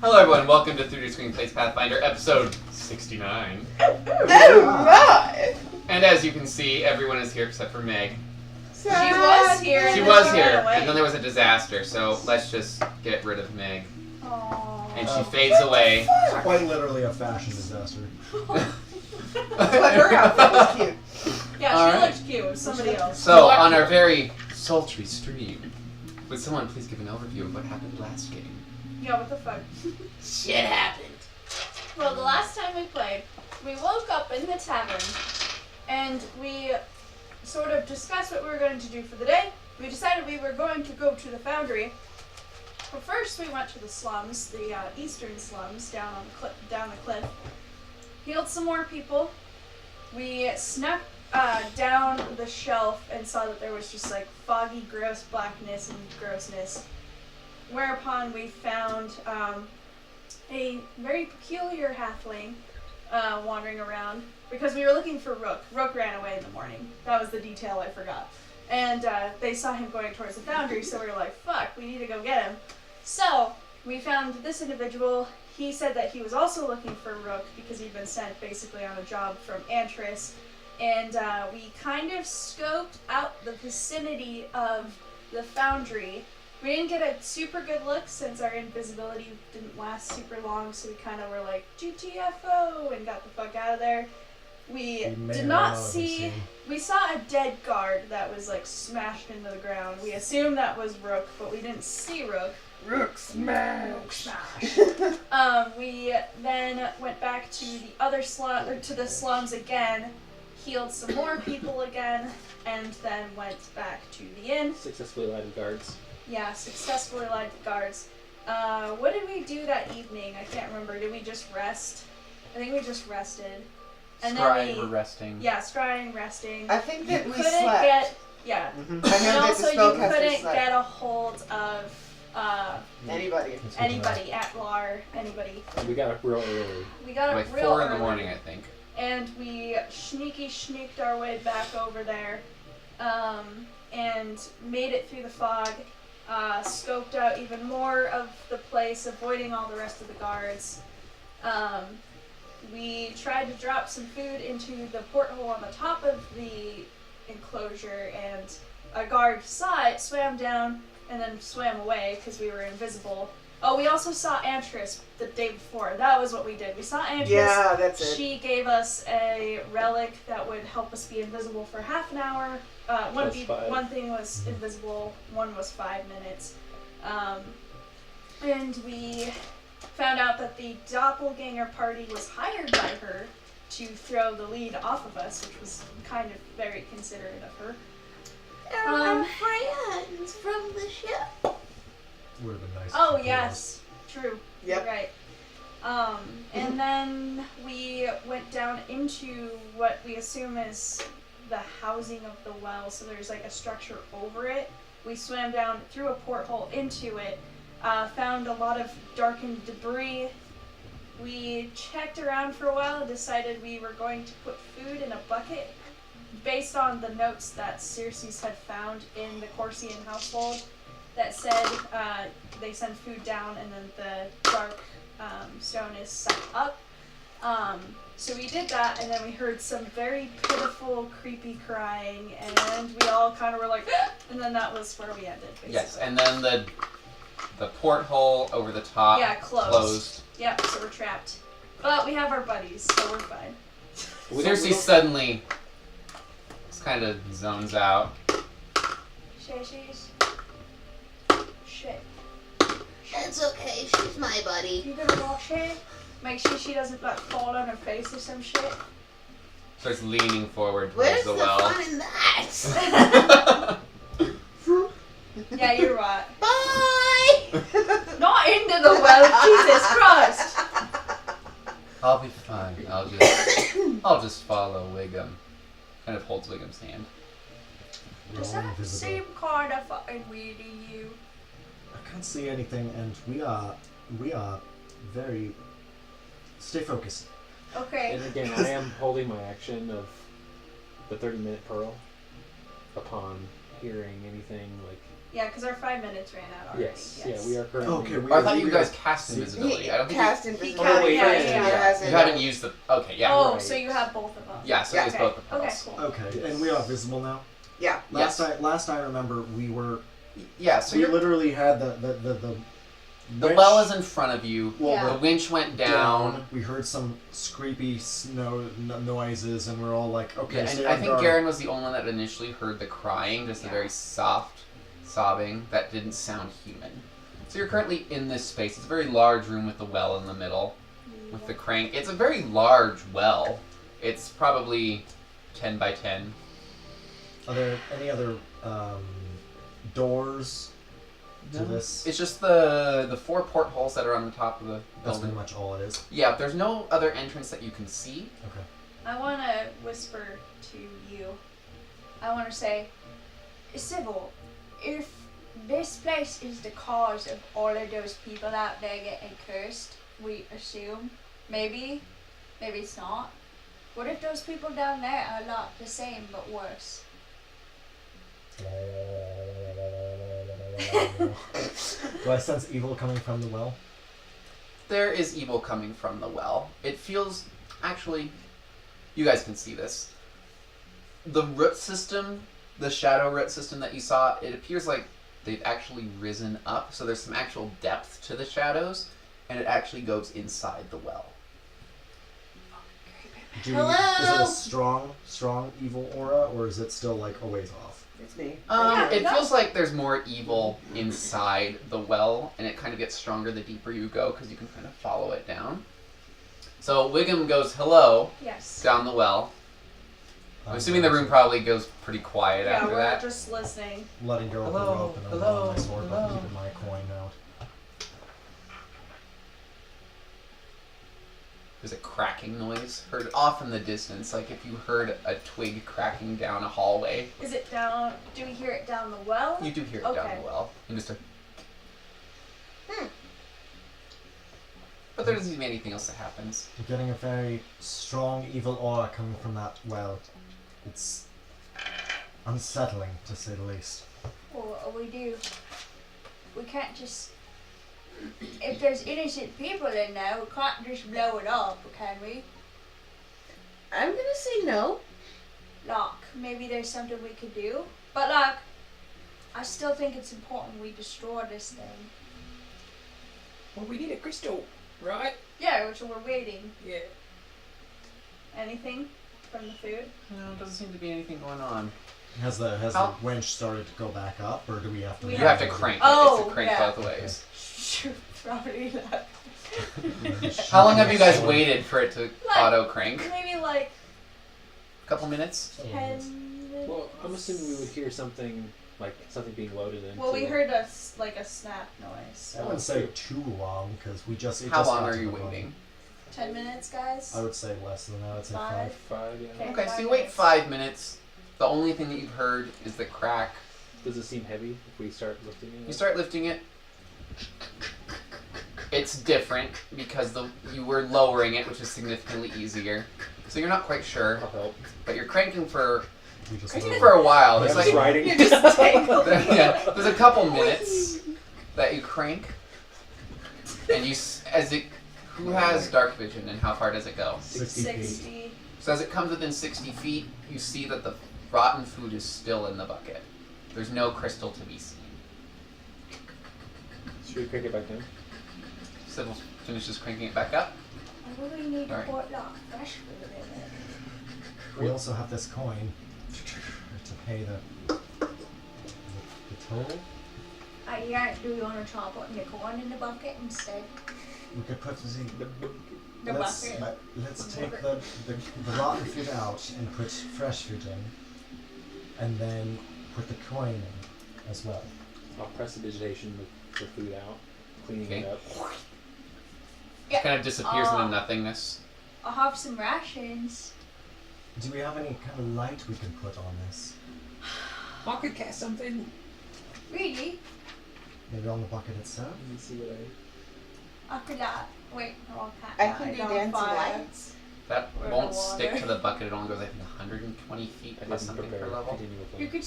Hello everyone, welcome to 3D Screen Plays Pathfinder, episode 69. Alright! And as you can see, everyone is here except for Meg. She was here. She was here, and then there was a disaster, so let's just get rid of Meg. Aww. And she fades away. It's quite literally a fashion disaster. But her outfit was cute. Yeah, All she right. looked cute. It was somebody else. So, on our very sultry stream, would someone please give an overview of what happened last game? Yeah, what the fuck? Shit happened. Well, the last time we played, we woke up in the tavern, and we sort of discussed what we were going to do for the day. We decided we were going to go to the foundry. But first, we went to the slums, the eastern slums, down the cliff. Healed some more people. We snuck down the shelf and saw that there was just like foggy, gross blackness and grossness. Whereupon we found a very peculiar halfling wandering around because we were looking for Rook. Rook ran away in the morning. That was the detail I forgot. And they saw him going towards the foundry, so we were like, fuck, we need to go get him. So we found this individual. He said that he was also looking for Rook because he'd been sent basically on a job from Antris. And we kind of scoped out the vicinity of the foundry. We didn't get a super good look since our invisibility didn't last super long, so we kind of were like, GTFO, and got the fuck out of there. We did not see... We saw a dead guard that was like smashed into the ground. We assumed that was Rook, but we didn't see Rook. Rook smash! We then went back to the other to the slums again, healed some more people again, and then went back to the inn. Successfully lighted guards. Yeah, successfully lighted guards. What did we do that evening? I can't remember. Did we just rest? I think we just rested. And Scrying, then we're resting. Yeah, scrying, resting. I think that we couldn't slept. get... Yeah. I know And that the also you spellcaster couldn't slept. get a hold of Anybody. anybody at LAR, anybody. We got up real early. We got Like up real 4 in early. the morning, I think. And we sneaked our way back over there, and made it through the fog, scoped out even more of the place, avoiding all the rest of the guards. We tried to drop some food into the porthole on the top of the enclosure, and a guard saw it, swam down, and then swam away because we were invisible. Oh, we also saw Antris the day before. That was what we did. We saw Antris. Yeah, that's it. She gave us a relic that would help us be invisible for half an hour. One thing was invisible, one was 5 minutes. And we found out that the doppelganger party was hired by her to throw the lead off of us, which was kind of very considerate of her. They're our friends from the ship. Would have been nice. Oh, if it yes. True. Yep. You're right. And then we went down into what we assume is the housing of the well, so there's like a structure over it. We swam down through a porthole into it, found a lot of darkened debris. We checked around for a while and decided we were going to put food in a bucket based on the notes that Circe's had found in the Corsian household that said they send food down and then the dark stone is set up. So we did that, and then we heard some very pitiful, creepy crying, and we all kind of were like, ah! And then that was where we ended, basically. Yes, and then the porthole over the top closed. Yep, so we're trapped. But we have our buddies, so we're fine. Cersei suddenly just kind of zones out. Shit. It's okay, she's my buddy. You gonna wash her? Make sure she doesn't like fall on her face or some shit. Starts leaning forward Where's towards the the well. fun in that? Yeah, you're right. Bye! Not into the well, Jesus Christ! I'll be fine. I'll just follow Wiggum. Kind of holds Wiggum's hand. We're Does all that invisible. seem kind of fucking weird to you? I can't see anything, and we are very. Stay focused. Okay. And again, I am holding my action of the 30-minute pearl upon hearing anything like Yeah, because our 5 minutes ran out already. Yes. Yeah, we are currently. Okay, we Or I are- thought you we guys are- cast see- invisibility. He I don't think cast He invisibility. cast- wait, yeah, yeah, yeah. you hasn't. haven't used the. Okay, yeah. Oh, Right. so you have both of them. Yeah, so Yeah. it's both the Okay, pearls. cool. Okay, and we are visible now. Yeah. Yes. Last I remember, we were. Yeah, so we you're, literally had the the winch well is in front of you. Well, Yeah. The winch went down. We heard some screepy noises, and we're all like, okay, Yeah, stay and I on think guard. Garen was the only one that initially heard the crying, just a very soft sobbing that didn't sound human. So you're currently in this space. It's a very large room with the well in the middle, with the crank. It's a very large well. It's probably 10 by 10. Are there any other doors to No. this? It's just the 4 portholes that are on the top of the That's building. pretty much all it is. Yeah, there's no other entrance that you can see. Okay. I want to whisper to you. I want to say, Sybil, if this place is the cause of all of those people out there getting cursed, we assume, maybe it's not. What if those people down there are not the same but worse? Do I sense evil coming from the well? There is evil coming from the well. It feels, actually, you guys can see this. The root system, the shadow root system that you saw, it appears like they've actually risen up. So there's some actual depth to the shadows, and it actually goes inside the well. Is it Hello? a strong evil aura, or is it still like a ways off? It's me. It feels like there's more evil inside the well, and it kind of gets stronger the deeper you go, because you can kind of follow it down. So Wiggum goes hello Yes. down the well. I'm assuming the room probably goes pretty quiet Yeah, after we're that. just listening. letting go of the Hello, rope and hello, holding on my sword, but hello. keeping my coin out. There's a cracking noise heard off in the distance, like if you heard a twig cracking down a hallway. Is it down? Do we hear it down the well? You do hear it down Okay. the well. And just a... But there doesn't seem to be anything else that happens. I'm getting a very strong evil aura coming from that well. It's unsettling, to say the least. Well, what do? We can't just... If there's innocent people in there, we can't just blow it up, can we? I'm gonna say no. Like, maybe there's something we could do. But like, I still think it's important we destroy this thing. Well, we need a crystal, right? Yeah, which we're waiting. Yeah. Anything from the food? No, doesn't seem to be anything going on. Has the How- winch started to go back up, or do we have to? We You have to crank it. Oh, It's to crank yeah. both ways. Shoot, probably not. How long have you guys waited for it to Like- auto crank? Maybe like A couple minutes? 10 minutes. Well, I'm assuming we would hear something like something being loaded in. Well, we heard a snap noise. I wouldn't say too long because we just. How long got are to you the run. waiting? 10 minutes, guys. I would say less than that. I'd say 5. 5, yeah. Okay. Okay, so 5 you wait minutes. 5 minutes. The only thing that you've heard is the crack. Does it seem heavy if we start lifting it? You start lifting it. It's different because you were lowering it, which is significantly easier. So you're not quite sure, I'll help. but you're cranking for We just cranking lowered for a while. Yeah, There's just like riding. You're just tangled. yeah, there's a couple minutes that you crank, and who has dark vision and how far does it go? 60 feet. 60. So as it comes within 60 feet, you see that the rotten food is still in the bucket. There's no crystal to be seen. Should we crank it back down? Sybil finishes cranking it back up. I really need to Alright. put like fresh food in it. We also have this coin to pay the toll. Yeah, do you want to try putting the corn in the bucket instead? We could put The bucket. let's take the rotten food out and put fresh food in, and then put the coin in as well. I'll press the digitation with the food out, cleaning Okay. it up. It kind of disappears into Oh. nothingness. I'll have some rations. Do we have any kind of light we can put on this? I could cast something. Really? Maybe on the bucket itself? Let me see what I could wait, no, I can't. can do on dancing fire. lights. That We're in won't the stick water. to the bucket. It only goes, I think, 120 feet I plus didn't something prepare. per level. Continue with You them. could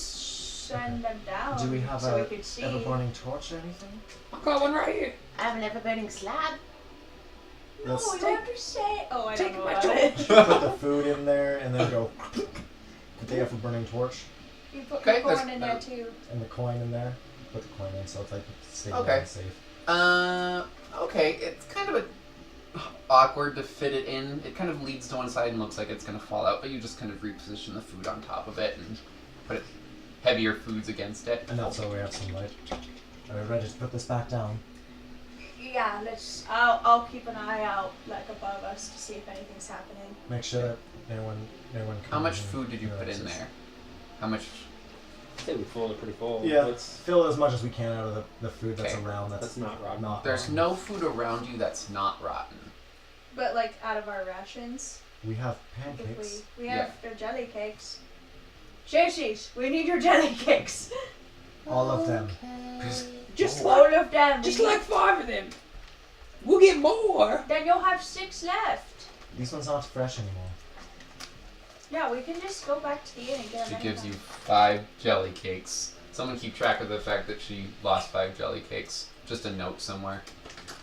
send them down Do we have so a we could see. ever-burning torch or anything? I got one right here. I have an ever-burning slab. No, Let's you have to say. Oh, I don't take know my about torch. it. put the food in there and then go with the ever-burning torch You put Okay, your corn there's- in there too. and the coin in there. Put the coin in so it's like stable Okay. and safe. Okay, it's kind of awkward to fit it in. It kind of leads to one side and looks like it's going to fall out, but you just kind of reposition the food on top of it and put it, heavier foods against it. And that's why we have some light. Are we ready to put this back down? Yeah, let's. I'll keep an eye out like above us to see if anything's happening. Make sure that anyone How much comes and food did you put in notices. there? How much? I'd say we full are pretty full. Yeah, Let's, fill as much as we can out of the food that's Okay. around. that's not rotten. not. There's rotten. no food around you that's not rotten. But like out of our rations, We have if pancakes. we have their jelly cakes. Shishies, we need your jelly cakes. All of them. Just All like, of them. just like 5 of them. We'll get more. Then you'll have 6 left. These ones aren't fresh anymore. Yeah, we can just go back to the inn and get She them. gives you 5 jelly cakes. Someone keep track of the fact that she lost 5 jelly cakes. Just a note somewhere.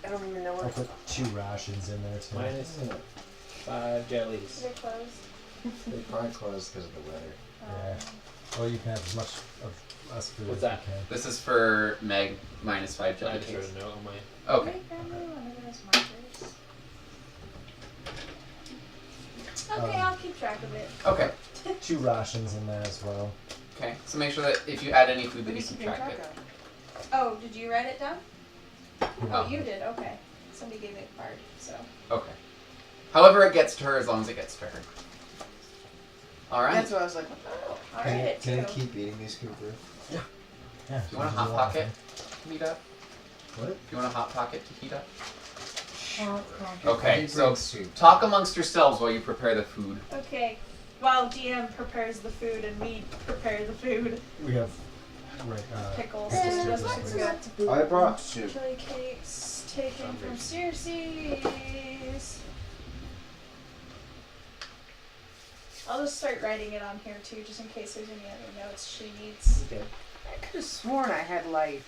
I don't even know I'll where. put 2 rations in there too. Minus 5 jellies. They're closed. They probably closed because of the weather. Yeah. Well, you can have as much of us food What's as that? you can. This is for Meg, minus 5 I jelly just wrote cakes. a note on my. Okay. Make family one of those markers. Okay, I'll keep track of it. Okay. 2 rations in there as well. Okay. So make sure that if you add any food that What are you you keeping subtract track it. of? Oh, did you write it down? No. Oh, you did. Okay. Somebody gave me a card, so. Okay. However it gets to her, as long as it gets to her. Alright. That's why I was like, what the hell? I'll Can write you, it can you too. keep eating these, Cooper? Yeah. Do you want a hot pocket to heat up? What? Do you want a hot pocket to heat up? I Okay, can so bring soup. talk amongst yourselves while you prepare the food. Okay. While DM prepares the food and we prepare the food, We have pickles. pickles That's too, what's please. good. I brought soup. Chili cakes taken from Circe's. I'll just start writing it on here too, just in case there's any other notes she needs. Okay. I could have sworn I had life.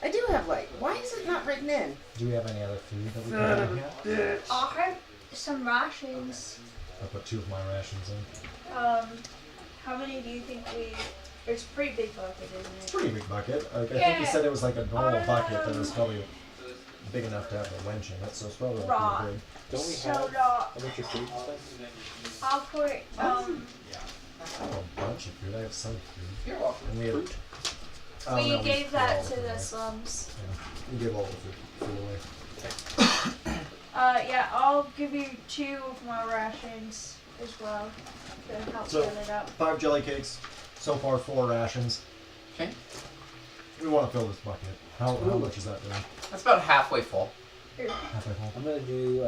I do have life. Why is it not written in? Do we have any other food that we can have here? I'll have some rations. I'll put 2 of my rations in. How many do you think we? It's a pretty big bucket, isn't It's it? a pretty big bucket. I think Yeah. you said it was like a normal bucket that was probably big enough to have a wench in it, so it's probably Raw. not pretty big. Don't we So have not. a bunch of fruit and stuff? I'll put I have a bunch of food. I have some food. You're welcome. And we have, Fruit. oh, we no, gave threw all that the to food the away. slums. We gave all the food away. Yeah, I'll give you 2 of my rations as well to help So- fill it up. 5 jelly cakes. So far, 4 rations. Okay. We want to fill this bucket. How much is that doing? That's about halfway full. Halfway full. I'm gonna do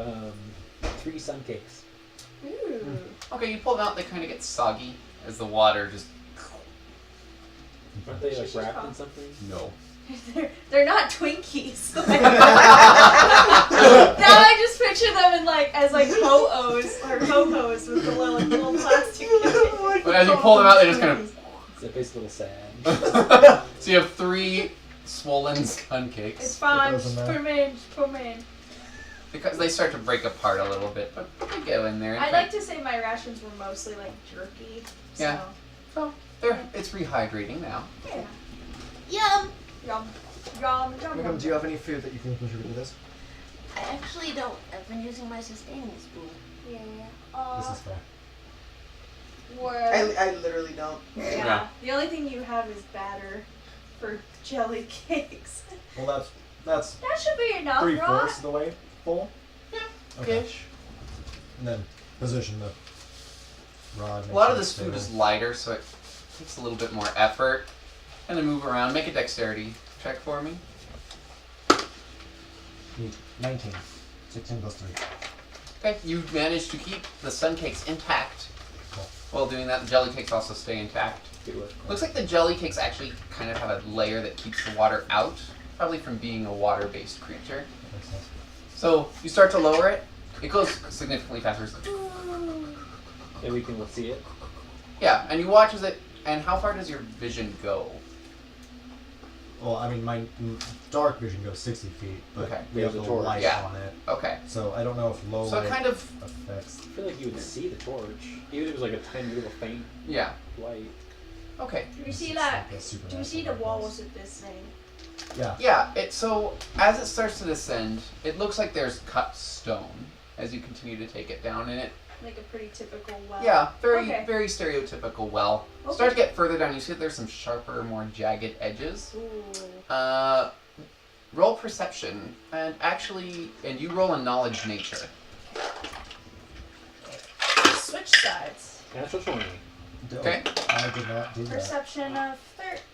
3 sun cakes. Ooh. Okay, you pull them out, they kind of get soggy as the water just. Aren't they like Shishi's wrapped fun. in something? No. They're not Twinkies. Now I just picture them in like as like ho-ohs or ho-hos with the little plastic. But as you pull them out, they just kind of. It tastes a little sad. So you have 3 swollen sun It's cakes. fine. those in Just there. put them in. Just put 'em in. Because they start to break apart a little bit, but they go in there. I like to say my rations were mostly like jerky. So. Yeah. It's rehydrating now. Yeah. Yum! Yum. Yum. Yum. Wickham, do you have any food that you can contribute to this? I actually don't. I've been using my sustaining spoon. Yeah. This is fair. Well, I literally don't. yeah. Yeah. The only thing you have is batter for jelly cakes. Well, that's That should be enough, 3/4 right? of the way full. Yeah. Okay. Ish. And then position the rod. A make lot sure of it's this food is stable. lighter, so it takes a little bit more effort. Kind of move around. Make a dexterity check for me. Neat. 19. 16 plus 3. Okay, you managed to keep the sun cakes intact. Cool. While doing that, the jelly cakes also stay intact. Good work. Looks like the jelly cakes actually kind of have a layer that keeps the water out, probably from being a water-based creature. That makes sense. So you start to lower it. It goes significantly faster. It's like, And we can see it. Yeah, and you watch as it. And how far does your vision go? Well, I mean, my dark vision goes 60 feet, but Okay. we have the There's a torch. light Yeah. on it. Okay. So I don't know if low So light it kind of. affects. I feel like you would see the torch, even if it was like a tiny little faint Yeah. light. Okay. Do we see It's like? a Do we supernatural see the impulse. walls of this thing? Yeah. Yeah. So as it starts to descend, it looks like there's cut stone as you continue to take it down, and it. Like a pretty typical well. Yeah, very Okay. very stereotypical well. Okay. Start to get further down, you see that there's some sharper, more jagged edges. Ooh. Roll perception, and you roll a knowledge nature. Switch sides. Natural 20. Okay. I did not do that. Perception of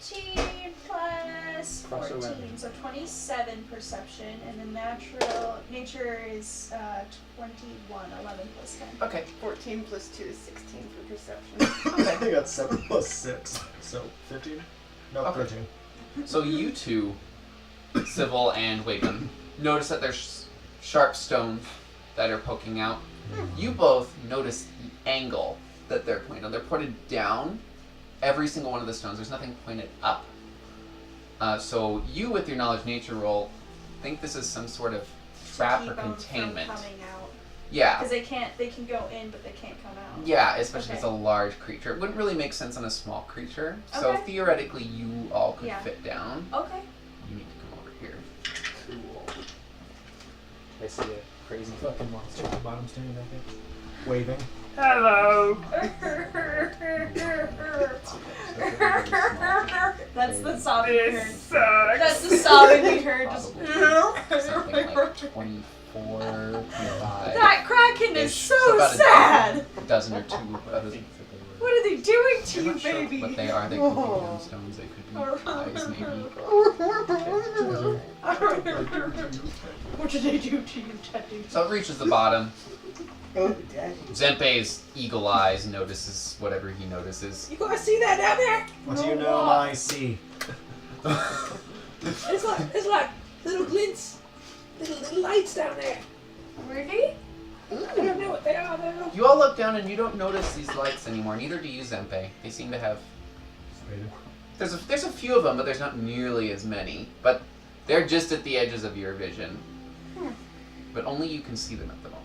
13 plus Plus 14, 11. so 27 perception, and the natural nature is 21, 11 plus 10. Okay. 14 plus 2 is 16 for perception. I got 7 plus 6, so 15? No, Okay. 13. So you two, Civil and Wiggum, notice that there's sharp stones that are poking out. You both notice the angle that they're pointed on. They're pointed down. Every single one of the stones. There's nothing pointed up. So you, with your knowledge nature roll, think this is some sort of trap or Keep 'em containment. From coming out. Yeah. Because they can go in, but they can't come out. Yeah, especially if it's a Okay. large creature. It wouldn't really make sense on a small creature. So Okay. theoretically, you all could Yeah. fit down. Okay. You need to come over here. Cool. I see a crazy fucking monster at the bottom staring back at me. Waving. Hello. That's the sobbing you heard. This sucks. That's the sobbing you heard. Just Something like 24, 25. that Kraken is Ish. so About sad. A dozen or two of those. What are they doing to I'm you, not sure baby? what they are. They could be gemstones. They could be eyes, maybe. What did they do to you, Teddy? So it reaches the bottom. Oh, daddy. Zempe's eagle eyes notices whatever he notices. You guys see that down there? What do you know I see? It's like little glints, little lights down there. Really? I don't know what they are though. You all look down and you don't notice these lights anymore. Neither do you, Zempe. They seem to have. There's a few of them, but there's not nearly as many. But they're just at the edges of your vision. But only you can see them at the moment.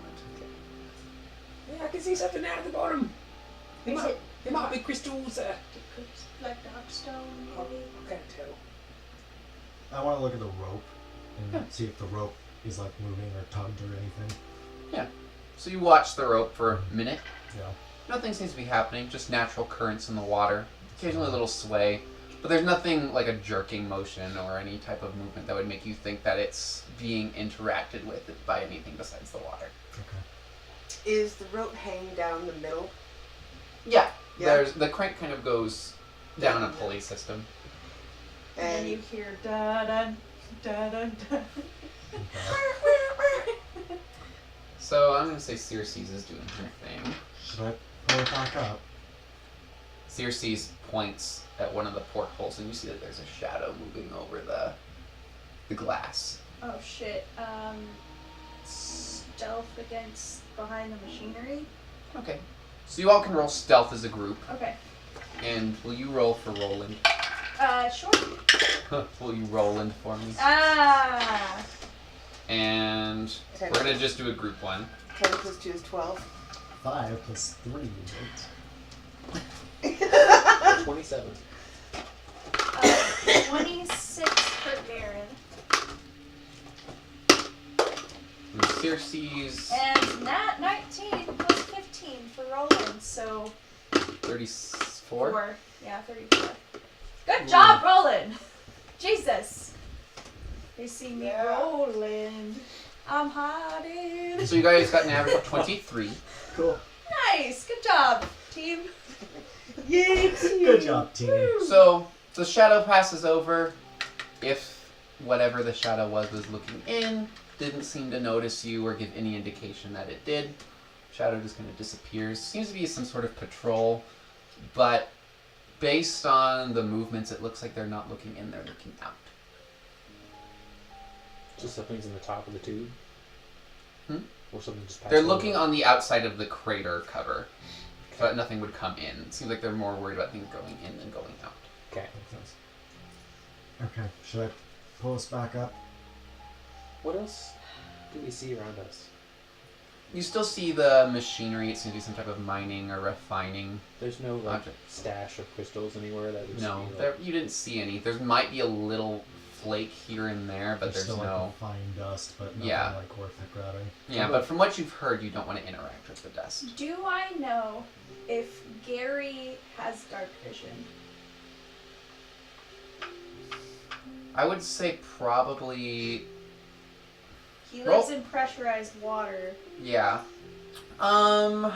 Yeah, I can see something out of the bottom. They Is might, it- they might be crystals. Like darkstone, maybe? I can't tell. I want to look at the rope and see if the rope is like moving or tugged or anything. So you watch the rope for a minute. Yeah. Nothing seems to be happening, just natural currents in the water. Occasionally a little sway. But there's nothing like a jerking motion or any type of movement that would make you think that it's being interacted with by anything besides the water. Okay. Is the rope hanging down the middle? Yeah. Yeah. There's the crank kind of goes down a pulley system. And then And you hear da da da da da. So I'm gonna say Circe's is doing her thing. Should I pull it back up? Circe's points at one of the portholes and you see that there's a shadow moving over the glass. Oh shit. Stealth against behind the machinery. Okay. So you all can roll stealth as a group. Okay. And will you roll for Roland? Sure. Will you Roland for me? Ah. And 10. we're gonna just do a group one. 10 plus 2 is 12. 5 plus 3 is 27. 26 for Garen. And Circe's And nat 19 plus 15 for Roland, so 34. 4. Yeah, 34. Good job, Roland! Jesus! They see me rolling. I'm hiding. So you guys got an average of 23. Cool. Nice! Good job, team. Yay! Good job, team. So the shadow passes over. If whatever the shadow was looking in, didn't seem to notice you or give any indication that it did. Shadow just kind of disappears. Seems to be some sort of patrol, but based on the movements, it looks like they're not looking in, they're looking out. So something's in the top of the tube? Hmm? Or something just passed They're over? looking on the outside of the crater cover. so that nothing would come in. It seems like they're more worried about things going in than going out. Okay. Makes sense. Okay, should I pull us back up? What else do we see around us? You still see the machinery. It seems to be some type of mining or refining. There's no like Object. stash of crystals anywhere that would No, be, there, you didn't see any. There might be a little flake here and there, but there's still no... like fine dust, but nothing Yeah. like worth it grabbing. Yeah, but from what you've heard, you don't want to interact with the dust. Do I know if Gary has dark vision? I would say probably... He Roll. lives in pressurized water. Yeah. Roll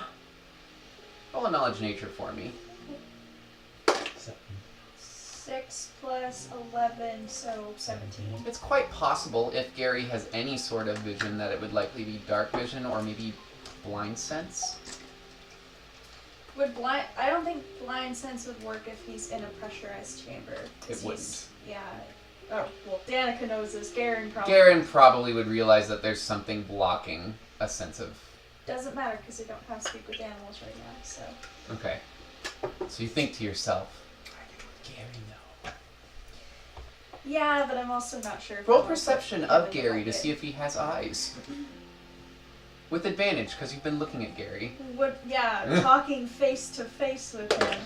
a knowledge nature for me. 6 plus 11, so 17. It's quite possible if Gary has any sort of vision that it would likely be dark vision or maybe blind sense. I don't think blind sense would work if he's in a pressurized chamber. 'Cause It wouldn't. he's- Yeah. Oh, well, Danicka knows this. Garen probably. Garen probably would realize that there's something blocking a sense of... Doesn't matter because I don't have speak with animals right now, so. Okay. So you think to yourself, I did what Gary know. Yeah, but I'm also not sure. If Roll I want perception him of to Gary like to it. see if he has eyes. With advantage, because you've been looking at Gary. Talking face to face with him.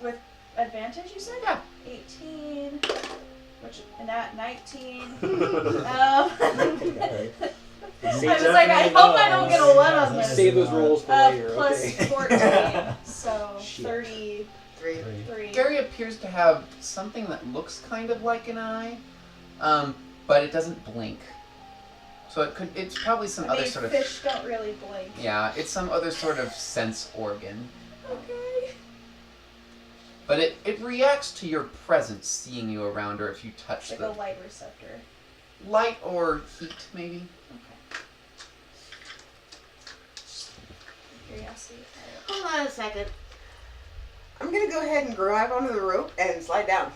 With advantage, you said? Yeah. 18. Nat 19. Alright. I was Save like, I hope I don't get a 1 on this. Save those rolls for later. Plus Okay. 14, so Shit. 33. 3. Gary appears to have something that looks kind of like an eye, but it doesn't blink. So it's probably some other sort of... Fish don't really blink. Yeah, it's some other sort of sense organ. Okay. But it reacts to your presence, seeing you around, or if you touch Like the a light receptor. light or heat, maybe. Okay. Curiosity. Hold on a second. I'm gonna go ahead and grab onto the rope and slide down.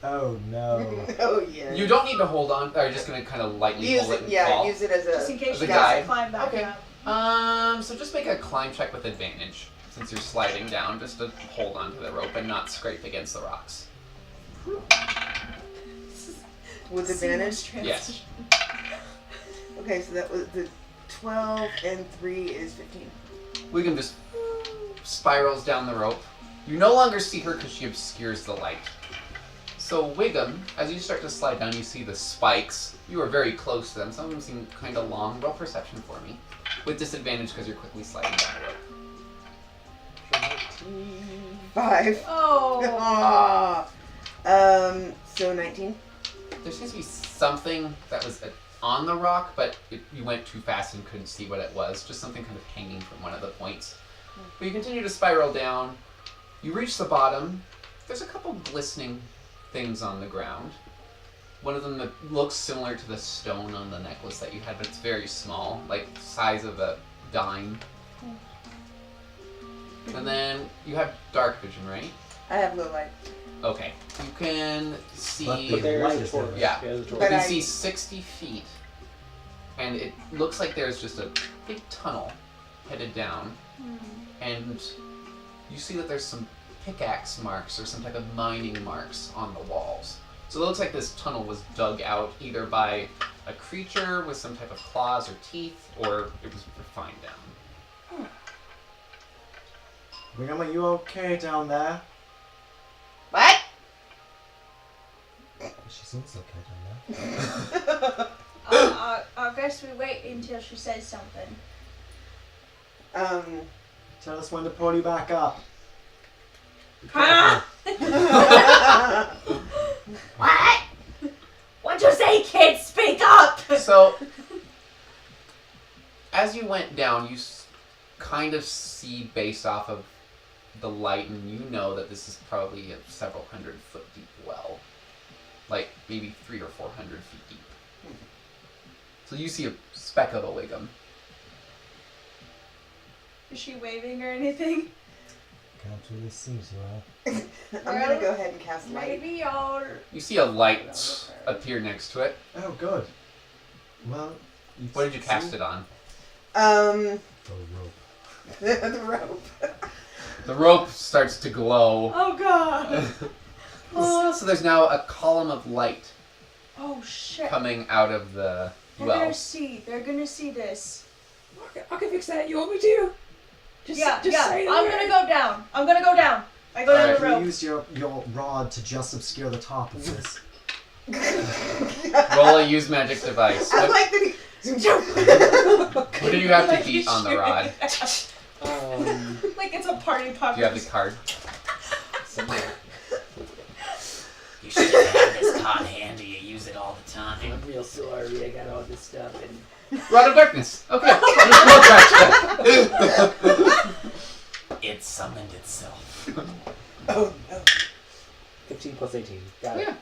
Oh no. Oh yeah. You don't need to hold on. Or you're just gonna kind of lightly use pull it it. and Yeah, fall. use it as Just a. in case As a you guys guide. climb back Okay. up. So just make a climb check with advantage, since you're sliding down, just to hold onto the rope and not scrape against the rocks. With Seamless advantage. Yes. transition. Okay, so that was the 12 and 3 is 15. Wiggum just spirals down the rope. You no longer see her because she obscures the light. So Wiggum, as you start to slide down, you see the spikes. You are very close to them. Some of them seem kind of long. Roll perception for me. With disadvantage because you're quickly sliding down the rope. 5. Oh. So 19. There seems to be something that was on the rock, but you went too fast and couldn't see what it was. Just something kind of hanging from one of the points. But you continue to spiral down. You reach the bottom. There's a couple glistening things on the ground. One of them that looks similar to the stone on the necklace that you had, but it's very small, like the size of a dime. And then you have dark vision, right? I have low light. Okay. You can see... But But there Light is a is torch. there. Yeah. There's a torch. You But can I- see 60 feet, and it looks like there's just a big tunnel headed down, and you see that there's some pickaxe marks or some type of mining marks on the walls. So it looks like this tunnel was dug out either by a creature with some type of claws or teeth, or it was refined down. Wiggum, are you okay down there? What? She seems okay down there. I guess we wait until she says something. Tell us when to pull you back up. Huh? What? What'd you say, kid? Speak up! So, as you went down, you kind of see based off of the light, and you know that this is probably a several 100-foot deep well. Like, maybe 300 or 400 feet deep. So you see a speck of a Wiggum. Is she waving or anything? Can't really see too well. I'm gonna go ahead and cast light. Maybe y'all. You see a light appear next to it. Oh, good. Well, What did you cast it on? The rope. The rope. The rope starts to glow. Oh god. So there's now a column of light Oh shit. coming out of the They're well. gonna see. They're gonna see this. I can fix that. You want me to? Just say the I'm word. gonna go down. I'm gonna go down. I go down Alright. the You rope. use your rod to just obscure the top of this. Roll a use magic device. I What, like that he. what do you have to beat on the rod? Like it's a party popper. Do you have the card? Somewhere. You should have this card handy. You use it all the time. I'm real sorry. I got all this stuff and. Rod of Darkness. Okay. It summoned itself. Oh no. 15 plus 18. Got it. Yeah.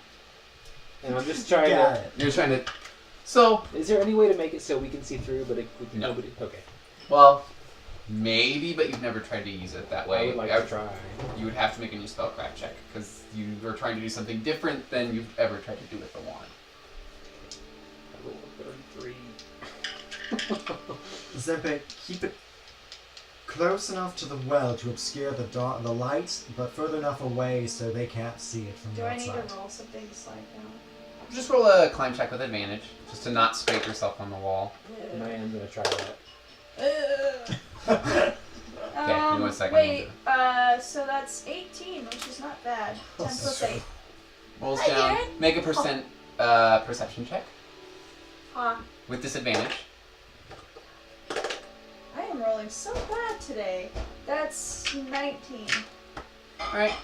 And I'm just trying Got to. it. You're trying to. So, Is there any way to make it so we can see through, but No. nobody? Okay. well, maybe, but you've never tried to use it that way. I would like to try. You would have to make a new spellcraft check because you are trying to do something different than you've ever tried to do with the wand. I rolled a 33. Zempe, keep it close enough to the well to obscure the light, but further enough away so they can't see it from Do the I need outside. to roll something to slide down? Just roll a climb check with advantage, just to not scrape yourself on the wall. And I am gonna try that. Okay, give me 1 second. Wait, so that's 18, which is not bad. 10 plus 8. Rolls Hi, down. Garrett. Make a perception check Huh. with disadvantage. I am rolling so bad today. That's 19. Alright.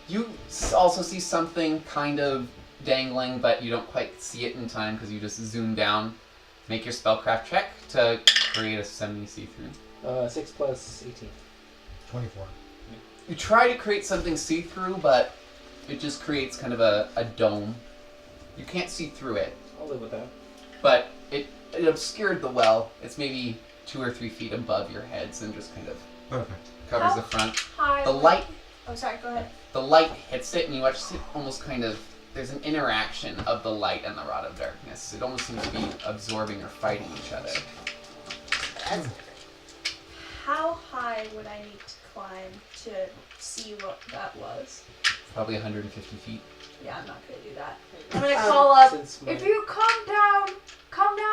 You also see something kind of dangling, but you don't quite see it in time because you just zoom down. Make your spellcraft check to create a semi-see-through. 6 plus 18. 24. You try to create something see-through, but it just creates kind of a dome. You can't see through it, I'll live with that. but it obscured the well. It's maybe 2 or 3 feet above your heads and just kind of Perfect. covers the front. Hi. The light Oh, sorry, go ahead. The light hits it, and you watch it almost kind of. There's an interaction of the light and the rod of darkness. It almost seems to be absorbing or fighting each other. That's How high would I need to climb to see what that was? Probably 150 feet. Yeah, I'm not gonna do that. I'm gonna call up. Since my, If you come down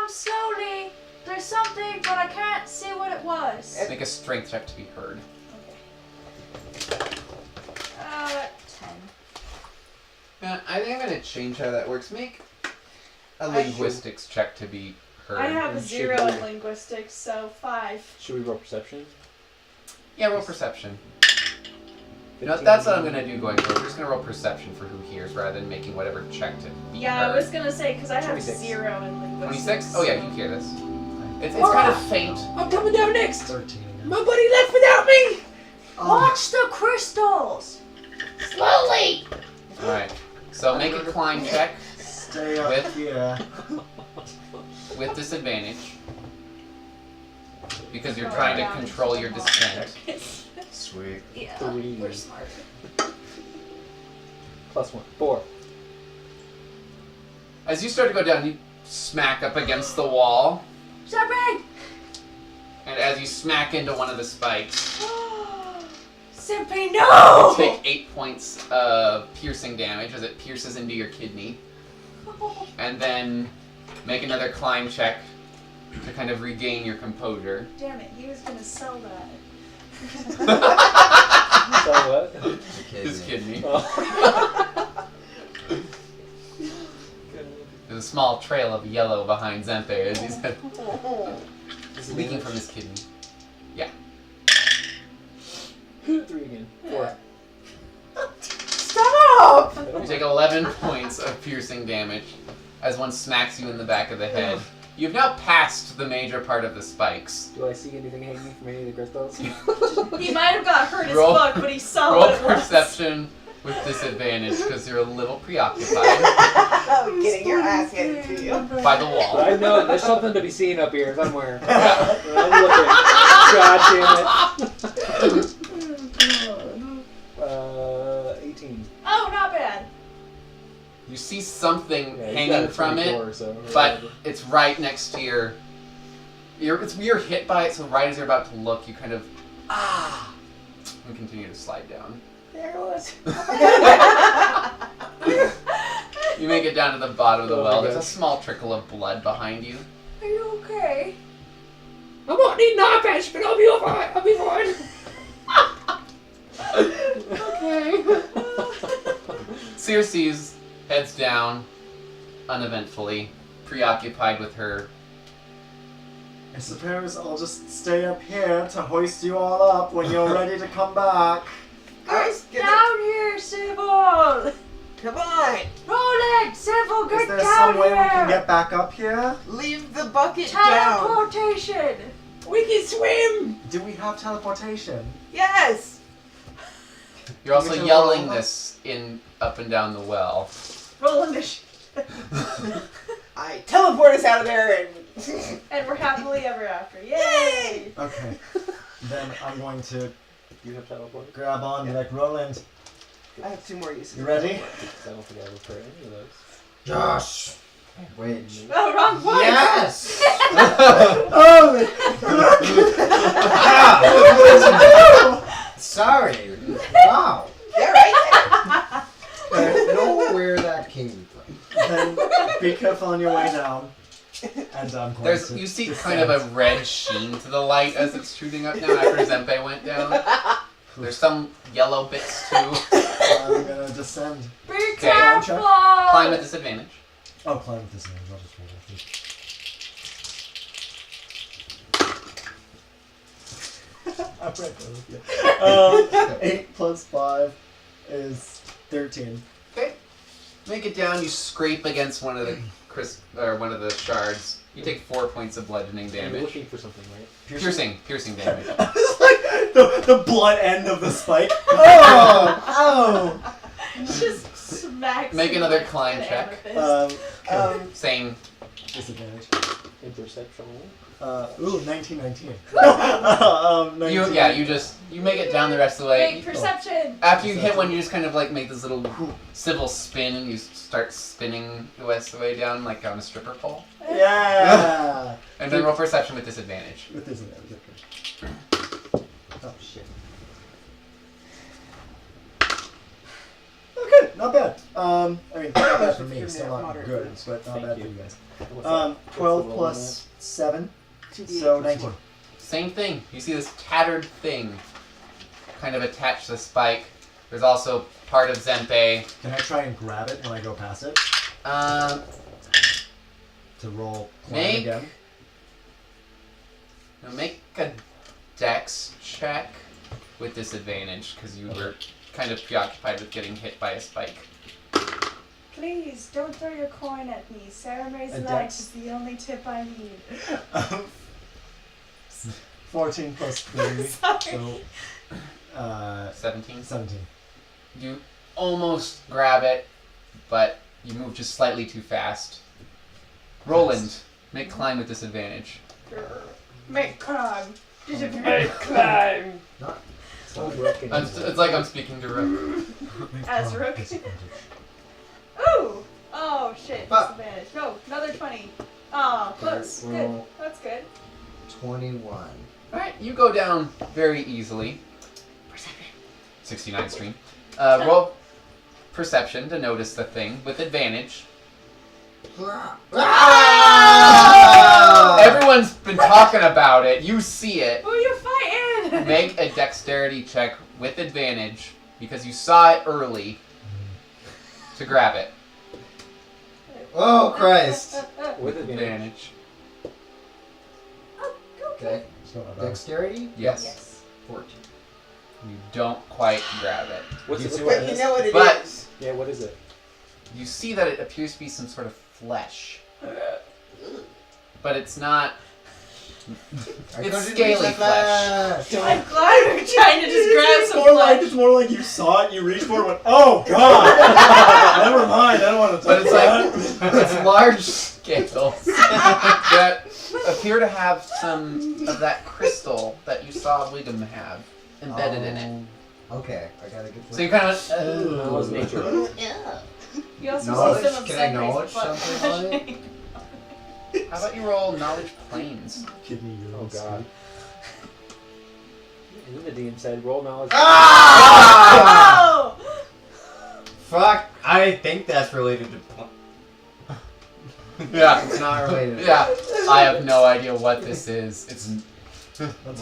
slowly. There's something, but I can't see what it was. Make a strength check to be heard. Okay. 10. Yeah, I think I'm going to change how that works. Make a I linguistics check to be heard. I have a And 0 should in we- linguistics, so 5. should we roll perception? Yeah, roll perception. You know, 15. that's what I'm going to do going forward. We're just going to roll perception for who hears rather than making whatever check to be Yeah, heard. I was gonna say, because I have 26. 0 in linguistics. 26? Oh yeah, you hear this. It's kind of faint. I'm coming down next. 13 again. My buddy left without me. Watch the crystals! Slowly! Alright. So make a climb check Stay up With- here. with disadvantage. Because you're Go trying to down control into your the descent. Sweet. Yeah, 3. we're smart. Plus 1. 4. As you start to go down, you smack up against the wall. Zabriskie! And as you smack into one of the spikes, Simply you no! take 8 points of piercing damage as it pierces into your kidney. And then make another climb check to kind of regain your composure. Damn it, he was gonna sell that. So what? His kidney. Oh. There's a small trail of yellow behind Zempe as he's leaking from his kidney. 3 again. 4. Stop! You take 11 points of piercing damage as one smacks you in the back of the head. You've now passed the major part of the spikes. Do I see anything hanging from any of the crystals? He might have got hurt as Roll- fuck, but he saw Roll what it was. perception with disadvantage because you're a little preoccupied Getting your ass handed to you. by the wall. I know there's something to be seen up here somewhere. I'm looking. God damn it. 18. Oh, not bad. You see something Yeah, he's got hanging a from it, 24, so but it's right next to you're hit by it, so right as you're about to look, you kind of Ah! And continue to slide down. There it was. You make it down to the bottom of the Oh my well. There's a gosh. small trickle of blood behind you. Are you okay? I won't need an eye patch, but I'll be alright. I'll be fine. Okay. Circe heads down uneventfully, preoccupied with her. I suppose I'll just stay up here to hoist you all up when you're ready to come back. Guys, get Down here, Sybil! Come on. Roland! Sybil, Is get there down some here! way we can get back up here? Leave the bucket down. Teleportation! We can swim. Do we have teleportation? Yes. You're also Can we yelling roll? this in up and down the well. Roland is I teleport us out of there and. and we're happily ever after. Yay! Okay. Then I'm going to You have teleport? grab on and be like, Roland, I have 2 more uses. you ready? I don't think I ever heard any of those. Josh! Wait. Oh, wrong point! Yes! Oh! Ah! Sorry. Wow. Yeah, right I don't know where that came from. Then be careful on your way down. And I'm going There's to you see descend. kind of a red sheen to the light as it's shooting up now after Zempe went down. There's some yellow bits too. I'm gonna descend. Be Okay. careful! Climb at disadvantage. Oh, climb with this name. I'll just roll with you. I'm right there with you. 8 plus 5 is 13. Okay. Make it down. You scrape against one of the one of the shards. You take 4 points of bludgeoning You're damage. looking for something, right? Piercing damage. It's like the blood end of the spike. Oh! Ow! Just smacks. Make him another with climb an check. amethyst. Same. Disadvantage. In perception. Ooh, 19. 19. You make it down the rest of the way. Make perception! After you hit one, you just kind of like make this little civil spin, and you start spinning the rest of the way down like on a stripper pole. Yeah! And then roll perception with disadvantage. With disadvantage, okay. Oh, shit. Okay, not bad. I mean, not bad for me. Still not good, but not Thank bad you. for you guys. What's that? 12 What's the plus 7, 2d8 so plus 19. Same thing. You see this tattered thing kind of attached to the spike. There's also part of Zempe. Can I try and grab it when I go past it? To roll climb Make- again? Now make a dex check with disadvantage because you were kind of preoccupied with getting hit by a spike. Please, don't throw your coin at me. Sarah May's A life dex. is the only tip I need. 14 plus 3, Sorry. so 17. 17. You almost grab it, but you move just slightly too fast. Roland, make climb with disadvantage. Make climb. climb. So, It's like I'm speaking to Rook. As Climb, Rook. disadvantage. Ooh! Oh shit, Fuck. disadvantage. No, another 20. Oh, close. Good. Roll. That's good. 21. Alright, you go down very easily. 69 stream. Roll perception to notice the thing with advantage. Ah! Everyone's been talking about it. You see it. Who you fighting? Make a dexterity check with advantage because you saw it early to grab it. Oh, Christ. With advantage. Advantage. Okay. So not bad. Dexterity? Yes. 14. You don't quite grab it. What's You it? see what But it you is? know what it is. But- Yeah, what is it? You see that it appears to be some sort of flesh. But it's not. It's scaly flesh. I'm glad we're trying to just grab some flesh. It's more like you saw it, you reached for it, and went, oh god! Never mind, I don't want to But touch it's that. like it's large scales that appear to have some of that crystal that you saw Wiggum have embedded in it. Okay, I gotta get. So you kind of. That was nature. You also Knowledge? see some of Can I Zachary knowledge butt something on it? flashing. How about you roll knowledge planes? Kidney Oh urine god. And then the DM said, roll knowledge. Ah! Oh! Fuck! I think that's related to. Yeah. It's not related. Yeah. I have no idea what this is. That's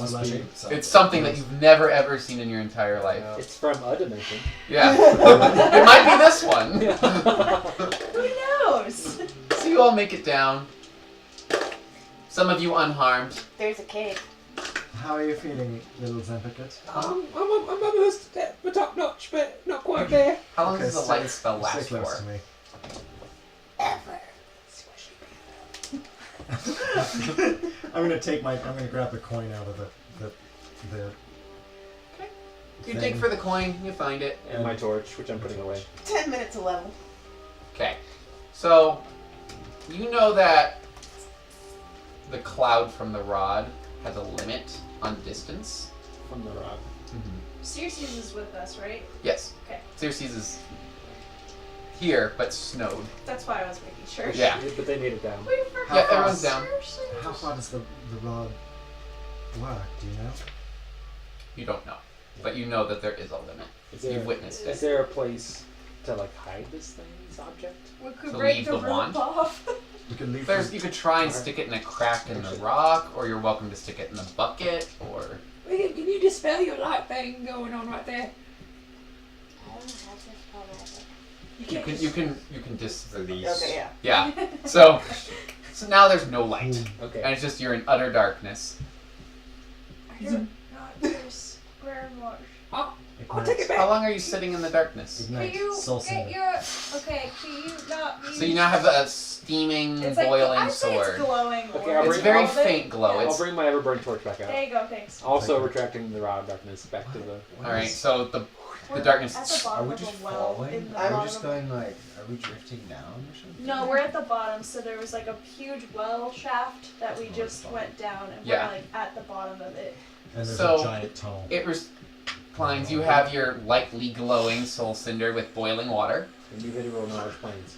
Must be legend. It's something that you've never ever seen in your entire life. It's from a dimension. Yeah. It might be this one. Who knows? So you all make it down. Some of you unharmed. There's a cave. How are you feeling, little Zempicate? I'm almost at the top notch, but not quite there. How long Okay, does the stay- light spell last Stay close for? to me. Ever. I'm gonna grab the coin out of the You thing. dig for the coin, you find it. And my torch, which I'm putting away. 10 minutes to level. Okay. So, you know that the cloud from the rod has a limit on distance. From the rod. Circe's is with us, right? Yes. Okay. Circe's is here, but snowed. That's why I was making sure. Yeah. But they made it down. We forgot Yeah, everyone's down. Circe. How far does the rod work? Do you know? You don't know. But you know that there is a limit. Is there, You've witnessed is it. there a place to like hide this thing, this object? We could To break leave the the rope wand? off. We can leave. There's, you could try and stick it in a crack in the rock, or you're welcome to stick it in the bucket, or... Can you dispel your light thing going on right there? I don't have to spell magic. You can just... Release. Okay, yeah. Yeah. So now there's no light. Okay. And it's just you're in utter darkness. I don't not this very much. I'll take it back. How long are you sitting in the darkness? Ignite. Can you Soul get Cinder. your... Okay, can you not be... So you now have a steaming, It's like, boiling I'd say sword. it's glowing. Okay, or I'll It's bring- very all of it. faint glow. I'll It's bring my Everburn torch back out. There you go, thanks. Also Thank you. retracting the rod of darkness back to the... alright. So the We're darkness. At the Are bottom we of just a well. falling? In the Are we bottom just of- going like? Are we drifting down or something? No, we're at the bottom, so there was like a huge well shaft that we just went down, and Yeah. we're like at the bottom of it. And there's So, a giant tunnel. It reclines. You have your lightly glowing soul cinder with boiling water, And you hit a roll knowledge planes.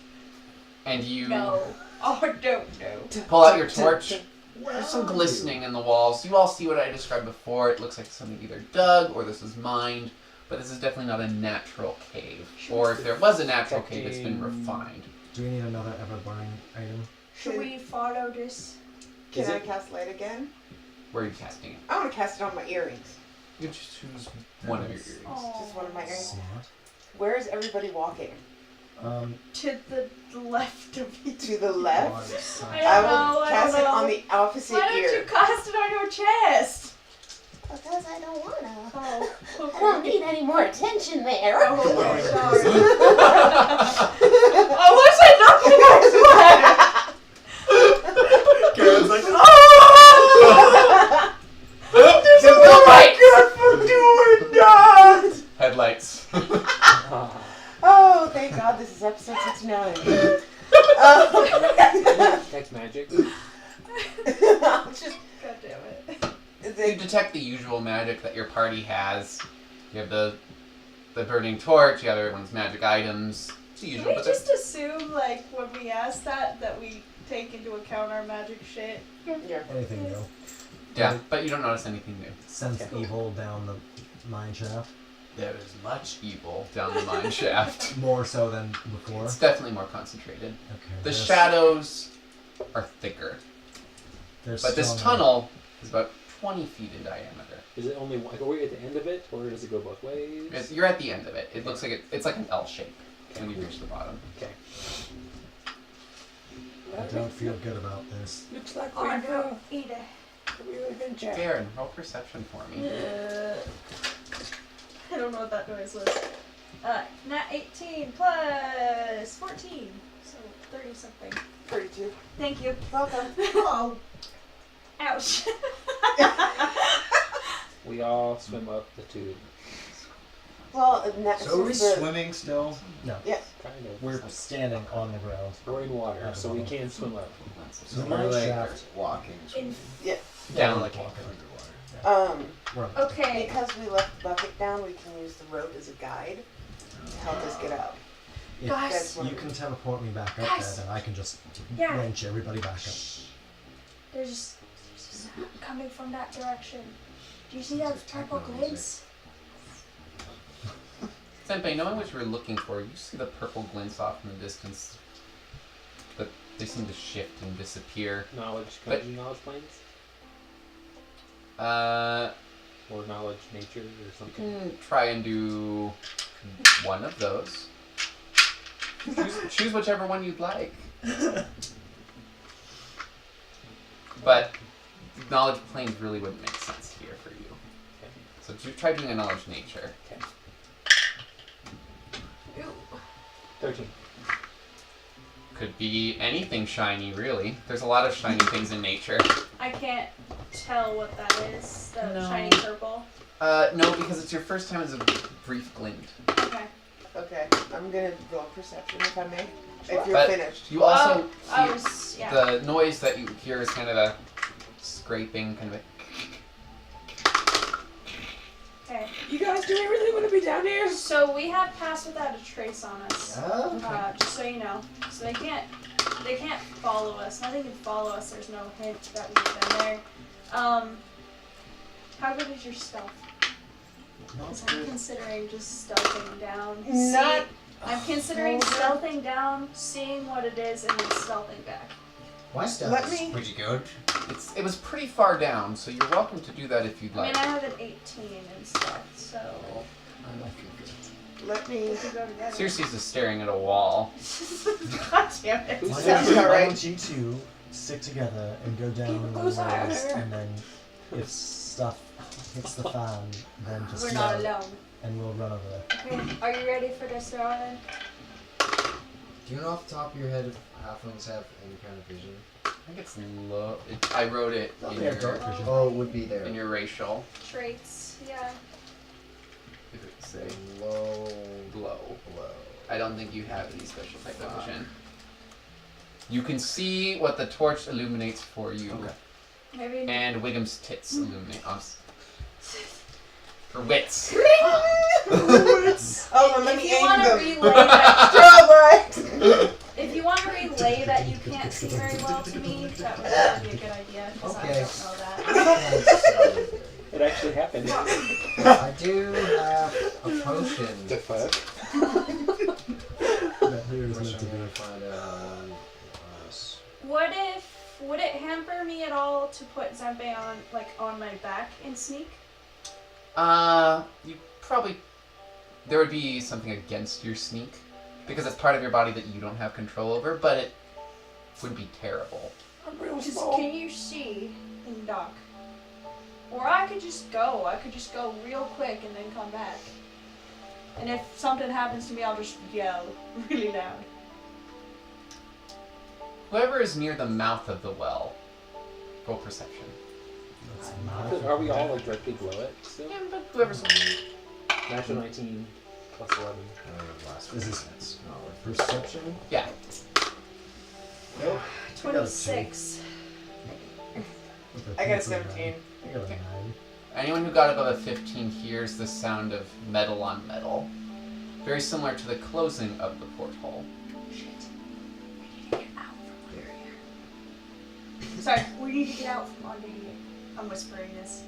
and you No. Oh, don't know. pull out your torch. There's some glistening in the walls. You all see what I described before. It looks like something either dug or this was mined, but this is definitely not a natural cave. Or if there was a natural cave, it's been refined. Do we need another ever-burning item? Should we follow this? Can Is I it- cast light again? Where are you casting it? I want to cast it on my earrings. You can just choose one of your earrings. Oh. Just one of my earrings. Smart. Where is everybody walking? To the left of you. To the left? I I don't will know, I cast don't it know. on the opposite Why don't you ear. cast it on your chest? Because I don't wanna. Oh, okay. I don't need any more attention there. Oh, okay, sorry. I wish I knocked you guys Karen's like, Headlights. Oh, thank God this is episode 69. Text magic. I'll just, God damn it. You detect the usual magic that your party has. You have the burning torch, you have everyone's magic items. It's the Can usual, we but just assume, like, when we ask that we take into account our magic shit? yeah. anything new. yeah, but you don't notice anything new. Sense evil down the mine shaft. There is much evil down the mine shaft. More so than before. It's definitely more concentrated. Okay. The there's- shadows are thicker, there's but this still no- tunnel is about 20 feet in diameter. Is it only one? Are we at the end of it, or does it go both ways? You're at the end of it. It looks like it's like an L shape when you reach the bottom. Okay. I don't feel good about this. Looks like Oh, no, eat it. real adventure. Garen, roll perception for me. I don't know what that noise was. Nat 18 plus 14. So 30 something. 32. Thank you. Welcome. Oh. Ouch. We all swim up the tube. Well, next So are we is the, swimming still? No, Kind of. we're standing on the ground. We're in water, so we can swim up. So The we're mine like shaft. walking. In- Down we're the cave. walking. We're okay. because we left the bucket down, we can use the rope as a guide to help us get up. If Guys. That's one you of can teleport me back up Guys. there, then I can just Yeah. wrench everybody back up. There's a sound coming from that direction. Do you see those purple glints? Senpai, knowing what you were looking for, you see the purple glints off in the distance. But they seem to shift and disappear. Knowledge, But- knowledge planes? Or knowledge nature or You something? can try and do one of those. Choose whichever one you'd like. But knowledge planes really wouldn't make sense here for you. Okay. So try doing a knowledge nature. Okay. Ew. 13. Could be anything shiny, really. There's a lot of shiny things in nature. I can't tell what that is. The No. shiny purple. No, because it's your first time as a brief glint. Okay. Okay, I'm gonna roll perception if I may. Sure. If you're But finished. you also I hear was, yeah. the noise that you hear is kind of a scraping, kind of a. Okay. You guys, do we really want to be down here? So we have passed without a trace on us. Oh, okay. Just so you know. So they can't follow us. Nothing can follow us. There's no hint that we've been there. How good is your stealth? Not I'm good. considering just stealthing down. Not- I'm considering stealthing down, seeing what it is, and then stealthing back. My stuff Let is me- pretty good. It was pretty far down, so you're welcome to do that if you'd I mean, like. I have an 18 and stuff, so Let we me. could go together. Circe's just staring at a wall. God damn it. Why Sounds don't, about why right. don't you two stick together and go down Keep a the close eye on walls, her. and then if stuff hits the fan, then just We're not yell, alone. and we'll run over there. Okay, are you ready for this, darling? Do you know off the top of your head if halflings have any kind of vision? I think it's low. I wrote it Oh, in they have dark your, vision. Oh, it would be there. in your racial. Traits, yeah. If it say Low. glow. Low. I don't think you have any special type of vision. You can see what the torch illuminates for you, Okay. Maybe. and Wiggum's tits illuminate us. For wits. Oh, and let If me you aim want to them. relay that, Strobe light. if you want to relay that you can't see very well to me, that would be a good idea because I Okay. don't know that. It actually happened. I do have a potion. The fuck? That here is Which meant to I'm gonna be. find out. Would it hamper me at all to put Zempe on my back and sneak? You probably there would be something against your sneak because it's part of your body that you don't have control over, but it would be terrible. I'm real Just small. can you see in dock? Or I could just go. I could just go real quick and then come back. And if something happens to me, I'll just yell really loud. Whoever is near the mouth of the well, roll perception. That's Because are we all like directly below it still? Yeah, but whoever's Natural 19 plus 11. Is this perception? yeah. Nope. 26. With I got a pencil 17. gun. I got a 9. Anyone who got above a 15 hears the sound of metal on metal, very similar to the closing of the porthole. Shit. We need to get out from under here. Sorry, we need to get out from under here. I'm whispering this.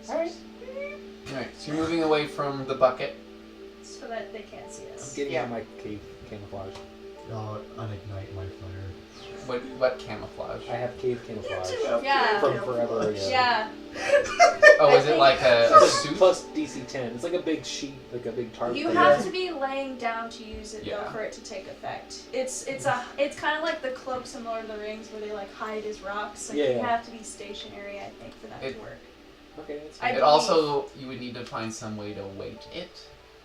Alright. Alright, so you're moving away from the bucket. So that they can't see I'm us. getting Yeah. out of my cave camouflage. I'll unignite my fire. What camouflage? I have cave camouflage. Yeah. From forever ago. Yeah. Oh, is it like a suit? Plus DC 10. It's like a big sheet, like a big tarp. You thing. have to be laying down to use it though Yeah. for it to take effect. It's kind of like the cloaks in Lord of the Rings where they like hide as rocks. So you Yeah. have to be stationary, I think, for that It- to work. Okay, that's I fine. It also, you would need to find some way to weight it,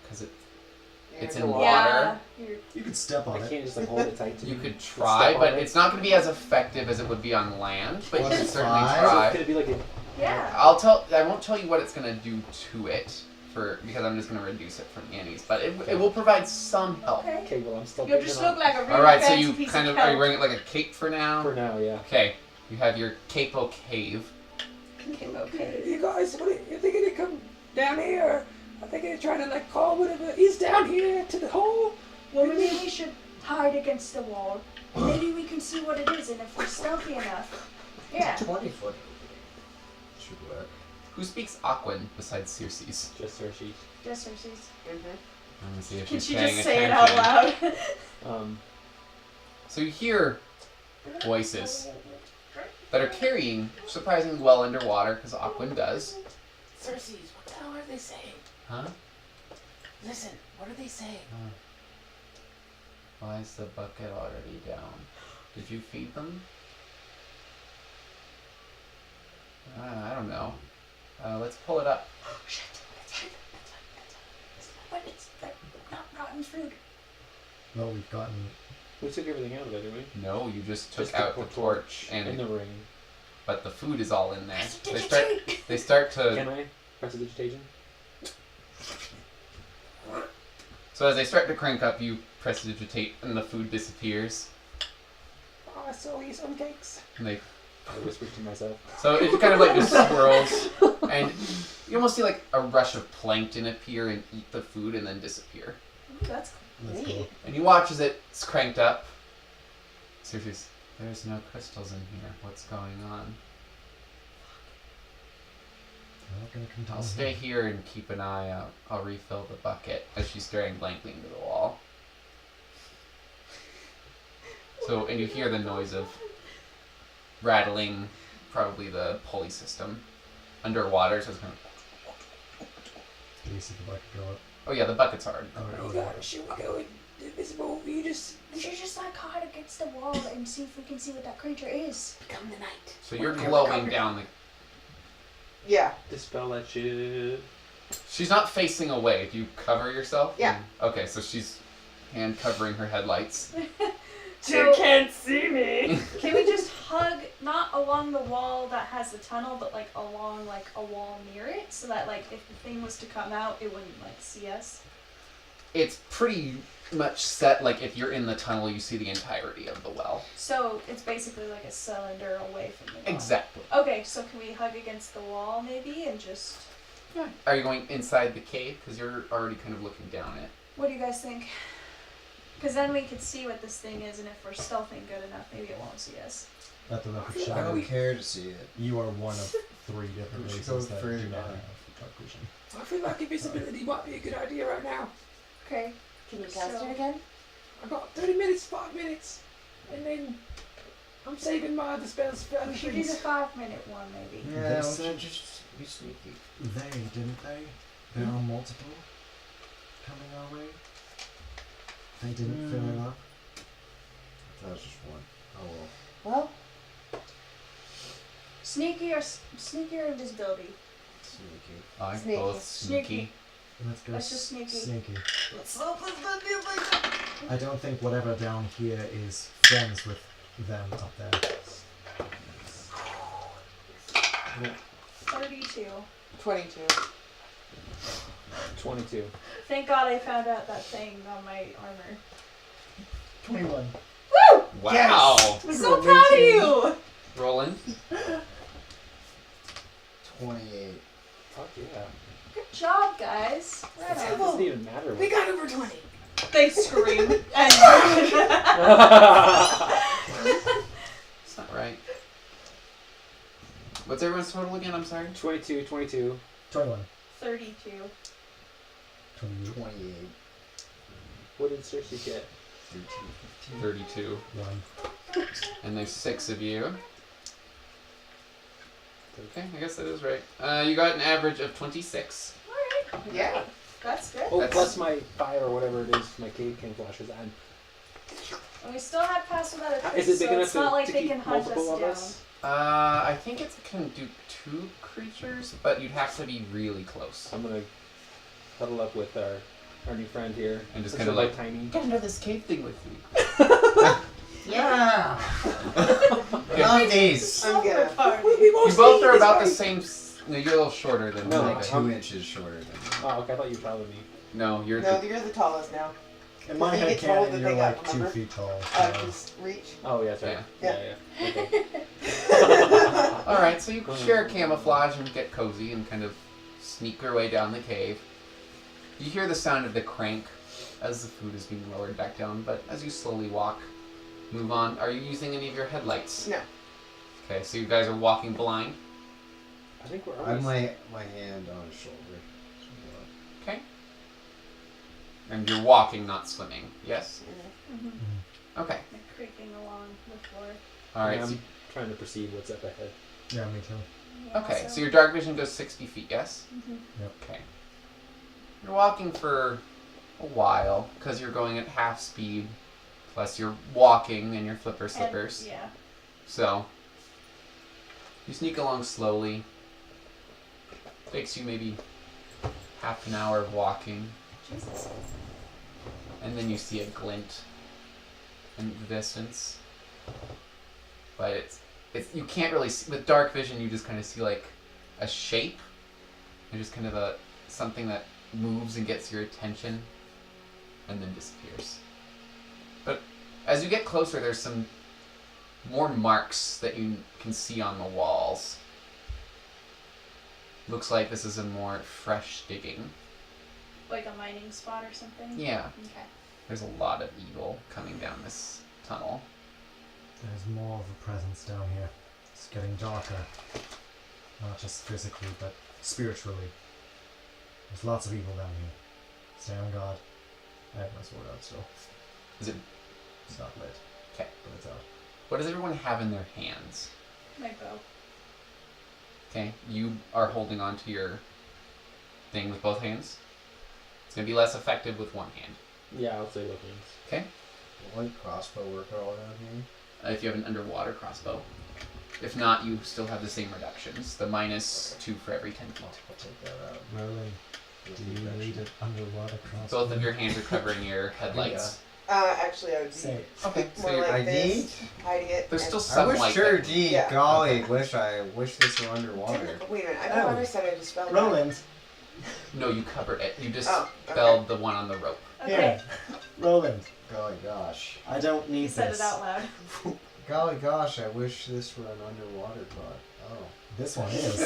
because it's in water. Yeah. You're, You could step I on it. can't just like hold it tight to You me. could Step try, on but it. it's not going to be as effective as it would be on land. But you Plus can certainly 5? try. Could it be like a yeah. I won't tell you what it's going to do to it, because I'm just going to reduce it from Annie's. But it will provide some help. Okay. okay? Well, I'm still. You'll picking just on- look like a really All right, so fancy you piece kind of of are you kelp. wearing it like a cape for now? for now. Yeah. Okay, you have your capo cave. Okay. You guys, what are you thinking to come down here? I think they're trying to like call whatever is down here to the hole. Well, maybe we should hide against the wall. Maybe we can see what it is, and if we're stealthy enough. Yeah. 20 foot. Should work. Who speaks Aquan besides Circe's? Just Cersei. Just Cersei's. I'm gonna see if Can she's she paying just say it attention. out loud? So you hear voices that are carrying surprisingly well underwater, because Aquan does. Cersei's, what the hell are they saying? Huh? Listen, what are they saying? Why is the bucket already down? Did you feed them? I don't know. Let's pull it up. Shit. But it's like not rotten food. Well, we've gotten. We took everything out of it, didn't we? No, you just took Just out the torch, and and the ring. but the food is all in there. Prestidigitate. They start to. Can I press the digitation? So as they start to crank up, you prestidigitate, and the food disappears. Oh, I still eat some cakes. And they. I whispered to myself. So it kind of like just swirls, and you almost see like a rush of plankton appear and eat the food and then disappear. Ooh, that's That's cool. And you watch as it's cranked up. Seriously, there's no crystals in here. What's going on? We're not gonna come down I'll stay here and keep an eye out. I'll refill the bucket as she's staring blankly into the wall. So, and you hear the noise of rattling, probably the pulley system underwater. So it's kind of. Do you see the bucket go up? Oh yeah, the bucket's hard. Should we go invisible? You just We should just like hide against the wall and see if we can see what that creature is. become the night. So you're glowing down the. Yeah. Dispel that shit. She's not facing away. Do you cover yourself? Yeah. Okay, so she's hand covering her headlights. So, can't see me. can we just hug, not along the wall that has the tunnel, but like along like a wall near it, so that like if the thing was to come out, it wouldn't like see us? It's pretty much set. Like if you're in the tunnel, you see the entirety of the well. So it's basically like a cylinder away from the wall. Exactly. Okay, so can we hug against the wall maybe and just... Yeah. Are you going inside the cave? Because you're already kind of looking down it. What do you guys think? Because then we could see what this thing is, and if we're stealthing good enough, maybe it won't see us. At the record I shadow, don't care to see it. you are one of 3 different We should races go that further do not down. have dark vision. I feel like invisibility might be a good idea right now. Okay. Can you cast So- it again? I've got 30 minutes, 5 minutes, and then I'm saving my other spells for other We should do the things. 5-minute one maybe. Yeah, They we said should just be sneaky. they, didn't they? There are multiple coming our way. They didn't fill it up. That was just one. Oh well. Well, Sneaky or invisibility? Sneaky. I Sneaky. both sneaky. Sneaky. Let's go That's just sneaky. sneaky. let's hope it's gonna be like I don't think whatever down here is friends with them up there. 32. 22. 22. Thank God I found out that thing on my armor. 21. Wow. I'm so proud of you! Rolling. 28. Fuck yeah. Good job, guys. Right It on. doesn't even matter. We got over 20. They scream. And That's not right. What's everyone's total again? I'm sorry. 22, 22. 21. 32. 28. 28. What did Cersei get? 13. 32. 1. And there's 6 of you. Okay, I guess that is right. You got an average of 26. Alright. Yeah. That's good. Oh, That's- plus my fire or whatever it is, my cave camouflages. And we still have pass without a trace, Is it big so enough it's not like to they keep can hunt multiple us of down. us? I think it can do 2 creatures, but you'd have to be really close. I'm gonna huddle up with our new friend here. And just Since kinda we're like- tiny. Get into this cave thing with me. Yeah! Love these! I'm gonna. You both are about the same. No, you're a little shorter than No, me. Like 2 inches shorter than me. Oh, okay, I thought you were taller than me. No, you're. No, you're the tallest now. In my They head get told canon, that you're they got, like 2 remember? feet tall. Just reach. Oh, yeah, that's right. Yeah. Yeah, yeah. Okay. All right, so you share camouflage and get cozy and kind of sneak your way down the cave. You hear the sound of the crank as the food is being lowered back down, but as you slowly walk, move on. Are you using any of your headlights? No. Okay, so you guys are walking blind. I think we're I have almost... my hand on his shoulder. Okay. And you're walking, not swimming. Yes. Mm-hmm. Okay. Like creaking along the floor. All right. Yeah, So, I'm trying to perceive what's up ahead. Yeah, me too. Yeah, okay. So your dark vision goes 60 feet. Yes. Mhm. Okay. You're walking for a while because you're going at half speed. Plus you're walking in your flipper slippers. And, yeah. So you sneak along slowly. Takes you maybe half an hour of walking. Jesus. And then you see a glint in the distance. But it's you can't really see with dark vision. You just kind of see like a shape, and just kind of a something that moves and gets your attention, and then disappears. But as you get closer, there's some more marks that you can see on the walls. Looks like this is a more fresh digging. Like a mining spot or something? Yeah, Okay. there's a lot of evil coming down this tunnel. There's more of a presence down here. It's getting darker. Not just physically, but spiritually. There's lots of evil down here. Stay on guard. I have my sword out still. Is it? It's not lit. Okay. But it's out. What does everyone have in their hands? My bow. Okay, you are holding on to your thing with both hands. It's going to be less effective with one hand. Yeah, I'll say both hands. Okay? Will like crossbow work all around here? If you have an underwater crossbow. If not, you still have the same reductions. The -2 for every 10 feet. I'll take that out. Merlin, do you need an underwater crossbow? Both of your hands are covering your headlights. Actually, I would be Say, Okay, so more you're, like I this, hiding it. there's and- still I some wish light. sure there. did. Yeah. Golly, I wish this were underwater. Wait a minute, I don't Oh. understand. I just felt Roland, No, you covered it. You just Oh, okay. spelled the one on the rope. Okay. here. Roland, Golly gosh. I don't need Said this. it out loud. Golly gosh, I wish this were an underwater pot. Oh. This one is.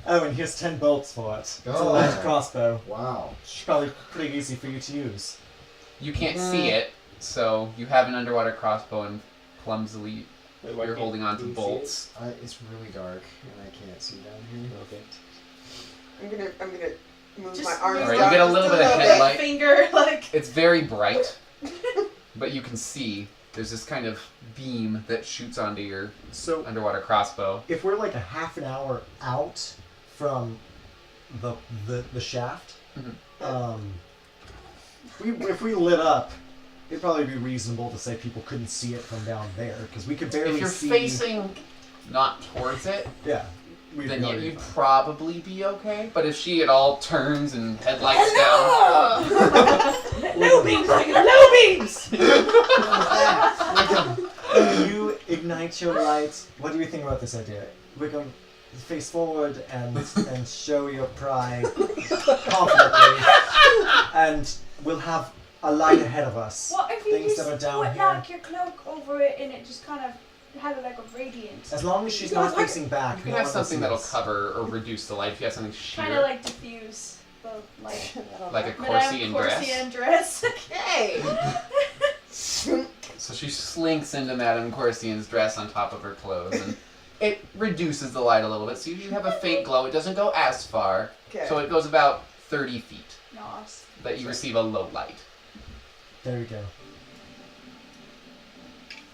Oh, and here's 10 bolts for it. It's a Oh. large crossbow. Wow. It's probably pretty easy for you to use. You can't see it, so you have an underwater crossbow and clumsily Wait, why you're can't holding on to you see bolts. It's really dark and I can't see down it? here. Okay. I'm gonna move Just my arms. move Alright, down you get a just little bit of bit. headlight. Finger, like. It's very bright, but you can see there's this kind of beam that shoots onto your So, underwater crossbow. if we're like a half an hour out from the shaft, Mhm. if we lit up, it'd probably be reasonable to say people couldn't see it from down there because we could barely If you're see. facing not towards it, yeah, we'd then be yeah, already you'd fine. probably be okay. But if she at all turns and headlights down, No beams! I get no beams! Wickham, you ignite your light. What do you think about this idea? Wickham, face forward and show your pride confidently, and we'll have a light ahead of us. What if you Things just that are down put here. like your cloak over it and it just kind of had like a radiant, As long as she's not facing back, you can no have one will something see that'll us. cover or reduce the light. If you have something kind of sheer, like diffuse the light. like a Madame Corsian dress. Corsian dress. Hey. So she slinks into Madame Corsian's dress on top of her clothes, and it reduces the light a little bit. So you have a faint glow. It doesn't go as far, Okay. so it goes about 30 feet Nice. that you receive a low light. There we go.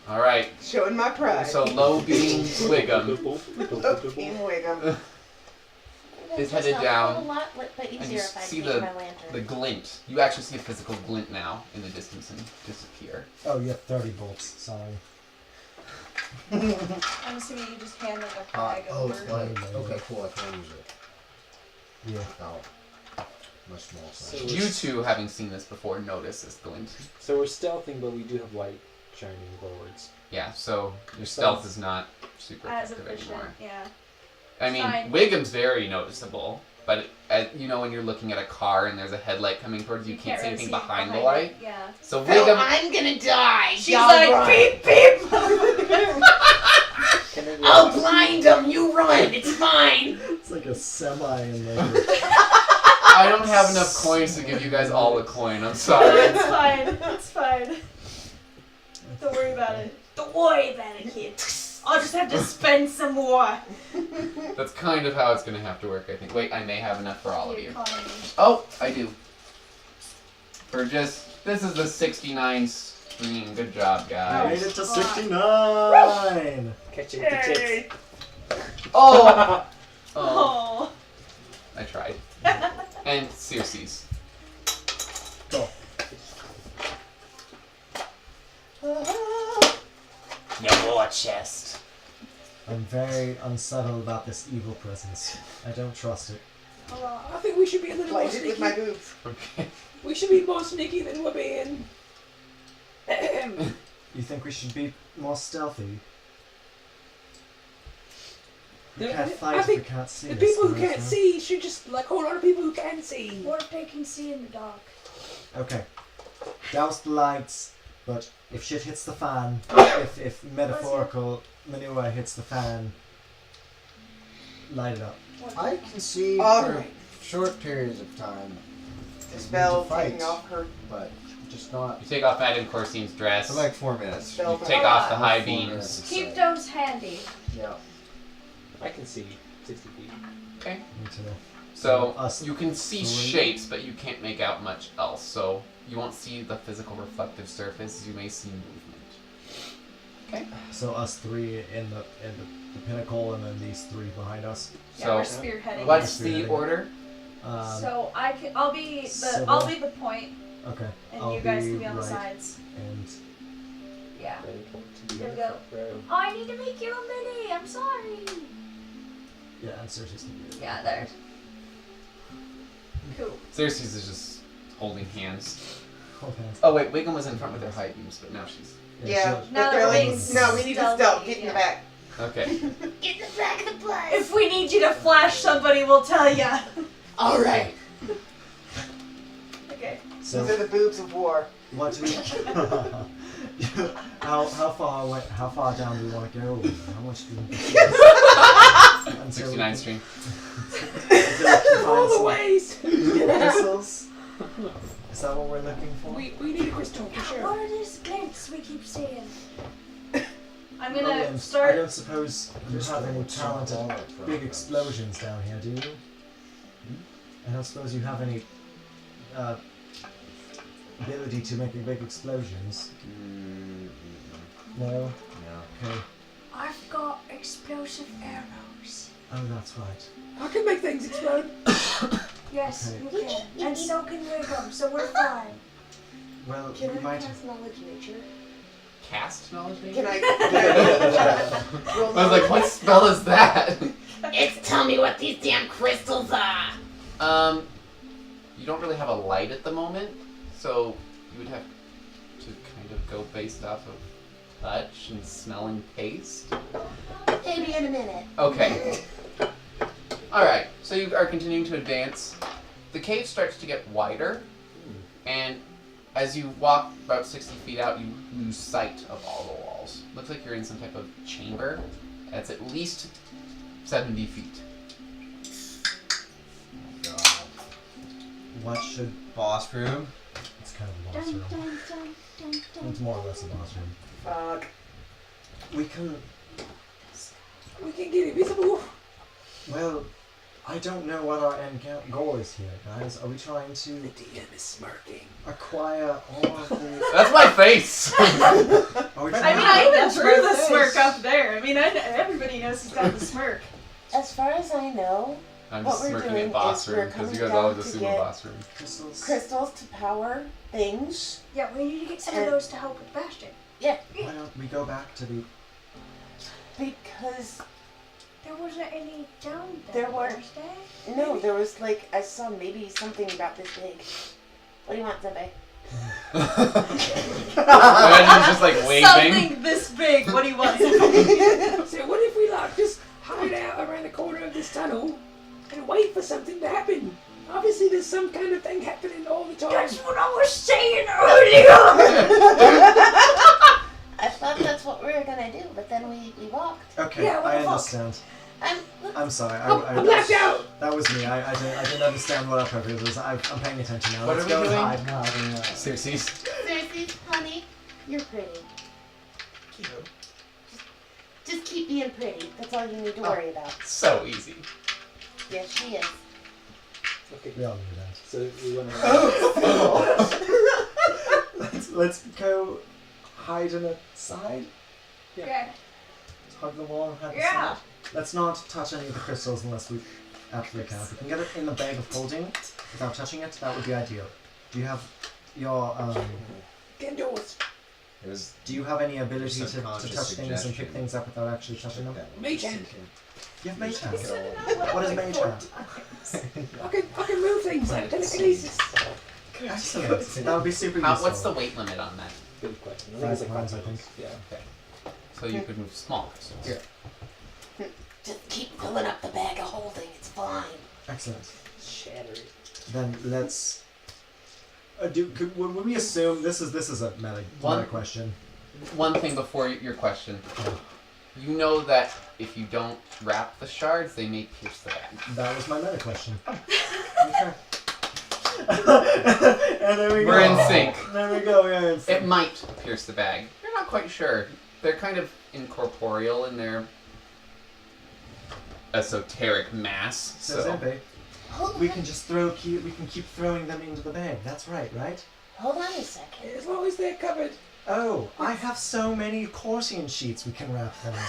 All right. Showing my pride. So low beam Wiggum Team Wiggum. is headed down, A lot but and easier you if I see take the my lantern. the glint. You actually see a physical glint now in the distance and disappear. Oh, you have 30 bolts. Sorry. I'm assuming you just hand like a bag Oh, over. it's light. Okay, cool. I can use it. Yeah. Oh. Much small So size. You two, having seen this before, notice this glint. So we're stealthing, but we do have light shining forwards. Yeah, so your stealth is not super As effective efficient, anymore. yeah. I mean, Fine. Wiggum's very noticeable, but you know when you're looking at a car and there's a headlight coming towards you, you can't see really anything see behind the it, light. Yeah. So So Wiggum, I'm gonna die. She's Y'all like run. beep beep. Can I I'll blind them. You run. It's fine. It's like a semi and like. I don't have enough coins to give you guys all a coin. I'm sorry. It's fine. It's fine. Don't worry about it. Don't worry about it, kid. I'll just have to spend some more. That's kind of how it's going to have to work, I think. Wait, I may have enough for all of The you. economy. Oh, I do. For just... This is the 69 stream. Good job, guys. Made it to 69! Catch it with the tits. Oh! Oh, Oh. I tried. And Circe's. Go. No more chest. I'm very unsettled about this evil presence. I don't trust it. I think we should be a little more Light it with my sneaky. boobs. Okay. We should be more sneaky than we're being. You think we should be more stealthy? We Yeah, can't I fight if we think can't see. The I people who suppose, can't no? see should just hold on to people who can see. What if they can see in the dark? Okay. Douse the lights, but if shit hits the fan, if metaphorical manure hits the fan, light it up. I can see All for right. short periods of time. The need spell to fight, taking off her. but just not You take off Madame Corsine's dress. for like 4 minutes. Spell You take off the high 4 beams. minutes, Keep so- those handy. Yeah. I can see 60 feet. Okay. Me too. So Us you can see three. shapes, but you can't make out much else. So you won't see the physical reflective surface. You may see movement. Okay. So us three in the pinnacle, and then these three behind us. Yeah, we're So spearheading. what's it. the order? So I'll be the Sybil. I'll be the point, Okay. and I'll you guys be can be on the right, sides. And Yeah. Ready to Here we go. Bro. Oh, I need to make you a mini. I'm sorry. yeah, and Cersei's gonna be Yeah, there. Cool. Circe's is just holding hands. Hold hands. Oh wait, Wiggum was in front with her high beams, but now she's Yeah. she'll- Now but they're really- being no, we need to stealthy, stealth. Get in yeah. the back. okay. Get in the back of the bus. If we need you to flash somebody, we'll tell ya. All right. Okay. These are So the boobs of war. what do we? how far away? How far down do we want to go? How much do we? Until we 69 can- stream. until we can All find the some ways. crystals. Is that what we're looking for? We need a crystal for What sure. are these glints we keep seeing? I'm Oh, gonna and I start. don't suppose you have any talent at big explosions down here, do you? I don't suppose you have any ability to make big explosions. No? No. Okay. I've got explosive arrows. Oh, that's right. I can make things explode. Yes, Okay. you can. And so can Wiggum, so we're fine. Well, Can we I might cast knowledge nature? Cast knowledge nature? Can I roll I was like, what spell is that? It's tell me what these damn crystals are. You don't really have a light at the moment, so you would have to kind of go based off of touch and smelling taste. Maybe in a minute. Okay. Alright, so you are continuing to advance. The cave starts to get wider, and as you walk about 60 feet out, you lose sight of all the walls. Looks like you're in some type of chamber that's at least 70 feet. God. What should... Boss room. It's kind of a boss Dun, room. dun, dun, dun, dun. It's more or less a boss room. Fuck. We can... We can get invisible. Well, I don't know what our end goal is here, guys. Are we trying The to DM is smirking. acquire all of the... That's my face! Are we I mean, trying I even That's drew my the face. smirk up there. I mean, everybody knows he's got the smirk. As far as I know, I'm What just we're smirking doing at boss is we're room because you coming guys always down to assume get- a boss room. crystals? crystals to power things. Yeah, we need to get some of And- those to help with Bastion. Why don't we go back to the... Because There wasn't any down There weren't. was there? no, there was like I saw maybe something about this big. What do you want, Zebe? Imagine he's just like waving. Something this big. What do you want? So what if we like just hide out around the corner of this tunnel and wait for something to happen? Obviously, there's some kind of thing happening all the time. That's what I was saying earlier. I thought that's what we were gonna do, but then we walked. Okay, Yeah, what I the fuck? understand. Look, I'm sorry. I'm blacked out. That was me. I didn't understand what our purpose was. I'm paying attention now. What Let's are go we and doing? hide. Circe's. Cersei, honey, you're pretty. Just just keep being pretty. That's all you need to worry about. So easy. Yes, she is. Okay. We all knew that. So we went. Let's go hide in a side. Okay. Hug the wall and hide Yeah. the side. Let's not touch any of the crystals unless we absolutely can. If we can get it in the bag of holding without touching it, that would be ideal. Do you have your Can do it. It was Do you have any ability to subconscious touch things and pick suggestion. things up without actually touching them? Mage hand. You have mage hand. Said it out loud What is like mage 4 hand? times. I can move things like telekinesis. Excellent. That would be super useful. What's the weight limit on that? Good question. 5 it's like pounds, I 5 think. pounds. Yeah. So you could move small crystals. Yeah. Just keep filling up the bag of holding. It's fine. Excellent. Shatter it. Then let's. Would we assume this is a meta question? One thing before your question. You know that if you don't wrap the shards, they may pierce the bag. That was my meta question. Okay. And there we go. We're in sync. There we go. We're in sync. It might pierce the bag. You're not quite sure. They're kind of incorporeal in their esoteric mass. So So Zempe, we can just we can keep throwing them into the bag. That's right? Hold on a second. As long as they're covered. Oh, I have so many Corsian sheets we can wrap them in.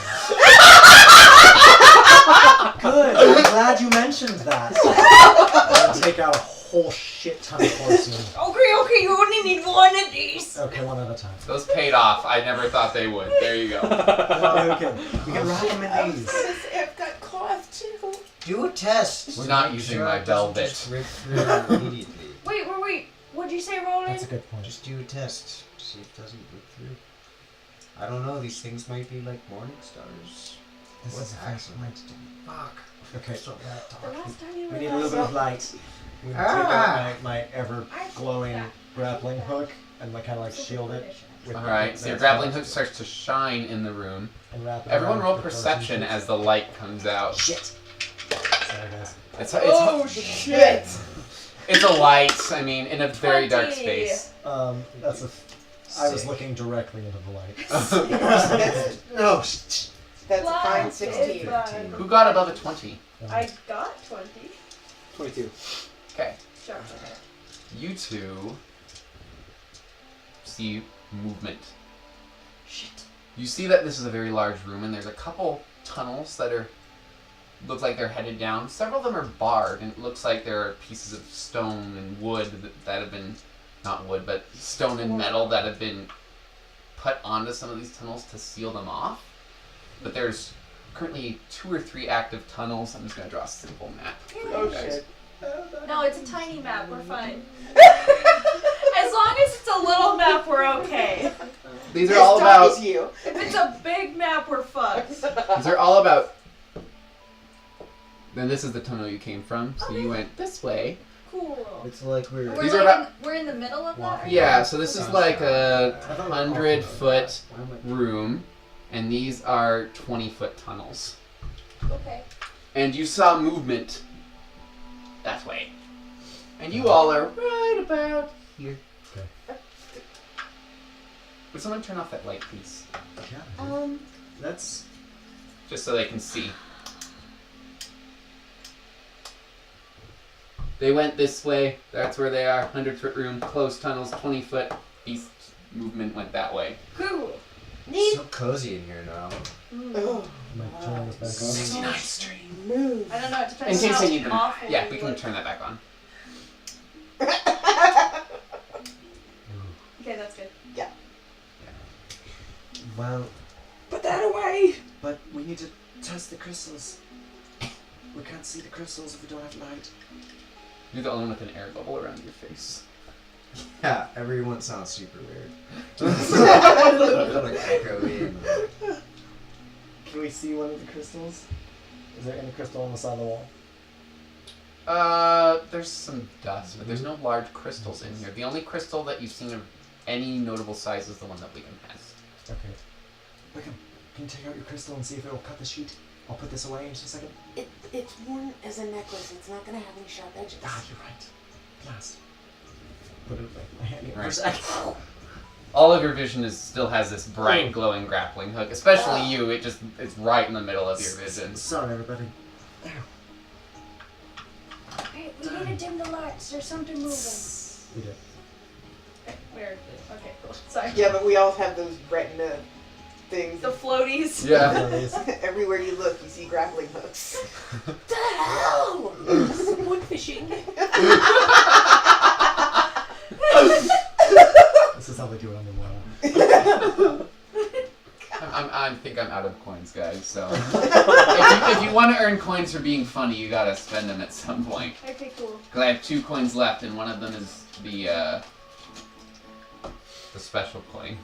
Good. I'm glad you mentioned that. I'm gonna take out a whole shit ton of Corsian. Okay, you only need one of these. Okay, one at a time. those paid off. I never thought they would. There you go. Okay, we can wrap them I in was these. gonna say I've got cloth too. Do a test. We're not Make using sure my it doesn't velvet. just rip through immediately. Wait. What'd you say, Roland? That's a good point. Just do a test. See if it doesn't rip through. I don't know. These things might be like morning stars. This What's is a fast actually light. Fuck. Okay, So that The talking. last time you were we need a little bit of light. We take out my ever glowing grappling hook and kind of shield it. With Alright, so your grappling hook starts to shine in the room. And wrap it Everyone around roll the perception Corsian as the light comes out. sheets. Sorry guys. It's it's a light, I mean, in a very dark 20. space. That's a. I was looking directly into the light. No. That's a fine Plus 16. is, uh, Who got above a 20? I got 20. 22. Okay. Sure. You two see movement. Shit. You see that this is a very large room, and there's a couple tunnels that look like they're headed down. Several of them are barred, and it looks like there are pieces of stone and wood that have been, not wood, but stone and metal that have been put onto some of these tunnels to seal them off. But there's currently 2 or 3 active tunnels. I'm just going to draw a simple map for you guys. No, it's a tiny map. We're fine. As long as it's a little map, we're okay. These are all about. you. If it's a big map, we're fucked. These are all about. Then this is the tunnel you came from. So you went this way. Cool. It's like we're. We're, These are like about- we're in the middle of that. Yeah. So this is like a I thought 100-foot Why am I- room, and these are 20-foot tunnels. Okay. And you saw movement that way. And you all are right about here. Okay. Would someone turn off that light, please? Yeah. That's. Just so they can see. They went this way. That's where they are. 100-foot room, closed tunnels, 20-foot. Beast movement went that way. Cool. So cozy in here now. Oh, Might turn this back on. 69th Street. move. I don't know. It In depends case how they need them. awful Yeah, we can look. turn that back on. Okay, that's good. Well, Put that away. but we need to test the crystals. We can't see the crystals if we don't have light. You're the only one with an air bubble around your face. Yeah, everyone sounds super weird. Like echo in. Can we see one of the crystals? Is there any crystal on the side of the wall? There's some dust, but there's no large crystals in here. The only crystal that you've seen of any notable size is the one that Wickham has. Okay. Wickham, can you take out your crystal and see if it will cut the sheet? I'll put this away in just a second. It's worn as a necklace. It's not gonna have any sharp edges. Ah, you're right. Blast. Put it away. My hand here for a Right. sec. all of your vision still has this bright, glowing grappling hook. Especially you, it's right in the middle of your vision. Sorry, everybody. Hey, we need to dim the lights. There's something moving. We did. Weird. Okay, cool. Sorry. Yeah, but we all have those retina things. The floaties. Yeah. Everywhere you look, you see grappling hooks. The hell? Someone fishing. This is how they do it on the wall. I think I'm out of coins, guys. So if you want to earn coins for being funny, you gotta spend them at some point. Okay, cool. Because I have 2 coins left, and one of them is the special coin.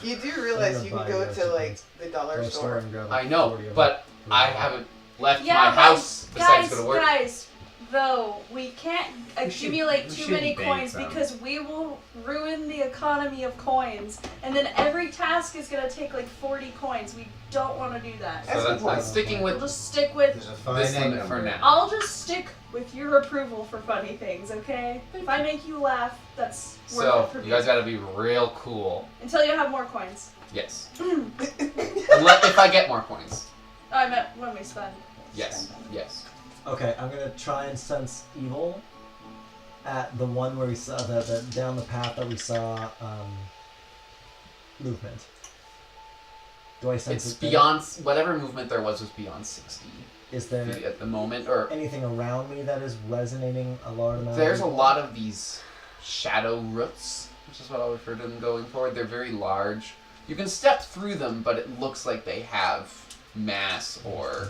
You do realize you can go to like the dollar store. And grab I know, 40 of but them. I haven't left Yeah, my but house besides Guys, go to work. though, we can't accumulate we too should many bank coins them. because we will ruin the economy of coins. And then every task is going to take like 40 coins. We don't want to do that. So that's That's sticking We'll with just stick with... There's a this finite limit for number. now. I'll just stick with your approval for funny things, okay? If I make you laugh, that's worth So it for me. you guys gotta be real cool. Until you have more coins. Yes. If I get more coins. Oh, I meant when we spend. Yes. Yes. Okay, I'm gonna try and sense evil at the one where we saw the down the path that we saw movement. Do I sense It's it there? beyond whatever movement there was beyond 60 Is there feet at the moment, or anything around me that is resonating a large amount? there's a of lot of these shadow roots, which is what I'll refer to them going forward. They're very large. You can step through them, but it looks like they have mass or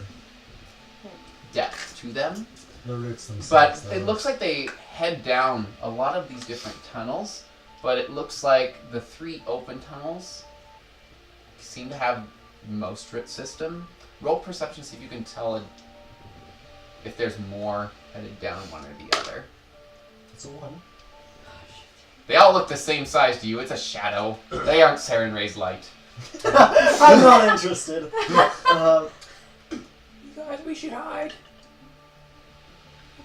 depth to them. the roots themselves. But though. it looks like they head down a lot of these different tunnels, but it looks like the 3 open tunnels seem to have most root system. Roll perception, see if you can tell if there's more headed down one or the other. It's a 1. They all look the same size to you. It's a shadow. They aren't Saren Ray's light. I'm not interested. You guys, we should hide.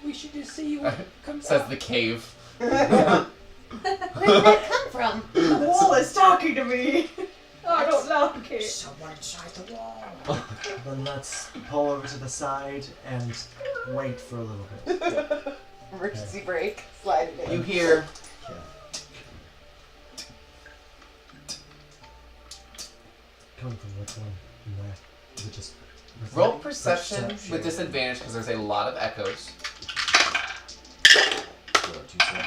We should just see what comes Says out. the cave. Where did that come from? The wall is talking to me. Oh, I don't know. Okay. Someone inside the wall. Then let's pull over to the side and wait for a little bit. Emergency brake. Slide it You in. hear Yeah. Coming from which one? And where? Is it just roll perception with disadvantage because there's a lot of echoes.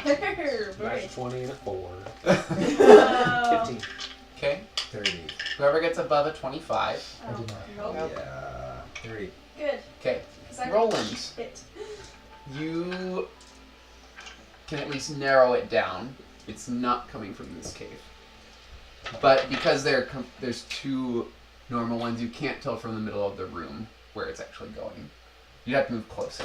That's 20 and a 4. 15. Okay. 30. Whoever gets above a 25. I did not. Nope. Yeah. 30. Good. Okay. 'Cause I Roland, hit. you can at least narrow it down. It's not coming from this cave. But because there's 2 normal ones, you can't tell from the middle of the room where it's actually going. You'd have to move closer.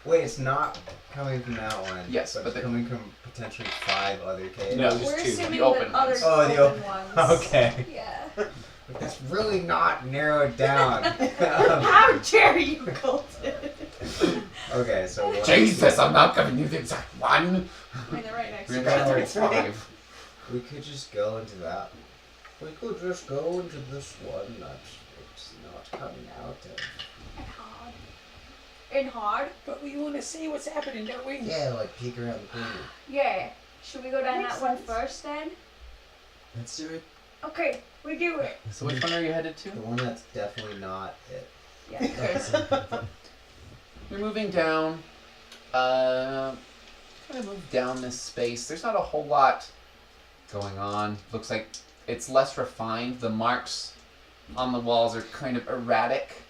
Wait, it's not coming from that one. Yes, but but it's the- coming from potentially 5 other caves. No. We're Just 2. assuming The open that ones. other Oh, the open ones. Okay. Yeah. That's really not narrowed down. How dare you, Colton? Okay, so what? Jesus, I'm not giving you the exact one. I mean, they're right next We're to at each other. 35. We could just go into that. We could just go into this one that it's not coming out of. Hard. And hard? But we want to see what's happening, don't we? Yeah, like peek around the corner. Yeah. Should we go down Makes that one sense. first then? Let's do it. Okay, we do it. So which one are you headed to? The one that's definitely not it. Yeah. Okay. You're moving down. Kind of move down this space. There's not a whole lot going on. Looks like it's less refined. The marks on the walls are kind of erratic.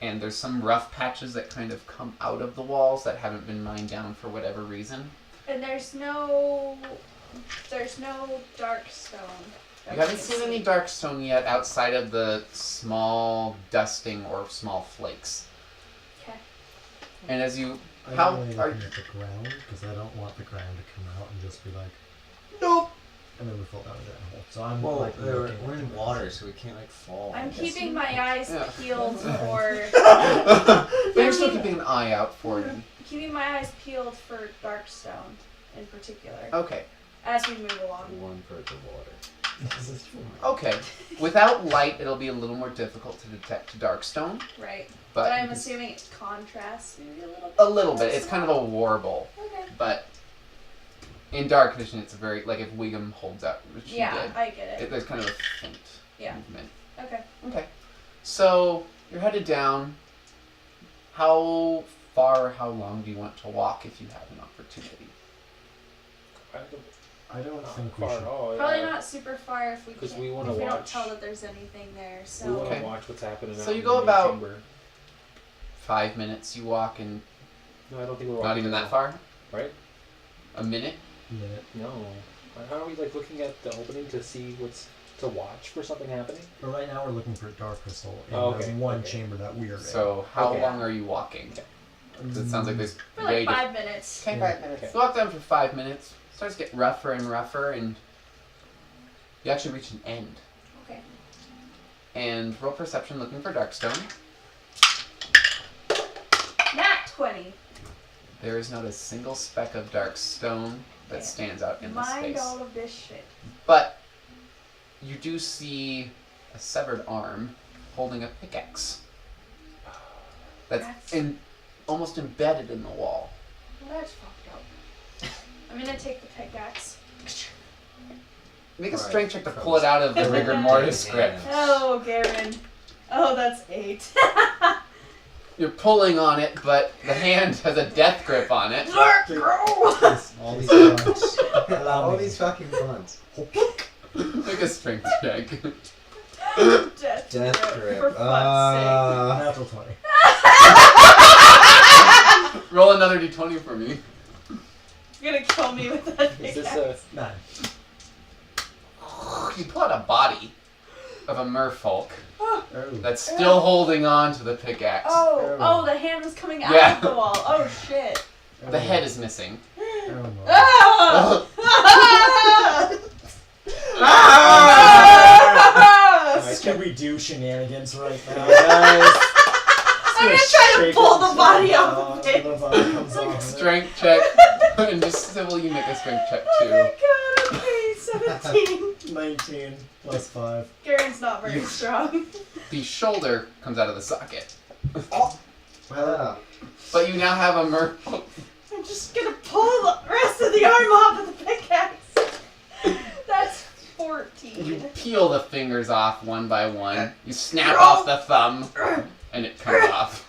And there's some rough patches that kind of come out of the walls that haven't been mined down for whatever reason. And there's no dark stone. You haven't seen any dark stone yet outside of the small dusting or small flakes. Okay. And as you... I'm How only are... looking at the ground because I don't want the ground to come out and just be like, Nope. and then we fall down a hole. So I'm Well, like we're looking in at the water, so we can't like fall. I'm I guess. keeping my eyes Yeah. peeled for But you're still keeping an eye out for them. keeping my eyes peeled for dark stone in particular. Okay. as we move along. One for the water. This is true. Okay. Without light, it'll be a little more difficult to detect darkstone, Right. but But I'm assuming it contrasts maybe a little bit. a little bit. It's kind of a warble, Okay. but in dark vision, it's a very like if Wiggum holds up, which she Yeah, did. I get it. There's kind of a faint Yeah. movement. Okay. Okay. So you're headed down. How far, how long do you want to walk if you have an opportunity? I don't Not think we far should. at all. Probably yeah. not super far if we Because can't. we wanna if we don't watch- tell that there's anything there. So. We want to Okay. watch what's happening. So out you in go the main about- chamber. 5 minutes you walk, and No, I don't think we're not walking even at that all. far. Right? A minute. Minute. No. How are we like looking at the opening to see what's to watch for something happening? But right now we're looking for dark crystal in Oh, the okay, one okay. chamber that we're in. So how Okay. long are you walking? 'Cause it sounds like there's For way like 5 minutes. Okay. 5 minutes. Okay. You walk down for 5 minutes. Starts to get rougher and rougher, and you actually reach an end. Okay. And roll perception looking for darkstone. Nat 20. There is not a single speck of darkstone that Yeah. stands out in the Mind space. all of this shit. But you do see a severed arm holding a pickaxe. That's almost embedded in the wall. Well, that's fucked up. I'm gonna take the pickaxe. Make a Right. strength check to pull it out of the rigor mortis grip. Oh, Garen. Oh, that's 8. You're pulling on it, but the hand has a death grip on it. All these buns. Allow All me. these fucking buns. Make a strength check. Death Death grip, grip. For fuck's Natural 20. Roll another d20 for me. sake. You're gonna kill me with that Is pickaxe. this 9. You pull out a body of a merfolk Oh. that's still holding on to the pickaxe. Oh, the hand was coming out Yeah. of the wall. Oh, shit. The head is missing. Oh, Ah! Scooby-Doo shenanigans right now, guys. I'm gonna try to pull the body off of it. The body comes off of it. Strength check. And just Sybil, you make a strength check Oh too. my god, okay, 17. 19 plus 5. Garen's not very strong. The shoulder comes out of the socket. Well, But you now have a merfolk. I'm just gonna pull the rest of the arm off of the pickaxe. That's 14. You peel the fingers off one by one. You snap off the thumb, and it comes off.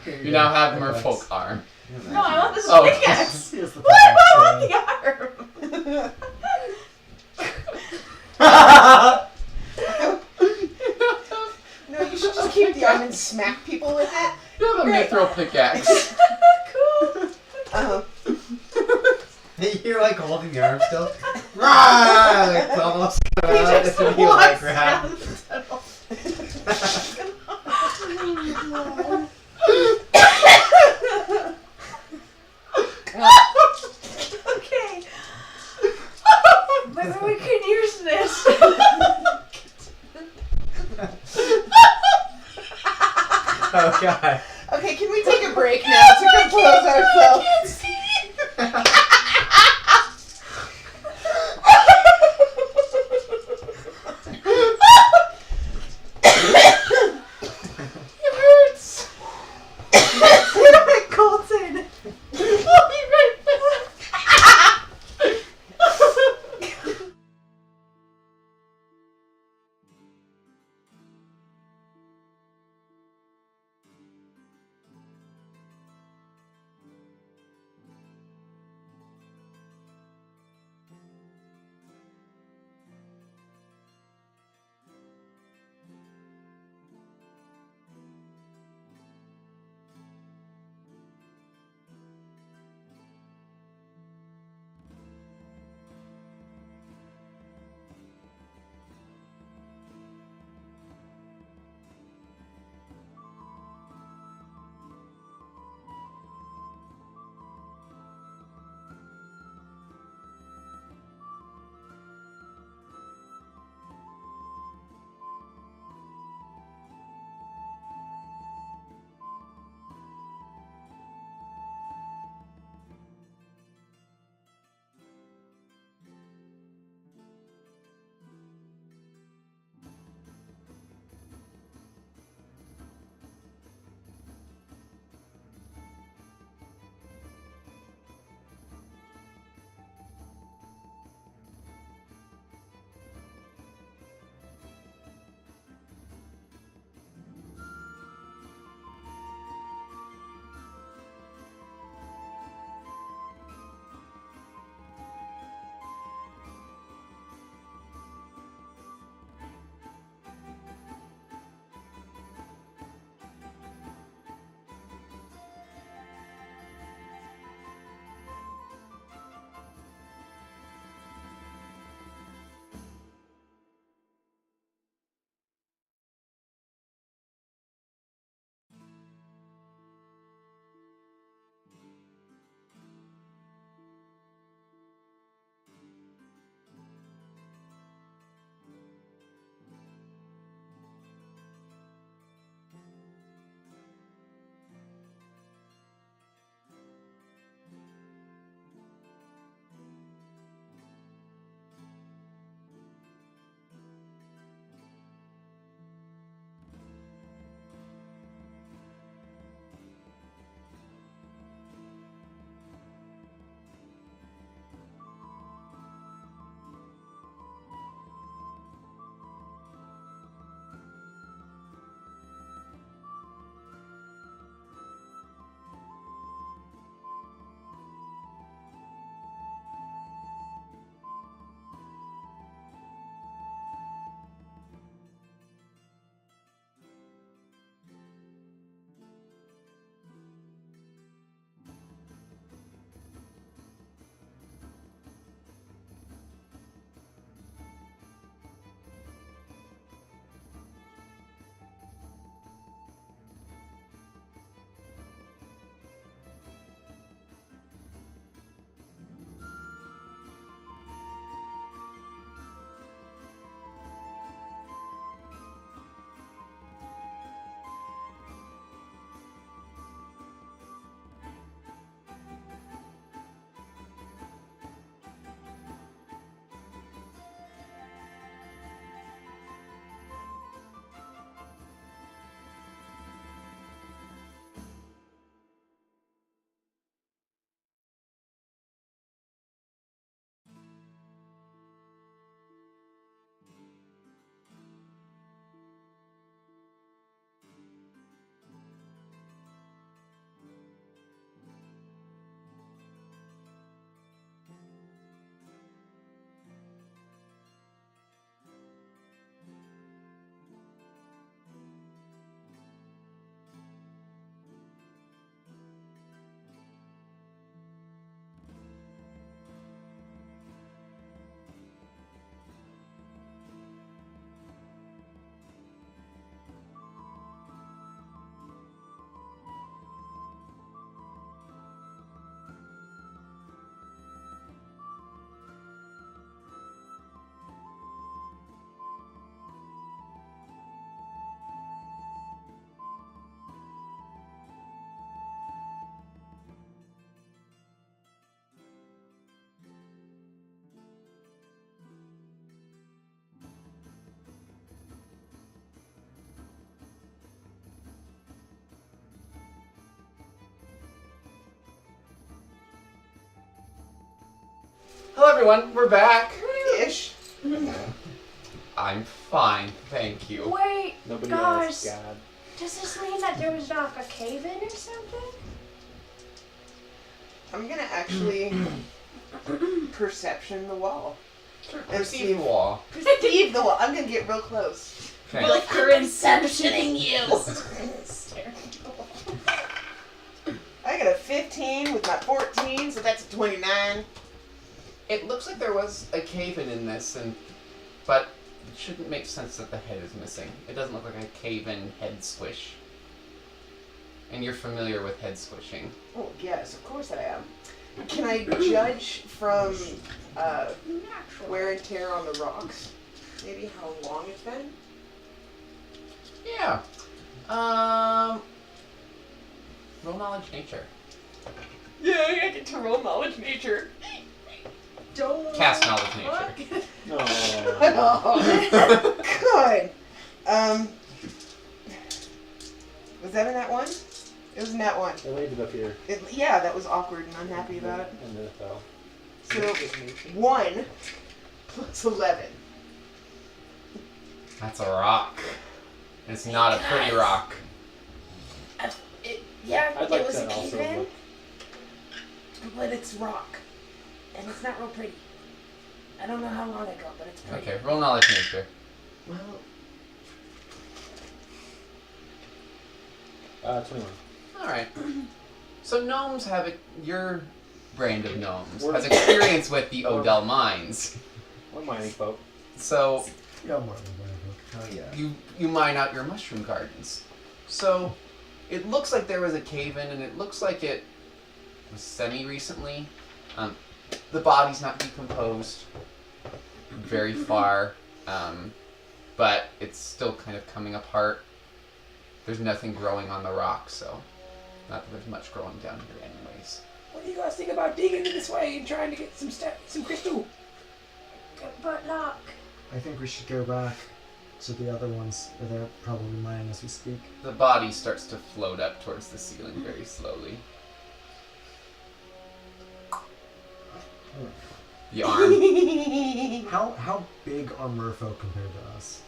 You now have merfolk arm. No, I want this Oh. pickaxe. Here's the Why do I want the arm? No, you should just keep the arm and smack people with it. You have a Great. mithril pickaxe. Cool. you're like holding the arm still. Rah! Like, it's almost He just walks down the tunnel. Okay. Maybe we can use this. Oh god. Okay, can we take a break now to compose ourselves? It hurts. Colton. I'll be right back. everyone, we're back. Ish. I'm fine, thank you. Wait, Nobody Guys. asked God. does this mean that there was like a cave in or something? I'm gonna actually perception the wall. And see Perceive wall. perceive the wall. I'm gonna get real close. Okay. Like you're inceptioning you. I got a 15 with my 14, so that's a 29. It looks like there was a cave-in this, but it shouldn't make sense that the head is missing. It doesn't look like a cave-in head squish. And you're familiar with head squishing. Oh, yes, of course I am. Can I judge from wear and tear on the rocks? Maybe how long it's been? Yeah. Roll knowledge nature. Yeah, I get to roll knowledge nature. Don't. Cast knowledge nature. No. Oh, good. Was that in that one? It was in that one. I landed up here Yeah, that was awkward and unhappy about it. and then it fell. So 1 plus 11. That's a rock. It's not a pretty rock. Yeah, I'd it like was to a also cave-in, look. but it's rock, and it's not real pretty. I don't know how long ago, but it's pretty. Okay, roll knowledge nature. Well, 21. Alright. So gnomes have your brand of gnomes We're- has experience with the Odell mines. We're mining folk. So Yeah, more than that. Oh yeah. you mine out your mushroom gardens. So it looks like there was a cave-in, and it looks like it was semi-recently. The body's not decomposed very far, but it's still kind of coming apart. There's nothing growing on the rock, so not that there's much growing down here anyways. What do you guys think about digging in this way and trying to get some crystal? But look, I think we should go back to the other ones where they're probably mining as we speak. The body starts to float up towards the ceiling very slowly. The arm. How big are merfolk compared to us?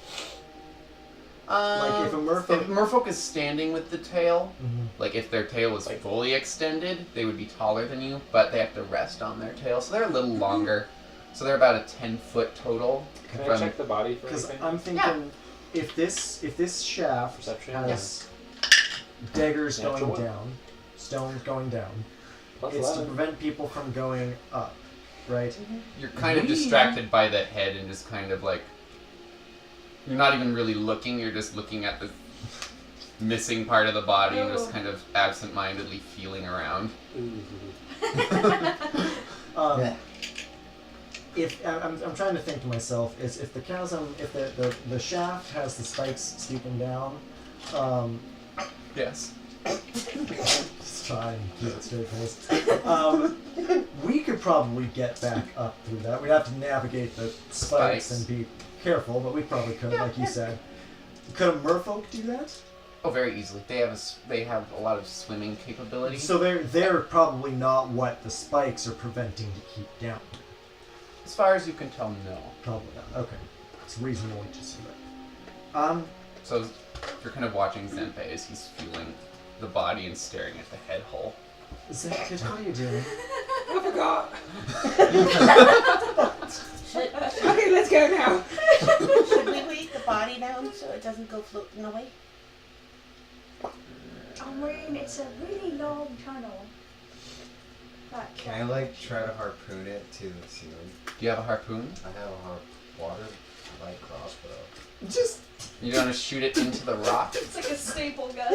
Like if a merfolk. If merfolk is standing with the tail, Mhm. like if their tail was fully extended, they would be taller than you, but they have to rest on their tail, so they're a little longer. So they're about a 10-foot total. Can I from- check the body for Because anything? I'm thinking if this shaft Perception? has daggers Natural going one. down, stones going down, Plus it's to 11. prevent people from going up, right? You're kind of distracted by the head and just kind of like you're not even really looking, you're just looking at the missing part of the body and just kind of absent-mindedly feeling around. Um, if I'm trying to think to myself is if the chasm, if the shaft has the spikes sweeping down, Yes. just try and keep it straight faced. We could probably get back up through that. We'd have to navigate the spikes Spikes. and be careful, but we probably could, like you said. Could a merfolk do that? Oh, very easily. They have a lot of swimming capability. So they're probably not what the spikes are preventing to keep down. As far as you can tell, no. Probably not. Okay, it's reasonable to say that. So you're kind of watching Zenpei as he's feeling the body and staring at the head hole. Zed, how are you doing? I forgot. should, Okay, let's go now. should we weight the body down so it doesn't go floating away? I mean, it's a really long tunnel. But Can I like try to harpoon it to the ceiling? Do you have a harpoon? I have a water light crossbow. Just you want to shoot it into the rock? it's like a staple gun.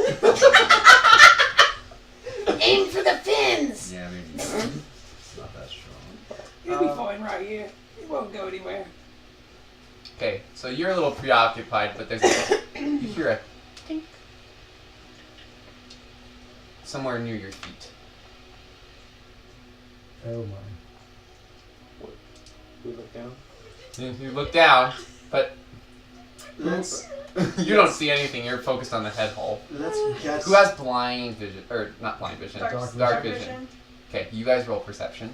Aim for the fins! Yeah, maybe not. It's not that strong. You'll be fine right here. It won't go anywhere. Okay, so you're a little preoccupied, but there's you hear a tink somewhere near your feet. Oh my. We look down. You look down, but Let's you don't see anything. You're focused on the head hole. guess. Who has blind vision, or not blind vision, Dark dark vision? Okay, you guys roll perception.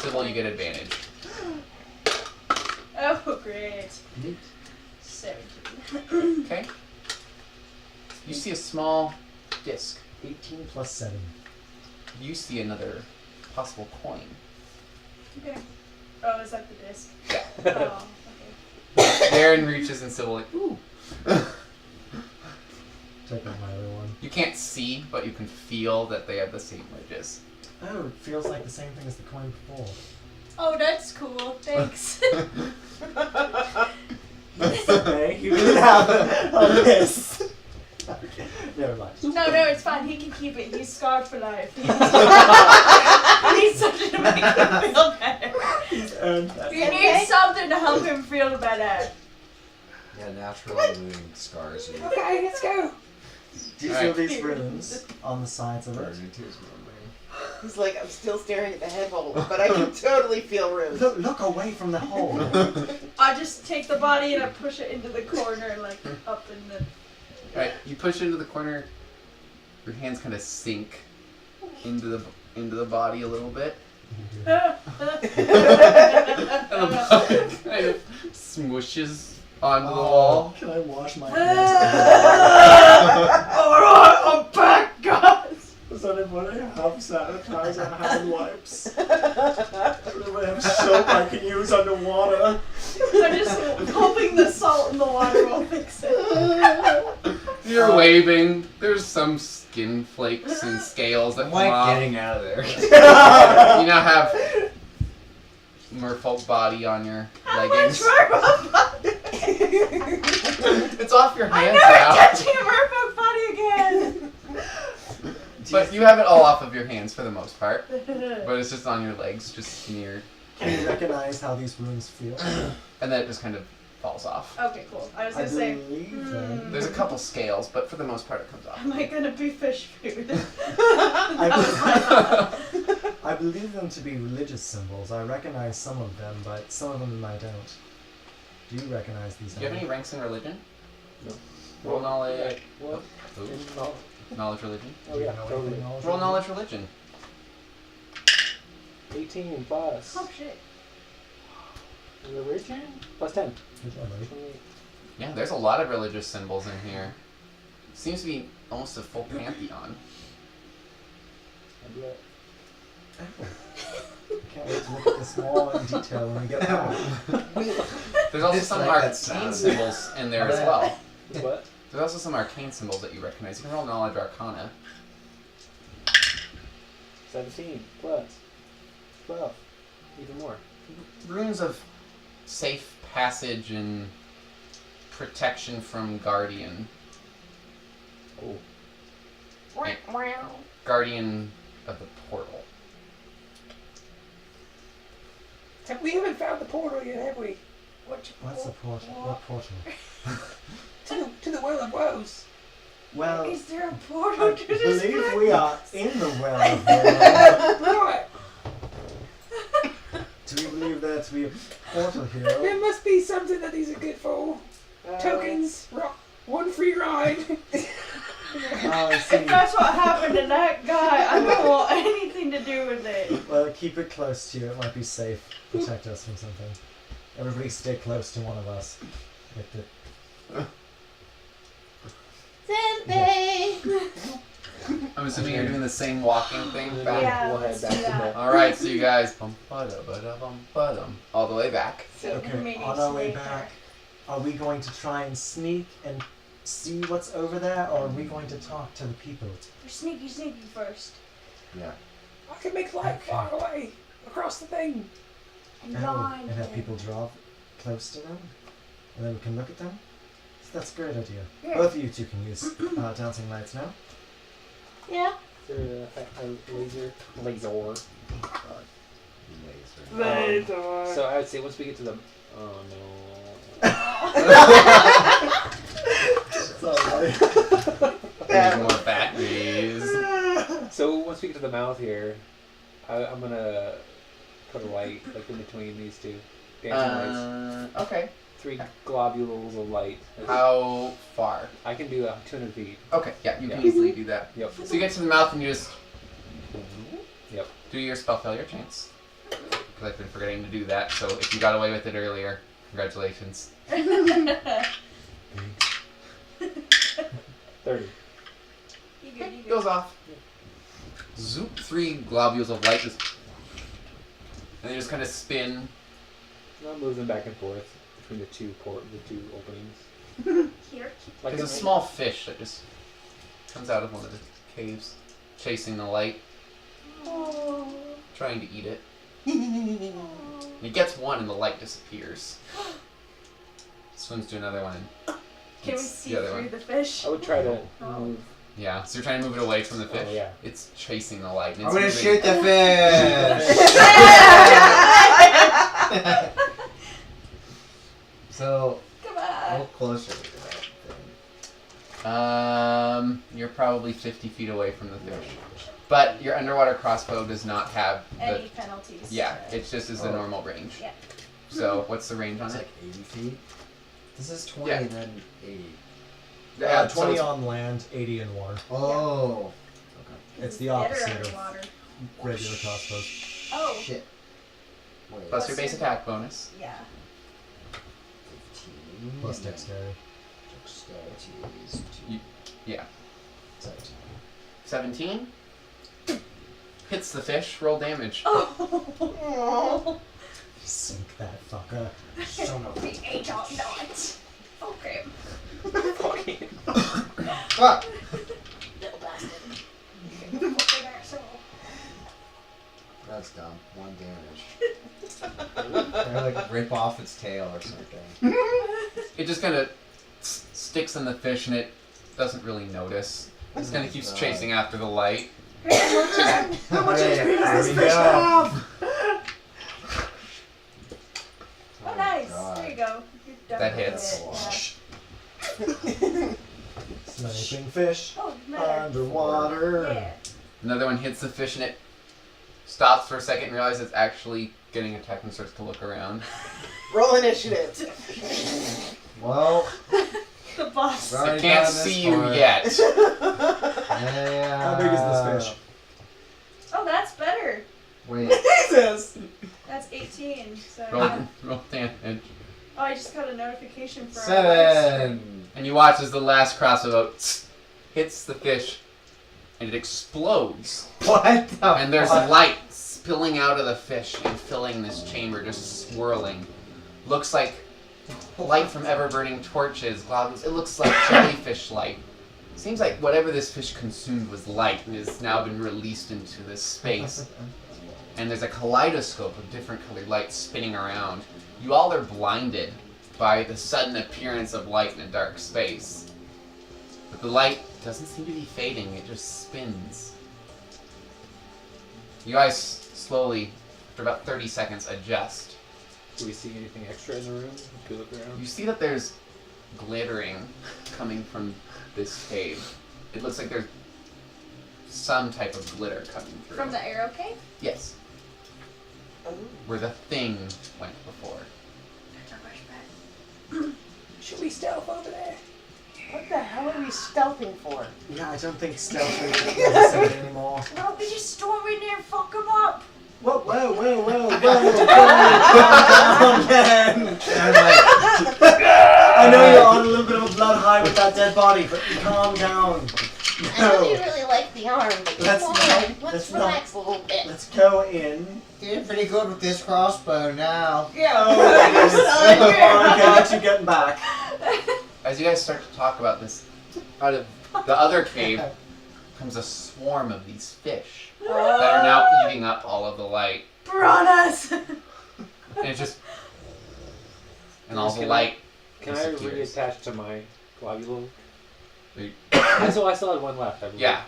Sybil, you get advantage. Oh, great. Neat. 17. Okay. You see a small disc. 18 plus 7. You see another possible coin. Okay. Oh, is that the disc? Yeah. Oh, okay. Darren reaches and Sybil like, ooh. Check out my other one. You can't see, but you can feel that they have the same ridges. Oh, it feels like the same thing as the coin before. Oh, that's cool. Thanks. Okay, you can have this. Okay, never mind. No, it's fine. He can keep it. He's scarred for life. He needs something to make him feel better. He's earned that. He needs something to help him feel better. Yeah, natural wound scars you Okay, let's go. Do you Alright. feel these runes on the sides of burn it? into his memory. He's like, I'm still staring at the head hole, but I can totally feel runes. Look away from the hole. I just take the body and I push it into the corner, like up in the. Alright, you push into the corner. Your hands kind of sink into the body a little bit. And the body kind of smooshes onto the wall. Can I wash my hands? Alright, I'm back, guys! Does anybody have sanitizer hand wipes? Does anybody have soap I can use underwater? I'm just hoping the salt in the water will fix it. You're waving. There's some skin flakes and scales that I'm come like off. getting out of there. You now have merfolk body on your leggings. It's off your I'm hands never now. touching a merfolk body again! But you have it all off of your hands for the most part. But it's just on your legs, just smeared. Can you recognize how these runes feel? And then it just kind of falls off. Okay, cool. I was I gonna say, believe them. There's a couple scales, but for the most part it comes off. am I gonna be fish food? I believe them to be religious symbols. I recognize some of them, but some of them I don't. Do you recognize these? Do you have any ranks in religion? No. Roll knowledge. What? Ooh. Knowledge religion. Oh yeah, know totally. anything knowledge Roll of knowledge religion. 18 plus. Oh shit. Religion? Plus 10. Good job, buddy. 28. Yeah, there's a lot of religious symbols in here. Seems to be almost a full pantheon. I'll do that. Can't wait to look at this more in detail when we get back. There's also It's some like that arcane sound. symbols in there as well. What? There's also some arcane symbols that you recognize. You can roll knowledge arcana. 17 plus 12. Even more. Runes of safe passage and protection from guardian. Oh. Guardian of the portal. We haven't found the portal yet, have we? What's the portal? What portal? To the Well of Woes. Well, Is there a portal I to this believe place? we are in the well of Woe. Right. Do we believe there to be a portal here? There must be something that these are good for. Tokens. One free ride. Oh, I see. If that's what happened to that guy, I don't want anything to do with it. Well, keep it close to you. It might be safe. Protect us from something. Everybody stay close to one of us. With the... Senpai. I'm assuming you're doing the same walking thing back. Yeah, We'll head let's back do to that. the. Alright, so you guys all the way back. So Okay, meetings on our way later. back, are we going to try and sneak and see what's over there, or are we going to talk to the people? We're sneaky first. Yeah. I can make light far away across the thing. And Oh, blind and have them. people draw close to them, and then we can look at them? So that's a great idea. Yeah. Both of you two can use dancing lights now. Yeah. Is there a laser? Laser. Laser. So I would say once we get to the. Oh no. Sorry. Need more batteries. So once we get to the mouth here, I'm gonna put a light like in between these two dancing lights. Okay. 3 globules of light. How far? I can do 200 feet. Okay, yeah, you can Yeah. easily do that. Yep. So you get to the mouth and you just Yep. do your spell failure chance. because I've been forgetting to do that. So if you got away with it earlier, congratulations. 30. You good, you Goes good. off. Zoop, 3 globules of light just, and they just kind of spin. Not moving back and forth between the two openings. Here. Like There's a small fish that just comes out of one of the caves, chasing the light, Oh. trying to eat it. And he gets one and the light disappears. Swims to another one. And Can we eats see the other through one. the fish? I would try to Oh. move. Yeah, so you're trying to move it away from the fish? Oh, yeah. It's chasing the light. And I'm it's gonna moving. shoot the fish. So, Come how on. close are we to that thing? You're probably 50 feet away from the fish. But your underwater crossbow does not have the... Any penalties? Yeah, it just is the Oh. normal range. Yeah. So, what's the range on It's it? like 80 feet. This is 20 Yeah. and then 80. Yeah, so 20 it's- on land, 80 in water. Oh. It's the better opposite of underwater. regular crossbows. Oh. Shit. Wait. Plus your base attack bonus. Yeah. 15. Plus and then dexterity. Dexterity is 2. Yeah. 17. 17. Hits the fish. Roll damage. Oh. Sink that fucker. Son of a... We ate all night. Okay. Fuck! Little bastard. Fucking asshole. That's dumb. 1 damage. Or like rip off its tail or something. It just kind of sticks in the fish and it doesn't really notice. It just kind of keeps chasing after the light. How much Hey, experience does there this we fish go. have? Oh Oh, nice. God. There you go. You're done That with hits. it. Sniping fish. Oh, matter. Underwater. Yeah. Another one hits the fish and it stops for a second and realizes it's actually getting attacked and starts to look around. Roll initiative. Well, The boss. we've already It can't done this see you part. yet. Yeah. How big is this fish? Oh, that's better. Wait. Jesus. That's 18. So. Roll damage. Oh, I just got a notification for 7. And you watch as the last crossbow hits the fish and it explodes. What the And there's fuck? light spilling out of the fish and filling this chamber, just swirling. Looks like light from ever-burning torches, globules. It looks like jellyfish light. Seems like whatever this fish consumed was light and has now been released into this space. And there's a kaleidoscope of different colored lights spinning around. You all are blinded by the sudden appearance of light in a dark space. But the light doesn't seem to be fading, it just spins. You guys slowly, after about 30 seconds, adjust. Do we see anything extra in the room? If we look around. You see that there's glittering coming from this cave. It looks like there's some type of glitter coming through. From the arrow cave? Yes, where the thing went before. Should we stealth over there? What the hell are we stealthing for? Yeah, I don't think stealth is necessary anymore. Why don't we just storm in there and fuck him up? Whoa, whoa, whoa, whoa, whoa, calm down, man. I know you're on a little bit of a blood high with that dead body, but calm down. I know you No, really like the arm, but Let's come not- on, let's let's relax a little bit. let's go in. Doing pretty good with this crossbow now. Oh, goodness. Okay, let you get back. As you guys start to talk about this, out of the other cave comes a swarm of these fish that are now eating up all of the light. Piranhas! And it just... And all the Can light Can I disappears. reattach to my globule? Wait. I still had one left, I believe. Yeah.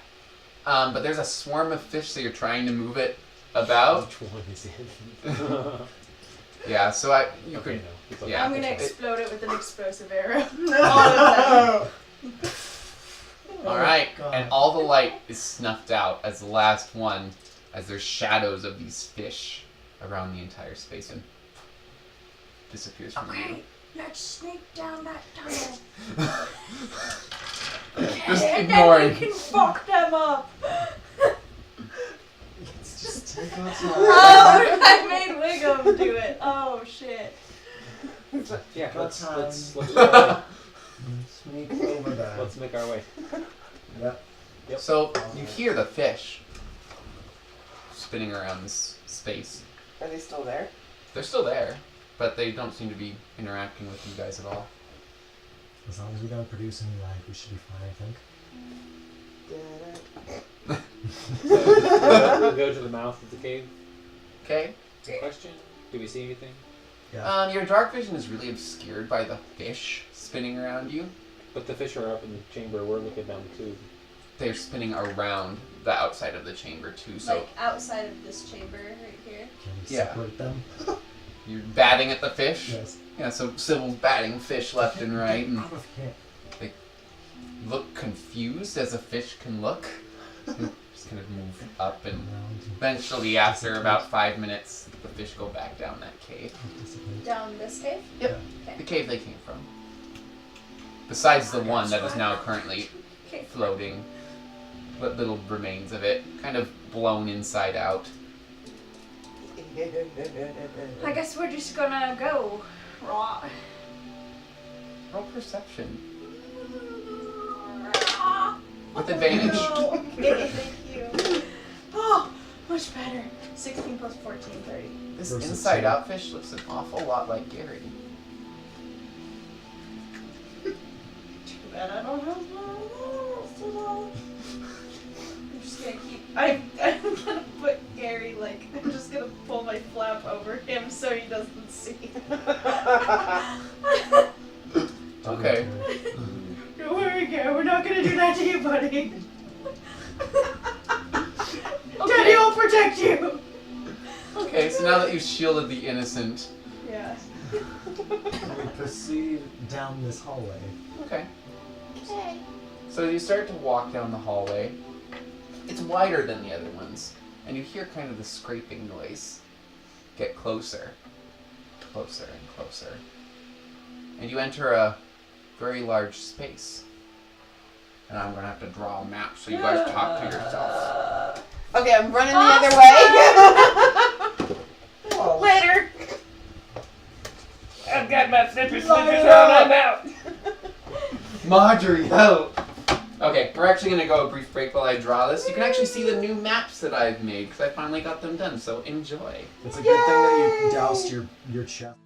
But there's a swarm of fish, so you're trying to move it about. Which one is it? Yeah, so you Okay, could... no. It's okay. Yeah. I'm gonna It- explode it with an explosive arrow. No. Alright, God. and all the light is snuffed out as the last one, as there's shadows of these fish around the entire space and disappears from view. Okay, let's sneak down that tunnel. Just and ignoring. then we can fuck them up. It's just Oh, I made Wiggum do it. Oh shit. Yeah, Got let's time. let's make our way. Sneak over there. Let's make our way. Yep. Yep. So you hear the fish spinning around this space. Are they still there? They're still there, but they don't seem to be interacting with you guys at all. As long as we don't produce any light, we should be fine, I think. So we'll go to the mouth of the cave. Okay. Question: do we see anything? Yeah. Your dark vision is really obscured by the fish spinning around you. But the fish are up in the chamber. We're looking down the tube. They're spinning around the outside of the chamber too. So Like outside of this chamber right here. Can we Yeah. separate them? you're batting at the fish. Yes. Yeah. So Sybil's batting fish left and right, and Out of here. look confused as a fish can look. Just kind of move up, and Around. eventually, after about 5 minutes, the fish go back down that cave. Dissipate. Down this cave? The cave they came from. Besides the one that is now currently Okay. floating, what little remains of it, kind of blown inside out. I guess we're just gonna go raw. Roll perception with advantage. Oh, okay, thank you. Oh, much better. 16 plus 14, 30. This Versus inside two. out fish looks an awful lot like Gary. Too bad I don't have my I'm just gonna keep. I'm gonna put Gary, like, I'm just gonna pull my flap over him so he doesn't see. Okay. Don't worry, Gary, we're not gonna do that to you, buddy. Daddy will protect you! Okay, so now that you've shielded the innocent. Yeah. We proceed down this hallway. Okay. Okay. So you start to walk down the hallway. It's wider than the other ones, and you hear kind of the scraping noise get closer, closer and closer. And you enter a very large space. And I'm gonna have to draw a map so you guys talk to yourself. Okay, I'm running the other way. Later! I've got my flippers on, I'm out. Marjorie, help! Okay, we're actually gonna go a brief break while I draw this. You can actually see the new maps that I've made because I finally got them done. So enjoy. It's a good thing that you doused your chest.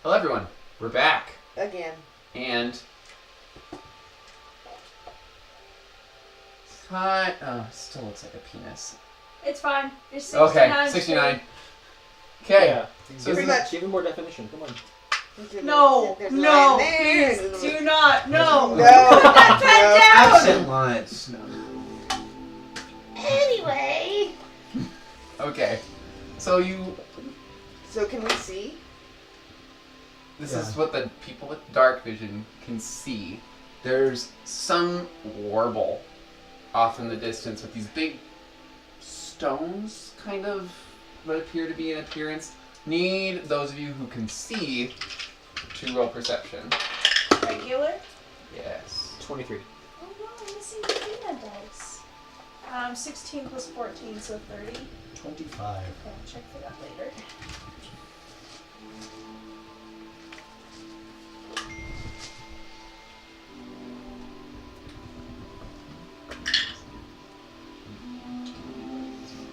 Hello, everyone. We're back. Again. And... still looks like a penis. It's fine. It's 69. Okay, 69. Okay. Yeah. So Pretty much. Give him more definition. Come on. No, There's a no, line there. please do not. No. No. Put that pen down. Accent lines. No. Anyway. Okay. So you... So can we see? This Yeah. is what the people with dark vision can see. There's some warble off in the distance with these big stones, kind of, what appear to be in appearance. Need those of you who can see to roll perception. Regular? Yes. 23. Oh no, I'm missing the peanut dice. 16 plus 14, so 30. 25. Okay, I'll check for that later.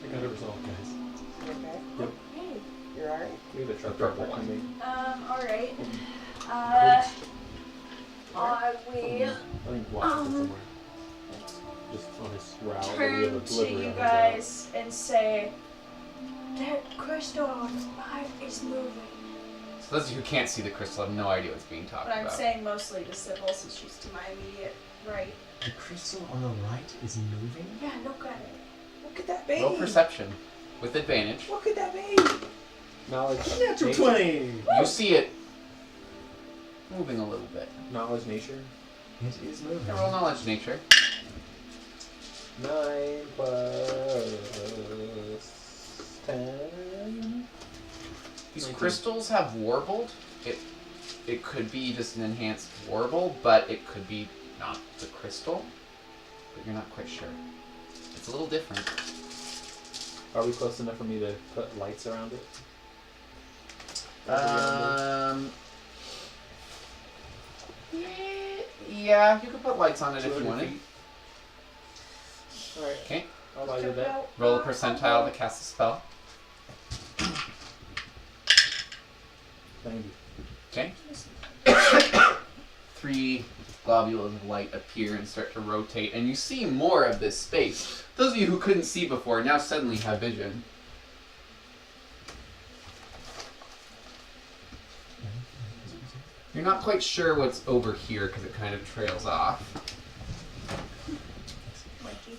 I got it resolved, guys. Okay. Okay. You're alright? Look at the truck purple behind me. Alright. I will I think Watts is somewhere. Just on his route. that we have a turn to delivery you on his guys and say, that crystal on the spine is moving. So those of you who can't see the crystal have no idea what's being talked But I'm about. saying mostly to Sybil since she's to my immediate right. The crystal on the right is moving? Yeah, look at it. What could that be? Roll perception with advantage. What could that be? Knowledge. Natural nature. 20! You see it moving a little bit. Knowledge nature. It is moving. Okay, roll knowledge nature. 9 plus 10. These 19. crystals have warbled. It could be just an enhanced warble, but it could be not the crystal. But you're not quite sure. It's a little different. Are we close enough for me to put lights around it? Yeah, you could put lights on it if you 200 wanted. feet. Alright. Okay, I'll light it up. roll a percentile to cast a spell. 90. Okay. 3 globules of light appear and start to rotate, and you see more of this space. Those of you who couldn't see before now suddenly have vision. You're not quite sure what's over here because it kind of trails off. Mikey.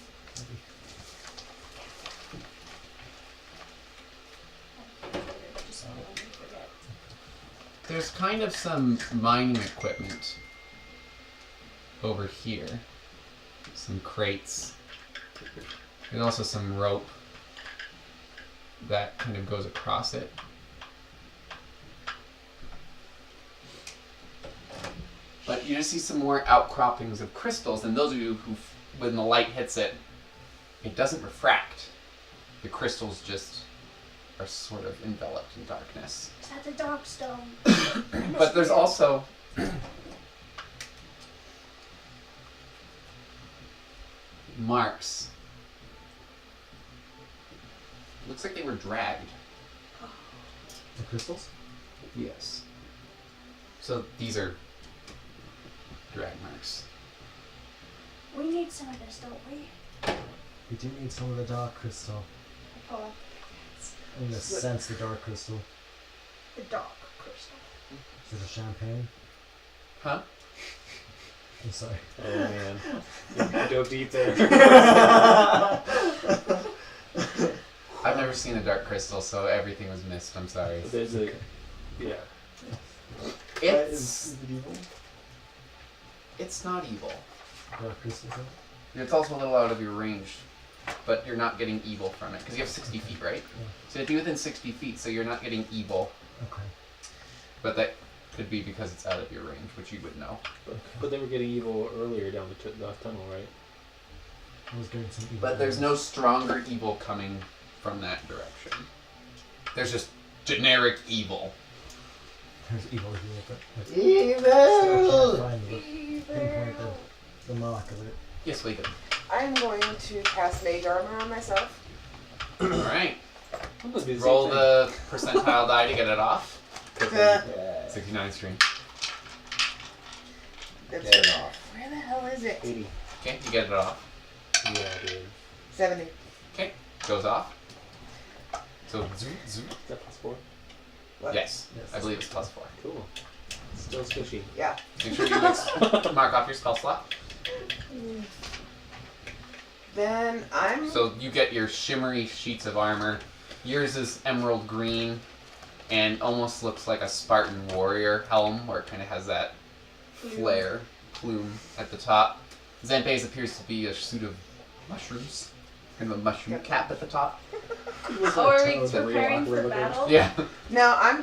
Just so I don't forget. There's kind of some mining equipment over here. Some crates. There's also some rope that kind of goes across it. But you just see some more outcroppings of crystals, and those of you who, when the light hits it, it doesn't refract. The crystals just are sort of enveloped in darkness. Is that the dark stone? But there's also marks. Looks like they were dragged. The crystals? Yes. So these are drag marks. We need some of this, don't we? We do need some of the dark crystal. Oh, I'm gonna sense the dark crystal. the dark crystal. Is it a champagne? Huh? I'm sorry. Oh man. You dove deep there. I've never seen a dark crystal, so everything was missed. I'm sorry. There's a. Yeah. It's Is it evil? it's not evil. Dark crystal thing? It's also a little out of your range, but you're not getting evil from it because you have 60 feet, right? Yeah. So it'd be within 60 feet, so you're not getting evil. Okay. But that could be because it's out of your range, which you would know. But they were getting evil earlier down the tunnel, right? I was getting some evil. But there's no stronger evil coming from that direction. There's just generic evil. There's evil here, but I still Evil! can't find the pinpoint the mark of it. Yes, we could. I'm going to cast Mage Armor on myself. Alright. I'm gonna do the Roll same the percentile die to get it off. thing. 69 stream. That's Get it off. Where the hell is it? 80. Okay, you get it off. Yeah, dude. 70. Okay, goes off. So, zoom. Is that +4? What? Yes, Yes. I believe it's +4. Cool. Still squishy. Yeah. Make sure you mark off your spell slot. Then I'm. So you get your shimmery sheets of armor. Yours is emerald green and almost looks like a Spartan warrior helm, where it kind of has that plume at the top. Zanpei's appears to be a suit of mushrooms, kind of a mushroom cap at the top. Oh, are we Toad. preparing for Awkward battle? Yeah. No, I'm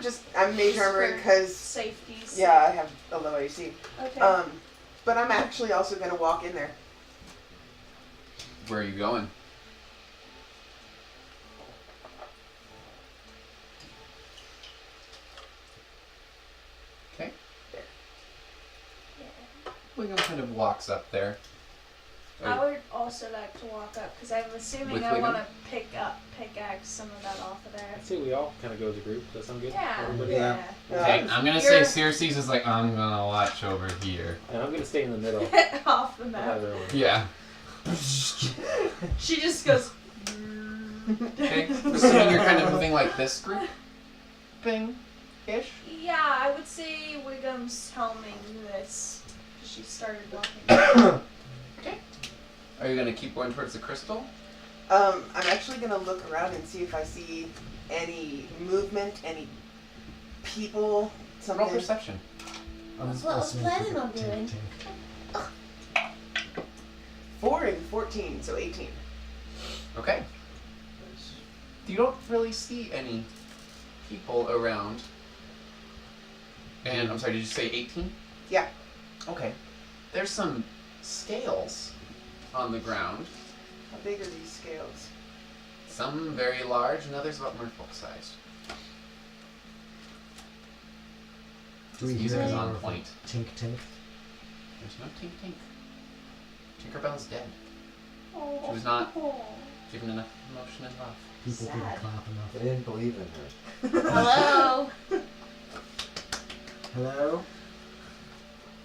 mage armor For because safety's yeah, I have a low AC. Okay. But I'm actually also gonna walk in there. Where are you going? Okay. William kind of walks up there. I would also like to walk up because I'm assuming With I Wiggum? want to pickaxe some of that off of there. I'd say we all kind of go as a group. Does that sound good? Yeah. Everybody? Yeah. Okay, I'm gonna say Circe's is like, I'm gonna watch over here. And I'm gonna stay in the middle. Off the I'll map. have everyone. Yeah. She just goes. Okay. Assuming you're kind of moving like this group thing ish. Yeah, I would say Wiggum's helming this. She started walking. Are you gonna keep going towards the crystal? I'm actually gonna look around and see if I see any movement, any people, Roll something. perception. That's what I was planning on doing. 4 and 14, so 18. Okay. You don't really see any people around. And I'm sorry, did you say 18? Yeah. Okay. There's some scales on the ground. How big are these scales? Some very large and others about merfolk sized. Do we Music hear is any on more point. Tink tink. There's no tink tink. Tinkerbell's dead. She was not given enough emotion and love. People Sad. didn't clap enough. They didn't believe in her. Hello. Hello?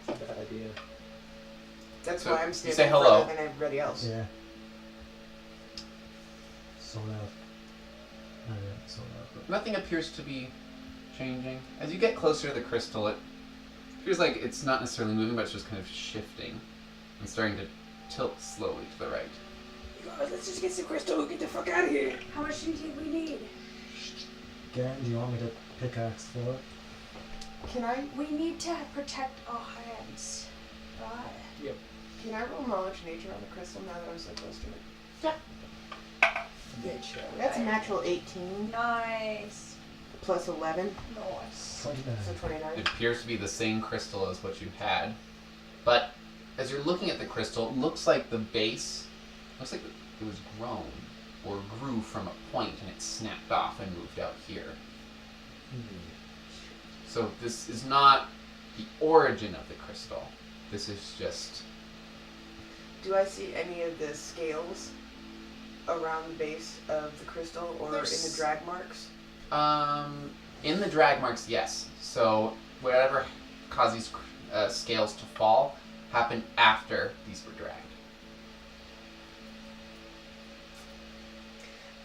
It's a bad idea. That's So, why I'm you standing say hello. further than everybody else. Yeah. So loud. Not really so loud, but Nothing appears to be changing. As you get closer to the crystal, it feels like it's not necessarily moving, but it's just kind of shifting and starting to tilt slowly to the right. Guys, let's just get some crystal and get the fuck out of here. How much do you think we need? Garen, do you want me to pickaxe for it? Can I We need to protect our hands. Right. can I roll knowledge nature on the crystal now that I'm so close to it? Nature. That's a natural 18 Nice. plus 11, Nice. 29. so 29. It appears to be the same crystal as what you had, but as you're looking at the crystal, it looks like the base looks like it was grown or grew from a point and it snapped off and moved out here. So this is not the origin of the crystal. This is just Do I see any of the scales around the base of the crystal or in There's- the drag marks? in the drag marks, yes. So whatever caused these scales to fall happened after these were dragged.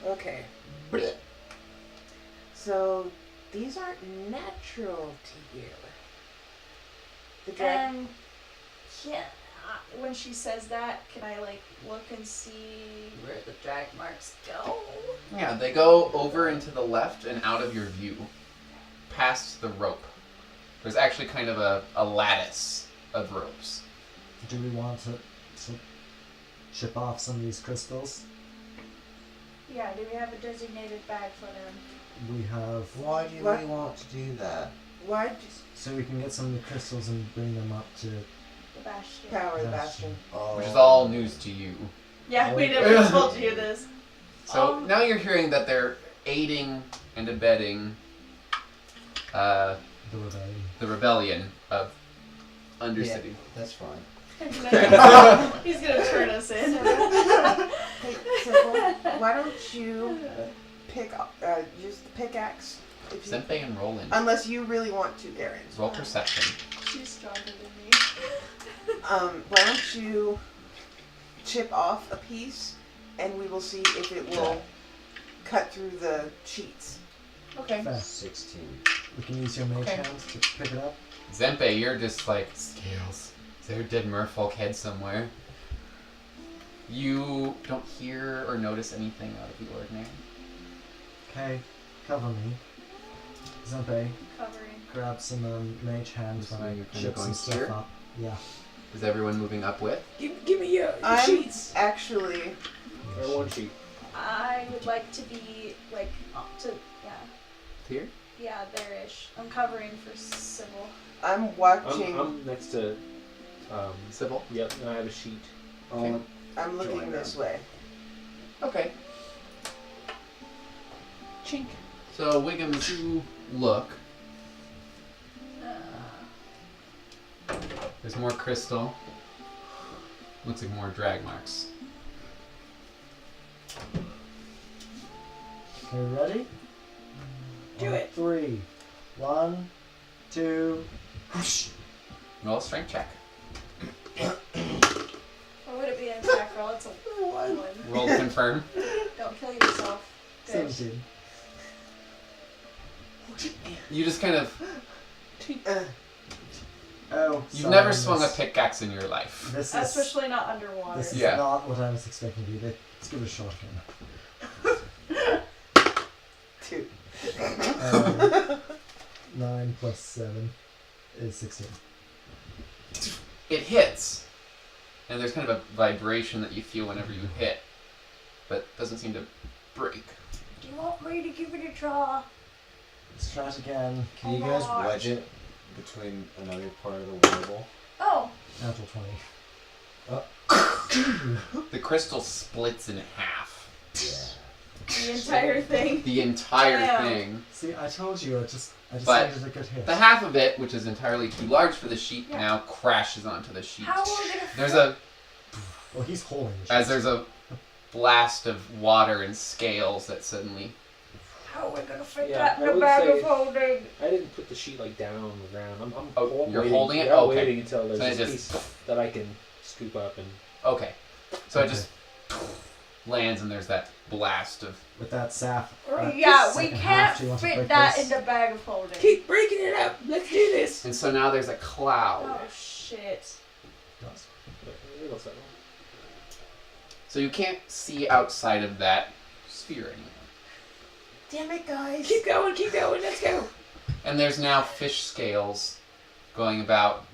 Okay. So these aren't natural to you. The drag. And yeah, when she says that, can I like look and see where the drag marks go? Yeah, they go over and to the left and out of your view, past the rope. There's actually kind of a lattice of ropes. Do we want to ship off some of these crystals? Yeah, do we have a designated bag for them? We have, Why do What? we want to do that? Why so we can get some of the crystals and bring them up to. The bastion. power the Bastion. bastion? Oh. Which is all news to you. Yeah, we never told you this. So now you're hearing that they're aiding and abetting The rebellion. the rebellion of Undercity. That's fine. He's gonna turn us in. Hey, Simple, why don't you pick use the pickaxe If you, Senpei and Roland. unless you really want to, Aaron. Roll perception. She's stronger than me. Why don't you chip off a piece, and we will see if it will cut through the sheets. Okay. Fair. 16. We can use your mage Okay. hands to pick it up. Senpei, you're just like, scales. Is there a dead merfolk head somewhere? You don't hear or notice anything out of the ordinary. Okay, cover me. Zempe, Covering. grab some mage hands So when I you're kinda chip going some stuff here? up. Yeah. Is everyone moving up with? Give me your I'm sheets. actually. Or one sheet. I would like to be like up to Here? yeah there-ish. I'm covering for Sybil. I'm watching. I'm next to. Sybil? Yep, and I have a sheet. Okay. I'm looking Join this them. way. Okay. Chink. So, Wiggum, as you look, there's more crystal. Looks like more drag marks. Okay, ready? Do On it. 3. 1, 2. Roll a strength check. Or would it be an attack roll? It's a one. Roll to confirm. Don't kill yourself. Good. 17. You just kind of... Oh, You've sorry, never swung a this- pickaxe in your life. This is, Especially not underwater. this is Yeah. not what I was expecting to do. Let's give it a shot here. 2. 9 plus 7 is 16. It hits, and there's kind of a vibration that you feel whenever you hit, but doesn't seem to break. Do you want me to give it a try? Let's try it again. Can you guys wedge it between another part of the warble? Oh, Natural 20. The crystal splits in half. Yeah. the entire thing. The entire Damn. thing. See, I told you, I just But needed a good hit. The half of it, which is entirely too large for the sheet, Yeah. now crashes onto the sheet. How are we gonna? There's a Well, he's holding the as sheet. there's a blast of water and scales that suddenly. How are we gonna fit Yeah, that in I the would bag say- of holding? I didn't put the sheet like down on the ground. I'm Oh, you're waiting. holding it? Yeah, I'm Okay. waiting until there's So it a just- piece that I can scoop up and. Okay, so it just lands and there's that blast of. With that sap. Yeah, we second half, can't do you want to fit break that this? in the bag of holding. Keep breaking it up. Let's do this. And so now there's a cloud. Oh shit. Does. It'll settle. So you can't see outside of that sphere anymore. Damn it, guys. Keep going. Keep going. Let's go. And there's now fish scales going about.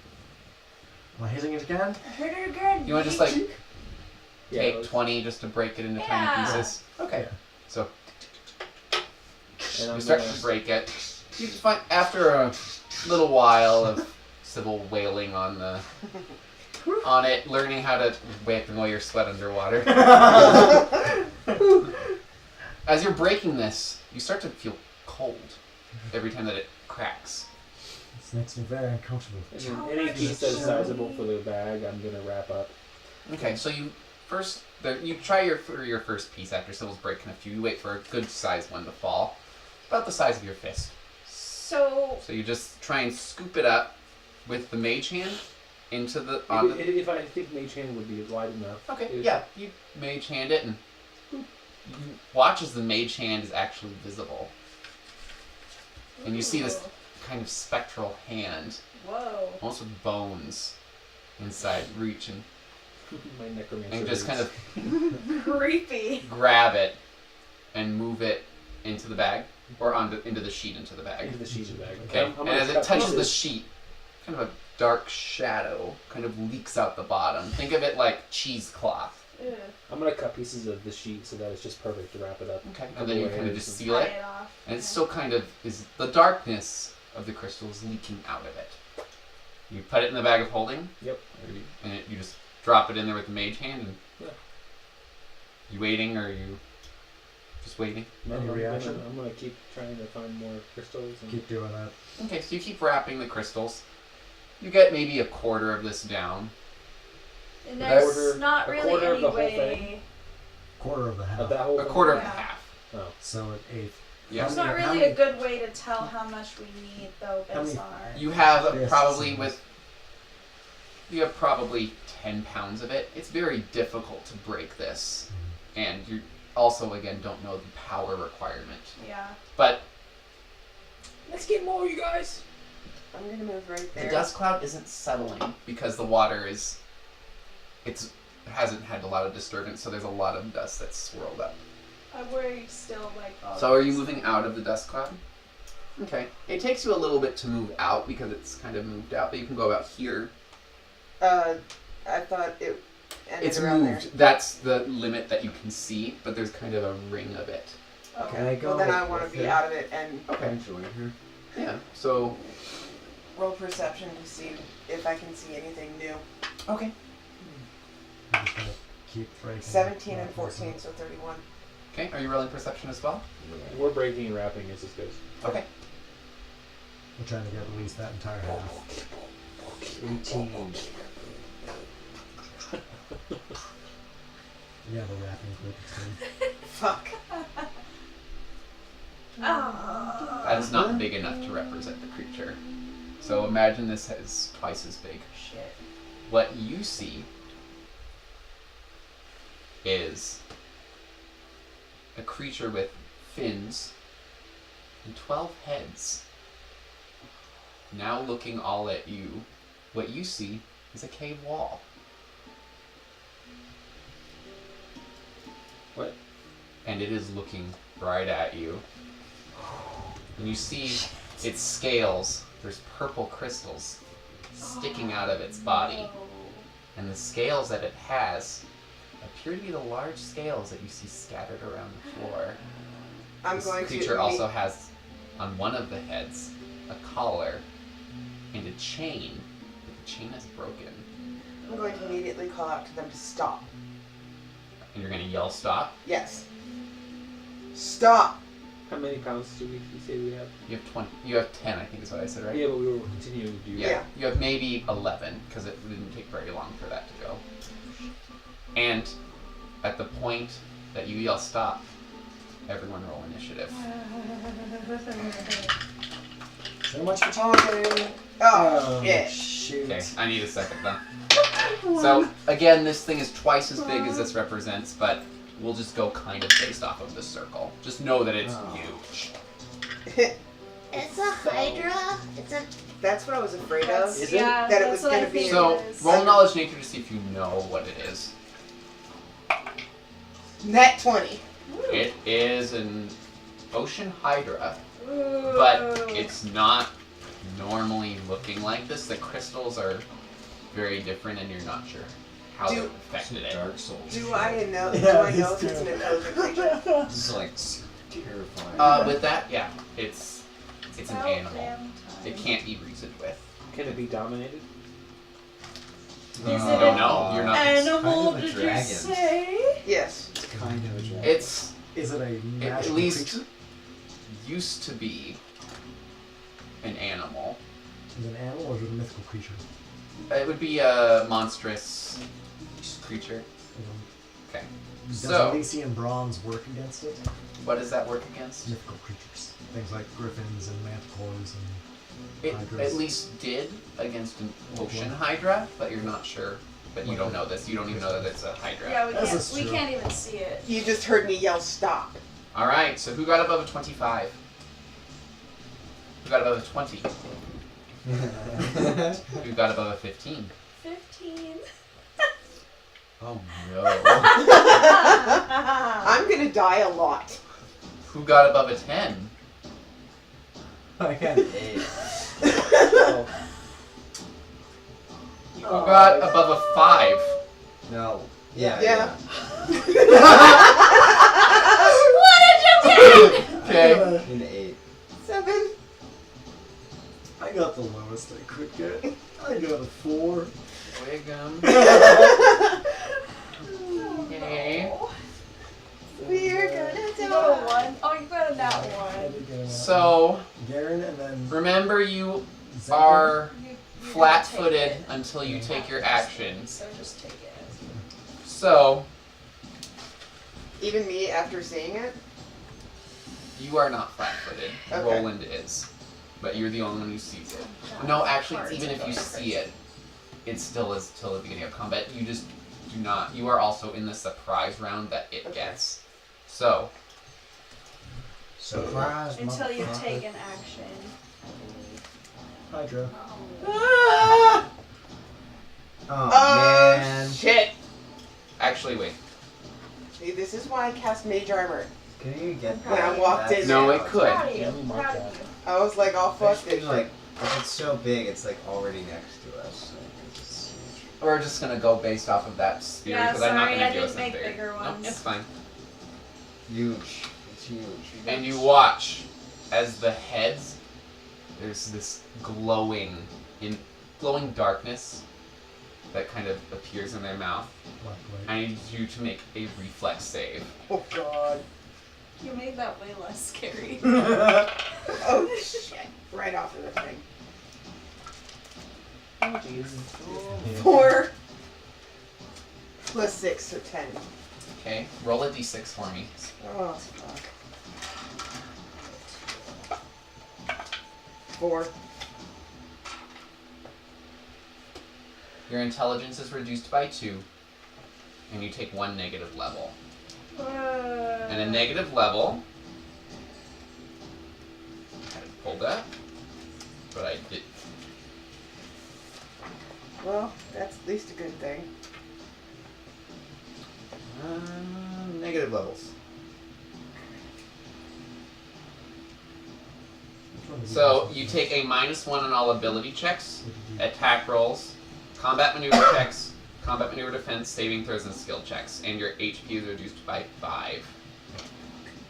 Am I hitting it again? Hit it again. You want to just like Yeah, take let's- 20 just to break it into tiny Yeah. pieces? Okay. So and you I'm start gonna- to break it. You find after a little while of Sybil wailing on it, learning how to wipe and all your sweat underwater. As you're breaking this, you start to feel cold every time that it cracks. This makes me very uncomfortable. And then any piece that's sizable for the bag, I'm gonna wrap up. Okay, so you try for your first piece after Sybil's breaking a few. You wait for a good sized one to fall, about the size of your fist. So So you just try and scoop it up with the mage hand into the If I think Mage Hand would be wide enough. Okay, it- yeah, you mage hand it and you watch as the mage hand is actually visible. And you see this kind of spectral hand, Whoa. almost with bones inside reach and My necromancer. just kind roots. of Creepy. grab it and move it into the bag or into the sheet into the bag. into the sheet bag. Okay, I'm and gonna as it cut touches the pieces. sheet, kind of a dark shadow kind of leaks out the bottom. Think of it like cheesecloth. Ugh. I'm gonna cut pieces of the sheet so that it's just perfect to wrap it up. Okay, Couple and then you kind of layers just and- seal Tie it. it off. And it's still kind of the darkness of the crystal is leaking out of it. You put it in the bag of holding. Yep. And you just drop it in there with the mage hand. And Yeah. You waiting or are you just waiting? No, Any reaction? I'm gonna keep trying to find more crystals. And Keep doing that. Okay, so you keep wrapping the crystals. You get maybe a quarter of this down. And That's- there's not a really quarter of any the whole way. thing? Quarter of the half. Of that whole A thing? quarter of Yeah. the half. Oh. So an eighth. Yeah. There's not really a good way to tell how much we need, though, based on our. You have Yes. you have probably 10 pounds of it. It's very difficult to break this, and you also again don't know the power requirement. Yeah. But Let's get more, you guys. I'm gonna move right the there. dust cloud isn't settling because the water hasn't had a lot of disturbance, so there's a lot of dust that's swirled up. I worry still, like. All So are you moving out of the dust cloud? Okay. It takes you a little bit to move out because it's kind of moved out, but you can go about here. I thought it ended It's around moved. That's the limit that you can see, but there's kind of a ring of it. there. Can I Okay. go Well, then I want to with be it? out of it and And join her. Yeah. So roll perception to see if I can see anything new. okay. I'm just gonna keep breaking. 17 and 14, so 31. Okay. Are you rolling perception as well? We're breaking and wrapping as this goes. Okay. We're trying to get at least that entire half. 18. Yeah, the wrapping quick. Fuck. Oh. That is not big enough to represent the creature. So imagine this is twice as big. Shit. What you see is a creature with fins and 12 heads. Now looking all at you, what you see is a cave wall. What? And it is looking right at you. And you see its scales, there's purple crystals sticking out of its body. And the scales that it has appear to be the large scales that you see scattered around the floor. I'm This going creature to. also has on one of the heads a collar and a chain, but the chain is broken. I'm going to immediately call out to them to stop. And you're gonna yell stop. Yes. Stop. How many pounds do you say we have? You have 20. You have 10, I think is what I said, right? Yeah, but we were continuing to do Yeah. You have maybe 11 because it didn't take very long for that to go. And at the point that you yell stop, everyone roll initiative. So much for talking. Oh, shit. Shoot. Okay, I need a second then. So again, this thing is twice as big as this represents, but we'll just go kind of based off of the circle. Just know that it's huge. It's a hydra. It's a. That's what I was afraid of. Is it? Yeah, That it that's was what I gonna be- think So it is. roll knowledge nature to see if you know what it is. Net 20. It is an ocean hydra, Ooh. but it's not normally looking like this. The crystals are very different, and you're not sure how they affected it. Dark Souls. Do I know? Yeah, do I these know if it's two. an intelligent creature? This is like terrifying. With that, yeah, it's an About animal. damn time. It can't be reasoned with. Can it be dominated? Is it I don't know. You're not. Animal, kind of a did dragon. you say? Yes. It's kind of a dragon. It's Is it a at magical least creature? used to be an animal. Is it an animal or is it a mythical creature? It would be a monstrous creature. Okay. Does So- Elysian bronze work against it? What does that work against? Mythical creatures. Things like griffins and manticores and It hydras. at least did against an ocean hydra, but you're not sure. But you don't know this. You don't even know that it's a hydra. Yeah, This is we true. can't even see it. You just heard me yell stop. All right. So who got above a 25? Who got above a 20? Who got above a 15? 15. Oh no. I'm gonna die a lot. Who got above a 10? I can't. Who got above a 5? No. Yeah. Yeah. What a joke! Okay. An 8. 7. I got the lowest I could get. I got a 4. Wiggum. Okay. We're gonna You got a die. 1. Oh, you got a nat I 1. did get a So Garen and then remember, you Zephyr. are You flat-footed gotta take it. until you take your action. So just take it. So Even me after seeing it? You are not flat-footed. Okay. Roland is. But you're the only one who sees it. No, actually, it's even if you see it, it still is till the beginning of combat. You just do not. You are also in the surprise round that it gets. So. Surprise, Until you've motherfucker. taken action. Hydra. Ah! Oh, man. Shit! Actually, wait. See, this is why I cast Mage Armor. Can you get When I walked in. No, it could. Proud of you. Let me mark Proud that. of you. I was like, oh, fuck Especially, this. like, if it's so big, it's like already next to us. Like, it's We're just gonna go based off of that sphere Yeah, because I'm not sorry, gonna I do didn't something make bigger Nope, ones. it's fine. huge. It's huge. And you watch as the heads. There's this glowing darkness that kind of appears in their mouth. I need you to make a reflex save. Oh, God. You made that way less scary. Oh, shit. Right off of the thing. Oh, jeez. 4 plus 6, so 10. Okay, roll a d6 for me. Oh, fuck. 4. Your intelligence is reduced by 2, and you take 1 negative level. And a negative level. I had pulled that, but I did. Well, that's at least a good thing. Negative levels. So you take a -1 on all ability checks, attack rolls, combat maneuver checks, combat maneuver defense, saving throws, and skill checks, and your HP is reduced by 5.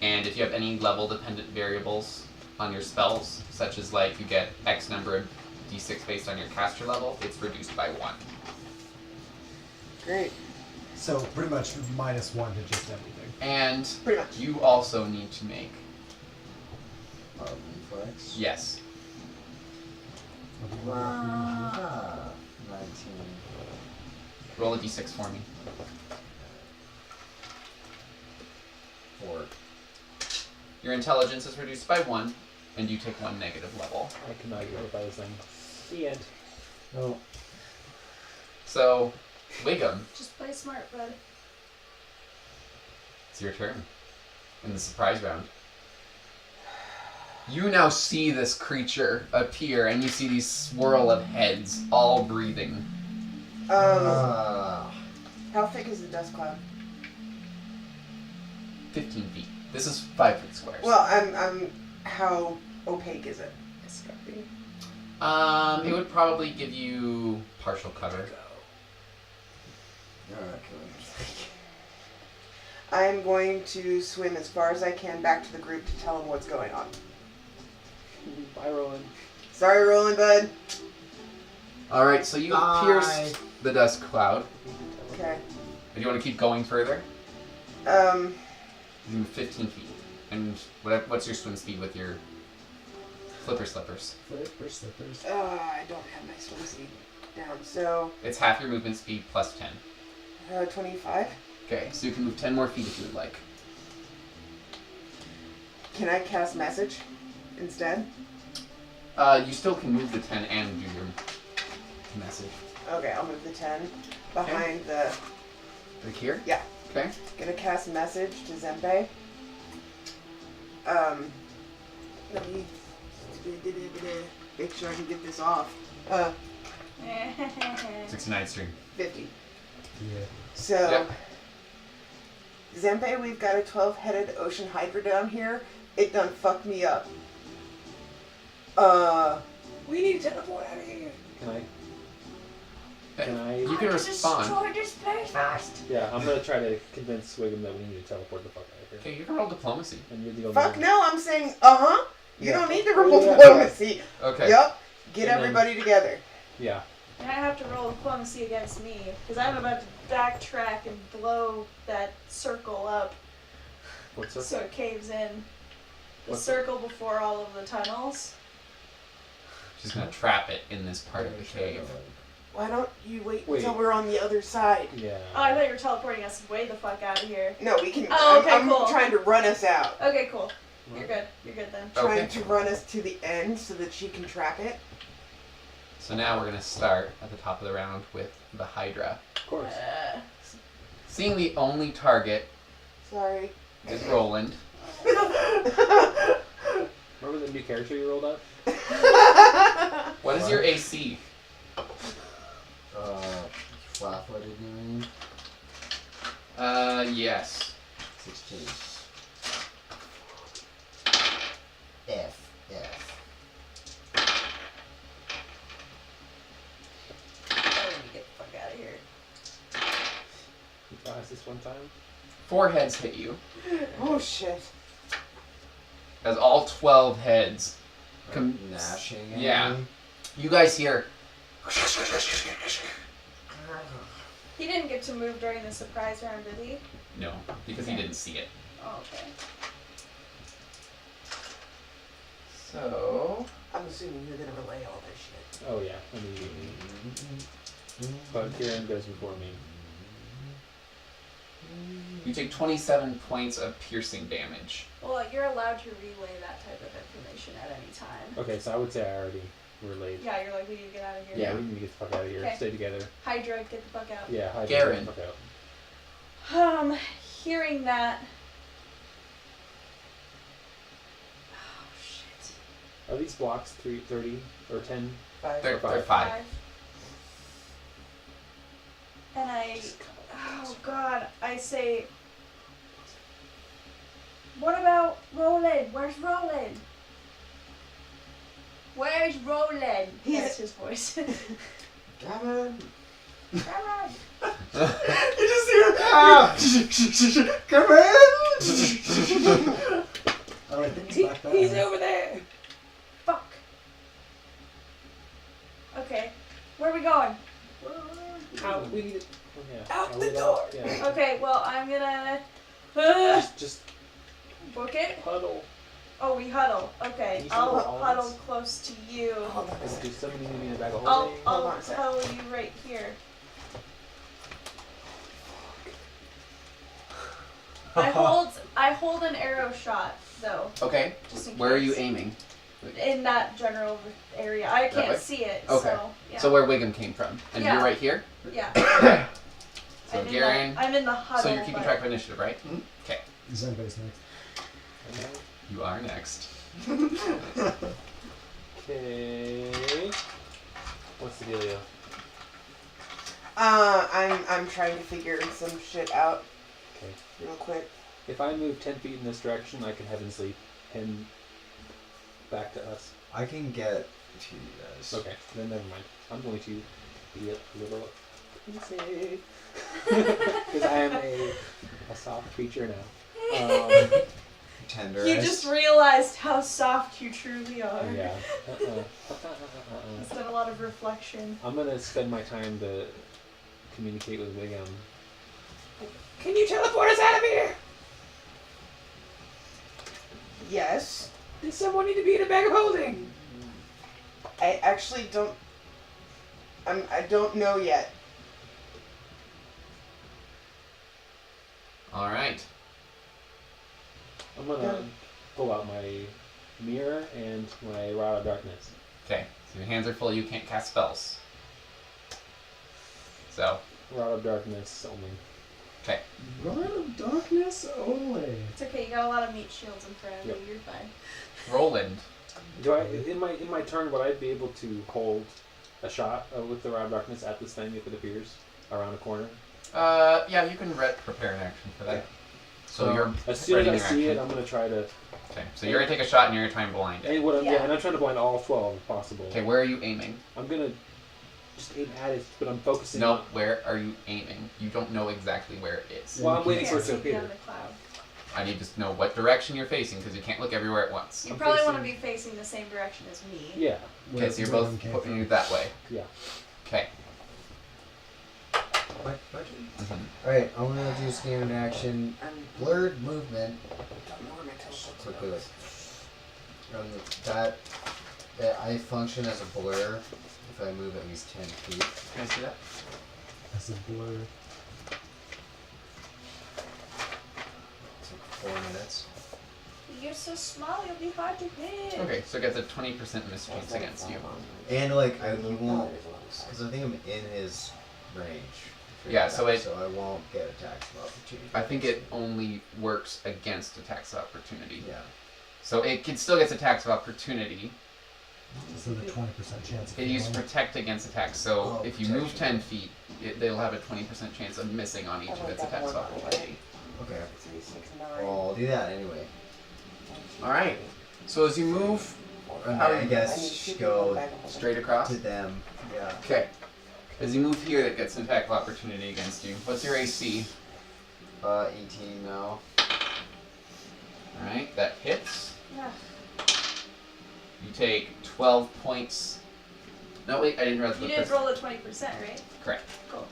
And if you have any level dependent variables on your spells, such as like you get X number of d6 based on your caster level, it's reduced by 1. Great. So pretty much -1 to just everything. And Pretty much. you also need to make Reflex. yes. Ah, 19. Roll a d6 for me. 4. Your intelligence is reduced by 1, and you take 1 negative level. I cannot get hit by this thing. The end. No. So, Wiggum, Just play smart, bud. it's your turn in the surprise round. You now see this creature appear, and you see these swirl of heads all breathing. Ah. How thick is the dust cloud? 15 feet. This is 5 foot squares. Well, I'm. How opaque is it? It's gotta be. It would probably give you partial cover. I'm going to swim as far as I can back to the group to tell them what's going on. Bye, Roland. Sorry, Roland, bud. Alright, so you have pierced the dust cloud. Okay. Do you want to keep going further? Um. You move 15 feet. And what's your swim speed with your slippers? Flippers, slippers. I don't have my swim speed down, so It's half your movement speed plus 10. 25. Okay, so you can move 10 more feet if you would like. Can I cast message instead? You still can move the 10 and do your message. Okay, I'll move the 10 behind the. Like here? Yeah. Okay. Gonna cast message to Zempe. Let me make sure I can get this off. 69 stream. 50. Yeah. So, Yep. Zempe, we've got a 12-headed ocean hydra down here. It done fucked me up. We need to teleport out of here. Can I? You can respond. Destroy this place fast. Yeah, I'm gonna try to convince Wiggum that we need to teleport the fuck out of here. Okay, you can roll diplomacy. And you're the only Fuck one. no, I'm saying, uh-huh. You Yeah. don't need to roll Yeah. diplomacy. Okay. Yup. Get And then- everybody together. Yeah. And I have to roll diplomacy against me, because I'm about to backtrack and blow that circle up What's up? so it caves in. The What's circle before all of the tunnels. She's gonna trap it in this part of the cave. Why don't you wait Wait. until we're on the other side? Yeah. Oh, I thought you were teleporting us way the fuck out of here. No, we can. Oh, okay, I'm cool. trying to run us out. Okay, cool. You're good. You're good then. Okay. Trying to run us to the end so that she can track it. So now we're going to start at the top of the round with the Hydra. Of course. Seeing the only target Sorry. is Roland. Remember the new character you rolled up? What is your AC? Flat-footed, you mean? Yes. 16. F. Let me get the fuck out of here. You try this one time? 4 heads hit you, Oh shit. as all 12 heads. Gnashing at Yeah. me? You guys hear. He didn't get to move during the surprise round, did he? No, because he didn't see it. Oh, okay. So. I'm assuming you're gonna relay all this shit. Oh yeah, immediately. But Kieran goes before me. You take 27 points of piercing damage. Well, you're allowed to relay that type of information at any time. Okay, so I would say I already relayed. Yeah, you're like, we need to get out of here. Yeah. We need to get the fuck out of here. Okay. Stay together. Hydra, get the fuck out. Yeah, hide Garen. the fuck out. Hearing that. Oh, shit. Are these blocks 30 or 10? 5. They're Five. 5. And oh god, I say, what about Roland? Where's Roland? Where's Roland? That's his voice. Gavin! Come on. You just hear come in. Alright, back there. He's over there. Fuck. Okay, where are we going? Out. We need it. Oh, yeah. Out I'll the lead door. Yeah. Okay, well, I'm gonna Just book it. huddle. Oh, we huddle. Okay, You I'll huddle all huddle this? close to you. Do somebody need me in a bag of I'll holding? Hold I'll on a sec. huddle you right here. I hold an arrow shot though, Okay. just in case. Where are you aiming? In that general area. I That way? can't see it, Okay. so yeah. So where Wiggum came from. And Yeah. you're right here? Yeah. So I'm in Garen. I'm in the huddle. So you're keeping but- track of initiative, right? Mhm. Okay. Zenbei's next. You are next. Okay. What's the dealio? I'm trying to figure some shit out Okay. real quick. If I move 10 feet in this direction, I can heaven sleep him back to us. I can get to you guys. Okay, then never mind. I'm going to be a little easy. Because I am a soft creature now. Tender. You just realized how soft you truly are. Yeah. It's done a lot of reflection. I'm going to spend my time to communicate with Wiggum. Can you teleport us out of here? Yes. Does someone need to be in a bag of holding? I actually don't. I don't know yet. Alright. I'm going to pull out my mirror and my rod of darkness. Okay. So your hands are full, you can't cast spells. So, Rod of darkness only. okay. Rod of darkness only. It's okay, you got a lot of meat shields in front of Yep. you, you're fine. Roland. Do I in my turn would I be able to hold a shot with the rod of darkness at this thing if it appears around a corner? Yeah, you can prepare an action for that. So you're As soon as ready I your see it, action. I'm gonna try to. Okay. So you're gonna take a shot and you're gonna try and blind it. And what I'm Yeah. and I'm trying to blind all 12 if possible. Okay, where are you aiming? I'm gonna just aim at it, but I'm focusing. No, on... where are you aiming? You don't know exactly where it is. Well, I'm You waiting Can't for it to see appear. beyond the cloud. I need to know what direction you're facing because you can't look everywhere at once. You I'm probably want to facing- be facing the same direction as me. Yeah. Okay, so you're Where both one came putting from. it that way. Yeah. Okay. What? Mm-hmm. Alright, I'm gonna do standard action. I'm Blurred movement. don't know where my teleport Quickly, is. that I function as a blur if I move at least 10 feet. Can I see that? That's a blur. Took 4 minutes. You're so small, you'll be hard to hit. Okay, so it gets a 20% miss chance against you. And like he won't, because I think I'm in his range. Yeah, so I won't get attacks of opportunity. I think it only works against attacks of opportunity. Yeah. So it still gets attacks of opportunity. So the 20% chance. Of It used to failing. protect against attacks, so Oh, if you move protection. 10 feet, they'll have a 20% chance of missing on each of its attacks of opportunity. Okay. 3, 6, 9. Well, I'll do that anyway. Alright, so as you move And How I are you- guess go straight across, to them. Yeah. okay. As you move here, it gets an attack of opportunity against you. What's your AC? 18 now. Alright, that hits. Yeah. You take 12 points. No, wait, I didn't realize You the didn't roll the 20%, right? Correct. Cool.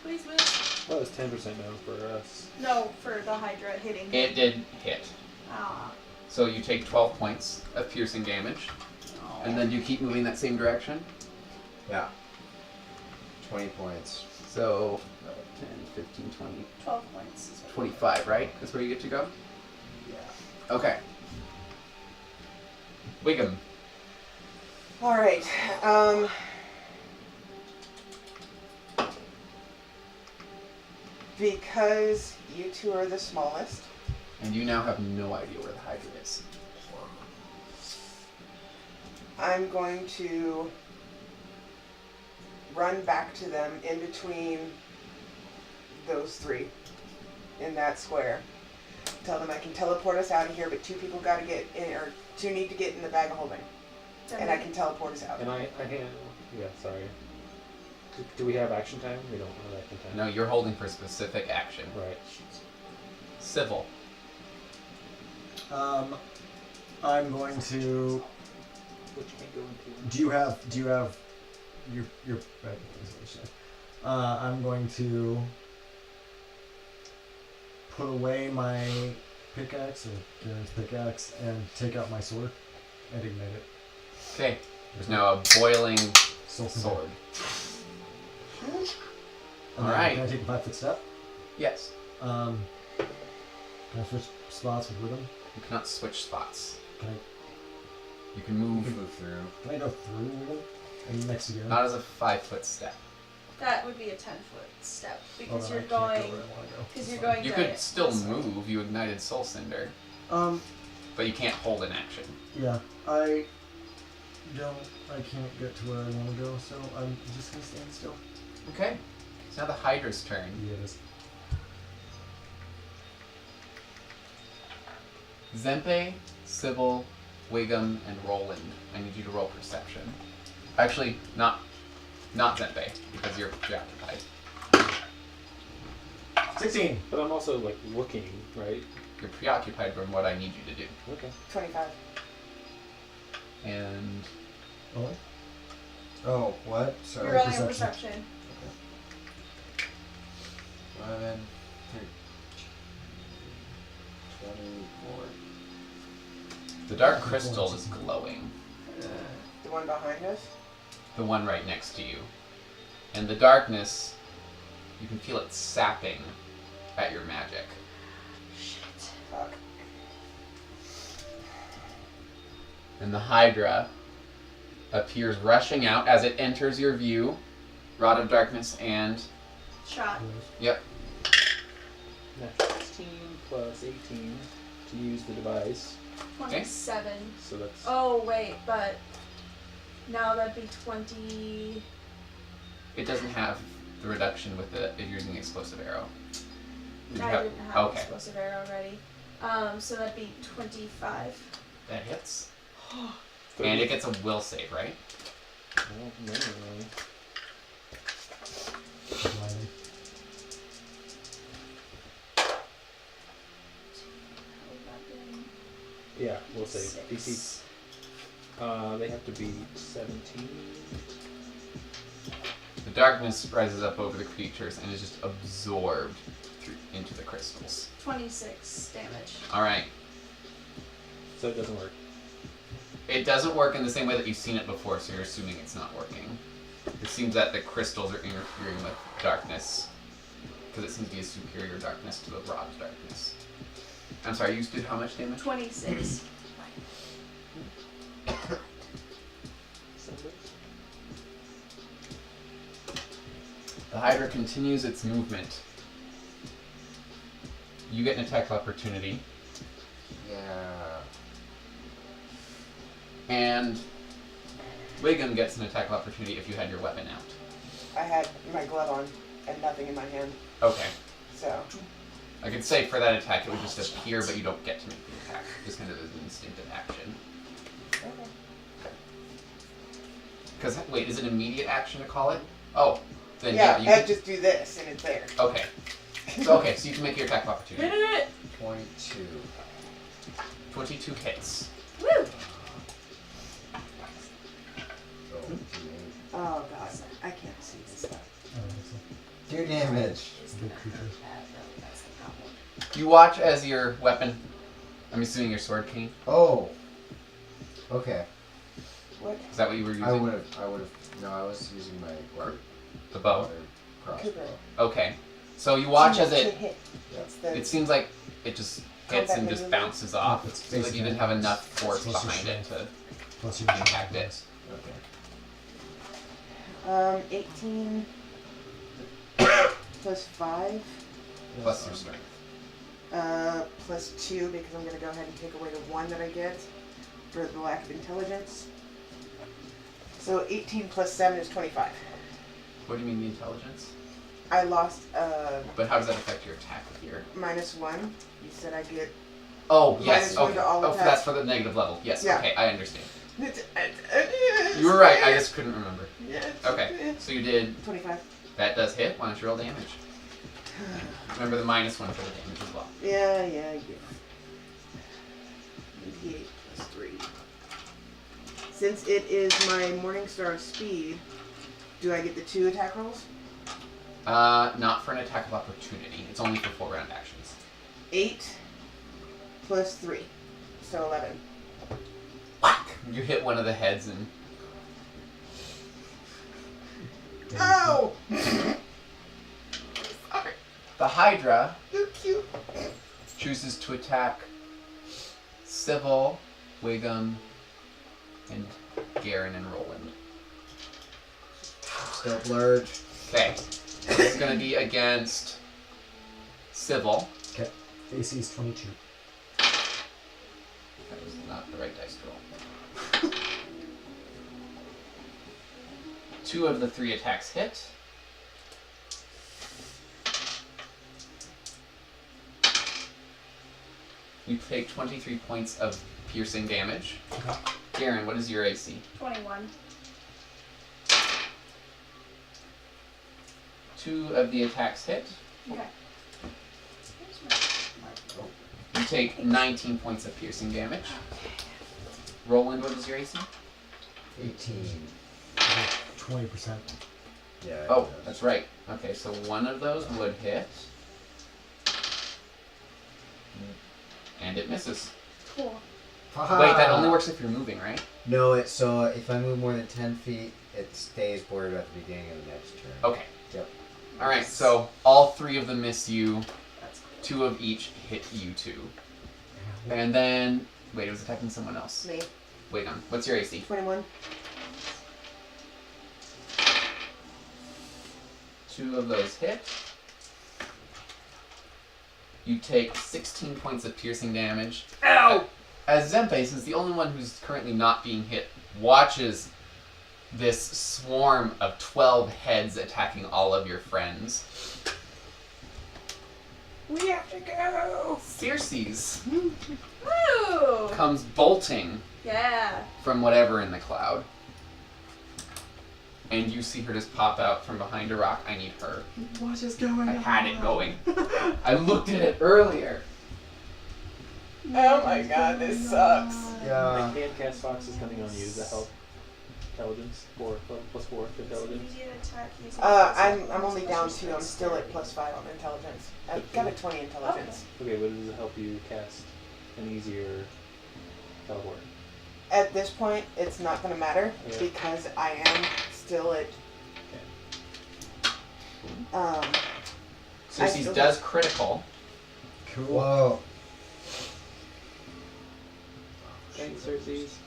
Please move. Well, it's 10% now for us. No, for the Hydra hitting. It did hit. Ah. So you take 12 points of piercing damage. And then you keep moving that same direction. Yeah. 20 points. So 10, 15, 20, 12 points. is what 25, right? That's where you get to go? Yeah. Okay. Wiggum. Alright. Because you two are the smallest, And you now have no idea where the Hydra is. I'm going to run back to them in between those three in that square. Tell them I can teleport us out of here, but two people got to get in, or two need to get in the bag of holding, and I can teleport us out. And I can. Yeah, sorry. Do we have action time? We don't have action time. No, you're holding for specific action. Right. Civil. I'm going to. Which can go into. Do you have your right, is what you said. I'm going to put away my pickaxe or Garen's pickaxe and take out my sword and ignite it. Okay. There's now a boiling Soul sword. And Alright. Can I take a 5-foot step? Yes. Can I switch spots with them? You cannot switch spots. Can I You can move, Move through. can I go through them? And next to Garen? not as a 5-foot step. That would be a 10-foot step Oh, because no, you're I can't go going. where I wanna go. Because you're Sorry. going. You to could still this way. move. You ignited Soul Cinder, but you can't hold an action. Yeah, I can't get to where I want to go, so I'm just gonna stand still. Okay. It's now the Hydra's turn. Yeah, it is. Zempe, Sybil, Wiggum, and Roland. I need you to roll perception. Actually, not Zempe, because you're preoccupied. 16. But I'm also like looking, right? You're preoccupied from what I need you to do. Okay. 25. And Oh, Oh, what? Sorry. You're rolling a Perception. perception. 11, 24. the dark crystal is glowing. The one behind us? The one right next to you. And the darkness, you can feel it sapping at your magic. Fuck. And the Hydra appears rushing out as it enters your view. Rod of Darkness and... Shot. Yep. That's 16 plus 18 to use the device. 27. So that's. Oh wait, but now that'd be 20. It doesn't have the reduction with the if you're using explosive arrow. Did you I have- didn't have okay. explosive arrow already. So that'd be 25. That hits. And it gets a will save, right? Oh, no. Blinding. Yeah, we'll say Six. DC. They have to be 17. The darkness rises up over the creatures and is just absorbed into the crystals. 26 damage. Alright. So it doesn't work. It doesn't work in the same way that you've seen it before, so you're assuming it's not working. It seems that the crystals are interfering with darkness, because it seems to be a superior darkness to the rod darkness. I'm sorry, you did how much damage? 26. The Hydra continues its movement. You get an attack of opportunity. Yeah. And Wiggum gets an attack of opportunity if you had your weapon out. I had my glove on and nothing in my hand, Okay. so. I could say for that attack it would just appear, but you don't get to make the attack. Just kind of as an instinctive action. Okay. Because, wait, is it immediate action to call it? Oh, then Yeah, you I can... just do this and it's there. Okay. So you can make your attack of opportunity. Hit it! 22. 22 hits. Woo! So, Oh god, I can't see this stuff. 2 damage. You watch as your weapon, I'm assuming your sword cane. Oh. Okay. What? Is that what you were using? I would have. No, I was using my The bow? other crossbow. Cooper. Okay. So you watch as To it... hit. It's the It seems like it just hits and just Combat bounces off. It It's seems like you didn't have enough force Plus your behind it to Plus your impact it. Okay. 18 plus 5 Plus your strength. plus 2 because I'm going to go ahead and take away the 1 that I get for the lack of intelligence. So 18 plus 7 is 25. What do you mean the intelligence? I lost But how does that affect your attack here? -1. You said I get. Oh, yes. -1 Okay. to all Oh, attacks. that's for the negative level. Yes. Yeah. Okay, I understand. You You were right. I just couldn't remember. Yes. Okay. So you did. 25. That does hit. Why don't you roll damage? Remember the -1 for the damage as well. Yeah. 88 plus 3. Since it is my Morningstar speed, do I get the 2 attack rolls? Not for an attack of opportunity. It's only for 4-round actions. 8 plus 3. So 11. Whack! You hit one of the heads and Oh! sorry. The Hydra You're cute. chooses to attack Sybil, Wiggum, and Garen and Roland. Still blurred. Okay. This is gonna be against Sybil. Okay. AC is 22. That was not the right dice to roll. 2 of the 3 attacks hit. You take 23 points of piercing damage. Okay. Garen, what is your AC? 21. 2 of the attacks hit. Okay. You take 19 points of piercing damage. Roland, what is your AC? 18. 20%. Yeah. Oh, it does. that's right. Okay, so one of those would hit. And it misses. Cool. Haha. Wait, that only works if you're moving, right? No, so if I move more than 10 feet, it stays blurred at the beginning of the next turn. Okay. Yep. Alright, so all 3 of them miss you. That's cool. 2 of each hit you 2. And then, wait, it was attacking someone else. Me. Wait on. What's your AC? 21. 2 of those hit. You take 16 points of piercing damage. Ow! As Zempe, since the only one who's currently not being hit, watches this swarm of 12 heads attacking all of your friends. We have to go! Circe's Woo! comes bolting Yeah. from whatever in the cloud. And you see her just pop out from behind a rock. I need her. What is going on? I had it going. I looked at it earlier. Oh my god, this sucks. I Yeah. can't cast Foxes coming on you. Does that help? Intelligence? +4 to intelligence? Immediate attack using I'm only down 2. I'm still at +5 on intelligence. I've got a 20 intelligence. Okay, but does it help you cast an easier teleport? At this point, it's not going to matter Okay. because I am still at. Circe's does critical. Cool. Whoa. Thanks, Xerxes.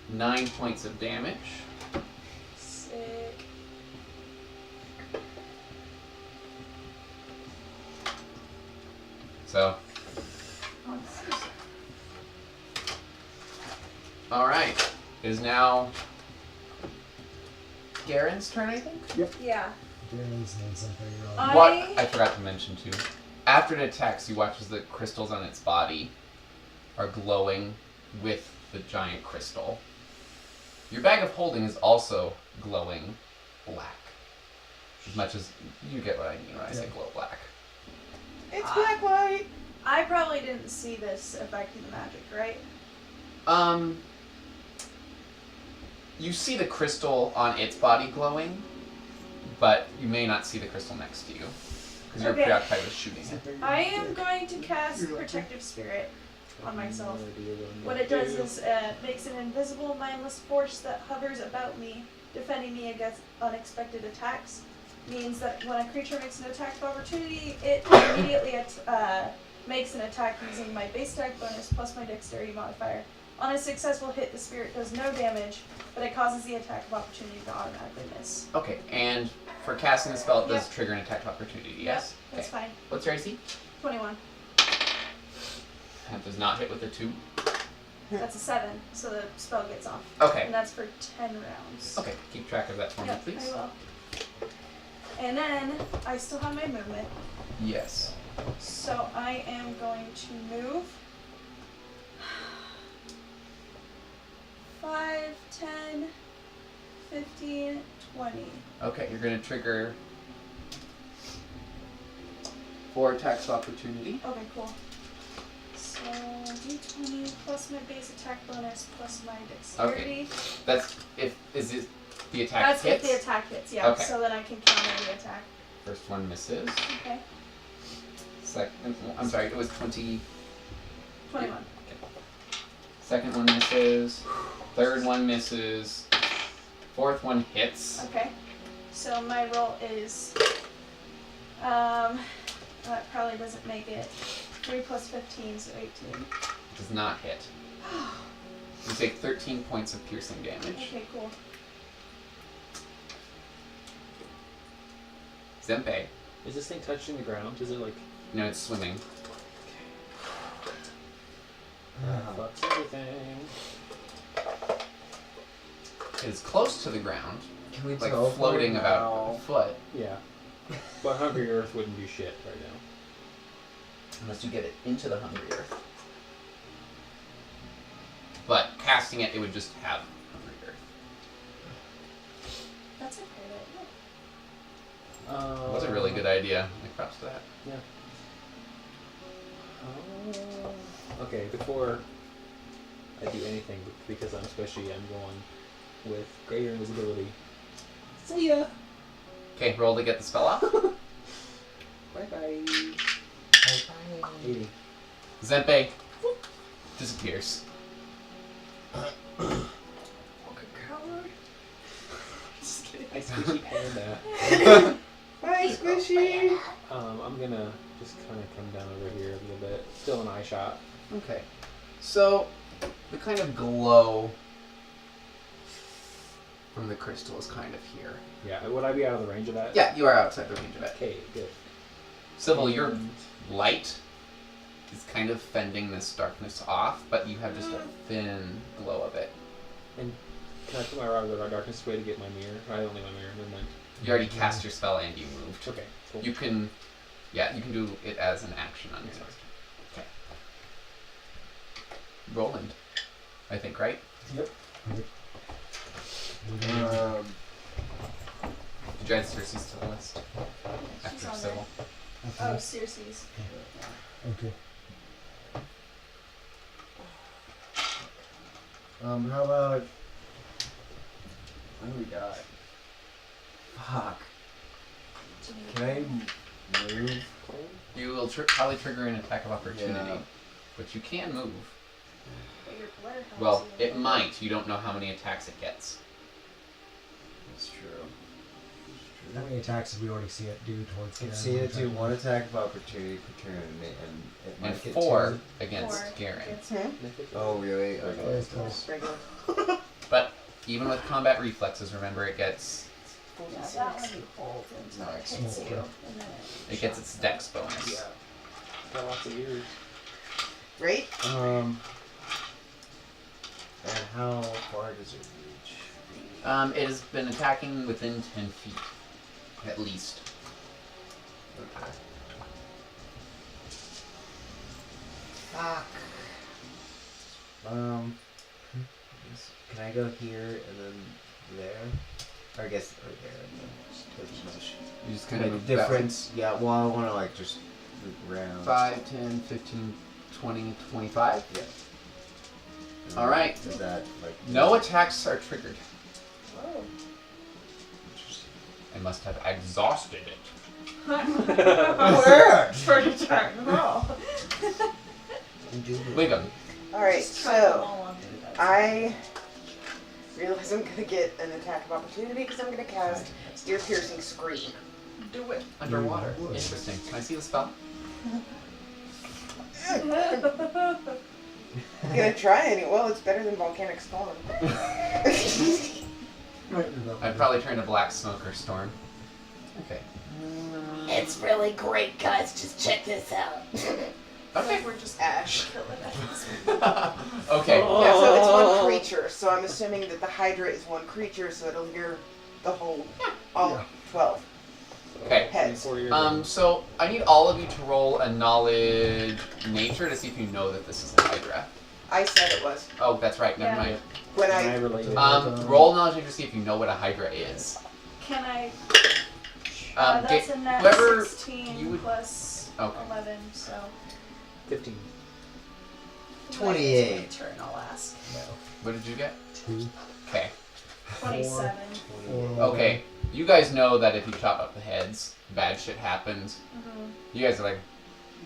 Nine points of damage. Sick. So, alright. It is now Garen's turn, I think? Yeah. Garen's done something wrong. What I forgot to mention too. After it attacks, you watch as the crystals on its body are glowing with the giant crystal. Your bag of holding is also glowing black. As much as you get what I mean when I say glow black. It's black white. I probably didn't see this affecting the magic, right? You see the crystal on its body glowing, but you may not see the crystal next to you because you're Okay. preoccupied with shooting it. I am going to cast Protective Spirit on myself. No idea What it does is makes an invisible, mindless force that hovers about me, defending me against unexpected attacks. Means that when a creature makes an attack of opportunity, it immediately makes an attack using my base attack bonus plus my dexterity modifier. On a successful hit, the spirit does no damage, but it causes the attack of opportunity to automatically miss. Okay, and for casting the spell, it does Yep. trigger an attack of opportunity, yes? Yep, that's fine. What's your AC? 21. That does not hit with a 2. That's a 7, so the spell gets off. Okay. And that's for 10 rounds. Okay, keep track of that for me, Yep, please. I will. And then, I still have my movement. Yes. So I am going to move 5, 10, 15, 20. Okay, you're going to trigger 4 attacks of opportunity. Okay, cool. So d20 plus my base attack bonus plus my dexterity. That's if is it the attack That's hits? if the attack hits, yeah. Okay. So then I can counter the attack. First one misses. Okay. Second, I'm sorry, it was 20. 21. Second one misses. Third one misses. Fourth one hits. Okay. So my roll is that probably doesn't make it. 3 plus 15, so 18. Does not hit. You take 13 points of piercing damage. Okay, cool. Zempe. Is this thing touching the ground? Is it like No, it's swimming. fucks everything? It is close to the ground, Can we like teleport floating now? about a foot. Yeah. But Hungry Earth wouldn't do shit right now. Unless you get it into the Hungry Earth. But casting it, it would just have Hungry Earth. That's a great idea. That was a really good idea. Like, props to that. Yeah. Okay, before I do anything, because I'm squishy, I'm going with greater invisibility. See ya! Okay, roll to get the spell off. Bye-bye. 80. Zempe disappears. Okay, coward. Just kidding. I squishy panda. Bye, Squishy. I'm gonna just kind of come down over here a little bit. Still an eye shot. Okay. So, the kind of glow from the crystal is kind of here. Yeah, would I be out of the range of that? Yeah, you are outside the range of it. Okay, good. Sybil, your light is kind of fending this darkness off, but you have just a thin glow of it. And can I put my Rod of the Darkness away to get my mirror? I don't need my mirror, never mind. You already cast your spell and you moved. Okay, cool. You can, yeah, you can do it as an action on your turn. Okay. Roland, I think, right? Yep. Did you add Circe's to the list? She's After on Sybil. Oh, Circe's. Okay. How about... What do we got? Fuck. Can I move? You will probably trigger an attack of opportunity, Yeah. but you can move. But your glare helps Well, you. it might. You don't know how many attacks it gets. That's true. How many attacks did we already see it do towards Garen? See it do 1 attack of opportunity per turn, and it And might get 4 2. against 4 Garen. against Oh, really? Okay, Okay. it's close. Regular. But even with combat reflexes, remember it gets Yeah, that one you hold until it hits Small you. grip. And then it gets its dex bonus. Yeah. Got lots of ears. Right? And how far does it reach? It has been attacking within 10 feet, at least. Okay. Fuck. Can I go here and then there? Or I guess right there. And then just much. You just kind Kind of of move that way. difference. Yeah. Well, I want to like just loop around. 5, 10, 15, 20, 25. Yeah. And All right. Does that like No attacks are triggered. Whoa. Interesting. I must have exhausted it. Word. For the turn. Roll. Wiggum. Alright, Just try them so all on through that. I realize I'm gonna get an attack of opportunity because I'm gonna cast ear piercing scream. Do it. Underwater. Wood. Interesting. Can I see the spell? I'm gonna try any. Well, it's better than volcanic spawn. I'd probably turn to black smoke or storm. Okay. It's really great, guys. Just check this out. Okay. We're just Ash. killing it. Okay. Yeah, so it's one creature. So I'm assuming that the Hydra is one creature, so it'll hear the whole, all Yeah. 12 Okay. heads. So I need all of you to roll a knowledge nature to see if you know that this is a Hydra. I said it was. Oh, that's right. Never Yeah. mind. When Can I I relate it? Roll knowledge nature to see if you know what a Hydra is. Can I? Ga- That's a net whoever 16 you would- plus Okay. 11, so. 15. 28. Turn, I'll ask. What did you get? 2, Okay. 27. 4. Okay. You guys know that if you chop up the heads, bad shit happens. Mm-hmm. You guys are like,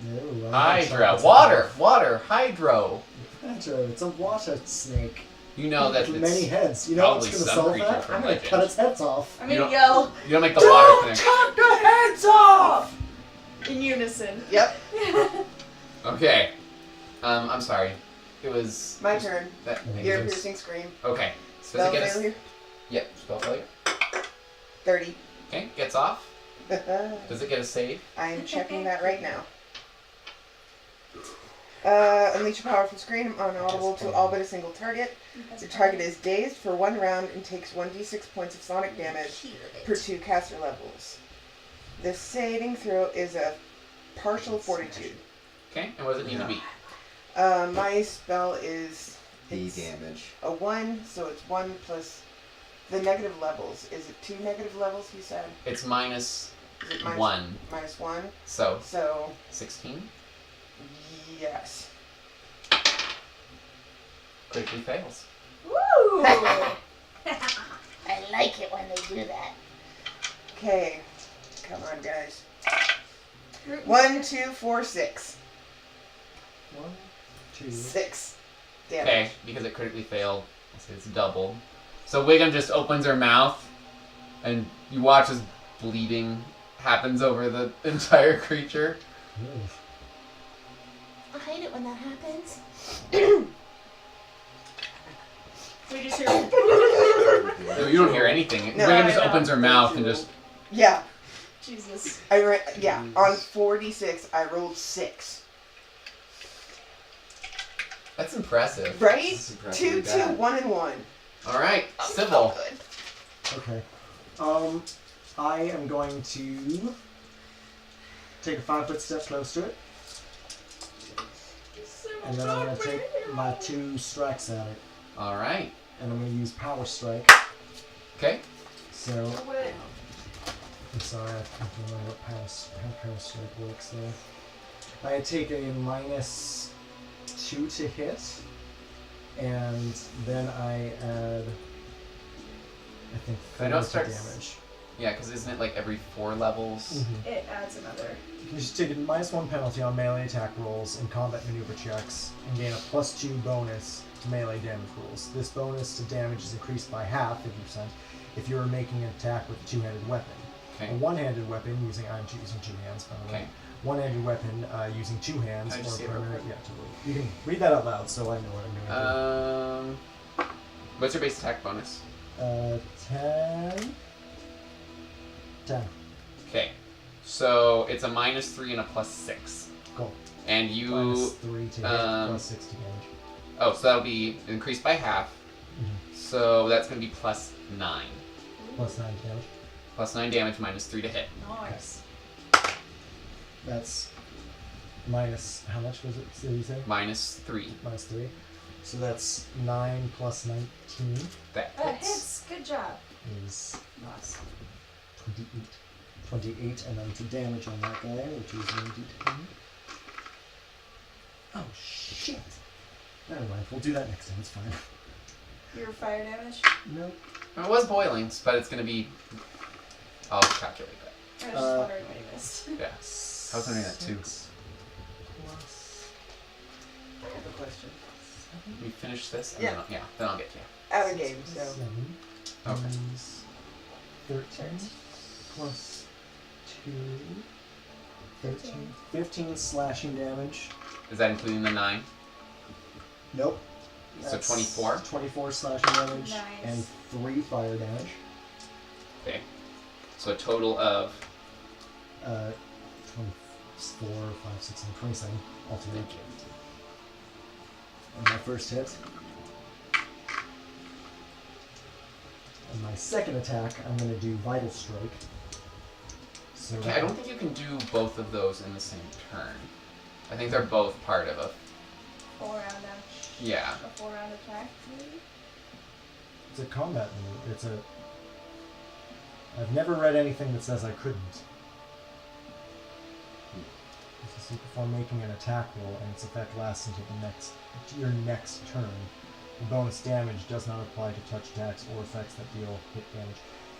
No, I'm not Hydra, sure. water, hydro. Hydra, it's a water snake. You know that With it's many heads. You know what's probably gonna some solve creature that? from I'm gonna legend. cut its heads off. I'm You gonna don't- yell You don't make the water thing. cut the heads off! In unison. Yep, Okay. I'm sorry. It was my turn. that. Ear piercing scream. Okay. Does Spell it get us? failure. Yep. Spell failure. 30. Okay. Gets off. Does it get a save? I'm checking that right now. Unleash a powerful scream unaudible to all but a single target. The target is dazed for 1 round and takes 1d6 points of sonic damage per 2 caster levels. The saving throw is a partial fortitude. Okay. And what does it need to be? My spell is The it's damage. a 1, so it's 1 plus the negative levels. Is it 2 negative levels, you said? It's minus Is it minus 1. Minus 1. So So, 16. yes. Critically fails. Woo! I like it when they do that. Okay. Come on, guys. 1, 2, 4, 6. 1, 2. 6 damage. Okay. Because it critically failed, I'll say it's double. So Wiggum just opens her mouth, and you watch as bleeding happens over the entire creature. Oof. I hate it when that happens. We just hear. No, you don't hear anything. No, Wiggum I just know. opens her mouth and just. Yeah. Jesus. Yeah. On 4d6, I rolled 6. That's impressive. Right? That's impressively 2, 2, bad. 1, and 1. All right, Oh, Sybil. good. Okay. I am going to take a 5-foot step close to it, and then I'm going to take my 2 strikes at it, All right. and I'm going to use Power Strike. Okay. So, Do it. I'm sorry, I don't know how Power Strike works there. I take a minus 2 to hit, and then I add, I think, I know 4 it to starts- damage. Yeah, because isn't it like every 4 levels? It adds another. You just take a -1 penalty on melee attack rolls and combat maneuver checks, and gain a +2 bonus to melee damage rolls. This bonus to damage is increased by half, 50%, if you are making an attack with a 2-handed weapon. Okay. A 1-handed weapon using using 2 hands, by the way. Okay. 1-handed weapon using 2 hands Can I just see or it real primary. quick? Yeah, totally. You can read that out loud, so I know what I'm doing. What's your base attack bonus? 10. 10. Okay. So it's a -3 and a +6. Cool. And you. -3 to hit, +6 to damage. Oh, so that'll be increased by half. So that's going to be +9. +9 damage. +9 damage, -3 to hit. Nice. That's minus, how much was it? Did you say? -3. -3. So that's 9 plus 19 That That hits. hits. Good job. is Nice. 28. 28, and then to damage on that guy, which is 1d10. Oh, shit. Never mind, we'll do that next time, it's fine. Your fire damage? Nope. It was boiling, but it's going to be. I'll calculate that. I was just wondering what you missed. Yeah. I was wondering that too. 6 plus I have a question. We finish this, and Yeah. then I'll get to you. Out of game, so. 7 Okay. is 13 plus 2. 13. 15 slashing damage. Is that including the 9? Nope. So That's 24? 24 slashing damage Nice. and 3 fire damage. Okay. So a total of. 24, 5, 6, 7, 27 altogether. Thank you. And my first hit. And my second attack, I'm going to do Vital Strike. So Okay, I don't think you can do both of those in the same turn. I think they're both part of a. 4-round dash. Yeah. A 4-round attack, maybe? It's a combat move. It's a. I've never read anything that says I couldn't. This is you perform making an attack roll, and its effect lasts until your next turn. The bonus damage does not apply to touch attacks or effects that deal hit damage.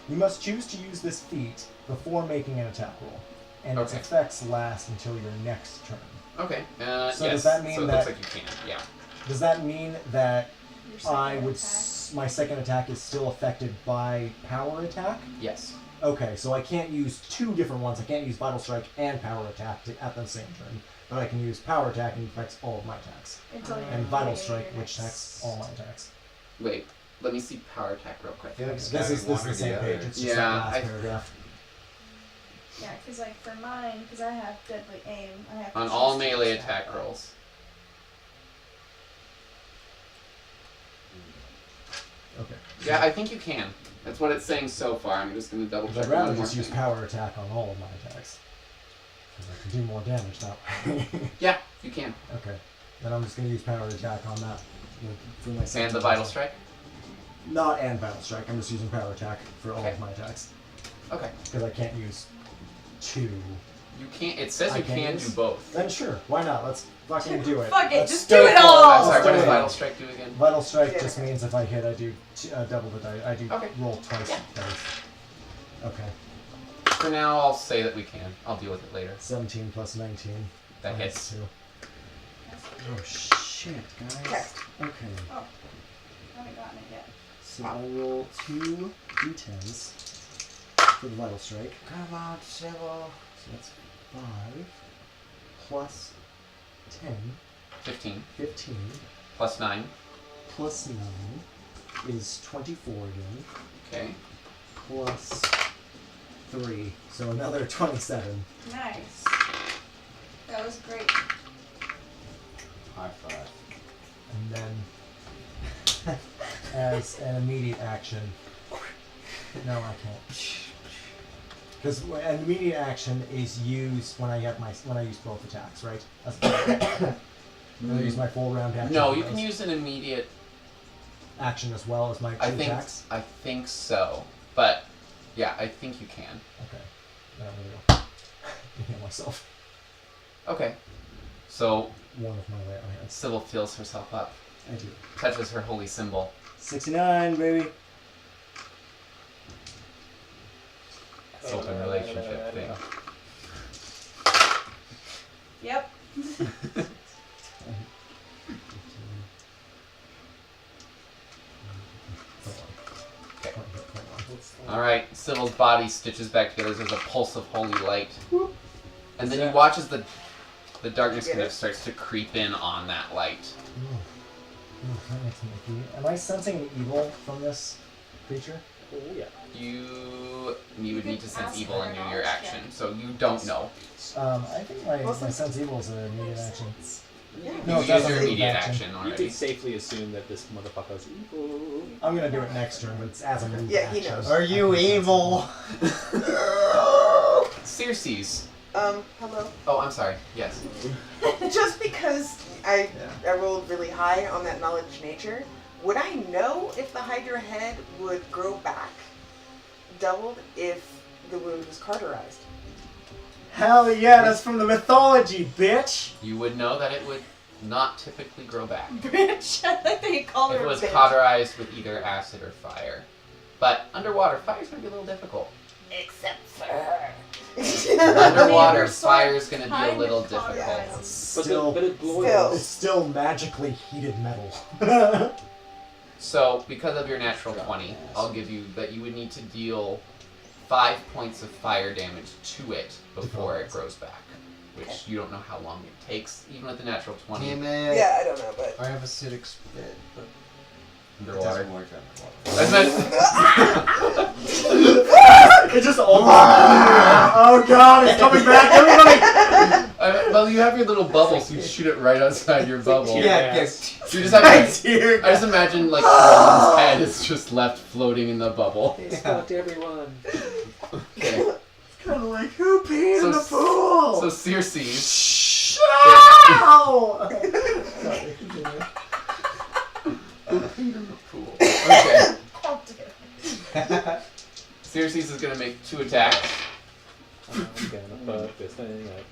You must choose to use this feat before making an attack roll, and its Okay. effects last until your next turn. Okay. So yes. does that mean so it that- looks like you can. Yeah. Does that mean that Your second I would attack. my second attack is still affected by power attack? Yes. Okay, so I can't use 2 different ones. I can't use Vital Strike and Power Attack at the same turn, but I can use Power Attack and it affects all of my attacks, Until you're and Vital ready to Strike, your which next- attacks all my attacks. Wait. Let me see power attack real quick. Yeah, This is the same page. It's just Yeah, that last I- paragraph. Yeah, because like for mine, because I have deadly aim, I have to On choose all to melee use that. attack rolls. Okay. Yeah, I think you can. That's what it's saying so far. I'm just going to double Because check I'd rather one more just use thing. Power Attack on all of my attacks. Because I can do more damage that way. Yeah, you can. Okay. Then I'm just going to use Power Attack on that. For my And second the Vital attack. Strike? Not and Vital Strike. I'm just using Power Attack for all Okay. of my attacks. Okay. Because I can't use 2. You can't. It says I you can can use- do both. Then sure, why not? Let's fucking do it. Fuck it, Let's just go do it for all! I'm sorry, Let's what do does it. Vital Strike do again? Vital Strike Yeah. just means if I hit, I do double the dice. I do Okay. roll twice Yeah. dice. Okay. For now, I'll say that we can. I'll deal with it later. 17 plus 19. That minus hits. 2. Oh shit, guys. Text. Okay. I haven't gotten it yet. So I roll 2 d10s for the Vital Strike. Come on, Sybil. So that's 5 plus 10, 15 15 plus 9. plus 9 is 24 again. Okay. Plus 3, so another 27. Nice. That was great. High five. And then, as an immediate action, no, I can't. Because an immediate action is used when I use both attacks, right? That's I use my full round action. No, for you can those. use an immediate. action as well as my 2 attacks. I think so, but yeah, I think you can. Okay, then I'm gonna go heal myself. Okay. So One of my right hands. Sybil fills herself up, I do. touches her holy symbol. 69, baby. open relationship thing. Yep. Okay. Alright, Sybil's body stitches back together. There's a pulse of holy light. And then you watch as the darkness kind of starts to creep in on that light. That makes me icky. Am I sensing an evil from this creature? Oh, yeah. You would need to sense ask evil for and do an your knowledge action, so you don't know. I think my sense evil is an immediate action. Yeah. No, You it doesn't use your move immediate action. action You already. could safely assume that this motherfucker's evil. I'm gonna do it next turn, but it's as a move Yeah, he action. knows. Are you evil? Circes. Hello. Oh, I'm sorry. Yes. Just because I rolled really high on that knowledge nature, would I know if the Hydra head would grow back doubled if the wound was cauterized? Hell yeah, that's from the mythology, bitch! You would know that it would not typically grow back. Bitch. I think they called If her it a was bitch. cauterized with either acid or fire. But underwater, fire's going to be a little difficult. Except for her. Underwater, her sword fire's going to be a kind little of difficult. cauterized. But it Still. glows. It's still magically heated metal. So, because of your natural 20, I'll give you that you would need to deal 5 points of fire damage to it before it grows back. Which you don't know how long it takes, even with the natural 20 Damn it. Yeah, I don't know, but I have acidic spit, but it underwater. doesn't work underwater. It just all. Oh god, it's coming back, everybody! Well, you have your little bubble, so you shoot it right outside your bubble. Yeah, Yes. yes. So you just have Right to, here! I just imagine like Colton's head is just left floating in the bubble. They stopped everyone. Okay. Kind of like, who peed So in the s- pool? So Circes, Ow! Sorry, continue. pool. Okay. Circes is gonna make 2 attacks. I'm gonna fuck this thing up.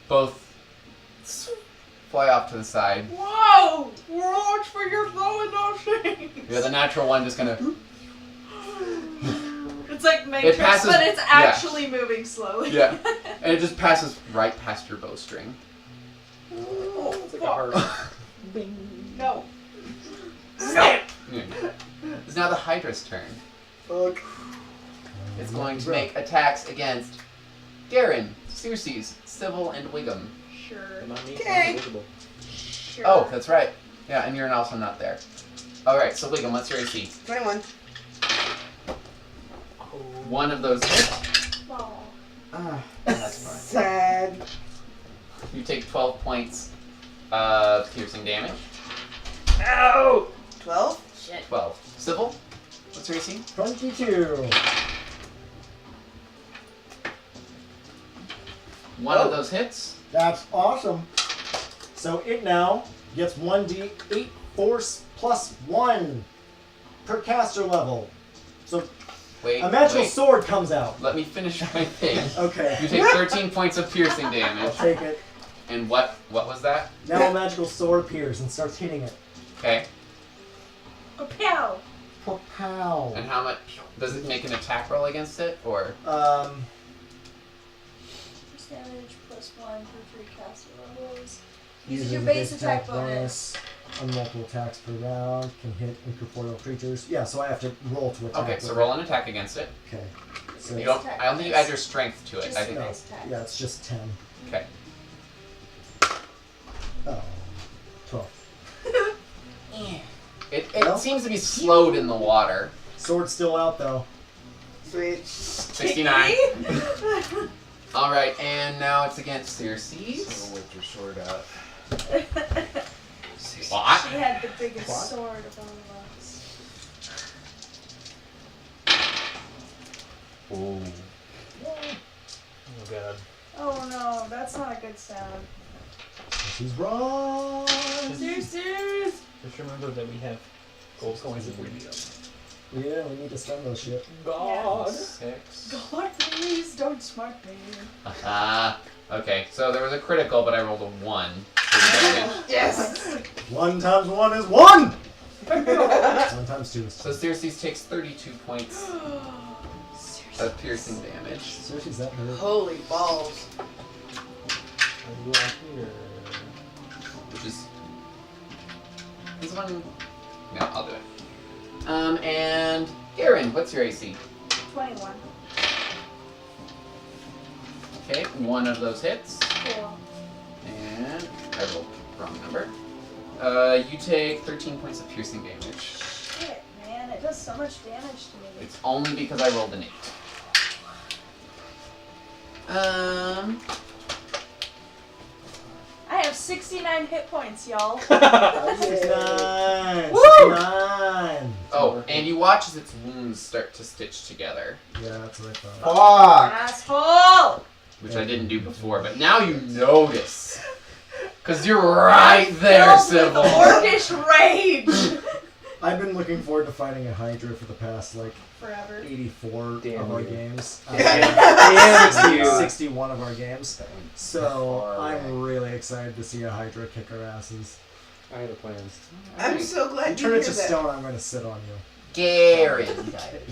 Both fly off to the side. Whoa! Watch for your throwing those things! Yeah, the natural one just gonna. It's like Matrix, passes- but it's yeah. actually moving slowly. Yeah, and it just passes right past your bowstring. Oh, It's like a fuck. heart. No. Yeah. It's now the Hydra's turn. Fuck. It's going to make attacks against Garen, Circes, Sybil, and Wiggum. Sure. Not me, Okay. I'm invisible. Sure. Oh, that's right. Yeah, and you're also not there. Alright, so Wiggum, what's your AC? 21. One of those hits. Oh. That's fine. Sad. You take 12 points of piercing damage. Ow! 12? Shit. 12. Sybil, what's your AC? 22. One of those hits. That's awesome. So it now gets 1d8 force plus 1 per caster level. So Wait, a magical wait. sword comes out. Let me finish my thing. Okay. You take 13 points of piercing I'll damage. take it. And what was that? Now a magical sword appears and starts hitting it. Okay. Pow! Pow. And how much? Does it make an attack roll against it? Or. Force damage plus 1 for 3 caster levels. Uses your base attack bonus. On multiple attacks per round, can hit incorporeal creatures. Yeah, so I have to roll to attack. Okay, so with roll it. an attack against it. Okay. So You don't. I don't think you add your strength to it. Just I think. no, base attack. yeah, it's just 10. Okay. Oh, 12. It Well- seems to be slowed in the water. Sword's still out though. Sweet. 69. Alright, and now it's against Circes. So whip your sword out. What? She had the biggest What? sword of all of us. Ooh. Oh god. Oh no, that's not a good sound. She's wrong. Circes! Just remember that we have gold coins if we need them. Yeah, we need to spend those shit. God. 6. God, please don't smart me. Okay, so there was a critical, but I rolled a 1. for the damage. Yes! 1 times 1 is 1! 1 times 2 is So Circes takes 32 points of piercing damage. Seriously, is that her? Holy balls. Which is this one. No, I'll do it. And Garen, what's your AC? 21. Okay, one of those hits, Cool. and I rolled the wrong number. You take 13 points of piercing damage. Shit, man, it does so much damage to me. It's only because I rolled an 8. I have 69 hit points, y'all. 69! Woo! 69! Oh, and you watch as its wounds start to stitch together, Yeah, that's what I thought. Fuck! Asshole! which I didn't do before, but now you notice. Because you're right there, Filled with Sybil. orcish rage! I've been looking forward to fighting a Hydra for the past, like, Forever. 84 Damn of our you. games. Damn you. 61 of our games. So Alright. I'm really excited to see a Hydra kick our asses. I have plans. I'm so glad You you turn hear it to that. stone, I'm going to sit on you. Garen.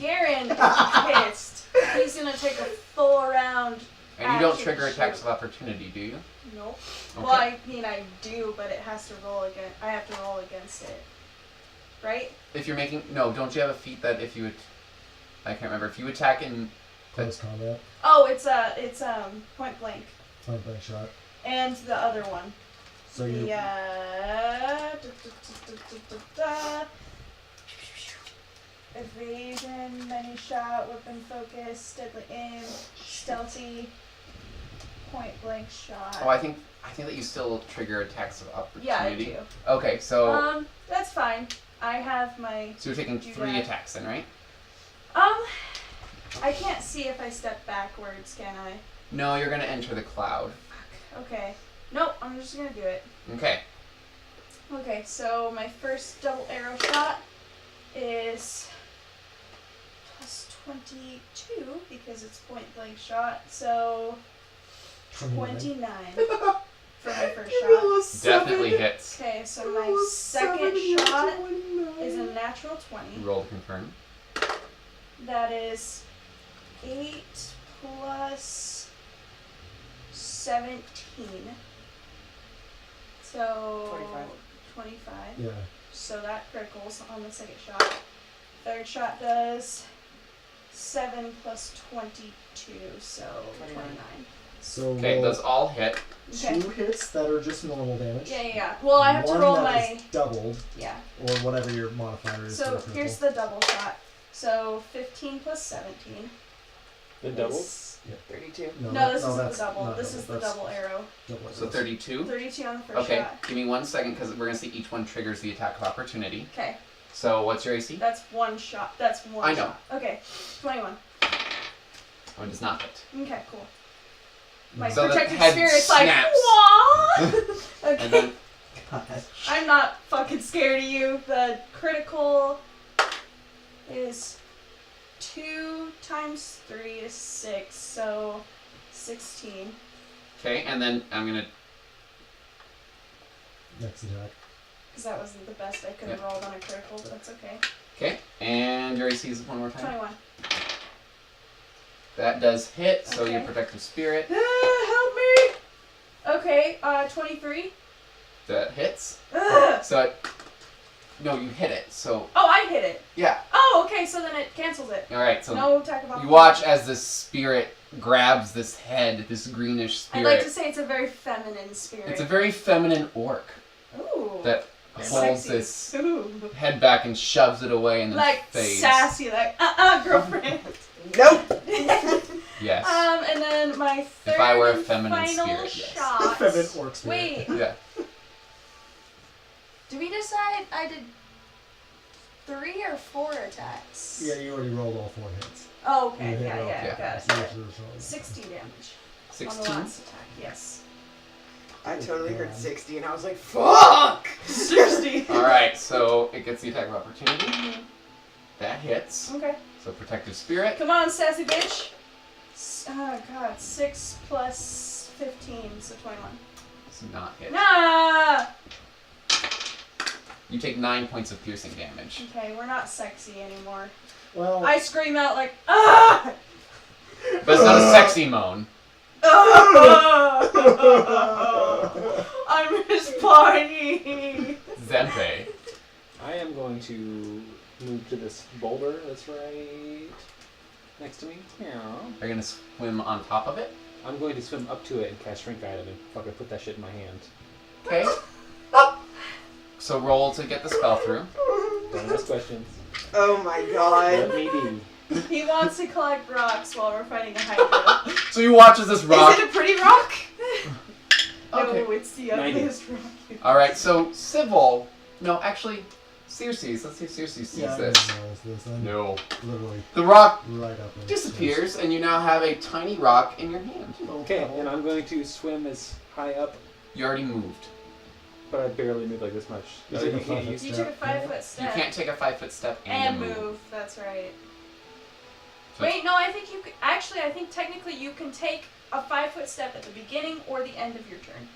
Garen is pissed. He's gonna take a full round. And you don't Action trigger shoot. attacks of opportunity, do you? Nope. Okay. Well, I mean, I do, but it has to roll again. I have to roll against it. Right? If you're making... No, don't you have a feat that if you would... I can't remember. If you attack in... Close combat. Oh, it's point blank. Point blank shot. And the other one. So you. Evasion, many shot, weapon focus, deadly aim, stealthy, point blank shot. Oh, I think that you still trigger attacks of Yeah, I opportunity. do. Okay, so... That's fine. I have my. so you're taking do 3 that. attacks then, right? I can't see if I step backwards, can I? No, you're going to enter the cloud. Okay. Nope, I'm just gonna do it. Okay. Okay, so my first double arrow shot is plus 22 because it's point blank shot, so 29 for my first shot. Definitely hits. Okay, so my second shot is a natural 20. Roll to confirm. That is 8 plus 17. So 25. Yeah. So that criticals on the second shot. Third shot does 7 plus 22, so 29. So Okay, roll those all hit. Okay. 2 hits that are just normal damage. Yeah. Well, I have to One roll that my. is doubled, Yeah. or whatever your modifier is. So for here's critical. the double shot. So 15 plus 17. The double? is- 32. No, this isn't the that's double. not This is the that's double arrow. double So arrows. 32. 32 on the first Okay, shot. give me 1 second because we're going to see each one triggers the attack of opportunity. Okay. So what's your AC? That's one shot. That's one I know. shot. Okay. 21. Oh, it does not hit. Okay, cool. My So the protected head spirit's like, snaps. what? And Okay. then I'm not fucking scared of you. The critical is 2 times 3 is 6, so 16. okay, and then I'm gonna Next attack. Because that wasn't the best I could have rolled on a critical, but that's okay. okay, and your AC is one more time. 21. That does hit. So your Okay. protective spirit Help me! Okay, 23. that hits. Ugh. So no, you hit it. So Oh, I hit it. yeah. Oh, okay, so then it cancels it. All right. So No attack of you opportunity. watch as this spirit grabs this head, this greenish I'd spirit. like to say it's a very feminine spirit. It's a very feminine orc Ooh. that Sexy. holds this Ooh. head back and shoves it away and then Like fades. sassy, like girlfriend. Nope. Yes. And then my third If I were a and feminine final spirit, yes. shot. Feminine orc spirit. Wait, Yeah. Did we decide I did 3 or 4 attacks? Yeah, you already rolled all 4 hits. Oh, okay, You hit yeah, all yeah, four. got it. So you have to roll. 60 damage on the 16. last attack, yes. I totally heard 60 and I was like, fuck! 60. All right. So it gets the attack of opportunity. That hits. Okay. So protective spirit. Come on, sassy bitch. Oh, God. 6 plus 15, so 21. Does not hit. Ah! You take 9 points of piercing damage. Okay, we're not sexy anymore. Well, I scream out like, ah! But it's not a sexy moan. I'm responding. Zempe. I am going to move to this boulder that's right next to me. Yeah. Are you gonna swim on top of it? I'm going to swim up to it and cast Shrink Item and fucking put that shit in my hand. Okay. So roll to get the spell through. Don't ask questions. Oh my Let god. me be. He wants to collect rocks while we're fighting a hydra. So you watch as this rock. Is it a pretty rock? Okay. No, it's the 90. ugliest rock. Alright, so Civil. No, actually, Circe's. Let's see if Circe sees Yeah, I this. realize this. I'm No. literally The rock right up in disappears, and you now have a tiny rock in your hand. Okay, and I'm going to swim as high up, You already moved. but I barely move like this much. You Oh, took a you can't 5 use. You step. took a 5-foot You step. can't take a 5-foot step And move. move. That's right. So Wait, no, I think you could, actually, I think technically you can take a 5-foot step at the beginning or the end of your turn.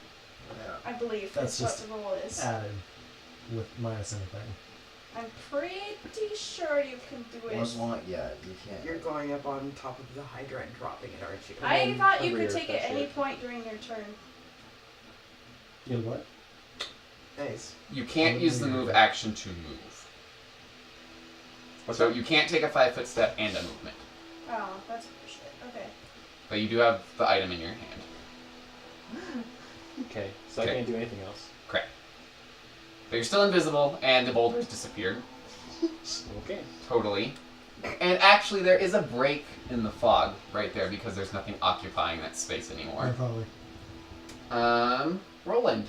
Yeah. I believe That's that's just what the rule is. added with minus anything. I'm pretty sure you can do Well, as it. long, yeah, you can't. You're going up on top of the Hydra and dropping it, aren't you? I And then thought you over could here, take it that's any it. point during your turn. You know what? Nice. You can't use the move action to move. What's So that? you can't take a 5-foot step and a movement. Oh, that's shit. Okay. But you do have the item in your hand. Okay, so Okay. I can't do anything else. Correct. But you're still invisible, and the boulder's disappeared. Okay. Totally. And actually, there is a break in the fog right there because there's nothing occupying that space Yeah, anymore. probably. Roland.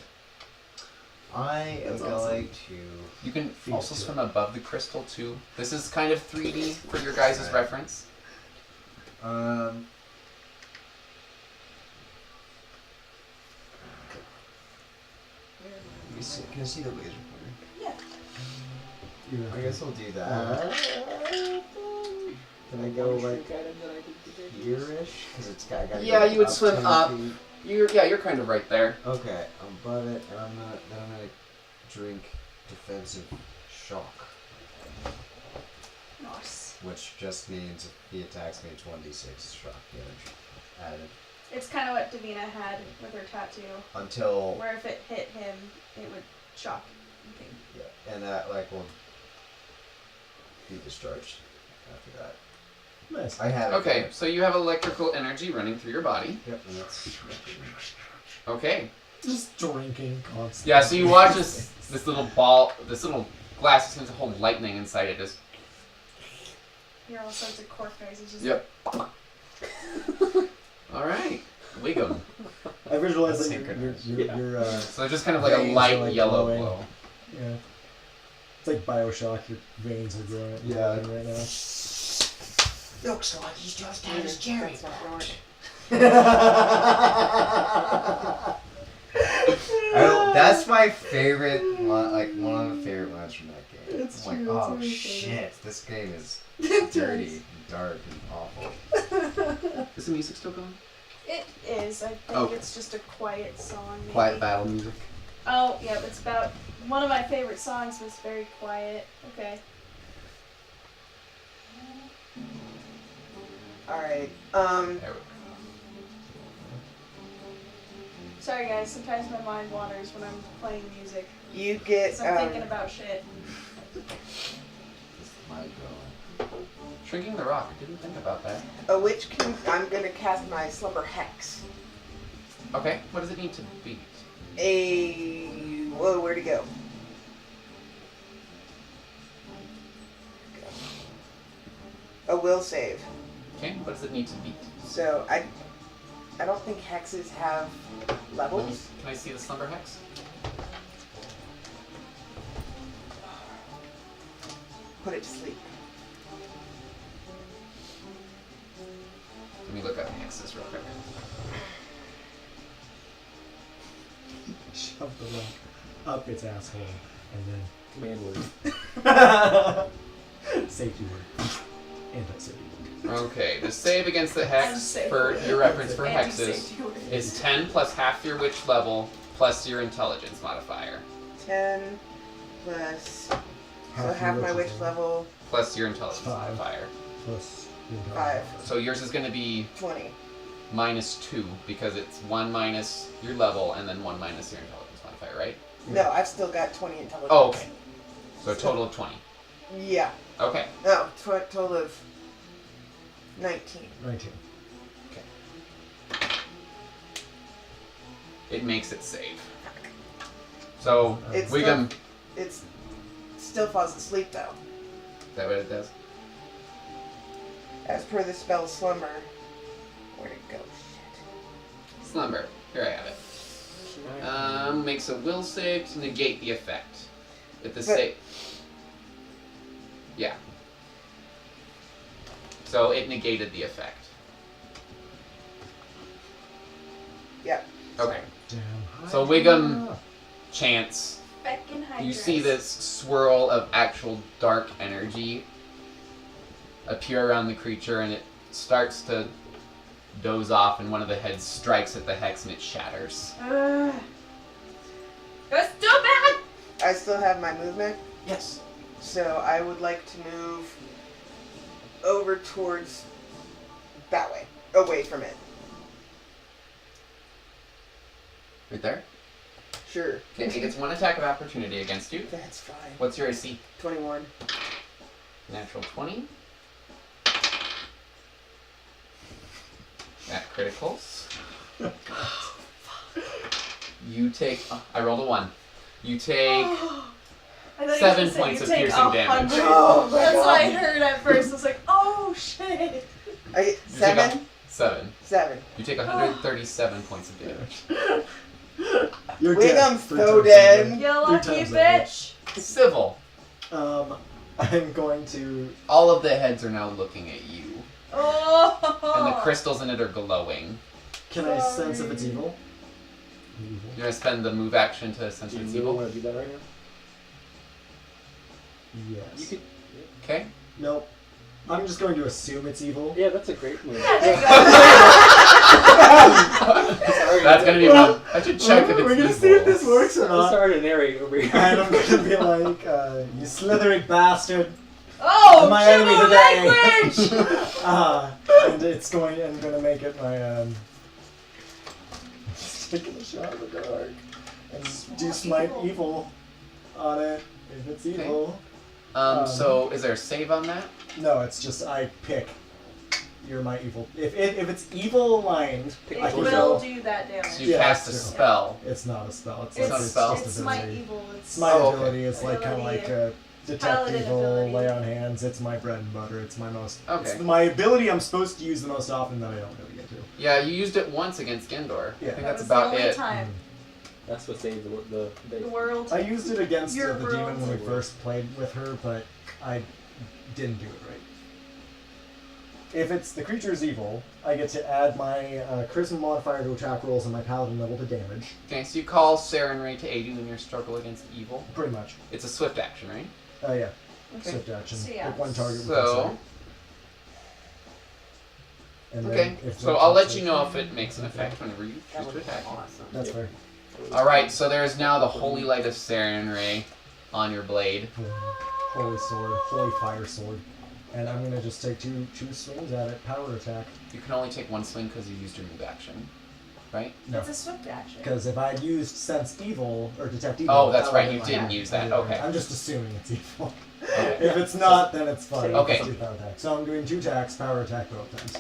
I am That's awesome. going to. You can Feed also to swim above the crystal too. This is kind of 3D for your guys' Right. reference. Can I see the laser pointer? You I guess I'll do that. Can I go like Shrink Item that I did today? here-ish? Because it's got. I gotta Yeah, go you would up swim 10 up. feet. You're kind of right there. Okay, I'm above it, and I'm gonna drink defensive shock, Nice. which just means if he attacks me, it's 1d6 shock damage added It's kind of what Davina had with her tattoo, until where if it hit him, it would shock him. yeah, and that like will be discharged after that. Nice. I have it. Okay, so you have electrical energy running through your body. Yep, and that's Okay. Just drinking constantly. Yeah, so you watch this little ball, this little glass that seems to hold lightning inside it. Just Hear all sorts of cork noises. Just yep. All right, Wiggum. I visualize that Synchronized. your So they're just kind of like a Veins are, light like, yellow glowing. glow. yeah. It's like Bioshock. Your veins are growing. Yeah. glowing right now. looks like he's just had his cherry pop. That's my favorite one, like one of the favorite ones from that game. It's I'm true, like, it's oh really shit, this game is It dirty, is. and dark, and awful. Is the music still going? It is. I think Okay. it's just a quiet song. Maybe. Quiet battle music. Oh, yeah, it's about one of my favorite songs was very quiet. Okay. Alright. There we go. Sorry guys, sometimes my mind wanders when I'm playing music. You get So I'm thinking about shit. This is my going. Shrinking the rock. I didn't think about that. a witch can. I'm gonna cast my slumber hex. Okay, what does it need to beat? Whoa, where'd it go? A will save. Okay, what does it need to beat? So I don't think hexes have levels. Can I see the slumber hex? Put it to sleep. Let me look up hexes real quick. Shove the rock up its asshole and Command word. then safety word. Anti-safety word. Okay, the save against the hex, Unsafe for word. your reference for hexes, Anti-safety word. is 10 plus half your witch level plus your intelligence modifier. 10 plus. So half my witch level. Plus your intelligence Five. modifier. Plus 5. So yours is going to be 20. -2 because it's 1 minus your level and then 1 minus your intelligence modifier, right? No, I've still got 20 intelligence. Oh, okay. So a total of 20. Yeah. Okay. No, total of 19. 19. It makes it save. So It's Wiggum. It still falls asleep though. Is that what it does? As per the spell slumber. Where'd it go? Shit. Slumber. Here I have it. Makes a will save to negate the effect. If the save. Yeah. So it negated the effect. Yeah. Okay. Damn. So Wiggum chants. Feckin' Hydras. You see this swirl of actual dark energy appear around the creature, and it starts to doze off, and one of the heads strikes at the hex, and it shatters. That's too bad! I still have my movement, Yes. so I would like to move over towards that way, away from it. Right there. Sure. Okay, it gets 1 attack of opportunity against you. That's fine. What's your AC? 21. Natural 20. At criticals. You take. I rolled a 1. You take I thought you were 7 gonna say points you of take piercing 100. damage. Oh my That's God. what I heard at first. I was like, oh shit. I get 7? 7. 7. You take 137 points of damage. You're Wiggum's dead. so dead. You lucky times that. bitch. Civil. I'm going to. All of the heads are now looking at you, Oh. and the crystals in it are glowing. Can I sense if it's evil? You're gonna spend the move action to sense Do if it's you evil. want to do that right now? Yes. You could. Okay. Nope. I'm just going to assume it's evil. Yeah, that's a great move. There you go. That's gonna be one. I should check if it's We're gonna evil. see if this works or Let's not. start to narrate over here. And I'm gonna be like, you slithering bastard. Oh, My enemy triple today. language! And it's going. I'm gonna make it my taking a shot in the dark and do smite evil on it if it's Okay. evil. So is there a save on that? No, it's just I pick. You're my evil. If it's evil aligned, Pick I It can will go. do that So damage. you Yeah, cast a that's true. spell. It's not a spell. It's It's like not a spell. just It's ability. my evil. It's My Oh, okay. ability is like kind of like detect Paladin evil, ability. lay on hands. It's my bread and butter. It's my most. Okay. It's my ability I'm supposed to use the most often that I don't really get to. Yeah, you used it once against Gendor. Yeah. I think That that's was about the only it. time. That's what saved the The world. I used it against Your the demon when we world. first played with her, but I didn't do it right. If it's the creature's evil, I get to add my charisma modifier to attack rolls and my paladin level to damage. Okay, so you call Sarah and Ray to aid you in your struggle against evil. Pretty much. It's a swift action, right? Yeah. Okay. Swift action. So, yeah. Pick one target with So, and then okay. if So the- I'll let you know if it makes an effect whenever you That choose was to attack. awesome. That's fair. Alright, so there is now the holy light of Sarah and Ray on your blade. Holy sword, holy fire sword. And I'm gonna just take two swings at it. Power attack. You can only take one swing because you used your move action. Right? No. It's a swift action. Because if I used sense evil or detect evil, Oh, that's that right, would you be didn't my- use that, I didn't. okay. I'm just assuming it's evil. Okay. If it's not, then it's fine. Okay. Let's do power attack. So I'm doing 2 attacks, power attack both times.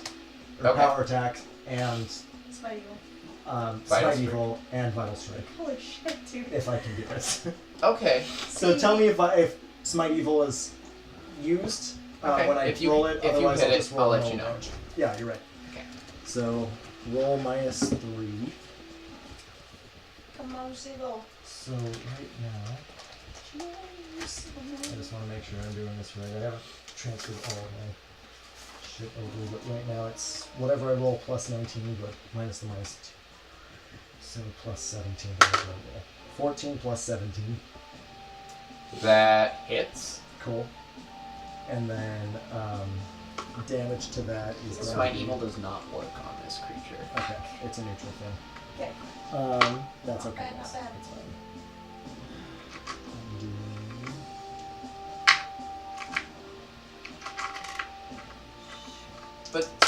Or Okay. power attack and It's my evil. Vital smite strike. evil and vital strike. Holy shit, dude. If I can do this. Okay. So tell me if smite evil is used Okay. when I If you- roll it. if you Otherwise, hit I'll it, just I'll roll let normal you know. damage. Yeah, you're right. Okay. So roll -3. Come on, Sibyl. So right now, I just want to make sure I'm doing this right. I haven't transferred all of my shit over, but right now it's whatever I roll plus 19, but minus the -2. So plus 17 to whatever I roll. 14 plus 17. That hits. Cool. And then damage to that is gonna Smite be- evil does not work on this creature. Okay, it's a neutral thing. Okay. That's Not okay. bad, not bad. That's fine. I'm doing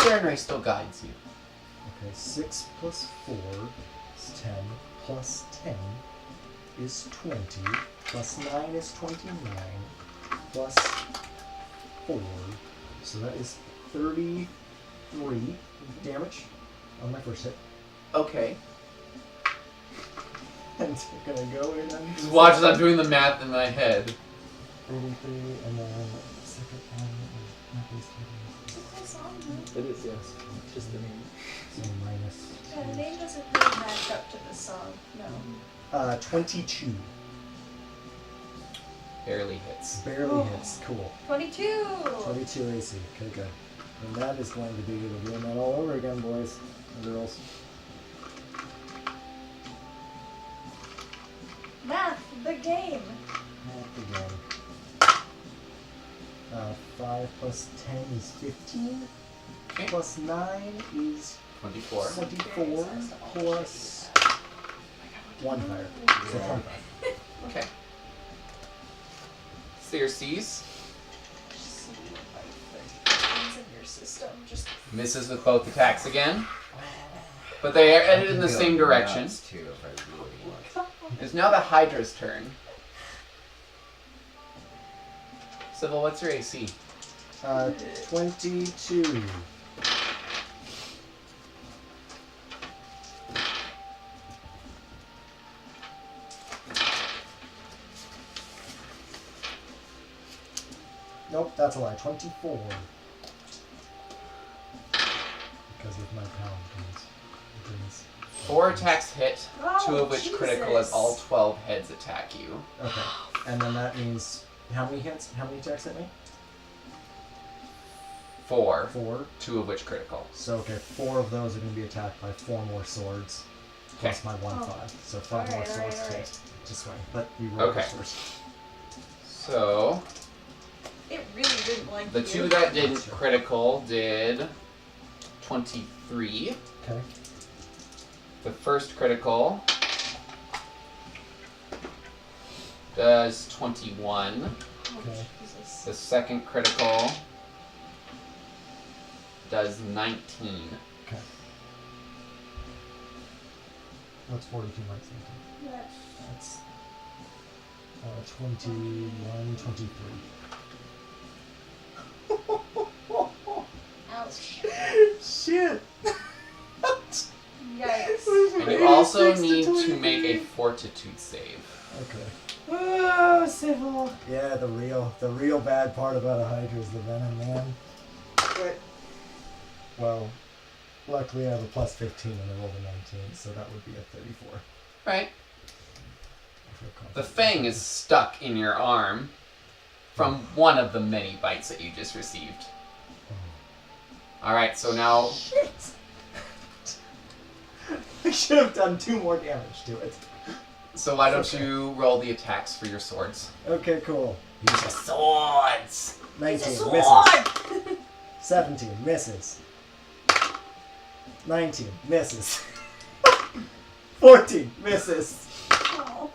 Baron Ray still guides you. Okay, 6 plus 4 is 10, plus 10 is 20, plus 9 is 29, plus 4, so that is 33 damage on my first hit. Okay. And I'm gonna go in and Just watch as I'm doing the math in my head. 33, and then second one, not these It's a cool song, though. It is, yes. Just the name. so minus Yeah, the name doesn't really match up to the song. No. 22. Barely hits. Barely hits. Cool. 22. 22 AC. Okay, good. And that is going to be the doing that all over again, boys and girls. Math, the game. Math again. 5 plus 10 is 15. Okay. Plus 9 is 24. 24. Plus 1 fire. So 25. Okay. So your C's Just see if I put things in your system. Just misses with both attacks again. But they are headed in the same direction. Too, if I really want. It's now the Hydra's turn. Sybil, what's your AC? 22. Nope, that's a lie. 24. Because of my pound. 4 attacks hit, Oh, 2 of which critical as Jesus. all 12 heads attack you. Okay. And then that means how many hits? How many attacks hit me? 4, 4. 2 of which critical. So okay, 4 of those are going to be attacked by 4 more swords. Plus my 1 Oh. 5. So 5 more Alright, swords alright. to swing. But you roll Okay. first. So, it really didn't like the you. 2 that didn't critical did 23. Okay. The first critical does 21. Oh, Okay. Jesus. The second critical does 19. Okay. What's 42 minus 19? Yeah. That's 21, 23. Ouch. Shit! Yikes. And you also need to make a fortitude save. Okay. Oh, Sybil. Yeah, the real bad part about a Hydra is the venom, man. What? Well, luckily I have a plus 15 and I rolled a 19, so that would be a 34. Right. I feel confident. The fang is stuck in your arm from one of the many bites that you just received. Alright, so now Shit! I should have done 2 more damage to it. so why don't Okay. you roll the attacks for your swords? Okay, cool. Use your swords! 19 It's a misses. sword! 17 misses. 19 misses. 14 misses. Oh.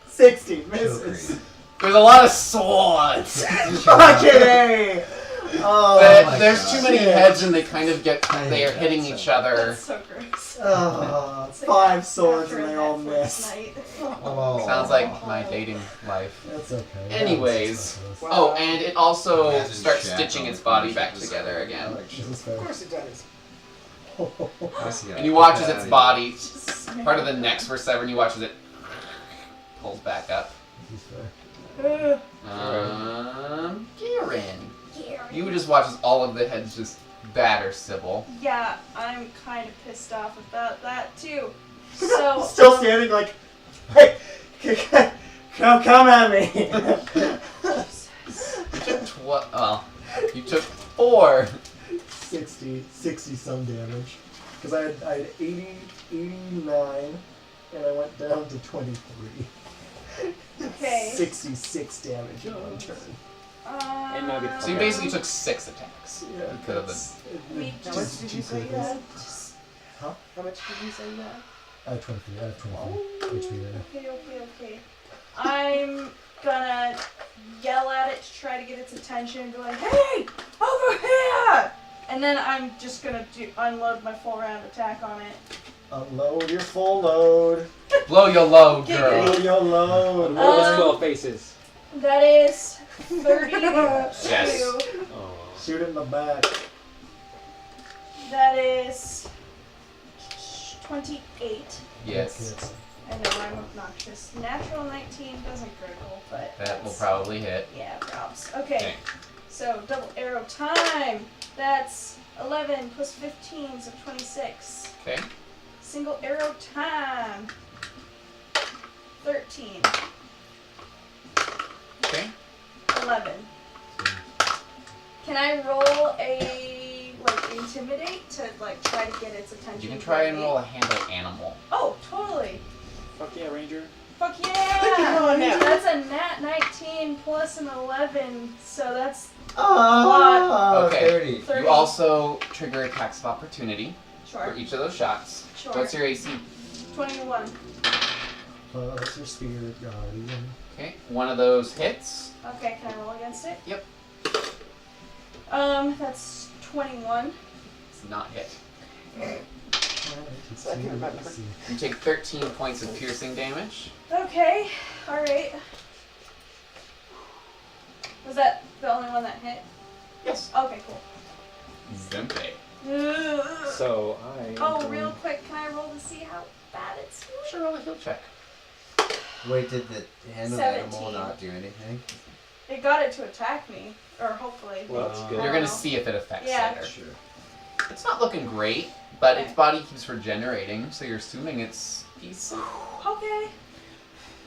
16 misses. There's a lot of swords! Fucking A! Oh, But my there's God. too many Shit. heads and they kind of get, I they are hate hitting that each so other. That's so gross. Oh, It's like 5 swords after and a they all Netflix miss. night. Oh. Sounds like my dating life. That's okay. Anyways. Wow. Oh, and it also Imagine starts Shaq stitching on its the body commercial back just together like, again. like, This is Of fair. course it does. I see And it. you watch as Yeah, its yeah. body, Just part of the necks were severed, and you watch as it pulls back up. This is fair. Kieran. You would just watch as all of the heads just batter Sybil. Yeah, I'm kind of pissed off about that too. So Still standing like, hey, come at me. You took 4. 60 some damage. Because I had 89, and I went down to 23. Okay. 66 damage in one turn. And now get So you basically took 6 attacks. Yeah, Because of that's- Me How much did you say you had? Huh? How much did you say you had? I have 23. I have 23 HP there. Okay. I'm gonna yell at it to try to get its attention and be like, hey, over here! And then I'm just gonna unload my full round attack on it. Unload your full load. Blow your load, girl. Blow your load. Roll those 12 faces. That is 32. Yes. Oh. Shoot in the back. That is 28. Yes. I know I'm obnoxious. Natural 19 doesn't critical, but That will that's- probably hit. Yeah, props. Okay. Okay. So double arrow time. That's 11 plus 15, so 26. Okay. Single arrow time. 13. Okay. 11. Can I roll a intimidate to try to get its attention? You can try and roll a handle animal. Oh, totally. Fuck yeah, Ranger. Fuck Look at yeah! going now. That's a nat 19 plus an 11, so that's Oh, Okay. 30. 30. You also trigger attacks of opportunity for Sure. each of those shots. Sure. What's your AC? 21. Plus your spirit guardian. Okay. One of those hits. Okay, can I roll against it? Yep. That's 21. It's not hit. So I can remember. You take 13 points of piercing damage. Okay, alright. Was that the only one that hit? Yes. Okay, cool. Zempe. So I. Oh, real quick, can I roll to see how bad it's doing? Sure, roll a heal check. Wait, did the handle 17. animal not do anything? It got it to attack me, or hopefully. Well, that's good. You're gonna see if it affects Yeah. later. Sure. It's not looking great, but Okay. its body keeps regenerating, so you're assuming it's decent. Okay.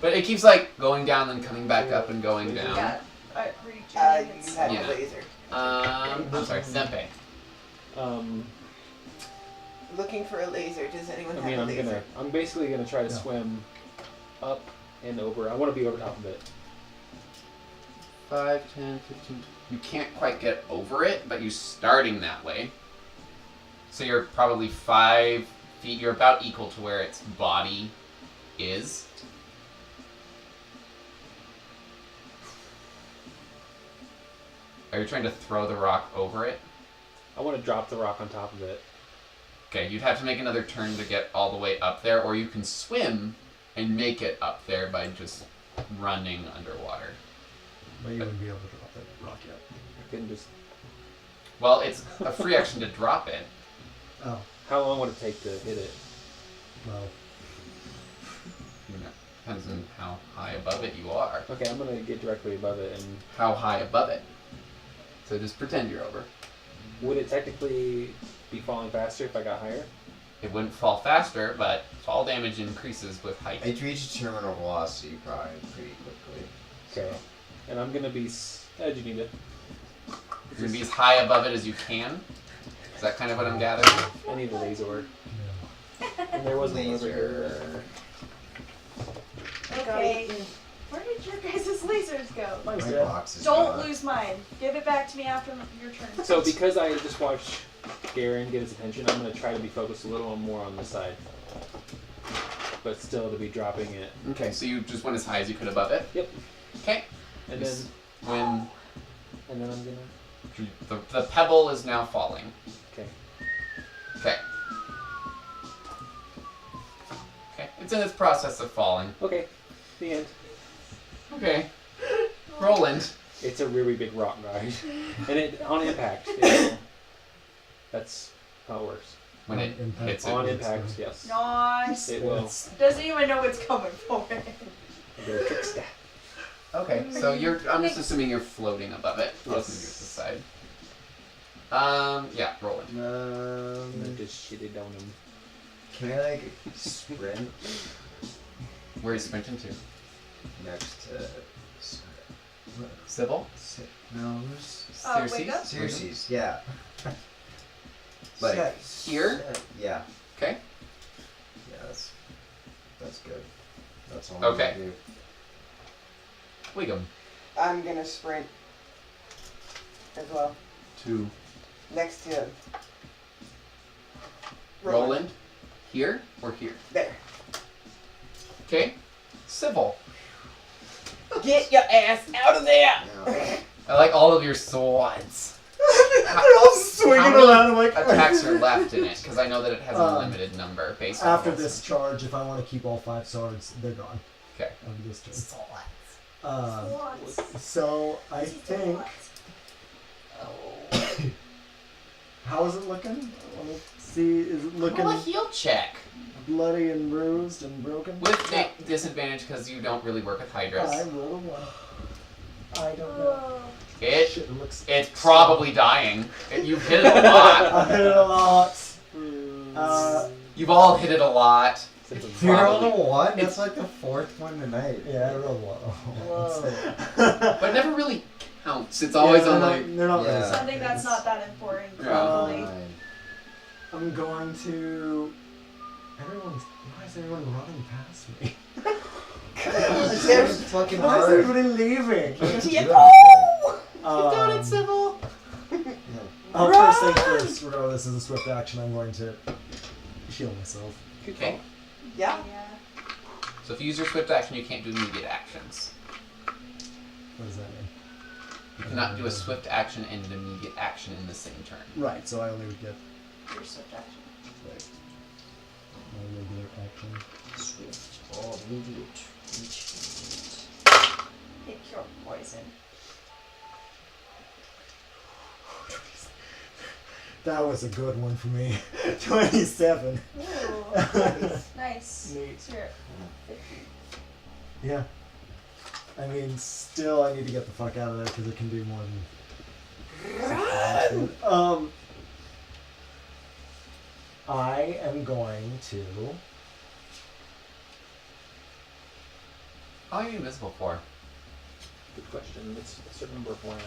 But it keeps going down and coming back up and going down. Yeah. You Regenerated. had Yeah. a laser. I'm sorry, Zempe. Looking for a laser. Does anyone I have mean, a laser? I'm basically gonna try to Yeah. swim up and over. I want to be over top of it. 5, 10, 15. You can't quite get over it, but you're starting that way. So you're probably 5 feet. You're about equal to where its body is. Are you trying to throw the rock over it? I want to drop the rock on top of it. Okay, you'd have to make another turn to get all the way up there, or you can swim and make it up there by just running underwater. But you wouldn't be able to drop that rock yet. I can just. Well, it's a free action to drop it. Oh, How long would it take to hit it? well. Depends on how high above it you are. Okay, I'm gonna get directly above it, and How high above it? So just pretend you're over. would it technically be falling faster if I got higher? It wouldn't fall faster, but fall damage increases with height. It reaches terminal velocity probably pretty quickly. Okay. And I'm gonna be. You need it. You're gonna be as high above it as you can. Is that kind of what I'm gathering? I need a laser. Yeah. And there wasn't one over Laser. here. Okay. Where did your guys' lasers go? Mine was My dead. box is Don't gone. lose mine. Give it back to me after your turn. So because I just watched Garen get his attention, I'm gonna try to be focused a little more on this side, but still to be dropping it. Okay, so you just went as high as you could above it? Yep. Okay. And then When I'm gonna. the pebble is now falling. Okay. Okay. Okay. It's in its process of falling. Okay. The end. Okay. Roland. It's a really big rock, guys, and it on impact. That's how it works. When it On hits On it. impact, yes. Nice. It will. Doesn't even know what's coming for it. Go kick stat. Okay, so I'm just assuming you're floating above it. I'll just move you to the side. Yeah, Roland. And then just shit it down him. Can I sprint Where are you sprinting to? next to Sybil? no who's Circe? Wigga? Circe's? Yeah. Like Here? yeah, Okay. yeah. That's good. That's all. Okay. I'm gonna do. Wiggum. I'm gonna sprint as well. To Next to Roland. Here or here? There. Okay. Sybil. Get your ass out of there! Yeah. I like all of your swords. They're all swinging how many around. I'm like, attacks are left in it? Because I know that it has a limited number based on After rolls. this charge, if I want to keep all 5 swords, they're gone. Okay. After this turn. So I think. How is it looking? I want to see. Is it looking Roll a heal check. bloody and bruised and broken? With disadvantage because you don't really work with Hydras. I rolled a 1. I don't know. It Shit, it looks. It's probably dying. You've hit it a lot. I hit it a lot. You've all hit it a lot. You rolled a Probably. 1? That's like the 4th one tonight. Yeah, I rolled a 1. But it never really counts. It's always on like. They're not Yeah. really So I think that's not that important, Yeah. probably. I'm going to. Why is everyone running past me? It's fucking Why is hard. everybody leaving? Civil. First thing first, remember this is a swift action. I'm going to heal myself. Okay. Yeah. So if you use your swift action, you can't do immediate actions. What does that mean? You cannot do a swift action and an immediate action in the same turn. Right, so I only would get Your swift action. like my regular action. Swift or immediate. Take your poison. That was a good one for me. 27. Ooh, nice. Neat. So you're at 50. Yeah. I mean, still, I need to get the fuck out of there because it can do more than. I am going to. How are you invisible for? Good question. It's a certain number of rounds.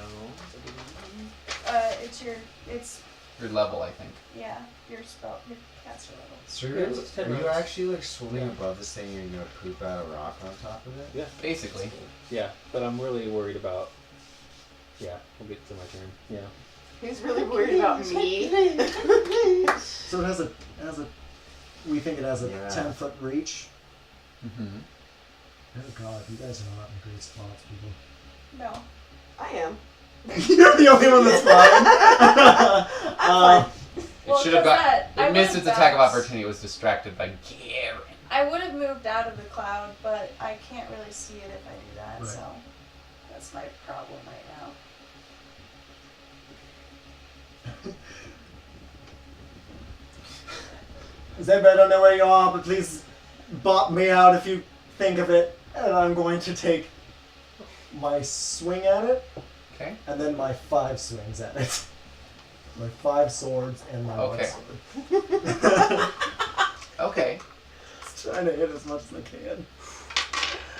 It's Your level, I think. yeah, your spell, your caster level. So Yeah, it's 10 are you rounds. actually like swimming above this thing and you're gonna poop out a rock on top of it? Yeah. Basically. Yeah, but I'm really worried about. Yeah, we'll get to my turn. Yeah. He's really worried about me. So it has a. We think it has a Yeah. 10-foot reach. Mm-hmm. Oh god, you guys are not in great spots, people. No. I am. You're the only one that's fine. It should have got. I It missed would've its attack of bounced. opportunity. It was distracted by Garen. I would have moved out of the cloud, but I can't really see it if I do that, Right. so that's my problem right now. Does anybody don't know where you are, but please bop me out if you think of it. And I'm going to take my swing at it, Okay. and then my 5 swings at it. My 5 swords and my Okay. 1 sword. Okay. Just trying to hit as much as I can.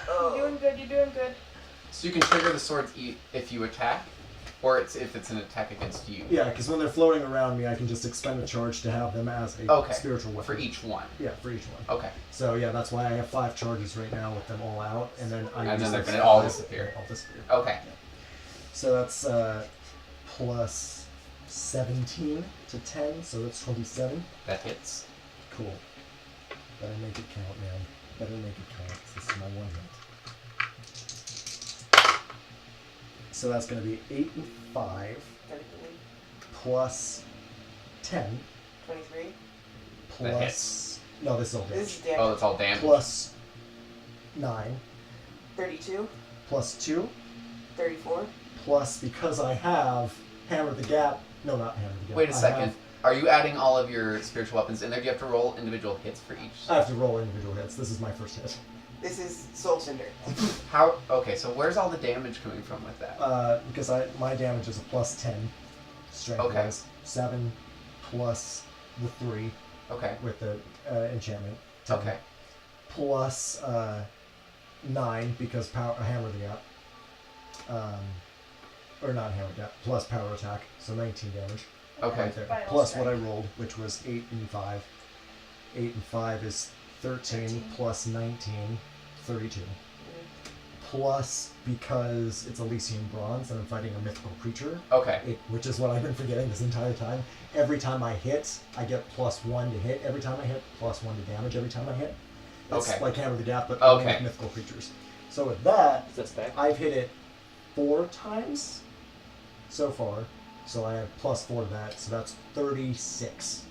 You're doing good, you're doing good. So you can trigger the swords if you attack, or if it's an attack against you. Yeah, because when they're floating around me, I can just expend a charge to have them as a Okay. spiritual weapon. For each one. Yeah, for each one. Okay. So yeah, that's why I have 5 charges right now with them all out, and then I. And then use they're them gonna all to- disappear. All disappear. Okay. So that's plus 17 to 10, so that's 27. That hits. Cool. Better make it count, man. Better make it count. 'Cause this is my 1 hit. So that's going to be 8 and 5 plus 10 23. That plus. No, this is all This damage. is damage. Oh, that's all damage. Plus 9 32. plus 2 34. plus because I have Hammer the Gap. No, not Hammer the Gap. Wait a I second. have- Are you adding all of your spiritual weapons in there? Do you have to roll individual hits for each? I have to roll individual hits. This is my first hit. This is Soul Cinder. How? Okay, so where's all the damage coming from with that? Because my damage is a plus 10 strength Okay. wise. 7 plus the 3 Okay. with the enchantment. 10 Okay. Plus 9 because Hammer the Gap. Or not Hammer the Gap. Plus power attack. So 19 damage. Okay. Right there. Final Plus what I strike. rolled, which was 8 and 5. 8 and 5 is 13 plus 19, 32. Plus, because it's Elysian Bronze and I'm fighting a mythical creature, Okay. which is what I've been forgetting this entire time. Every time I hit, I get plus 1 to hit. Every time I hit, plus 1 to damage. Every time I hit. It's Okay. like Hammer the Gap, but only Okay. with mythical creatures. So with that, Is that stack? I've hit it 4 times so far. So I have +4 to that, so that's 36.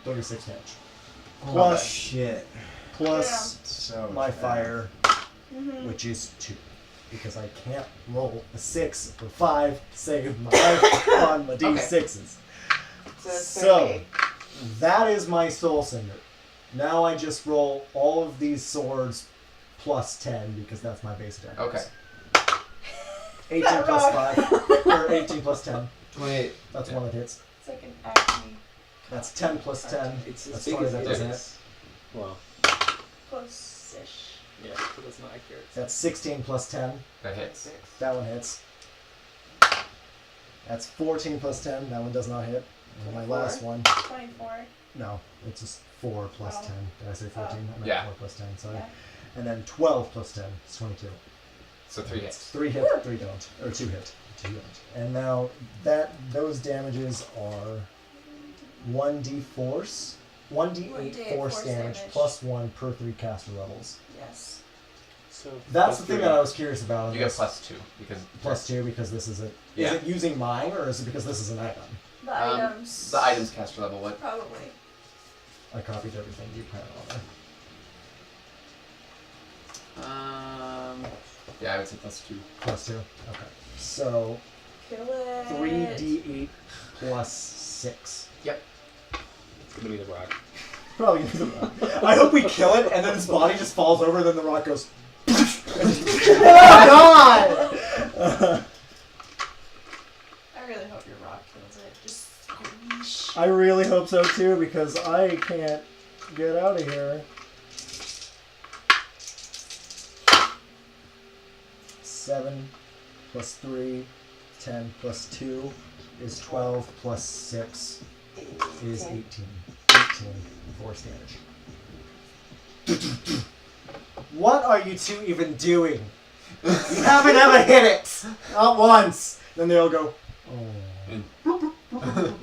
36 damage. Oh, Plus- shit. Plus So my much fire, Mm-hmm. which is 2. Because I can't roll a 6 or 5 to save my life on my D6s. So it's So, 38. that is my Soul Cinder. Now I just roll all of these swords plus 10 because that's my base attack. Okay. 18 That plus rock. 5. Or 18 plus 10. 28. That's one that hits. It's like an acne That's 10 plus 10. It's That's as big 20, as that it doesn't is. Well, close-ish. yeah, but that's not accurate. That's 16 plus 10. That hits. That one hits. That's 14 plus 10. That one does not hit. And my 24. last one. 24. No, it's just 4 plus Oh. 10. Did I say 14? I meant Yeah. 4 plus 10, sorry. Yeah. And then 12 plus 10 is 22. So 3 hits. 3 hit, 3 don't. Or 2 hit. 2 don't. And now those damages are 1d force. 1d8 1d8 force force damage damage. plus 1 per 3 caster levels. Yes. So That's the thing that I was curious about. on You get this. +2 because Plus 2 because this is it. Yeah. Is it using mine or is it because this is an item? The items. the items caster level. What? Probably. I copied everything you had on there. Yeah, I would say +2. Plus 2. Okay. So Kill it. 3d8 plus 6. It's gonna be the rock. Probably gonna be the rock. I hope we kill it and then his body just falls over and then the rock goes. Oh god! I really hope your rock kills it. Just squish. I really hope so too because I can't get out of here. 7 plus 3, 10 plus 2 is 12 plus 6 is 18. 18 force damage. What are you two even doing? You haven't ever hit it! Not once! Then they all go, oh.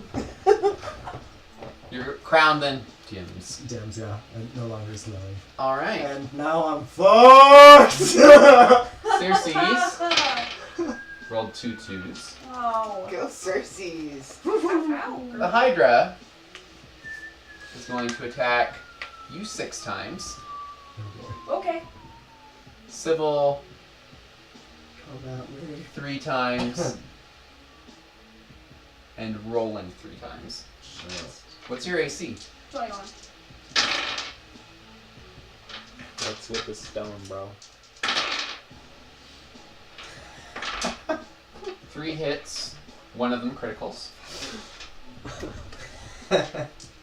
Your crown then dims. Dims, yeah. And no longer is glowing. All right. And now I'm fucked! Circes rolled 2 2s. Oh. Go Circes. Ow. The Hydra is going to attack you 6 times. Okay. Sybil Come at me. 3 times. And Roland 3 times. What's your AC? 21. What's with the stone, bro? 3 hits, 1 of them criticals.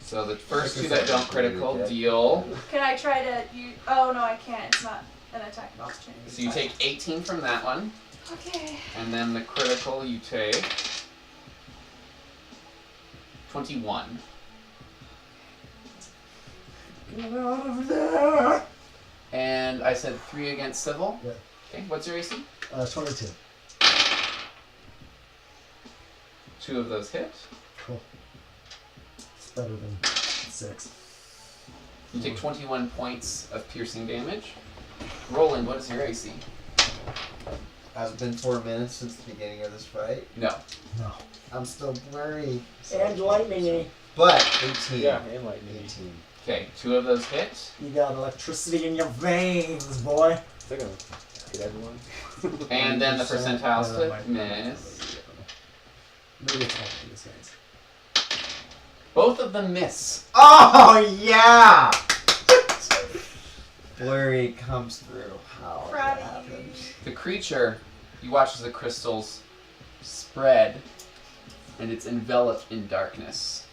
So the first 2 that don't critical deal. Can I try to oh no, I can't. It's not an attack of opportunity. So you take 18 from that one, Okay. and then the critical you take 21. Get out of there! And I said 3 against Civil. Yeah. Okay, what's your AC? 22. 2 of those hit. Cool. It's better than 6. You take 21 points of piercing damage. Roland, what is your AC? Has it been 4 minutes since the beginning of this fight? No. No. I'm still blurry. And lightning-y. But 18. Yeah, and lightning. 18. Okay, 2 of those hit. You got electricity in your veins, boy. Is that gonna hit everyone? And then the percentiles Yeah, that to might- miss. Maybe it's all these guys. Both of them miss. Oh, yeah! Blurry comes through. How Proud that of you. happened. The creature, you watch as the crystals spread, and it's enveloped in darkness.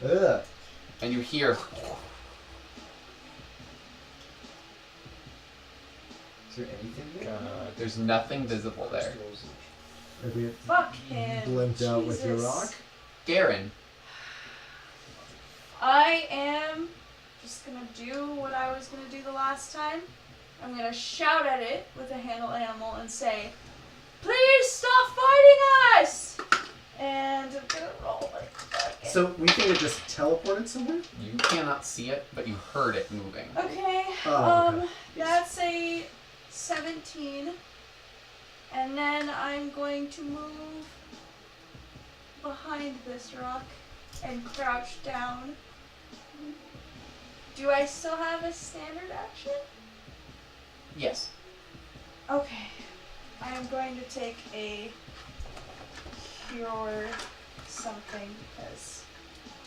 Ugh. And you hear Is there anything there? there's nothing visible there. Maybe it Fuck him. blimped out with your Jesus. rock. Garen, I am just gonna do what I was gonna do the last time. I'm gonna shout at it with a handle animal and say, "Please stop fighting us!" And I'm gonna roll it. So we think it just teleported somewhere? you cannot see it, but you heard it moving. Okay. Oh, okay. That's a 17. And then I'm going to move behind this rock and crouch down. Do I still have a standard action? Yes. Okay. I am going to take a cure something because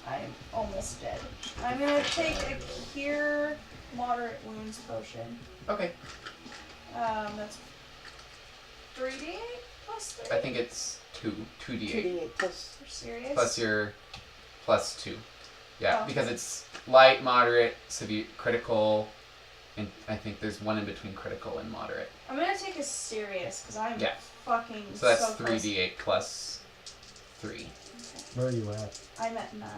I'm almost dead. I'm going to take a cure moderate wounds potion. Okay. That's 3d8 plus 3? I think it's 2d8 2d8 plus. You're serious? plus your plus 2. Yeah, Oh. because it's light, moderate, severe, critical, and I think there's one in between critical and moderate. I'm going to take a serious because I'm Yeah. fucking So that's so close. 3d8 plus 3. Where are you at? I'm at 9.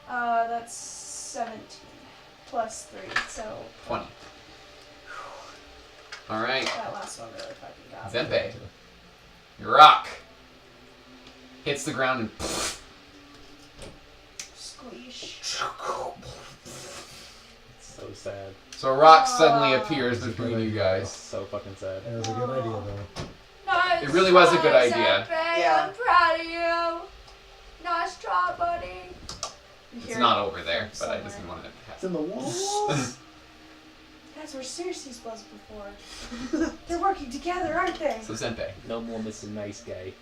That's 17 plus 3, so 20. Alright, that last one really fucking got me. Zempe. Your rock hits the ground and Squeesh. It's so sad. so a rock suddenly Aw. appears between you It's guys. so fucking sad. That was a good idea, though. Nice It really was a good try, idea. Zempe. Yeah. I'm proud of you. Nice try, buddy. You It's hear not it over there, from but I just somewhere. wanted it to It's happen. in the walls. That's where Cersei's was before. They're working together, aren't they? So Zempe, No more Mr. Nice Guy.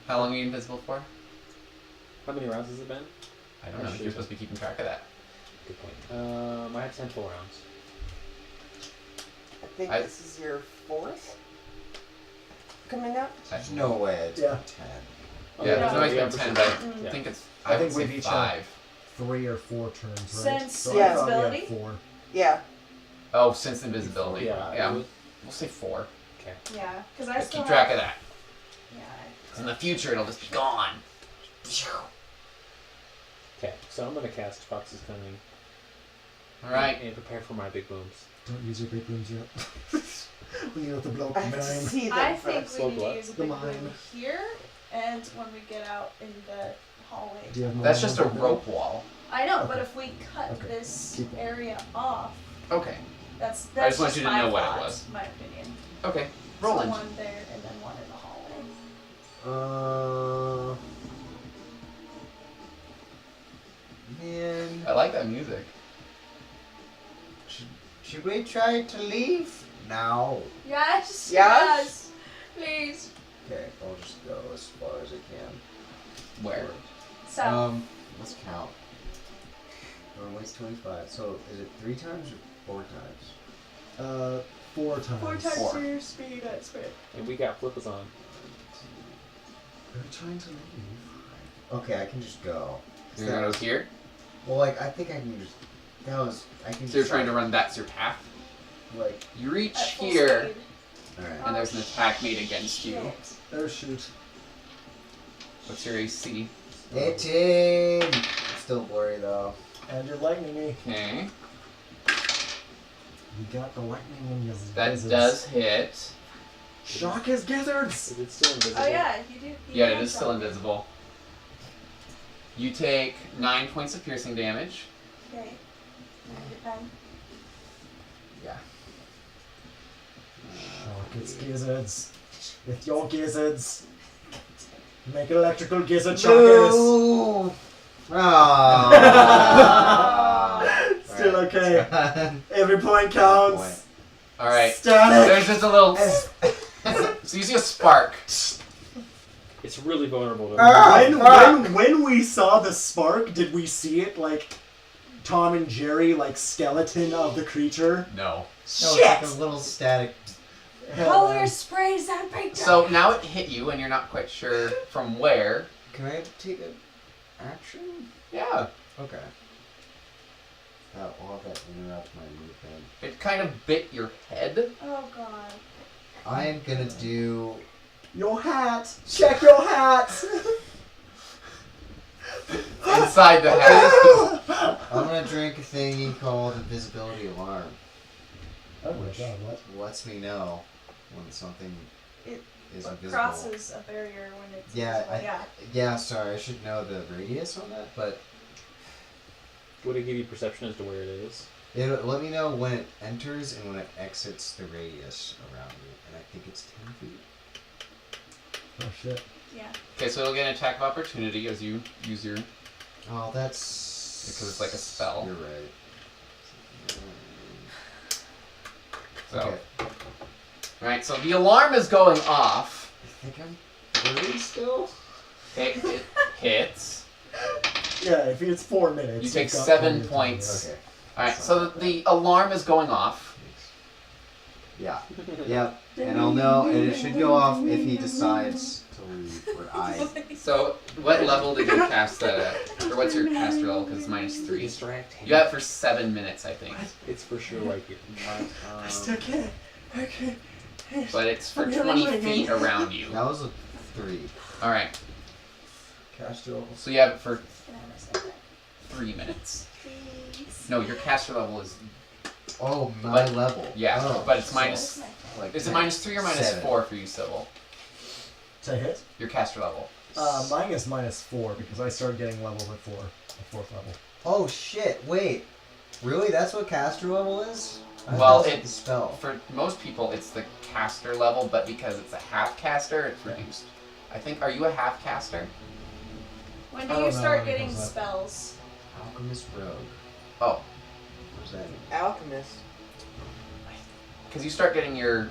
how long are you invisible for? How many rounds has it been? I don't know. You're supposed to be keeping track of that. Good point. I have 10 full rounds. I think I- this is your 4th coming up. There's no way it's Yeah. 10. Oh, Yeah, there's no, always yeah, been for 10, sure. but I Mm. think it's. I I think would we've say each 5. 3 or 4 turns, right? Since So I thought we had invisibility? 4. Yeah. Oh, since invisibility. Yeah. Yeah. We'll say 4. Okay. Yeah, because I Just still keep track have, of that. Yeah. 'Cause in the future, it'll just be gone. Okay, so I'm gonna cast Fox is Coming. Alright. And prepare for my big booms. Don't use your big booms yet. We have to blow up I the have to mine. see them I first. think we Slow need blood. to use a The big mine. room here and when we get out in the hallway. Do you have more That's just a than that? rope wall. I know, but Okay. if we cut Okay. this Keep going. area off, Okay. that's I just want you to my know what it thought, was. my opinion. Okay. So Roland. one there and then one in the hallway. Man, I like that music. should we try to leave now? Yes. Yes? Yes. Please. Okay, I'll just go as far as I can. Where? So Let's count. Runway's 25. So is it 3 times or 4 times? 4 times. 4 times Four. your speed, I swear. And we got flippers on. We're trying to leave. Okay, I can just go. You're gonna go here? Well, like, I think I can just. That was. I can So you're just. trying to run that's your path? Like, You reach At full here, speed. alright. and there's an attack made against you. Shit. Oh, shoot. What's your AC? 18! It's still blurry though. And you're lightning me. Okay. You got the lightning in your That gizzards. does hit. Shock his gizzards! Is it still invisible? Oh yeah, you do. Yeah, it is still invisible. You take 9 points of piercing damage. Okay. 9 Yeah. Shock its gizzards. With your gizzards. Make electrical gizzard shockers. No! Ah! Still Alright, okay. it's gone. Every point counts. Alright. Static. There's just a little. So you see a spark. It's really vulnerable to Ah! When we saw the spark, did we see it like Tom and Jerry, like skeleton of the creature? No. No, it's like a little static. Color sprays and paint. So now it hit you, and you're not quite sure from where. Can I take an action? Yeah. Okay. I'll have that interrupt my movement. It kind of bit your head. Oh god. I am gonna do. Your hat. Check your hat. Inside the hat. I'm gonna drink a thingy called Invisibility Alarm. Oh my god, what? Lets me know when something It is invisible. crosses a barrier when it's Yeah, invisible. Yeah. Yeah, sorry, I should know the radius on that, but Would it give you perception as to where it is? it'll let me know when it enters and when it exits the radius around you, and I think it's 10 feet. Oh shit. Yeah. Okay, so it'll get an attack of opportunity as you use your. Oh, that's Because it's like a spell. You're right. So. Okay. Right, so the alarm is going off. I think I'm blue still. Okay, it hits. Yeah, if it's 4 minutes. You take you've got 7 plenty of time. points. Okay. Alright, so the alarm is going off. Yeah. Yep. And I'll know, and it should go off if he decides to leave. But I. So, what level did you cast that at? Or what's your caster level? Because it's -3. Distract him. You have it for 7 minutes, I think. It's for sure right here. I still can't. I can't. But it's for 20 feet around you. That was a 3. Alright, Caster level. so you have it for Can I have a second? 3 minutes. Please. No, your caster level is. Oh, my But- level. Yeah, Oh, but it's so minus. Like Is it -3 or -7? -4 for you, Sybil? To hit? Your caster level. Mine is -4 because I started getting levels at 4. At 4th level. Oh shit! Wait. Really? That's what caster level is? I thought Well, that was it- the spell. For most people, it's the caster level, but because it's a half caster, it's reduced. I think. Are you a half caster? When I do don't you know start when it getting comes up. spells? Alchemist Rogue. Oh, What's that? Alchemist. because you start getting your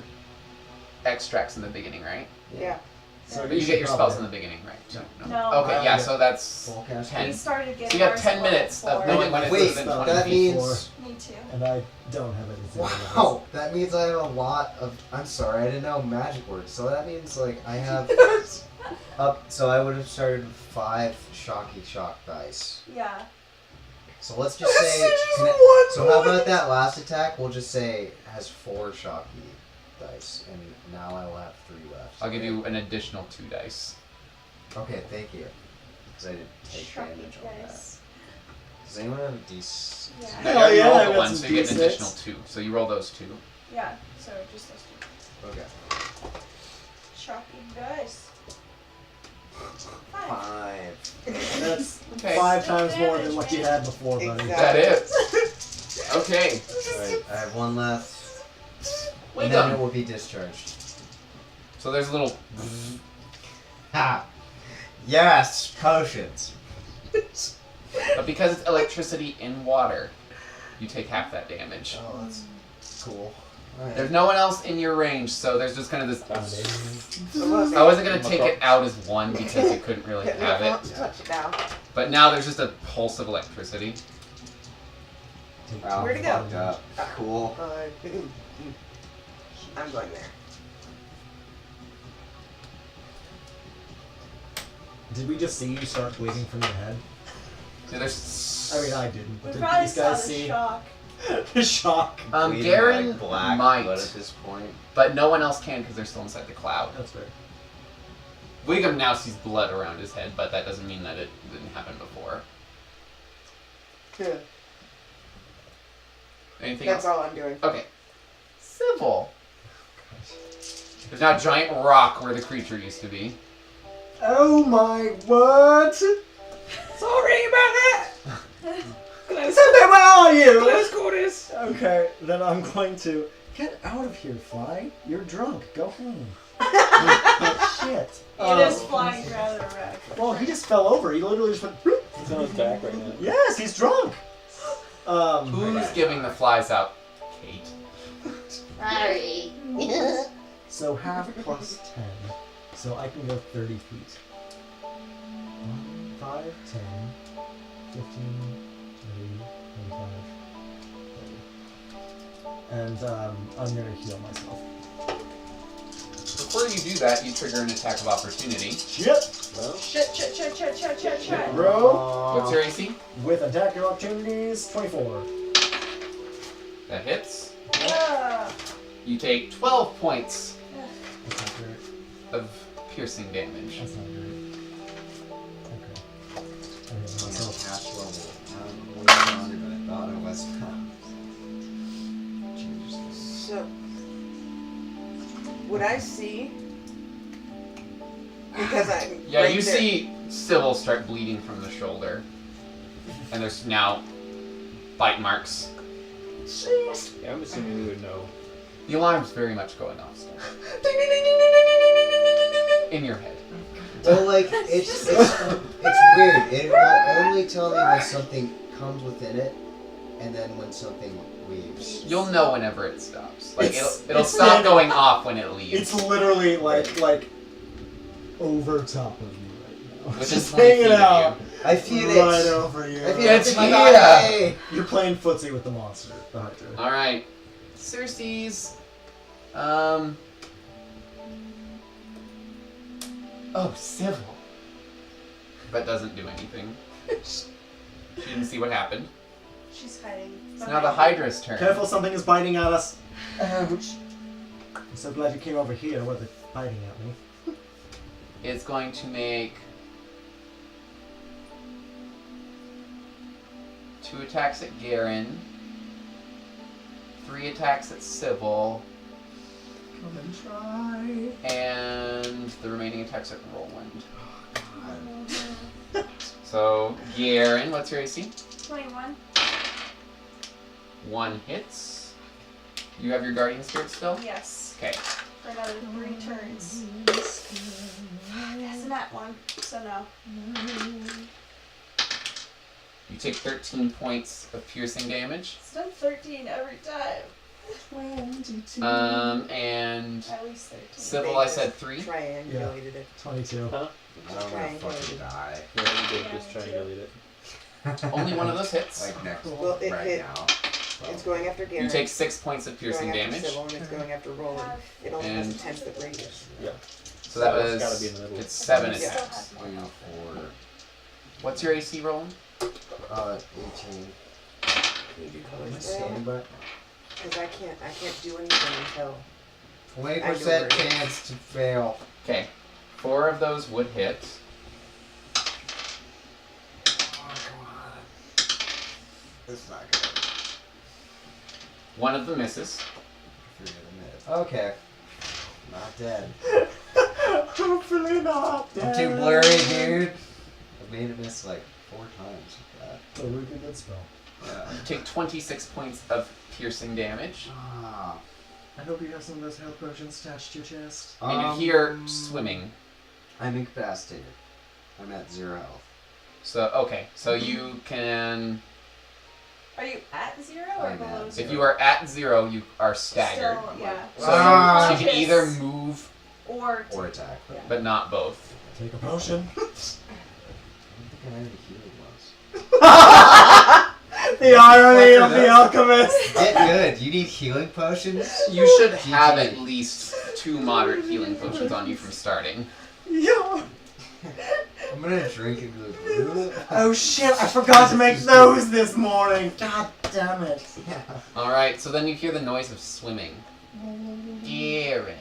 extracts in the beginning, right? Yeah. So But you get your spells in the beginning, right? No. Okay, yeah. So that's Full caster. We 10. started So getting you have ours 10 at level minutes of 4. knowing when it's Wait, within that 20 that feet. means. Me too. And I don't have it. Wow, that means I have a lot of. I'm sorry, I didn't know magic works. So that means like I have up. So I would have started with 5 shocky shock dice. Yeah. So let's just say. So how about that last attack? We'll just say it has 4 shocky dice, and now I will have 3 left. I'll give you an additional 2 dice. Okay, thank you. Because I didn't take Shocking damage on that. dice. Does anyone have a d6? No, Yeah. you Hell already yeah, I rolled the got 1, some so you get an D6. additional 2. So you roll those 2. Yeah. So just those two. Okay. Shocking dice. 5. 5. That's Okay. 5 Still times more than damage, what you man. had before, buddy. Exactly. That is. Okay. Alright, I have 1 left. Wait And then up. it will be discharged. So there's a little. Ha! Yes! Potions! But because it's electricity in water, you take half that damage. Oh, that's cool. Alright. There's no one else in your range, so there's just kind of this. Foundation. I wasn't gonna take it out as 1 because you couldn't really Yeah, have don't it. touch it now. But now there's just a pulse of electricity. Wow, Where'd it go? fucked up. Cool. I'm going there. Did we just see you start bleeding from your head? So there's. I mean, I didn't. We But did probably these saw guys the see shock. the shock? Bleeding Garen like black might, blood at this point. but no one else can because they're still inside the cloud. That's fair. Wiggum now sees blood around his head, but that doesn't mean that it didn't happen before. Yeah. Anything That's else? all I'm doing. Okay. Civil. There's now a giant rock where the creature used to be. Oh my, what? Sorry about that. Close, Where are you? close quarters. Okay, then I'm going to get out of here, Fly. You're drunk. Go home. Shit. It is flying rather erratic. Well, he just fell over. He literally just went. Bloop. He's on his back right now. Yes, he's drunk. Who's giving the flies out? Kate. Sorry. So half plus 10. So I can go 30 feet. 1, 5, 10, 15, 20, 25, 30. And I'm gonna heal myself. Before you do that, you trigger an attack of opportunity. Shit! Well, Shit. Bro! What's your AC? With attack of opportunities, 24. That hits. Yeah. You take 12 points That's not great. of piercing damage. That's not great. Okay. I heal myself. Cash level. But I thought it was. Jesus. So, would I see? Because I'm. Yeah, right you there. see Sybil start bleeding from the shoulder. And there's now bite marks. yeah, I'm assuming you would know. The alarm's very much going off still. In your head. Well, like it's weird. It will only tell me when something comes within it, and then when something leaves. You'll know whenever it stops. Like it'll It's stop standing- going off when it leaves. It's literally like over top of you right now. Which Just is 20 feet hanging of out I feel right it. over you. I feel It's it in my here. body. You're playing footsie with the monster, the hunter. All right, Circe's. Oh, civil. But doesn't do anything. She didn't see what happened. She's hiding. It's now the Hydra's turn. Careful, something is biting at us. Ouch. I'm so glad you came over here where they're biting at me. It's going to make 2 attacks at Garen, 3 attacks at Sybil, Come and try. and the remaining attacks at Roland. So, Garen, what's your AC? 21. 1 hits. You have your Guardian Spirit still? Yes. Okay. For another 3 turns. That's not one. So no. You take 13 points of piercing damage. It's done 13 every time. And At least 13. Sybil, I said 3. Triangulated it. 22. Huh? I don't want to fucking die. Yeah, you did just triangulate it. Only one of those hits. Like next Well, it right hit. now. It's going after Garen. You take 6 points of it's piercing going after damage. Sybil, and it's going after Roland. It only has a And- 10-foot radius. So that it's gotta was be in the middle. it's 7 Yeah. attacks. 3, 4, What's your AC, Roland? 18. Can you do Am I colors standing by? Because I can't do anything until 20% chance to fail. Okay. 4 of those would hit. Oh, come on. This is not good. 1 of them misses. 3 of them hit. Okay. Not dead. Hopefully not. I'm too blurry, dude. I made it miss like 4 times with that. It's a really good spell. Yeah. You take 26 points of piercing damage. Ah. I hope you have some of those health potions attached to your chest. And you hear swimming. I'm incapacitated. I'm at 0 health. So, okay. So you can... Are you at 0 or I'm below at 0? If you are at 0, you are staggered. Still, yeah. So Ah. you can either move, Or Or attack. But Yeah. but not both. Take a potion. I don't think I have any healing ones. The irony Fuck of are the those? alchemist. Get good. You need healing potions? You should have GG. at least 2 moderate healing potions on you from starting. Yeah. I'm gonna drink and be like, Oh shit! I forgot to make those this morning. God damn it. yeah. Alright, so then you hear the noise of swimming. Garen.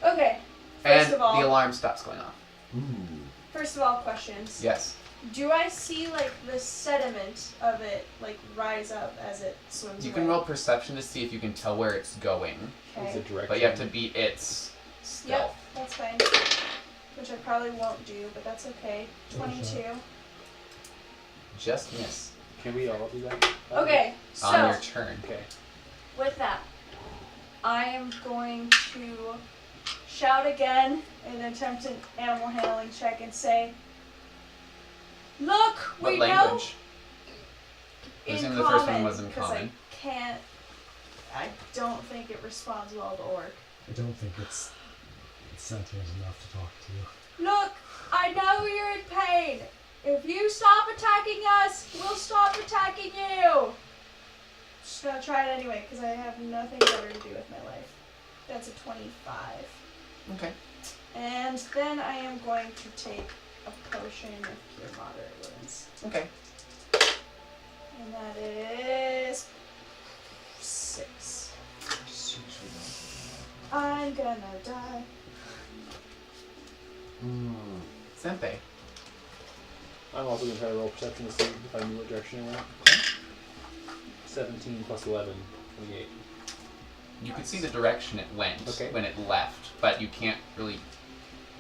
Okay. And First of all- the alarm stops going off. Ooh. First of all, questions. Yes. Do I see like the sediment of it like rise up as it swims You away? can roll perception to see if you can tell where it's going, Is Okay. it direction? but you have to beat its stealth. Yep, that's fine. Which I probably won't do, but that's okay. 22. Just miss. Can we all do that? Okay, On so your turn. Okay. with that, I am going to shout again and attempt an animal handling check and say, "Look, What we language? know." Presume In the first one common, was in 'cause common. I can't. I don't think it responds well to orc. I don't think it's sentient enough to talk to you. Look, I know you're in pain. If you stop attacking us, we'll stop attacking you. Just gonna try it anyway, because I have nothing better to do with my life. That's a 25. Okay. And then I am going to take a potion of cure moderate wounds. Okay. And that is 6. I'm gonna die. Senpei. I'm also gonna try to roll perception to see if I knew what direction it went. 17 plus 11, 28. You could see the direction it went Okay. when it left, but you can't really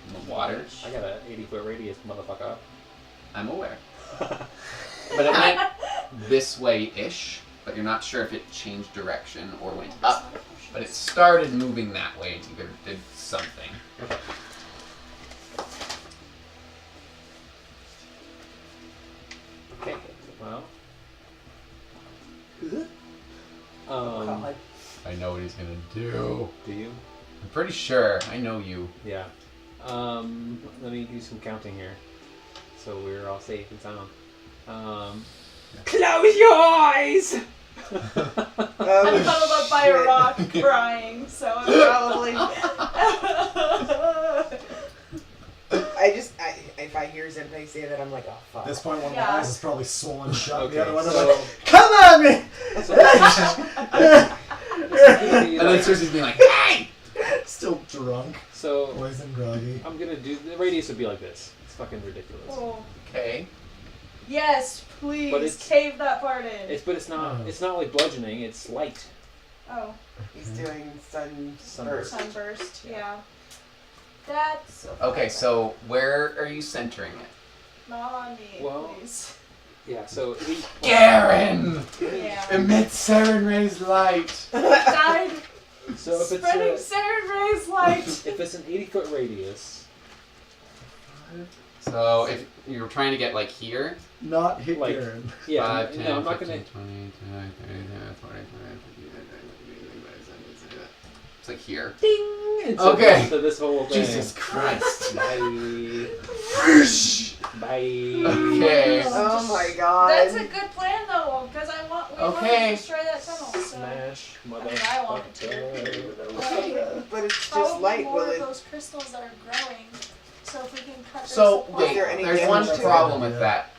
in the water. I got an 80-foot radius, motherfucker. I'm aware. But it went this way-ish, but you're not sure if it changed direction or went up. But it started moving that way and either did something. Well. God. I know what he's gonna do. Do you? I'm pretty sure. I know you. Yeah. Let me do some counting here, so we're all safe and sound. Close your eyes. I'm cuddled up by a rock crying, so I'm probably. If I hear Zenpei say that, I'm like, oh fuck. At this point, one of Yeah. my eyes is probably swollen shut. Okay, The other one is so- like, come at me! So And then Cersei's being like, hey! Still drunk, so poison groggy. I'm gonna do the radius would be like this. It's fucking ridiculous. Oh. Okay. Yes, please But it's- cave that part in. It's not like bludgeoning. It's light. Oh, He's doing sunburst. sunburst. Yeah. That's Okay, so where are you centering it? not on me, Well- please. Yeah. So Garen! Yeah. Emit Saren Ray's light! Died so if spreading it's Saren Ray's light. if it's an 80-foot radius, So if you're trying to get like here, Not hit Like- Garen. yeah. 5, 10, no, I'm not 15, gonna. 20, 25, 30, 40, 50, it's like here. Ding. And so Okay. So this whole thing. Jesus Christ. Bye. Bye. Okay. Oh my god. That's a good plan though, because we want Okay. to destroy that tunnel. So Smash, I want it motherfucker. But it's just probably light, more will of it? those crystals that are growing. So if we can cut their So supply wait, Is there any there's one damage to it? problem with Yeah. that.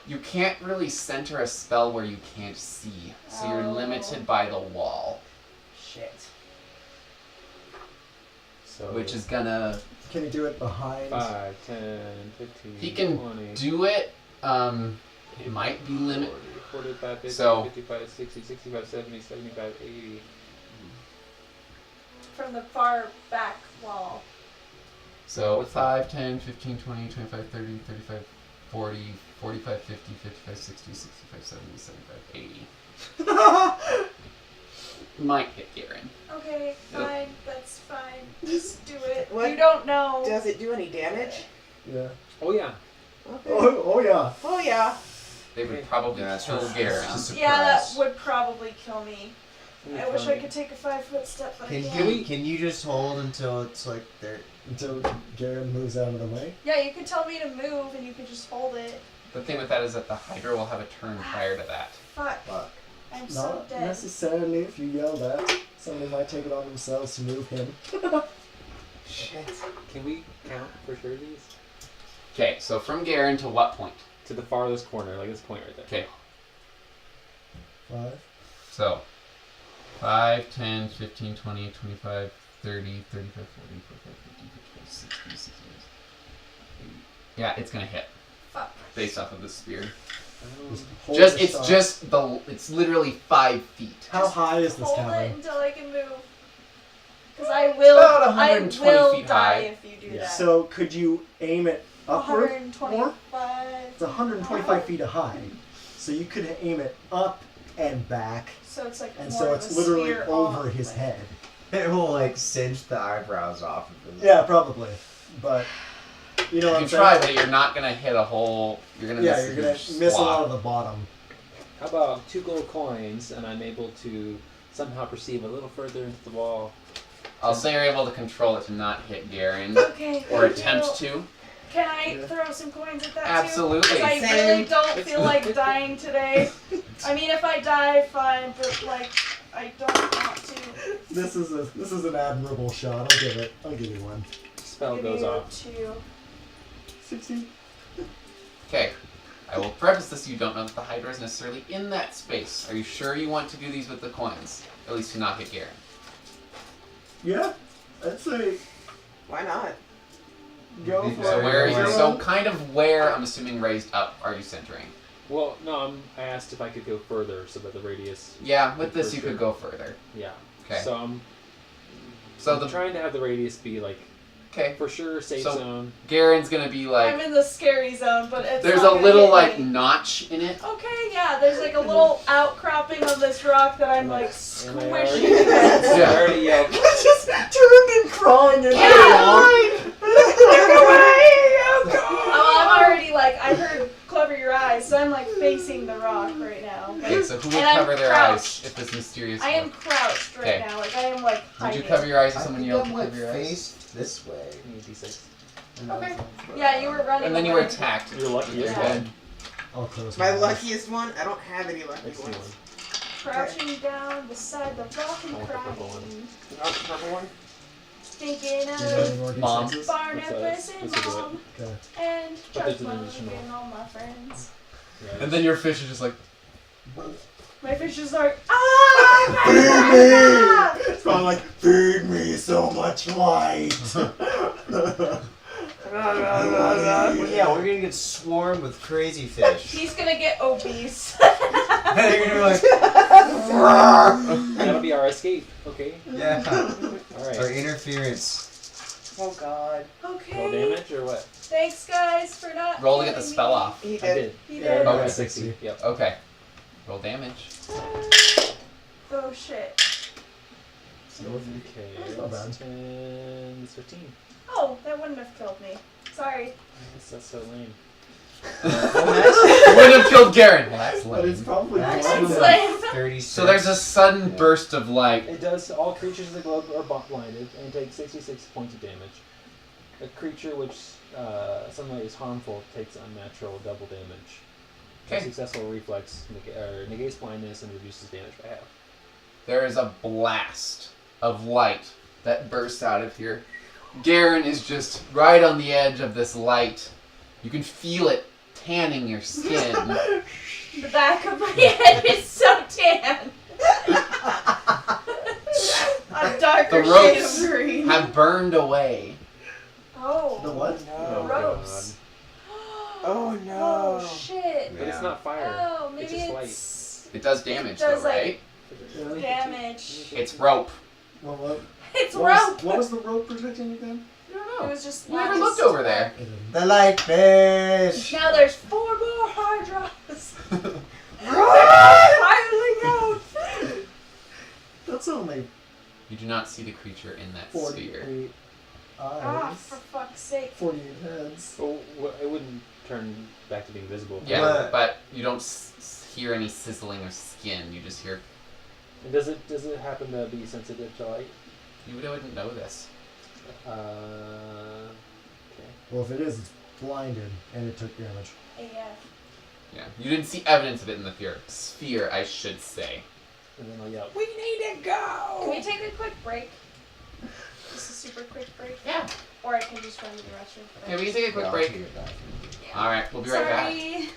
You can't really center a spell where you can't see, so you're Oh. limited by the wall, Shit. So which is gonna. Can you do it behind? 5, 10, 15, He can 20, do it. It might be limit. 40, 45, 50, So- 55, 60, 65, 70, 75, 80. from the far back wall. So What's 5, 10, 15, 20, 25, 30, 35, 40, 45, 50, 55, 60, 65, 70, 75, 80. Might hit Garen. Okay, Yep. fine, that's fine. Just do it. What? You don't know. Does it do any damage? Yeah. Oh yeah. Okay. Oh yeah. Oh yeah. They would Okay. probably Yeah, kill it's Garen. just a Yeah, that surprise. would probably kill me. I wish I could take a 5-foot step, but I Can can't. can you just hold until it's like there? Until Garen moves out of the way. Yeah, you could tell me to move and you could just hold it. The thing with that is that the Hydra will have a turn prior to that. Fuck. Fuck. I'm so Not dead. necessarily if you yell that. Somebody might take it on themselves to move him. Shit. Can we count for sure these? Okay, so from Garen to what point? To the farthest corner, like this point right there. Okay, 5. so 5, 10, 15, 20, 25, 30, 35, 40, 45, 50, 55, 60, 65, 80. Yeah, it's gonna hit Fuck. based off of the spear. Just hold Just the it's shot. just it's literally 5 feet. How high is this Hold it cavern? until I can move. Because I will. about I 120 will feet die high. if you do Yeah. that. So could you aim it upward? 125. It's 125 feet high. So you could aim it up and back, So it's like and more so of it's a literally sphere over off, his like- head. It will like cinch the eyebrows off of his. Yeah, probably. But you know You what can I'm try, saying? but you're not gonna hit a whole. You're gonna Yeah, miss you're a gonna huge miss a swath. lot of the bottom. How about 2 gold coins, and I'm able to somehow perceive a little further into the wall. I'll say you're able to control it to not hit Garen Okay. or thank attempt you. to. Can I Yeah. throw some coins at that Absolutely. too? 'Cause I Same. really don't feel like dying today. I mean, if I die, fine, but like, I don't want to. This is an admirable shot. I'll give it. I'll give you one. Spell Give goes you off. 2. 16. Okay. I will preface this: you don't know that the Hydra is necessarily in that space. Are you sure you want to do these with the coins? At least to not hit Garen. Yeah, I'd say Why not? go for So it. where? Zero. So kind of where? I'm assuming raised up. Are you centering? Well, no, I asked if I could go further so that the radius. Yeah. With this, For you sure. could go further. Yeah. Okay. So I'm So the trying to have the radius be like okay. for sure safe So- zone. Garen's gonna be I'm like. in the scary zone, but it's There's not a gonna little hit like me. notch in it. Okay, yeah, there's like a little outcropping of this rock that I'm like And I squishing already- against. Yeah. I already yelled. I just turned and crying into Yeah. the wall. Oh, I'm already like, I heard clever your eye. eyes, so I'm like facing the rock right now. Like, Okay, so who would And I'm cover their crouched. eyes if this mysterious? I am crouched right Okay. now. Like I am like Would you hiding. cover your eyes if I someone think yelled I'm to like cover your eyes? faced this way. You need D6. Okay. Yeah, you were running. And then you were away. attacked. You're lucky. You're Yeah. good. I'll close My eyes. luckiest one? I don't have any lucky Next ones. one. Crouching down beside the rock and I want the purple one. crying. Oh, the purple one? Thinking Do you know of any more Mom. D6s? Barnabas and Let's do it. Mom. Okay. And But there's Chuck an Mom additional. and all my friends. Yeah, And then your fish is just like. My fish is like, ah! my God!" It's probably like, feed me so much light. Well, yeah, we're gonna get swarmed with crazy fish. He's gonna get obese. And you're gonna be like, That'll be our escape. Okay. yeah. All right. Or interference. Oh god. Okay. Roll damage or what? Thanks, guys, for not. Roll to get the killing spell me. off. He I did. did. He Yeah, did. Okay. 60. Yep. Okay. Roll damage. Oh shit. Okay. That's not bad. 10, it's 15. Oh, that wouldn't have killed me. Sorry. That's so lame. Would have killed Garen. Well, that's But it's lame. probably Maximum That's of lame. 36. So there's a sudden Yeah. burst of light. It does. All creatures in the globe are blinded and take 66 points of damage. A creature which sunlight is harmful takes unnatural double damage. A Okay. successful reflex negates blindness and reduces damage by half. There is a blast of light that bursts out of here. Garen is just right on the edge of this light. You can feel it tanning your skin. The back of my head is so tan. A darker The shade ropes of green. have burned away. Oh. The what? Oh, Ropes. Oh no. Oh shit. But it's not fire. Oh, It's maybe just light. it's It does damage, It does, though, like- right? Really? damage. It's rope. What It's was, rope. what was the rope protecting again? I don't It know. was just. You never lattice. looked over there. The light fish. Now there's 4 more hard drives. Piling out. That's only You do not see the creature in that 48 sphere. Ah, eyes. for fuck's sake. 48 heads. Oh, it wouldn't turn back to being visible. Yeah, What? but you don't hear any sizzling or skin. You just hear. And does it happen to be sensitive to light? You wouldn't know this. Okay. Well, if it is, it's blinded and it took damage. AF. Yeah, you didn't see evidence of it in the sphere, I should say. And then I'll yell. We need to go. Can we take a quick break? Just a super quick break? Yeah. Or I can just run to the restroom. Okay, we can take a quick Yeah, I'll break. take it back. All right, we'll be right back. Sorry.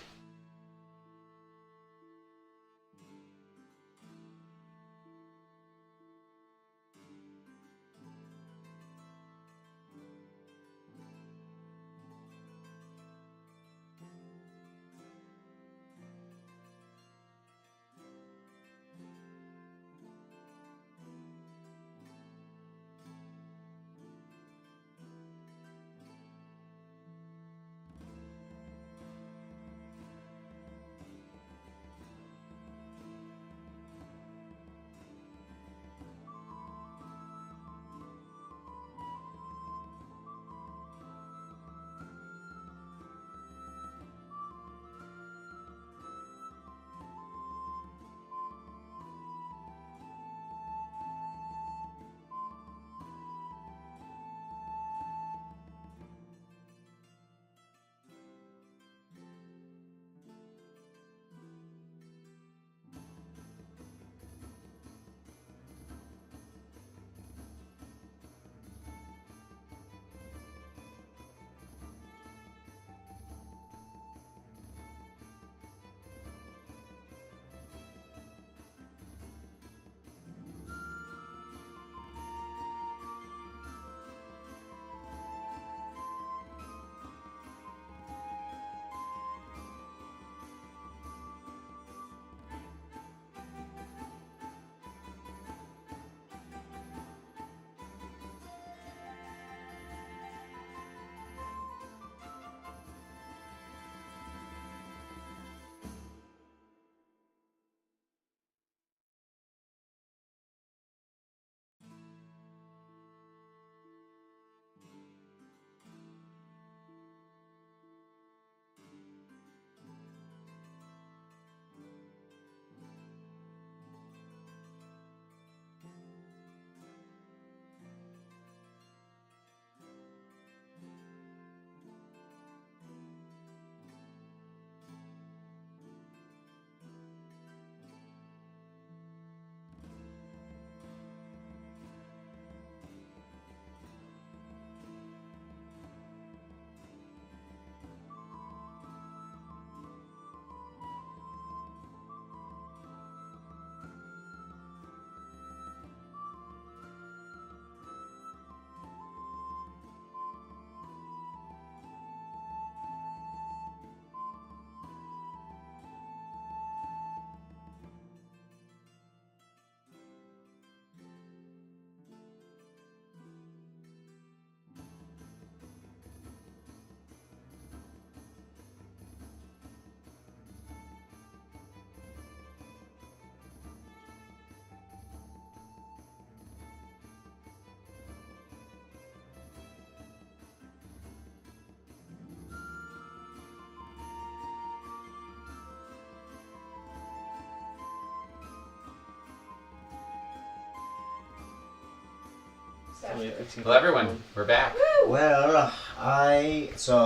staff. Only 15 Well, everyone, we're back. Well,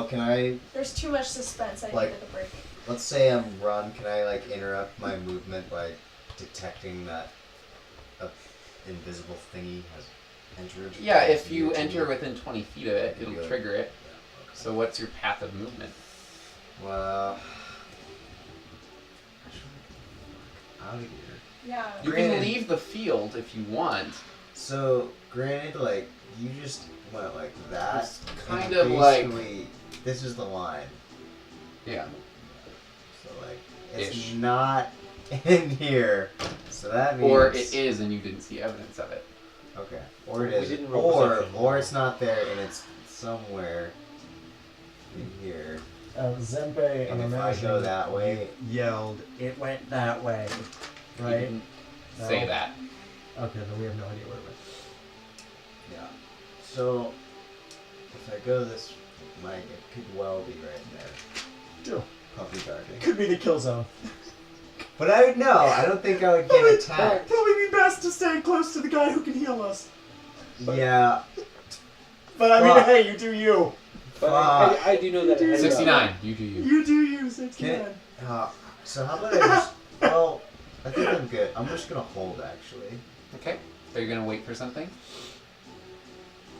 can I, There's too much suspense. I Like- needed a break. let's say I'm run, can I like interrupt my movement by detecting that a invisible thingy has entered? Yeah, if you Near to enter me? within 20 feet of it, it'll Good. trigger it. Yeah, So what's your path of movement? okay. Well, out of here. Yeah. You can Granted- leave the field if you want. So, granted, like, you just went like that. It's kind and of like- basically, this is the line. Yeah. So, like, it's Ish. not in here. So that means. Or it is and you didn't see evidence of it. Okay. Or it We is. didn't roll perception. Or it's not there and it's somewhere in here. Zempe, And I'm if I go imagining that way. yelled, "It went that way," You right? didn't say No. that. Okay, then we have no idea where it went. Yeah. So, if I go this way, it could well be right there. True. Puppy barking. Could be the kill zone. But I would know. I don't think I would get attacked. Probably be best to stay close to the guy who can heal us. Yeah. But I mean, Fuck. hey, you do you. But I do know that. You do. ahead of- 69. You do you. You do you, 69. So how about I just? Well, I think I'm good. I'm just gonna hold actually. Okay. Are you going to wait for something?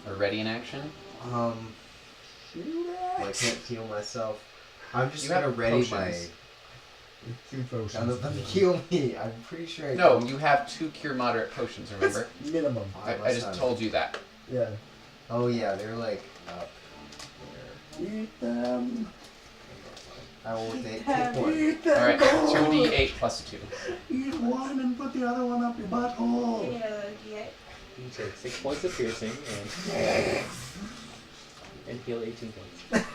Or ready in action? Well, I can't heal myself. I'm just You gonna have ready potions. Two potions. my. Let me heal me. I'm pretty sure. I No, don't- you have 2 cure moderate potions, remember? Minimum. I just told you that. Yeah. Oh yeah, they're like up there. Eat them. I will take them. one. Eat them. Alright, go. 2d8 plus 2. Eat one and put the other one up your Give me butthole. another D8. You take 6 points of piercing and heal 18 points.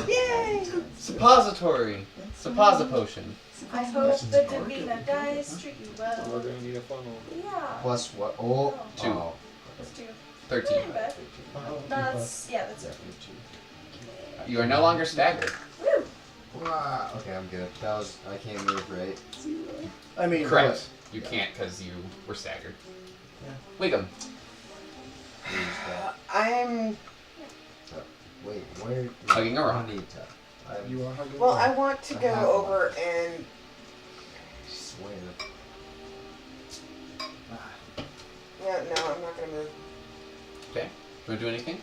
Yay! Suppository. Supposipotion. I hope the Davina dies treat you We're well. going to need a funnel. Yeah. Plus what? Oh. 2. Oh. Let's do. 13. Not bad. No, that's that's it. You are no longer staggered. Woo! Wow. Okay, I'm good. That was. I can't move, right? I mean, Correct. You can't because you were staggered. Wiggum. I'm. Wait, where? Hugging a rock. Anita. I You are hugging. Well, me. I want to I go have over and. swear. Yeah, no, I'm not gonna move. Okay. You want to do anything?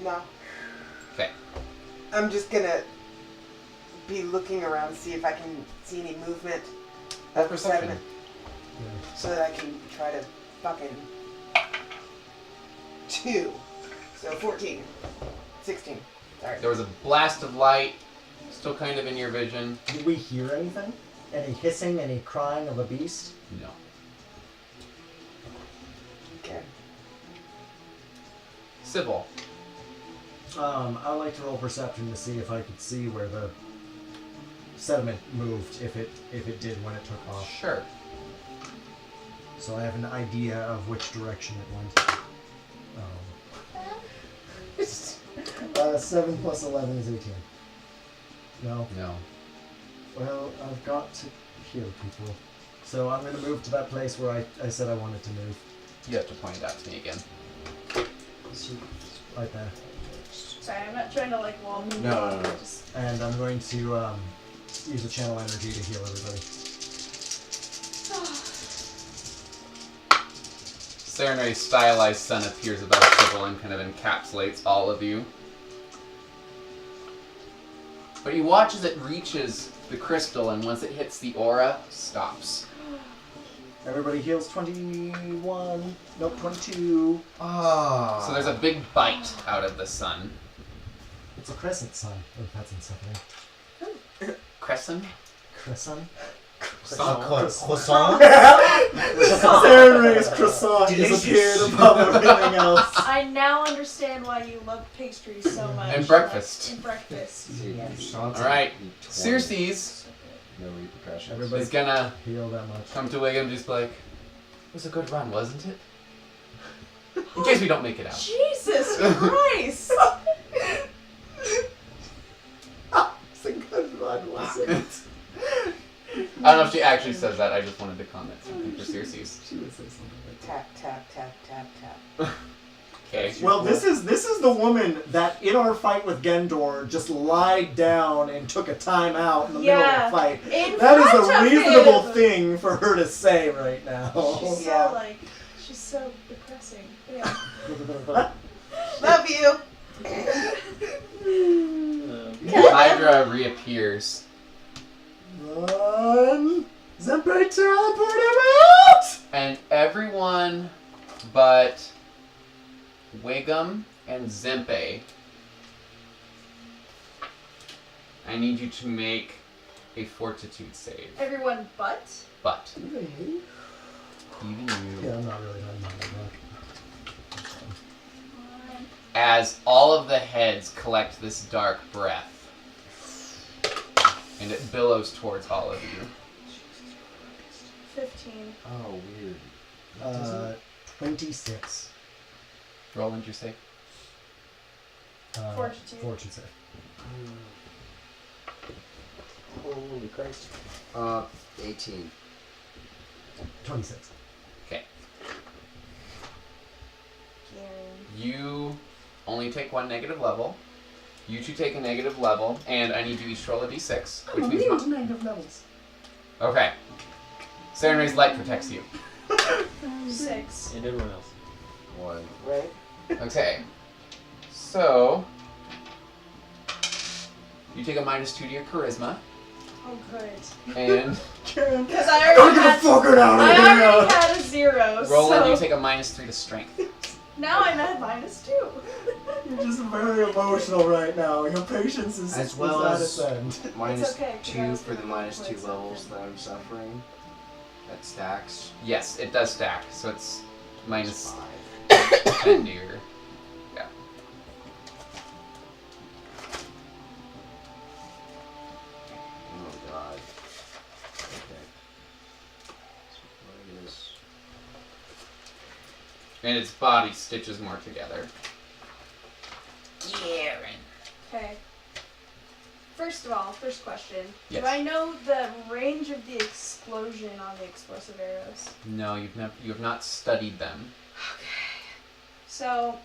No. Okay. I'm just gonna be looking around, see if I can see any movement Roll of the perception. sediment, so that I can try to fucking 2. So 14, 16. Sorry. There was a blast of light, still kind of in your vision. Did we hear anything? Any hissing? Any crying of a beast? No. Okay. Sybil. I'd like to roll perception to see if I could see where the sediment moved, if it did when it took off. Sure. So I have an idea of which direction it went. 7 plus 11 is 18. No. No. Well, I've got to heal people. So I'm going to move to that place where I said I wanted to move. You have to point it out to me again. Right there. Sorry, I'm not trying to like wall move. No. Just And I'm going to use a channel energy to heal everybody. Serenary's stylized sun appears above Sybil and kind of encapsulates all of you. But you watch as it reaches the crystal, and once it hits the aura, stops. Everybody heals 21. Nope, 22. Ah. So there's a big bite out of the sun. It's a crescent sun. Oh, that's insane. Crescent? Crescent? Croissant. Serenay's croissant Delicious. disappeared above everything else. I now understand why you love pastries so much. And breakfast. And breakfast. Yes. Alright. Circe's No repercussions. Everybody is gonna heal that much. come to Wiggum just like, it was a good run, wasn't it? In case we don't make it out. Jesus Christ! It's a good run, wasn't it? I don't know if she actually says that. I just wanted to comment something for Circe's. She would say something like that. Tap, tap, tap, tap, tap. Okay. Well, this is the woman that in our fight with Gendor just lied down and took a time out in the middle of the fight. In That is front a of reasonable him. thing for her to say right now. She's Yeah. so like, she's so depressing. Yeah. Love you. Hydra reappears. Run! Zempe, teleport him out! And everyone but Wiggum and Zempe, I need you to make a fortitude save. Everyone but? But Even you? even you, Yeah, I'm not really talking about that. as all of the heads collect this dark breath, and it billows towards all of you. 15. Oh, weird. 26. Roll into your save. Fortitude. Fortitude save. Holy Christ. 18. 26. You only take one negative level. You two take a negative level, and I need you each to roll a d6, which means to negative levels. okay. Serenay's light protects you. 6. And everyone else. 1. Right? Okay. So you take a -2 to your charisma, Oh, good. and Karen, Because I get already the had, fucker out I of already here! had a 0, roll so and you take a -3 to strength. now I'm at -2. You're just very emotional right now. Your patience is, As well is as- at its end. Minus okay, 'cause I 2 was for the gonna minus 2 play levels something. that I'm suffering. That stacks. Yes, it does stack, so it's minus 5. 10 to your. Yeah. Oh god. Okay. So minus. And its body stitches more together. Okay. First of all, first question. Yes. Do I know the range of the explosion on the explosive arrows? No, you have not studied them. So,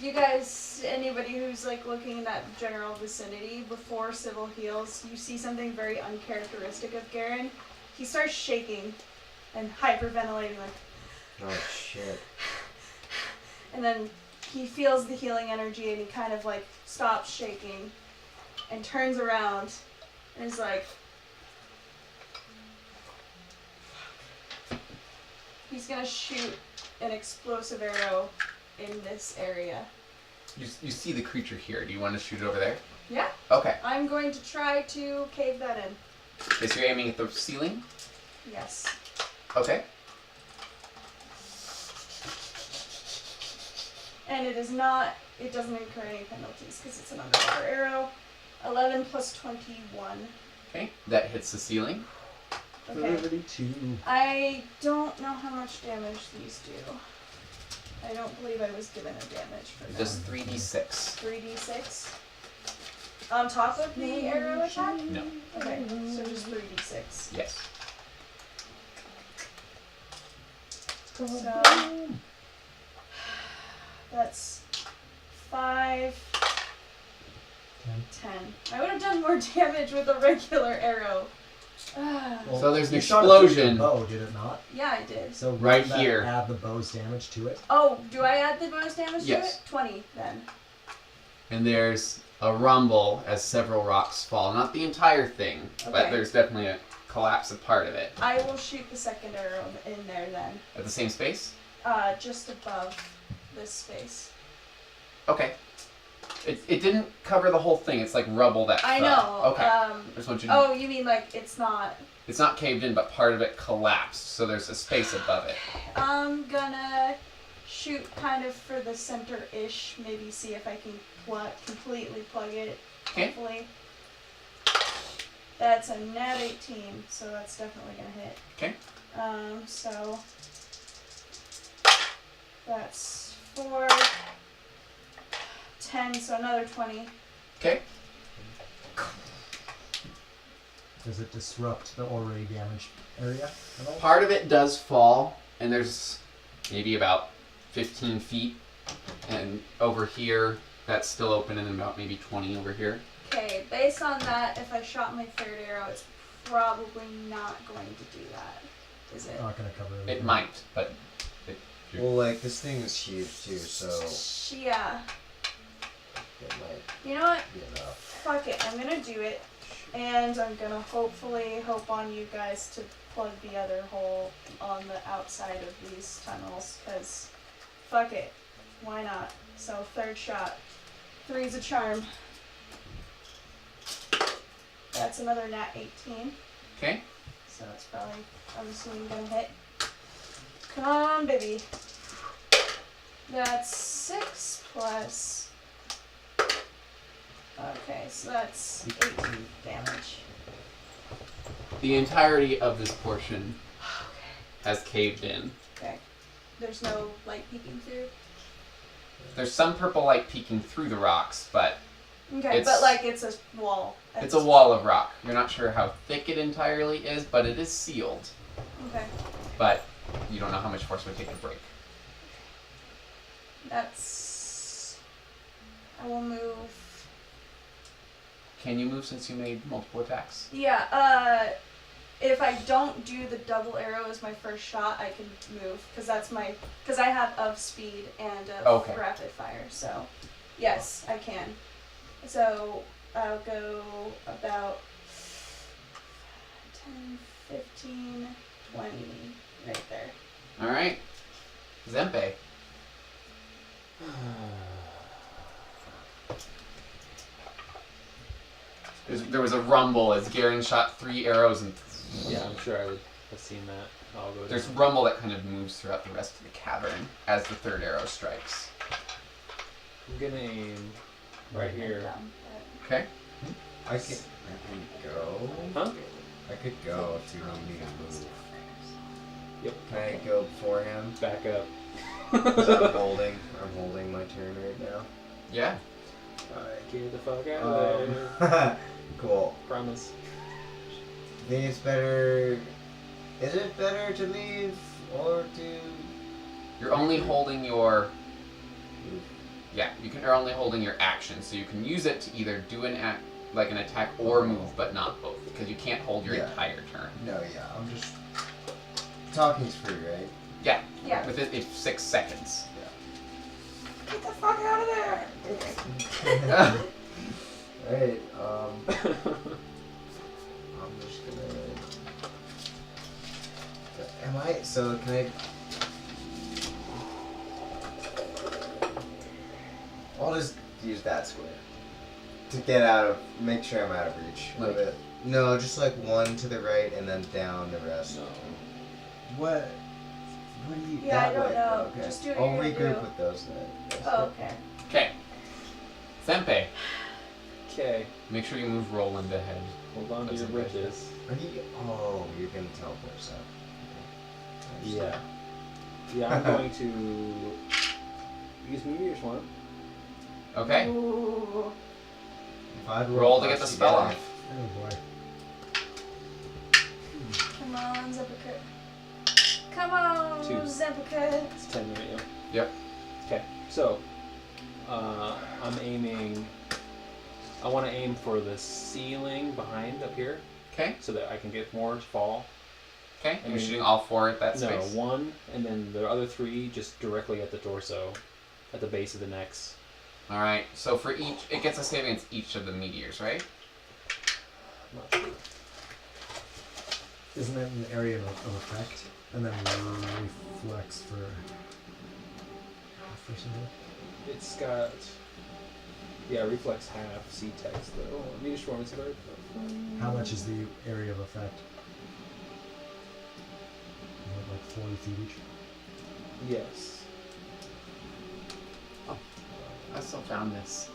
you guys, anybody who's like looking in that general vicinity before Sybil heals, you see something very uncharacteristic of Garen. He starts shaking and hyperventilating, like, Oh shit. and then he feels the healing energy and he kind of like stops shaking and turns around and is like, he's gonna shoot an explosive arrow in this area. You see the creature here. Do you want to shoot it over there? Yeah. Okay. I'm going to try to cave that in. Okay, so you're aiming at the ceiling? Yes. Okay. And it doesn't incur any penalties because it's an underwater arrow. 11 plus 21. Okay. That hits the ceiling. Okay. 32. I don't know how much damage these do. I don't believe I was given a damage for It that. does 3d6. 3d6. On top of the arrow attack? No. Okay, so just 3d6. Yes. So that's 5, 10. I would have done more damage with a regular arrow. So there's an you shot it through explosion. the bow, did it not? Yeah, I did. So Right wouldn't that here. add the bow's damage to it. Oh, do I add the bonus damage Yes. to it? 20 then. And there's a rumble as several rocks fall. Not the entire thing, but Okay. there's definitely a collapse of part of it. I will shoot the second arrow in there then. At the same space? Just above this space. Okay. It didn't cover the whole thing. It's like rubble that I fell. know. Okay. I just want you to... Oh, you mean like it's not... It's not caved in, but part of it collapsed, so there's a space above it. I'm gonna shoot kind of for the center-ish, maybe see if I can completely plug it, Okay. hopefully. That's a nat 18, so that's definitely gonna hit. Okay. So that's 4, 10, so another 20. Okay. Does it disrupt the already damaged area at all? Part of it does fall, and there's maybe about 15 feet, and over here that's still open, and about maybe 20 over here. Okay, based on that, if I shot my third arrow, it's probably not going to do that, is it? Not gonna cover everything. It might, but Well, like, this thing is huge too, so Yeah. it might You know what? be enough. Fuck it. I'm gonna do it, and I'm gonna hopefully hope on you guys to plug the other hole on the outside of these tunnels, because fuck it. Why not? So, third shot. 3's a charm. That's another nat 18. okay. So it's probably, I'm assuming, gonna hit. Come on, baby. That's 6 plus. Okay, so that's 18 damage. The entirety of this portion has caved in. Okay. There's no light peeking through. There's some purple light peeking through the rocks, but Okay, It's- but like it's a wall. it's a wall of rock. You're not sure how thick it entirely is, but it is sealed. Okay. But you don't know how much force it would take to break. That's. I will move. Can you move since you made multiple attacks? Yeah, if I don't do the double arrow as my first shot, I can move, because I have of speed and of Okay. rapid fire, so yes, I can. So I'll go about 10, 15, 20, right there. Alright. Zempe. There was a rumble as Garen shot 3 arrows, and Yeah, I'm sure I would have seen that. I'll go there's down. rumble that kind of moves throughout the rest of the cavern as the third arrow strikes. I'm gonna aim right here. Okay? I can go. Huh? I could go if you need me to move. Yep. Can I go before him? Back up. 'Cause I'm holding my turn right now. Yeah. Alright, get the fuck out of there. Cool. Promise. I think it's better. Is it better to leave or to? You're only holding your... Yeah, you're only holding your action, so you can use it to either do an attack or move, but not both, because you can't hold your Yeah. entire turn. No, yeah. I'm just talking's free, right? Yeah. Yeah. Within 6 seconds. Get the fuck out of there! Alright, I'm just gonna... So can I... I'll just use that square. To get out of... Make sure I'm out of reach of it. No, just like one to the right and then down the rest. No. What do you... Yeah, I That don't way. know. Okay. Just do what I'll you're gonna regroup do. with those then. Oh, okay. Okay. Zempe, Okay, make sure you move Roland ahead. hold on to That's your okay. britches. Are you... Oh, you're gonna teleport us out. Okay. Yeah. Yeah, I'm going to use Meteor Swarm. Okay? Ooh. If I'd Roll to get the us spell together- off. Oh boy. Come on, Zephyr. Come on, 2. Zephyr. It's 10, right? Yeah. Yep. Okay, so I'm aiming. I want to aim for the ceiling behind up here, Okay? so that I can get more fall. Okay? I You're mean- shooting all 4 at that No, space? 1, and then the other 3 just directly at the torso, at the base of the necks. Alright, so for each, it gets a save against each of the meteors, right? Not sure. Isn't it an area of effect? And then reflex for something? It's got. Yeah, reflex half, C text though. Meteor Swarm is very. How much is the area of effect? Is it like 40 feet each? Yes. I still found this.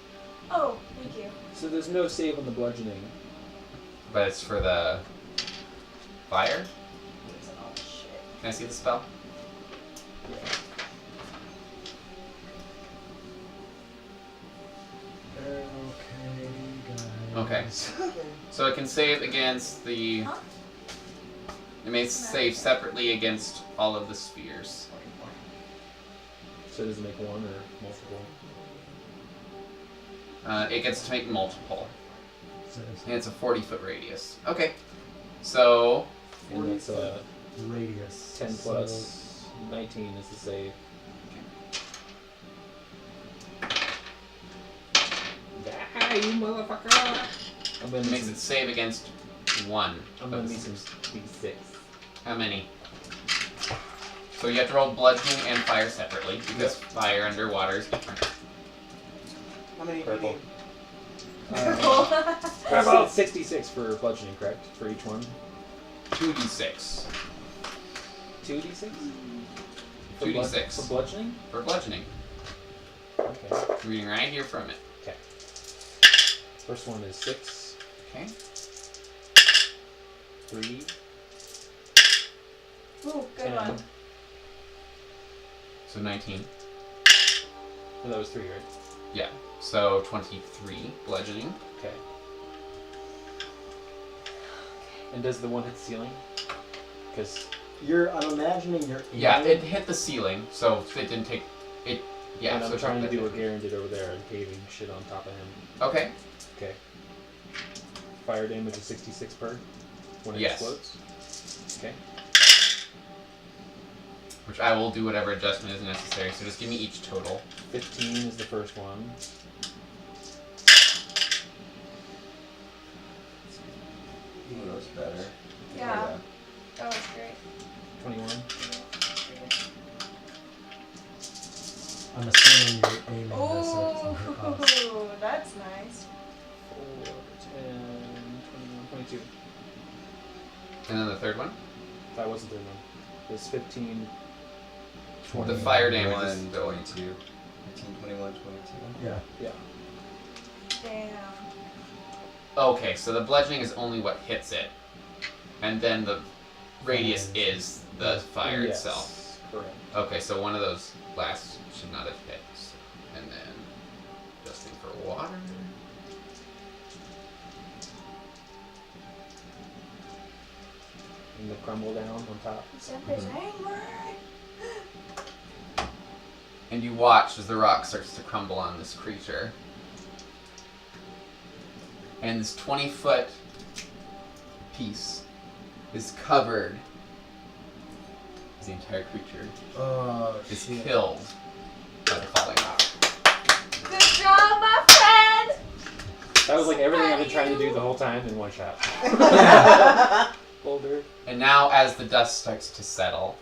Oh, thank you. So there's no save on the bludgeoning. But it's for the fire? Oh, shit. Can I see the spell? Yeah. Okay, guys. Okay. So it can save against the. Huh? It may save separately against all of the spheres. So does it make one or multiple? It gets to make multiple. So And it's a 40-foot radius. Okay. So. And that's radius. 10 plus 19 is the save. Die, you motherfucker! I'm gonna It makes it save against one. I'm gonna need some D6. How many? So you have to roll bludgeoning and fire separately because fire underwater is different. How many do you Purple. need? About 66 for bludgeoning, correct? For each one? 2d6. 2d6? 2d6. For bludgeoning? For bludgeoning. Okay. Reading right here from it. Okay. First one is 6, Okay. 3, Ooh, good 10. one. So 19. Oh, that was 3, right? Yeah. So 23 bludgeoning. Okay. And does the one hit the ceiling? Because I'm imagining you're Yeah, aiming- it hit the ceiling, so it didn't take it. Yeah. and so I'm it trying to took do the what Garen did over there and caving shit on top of him. Okay. Okay. Fire damage is 66 per when it Yes. explodes. Okay. Which I will do whatever adjustment is necessary. So just give me each total. 15 is the first one. Ooh, that was better. Yeah, that was great. 21. I'm assuming you're aiming this at something. Ooh, that's nice. 4, 10, 21, 22. And then the third one. That wasn't the third one. It was 15. The fire damage is 21, still 22. 15, 21, 22. Yeah. Yeah. Damn. Okay, so the bludgeoning is only what hits it, and then the radius is the fire Yes, itself. Correct. Okay, so one of those last should not have hit. And then adjusting for water. And the crumble down on top. Zeppa's angry. And you watch as the rock starts to crumble on this creature. And this 20-foot piece is covered as the entire creature Oh, is shit. killed by the falling rock. Good job, my friend! That was like everything I've been trying to do the whole time in one shot. Boulder. And now as the dust starts to settle,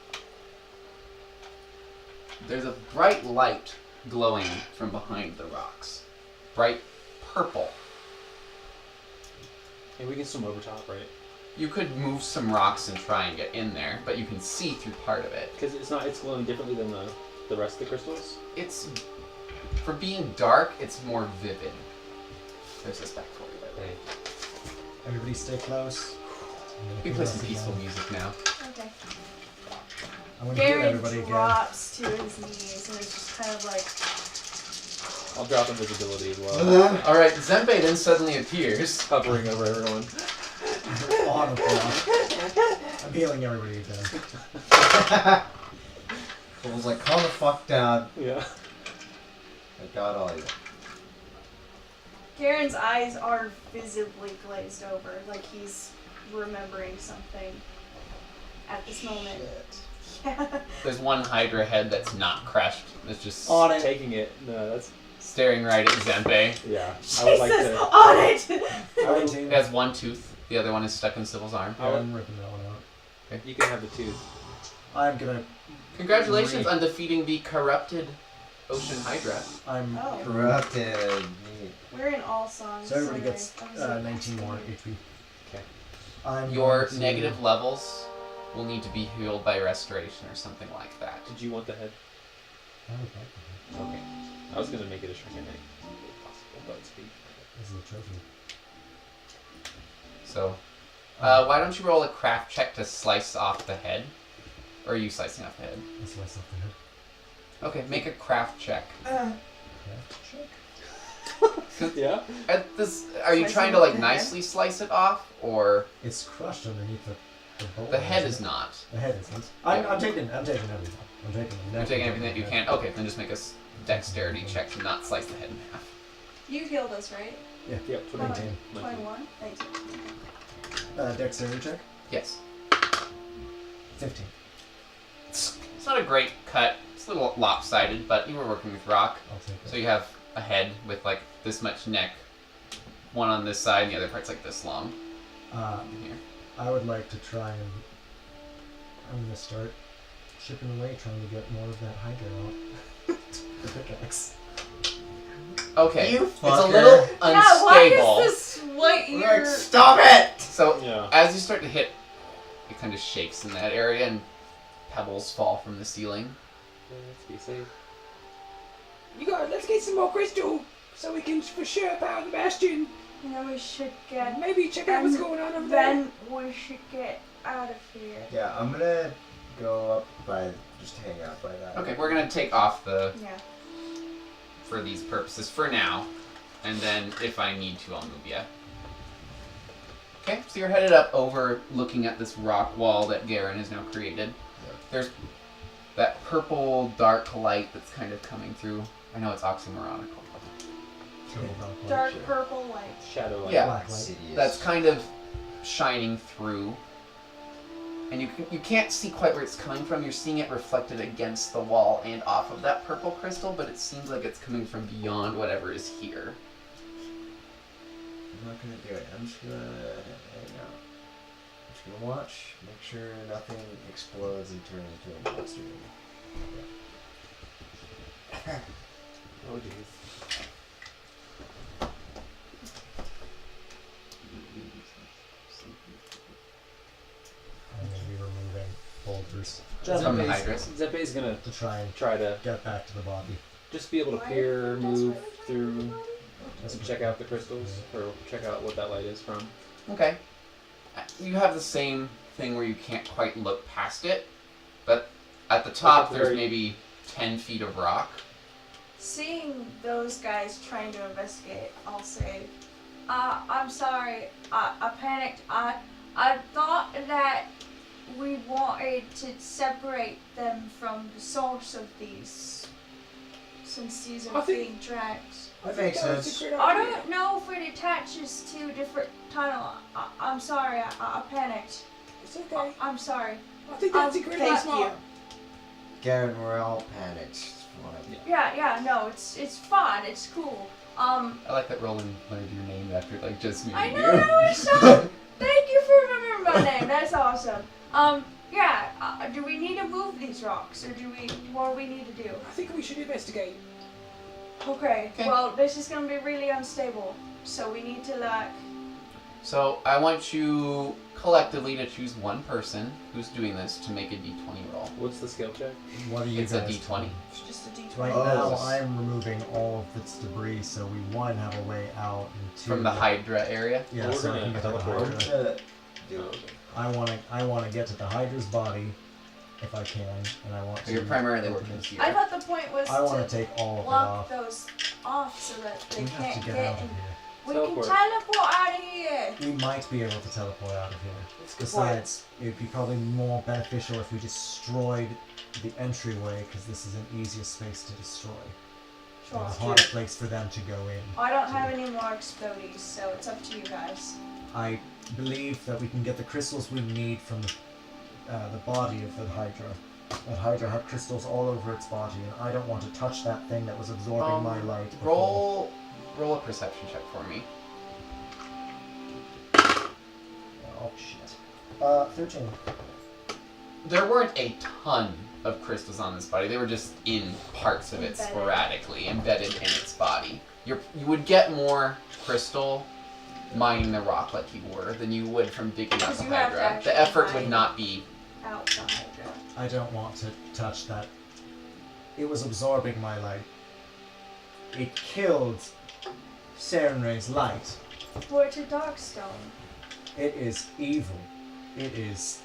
there's a bright light glowing from behind the rocks. Bright purple. And we can swim over top, right? You could move some rocks and try and get in there, but you can see through part of it. Because it's glowing differently than the rest of the crystals. It's, for being dark, it's more vivid. There's this back for you, by the way. Everybody stay close. We play some peaceful music now. Okay. I want to hear Garen everybody again. drops to his knees and it's just kind of like, I'll drop invisibility as well. Alright, Zempe then suddenly appears. Hovering over everyone. On the floor. I'm healing everybody again. I was like, calm the fuck down. Yeah. I got all of you. Garen's eyes are visibly glazed over, like he's remembering something at this moment. Shit. Yeah. There's one Hydra head that's not crushed. It's just On it. Taking it. No, that's staring right at Zempe. yeah. I would like Jesus, to. on it! I would, 19. It has one tooth. The other one is stuck in Sybil's arm. Yeah, I'm ripping that one out. you can have the tooth. I'm gonna. Congratulations on defeating the corrupted Ocean Hydra. I'm. Oh. Corrupted. Neat. We're in all songs. So everybody sorry. gets That was like 19 more HP. Okay. I'm Your going to- negative levels will need to be healed by restoration or something like that. Did you want the head? Okay. Okay. I was gonna make it a shrink if possible, but it's big. This is a trophy. So, why don't you roll a craft check to slice off the head? Or are you slicing off the head? That's myself there. Okay, make a craft check. Check. Yeah. At this, are you Slice trying it to with like the head? nicely slice it off, or It's crushed underneath the bowl. the head isn't is it? not? The head isn't. I'm taking everything. I'm taking the You're neck, taking I'm everything that you the can. head. Okay, then just make a dexterity check to not slice the head in half. You healed us, right? Yep. How much? 19. 21? 19. Dexterity check. Yes. 15. It's not a great cut. It's a little lopsided, but you were working with rock, I'll take it. so you have a head with like this much neck, one on this side, and the other part's like this long. In here. I would like to try and. I'm gonna start chipping away, trying to get more of that hydra out. The pickaxe. Okay. You It's a fucker. little Yeah, why unstable. is this white Like, here? stop it! So Yeah. as you start to hit, it kind of shakes in that area, and pebbles fall from the ceiling. Let's be safe. You guys, let's get some more crystal so we can for sure power the bastion. And then we should get. And maybe check out what's going on over there. Then we should get out of here. Yeah, I'm gonna go up by, just hang out by that. Okay, we're gonna take off the Yeah. for these purposes for now, and then if I need to, I'll move you. Okay, so you're headed up over, looking at this rock wall that Garen has now created. There's that purple dark light that's kind of coming through. I know it's oxymoronical. Dark purple light. Shadow light. Yeah. Black light. Insidious. That's kind of shining through, and you can't see quite where it's coming from. You're seeing it reflected against the wall and off of that purple crystal, but it seems like it's coming from beyond whatever is here. I'm not gonna do it. I'm just gonna hang out. I'm just gonna watch, make sure nothing explodes and turns into a monster. Oh jeez. I'm gonna be removing boulders From the hydras. Zepe's gonna to try and try to get back to the body. just be able to Why peer, are you move desperate? through, and check out the crystals, or check out what that light is from. Okay. You have the same thing where you can't quite look past it, but at the top there's very- maybe 10 feet of rock. Seeing those guys trying to investigate, I'll say, I'm sorry, I panicked. I thought that we wanted to separate them from the source of these, since these are I think- being dragged. That makes That was sense. a great I idea. don't know if it attaches to a different tunnel. I'm sorry, I panicked. It's okay. I'm sorry. I think that's a great Thank idea. you. Garen, we're all panicked. Just wanna- Yeah, no, it's fine, it's cool. I like that Roland learned your name after like just meeting I you. know, that was so. Thank you for remembering my name. That's awesome. Yeah. Do we need to move these rocks, or what do we need to do? I think we should investigate. Okay. Okay. Well, this is gonna be really unstable, so we need to So I want you collectively to choose one person who's doing this to make a d20 roll. What's the skill check? What are you It's a guys d20. doing? It's just a d20. Right Oh. now, I'm removing all of its debris, so we one have a way out, and two. From the Hydra area. Yeah, We're so I gonna can get to the teleport. I'm Hydra. gonna do Oh, it. okay. I want to get to the Hydra's body, if I can, and I want So to. you're primarily working here. I thought the point was I want to to take all of it block off. those off so that they We have can't to get get out of in. here. We can Teleport. teleport out of here. We might be able to teleport out of here. That's a good point. Besides, it would be probably more beneficial if we destroyed the entryway, because this is an easier space to destroy. Sure. And a harder place for them to go in. I don't have any more explodies, so it's up to you guys. I believe that we can get the crystals we need from the body of the Hydra. That Hydra had crystals all over its body, and I don't want to touch that thing that was absorbing my light. before. Roll a perception check for me. Oh shit. 13. There weren't a ton of crystals on this body. They were just in parts of it Embedded. sporadically, embedded in its body. You would get more crystal mining the rock like you were than you would from digging out Because the you have to Hydra. actually The effort would mine. not be. Out the Hydra. I don't want to touch that. It was absorbing my light. It killed Serenray's light. Or to Darkstone. It is evil. It is.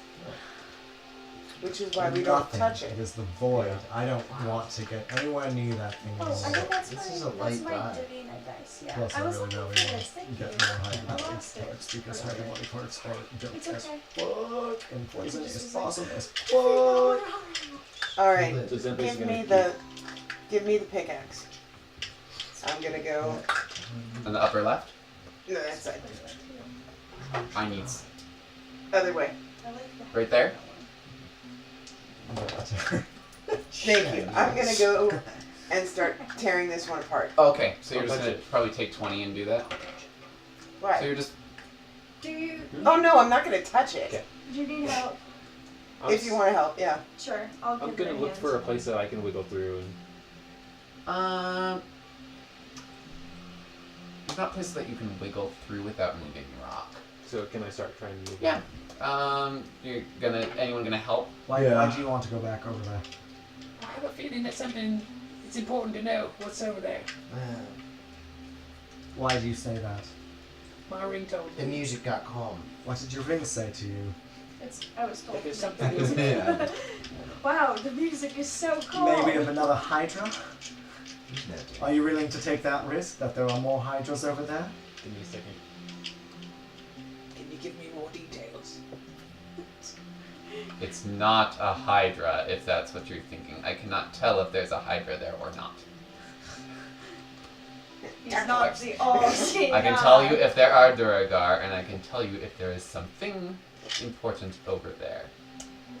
which is why we don't Nothing. touch it. It is the void. I don't want to get anywhere near that thing Oh, I anymore. think that's This my, is a that's light my die. Divina dice. Yeah. Plus, I I was really looking know for we this. want Thank to get you. more high I body lost it. parts because high body parts are dope It's as okay. fuck and poison It's is just awesome as Oh, fuck. All right, Hold So it. Zempe's give me the pickaxe. I'm gonna go. On the upper left, No, that side. I need Other way. I like that. right there. Thank you. I'm gonna go and start tearing this one apart. Okay, so you're Don't just touch gonna it. probably take 20 and do that. So Why? you're just Do you? Oh no, I'm not gonna touch it. Okay. Do you need help? If you want to help, yeah. Sure. I'll give I'm it gonna a look hand. for a place that I can wiggle through and there's not places that you can wiggle through without moving rock. so can I start trying to move? Yeah. Anyone gonna help? Why do you want to go back over there? I have a feeling that something it's important to know what's over there. Why do you say that? My ring told The me. music got calm. What did your ring say to you? I was told. Like there's something. Yeah. Wow, the music is so cool. Maybe of another Hydra? Are you willing to take that risk that there are more Hydras over there? Give me a second. Can you give me more details? It's not a Hydra, if that's what you're thinking. I cannot tell if there's a Hydra there or not. He's not the all-seeing I can eye. tell you if there are Duragar, and I can tell you if there is something important over there.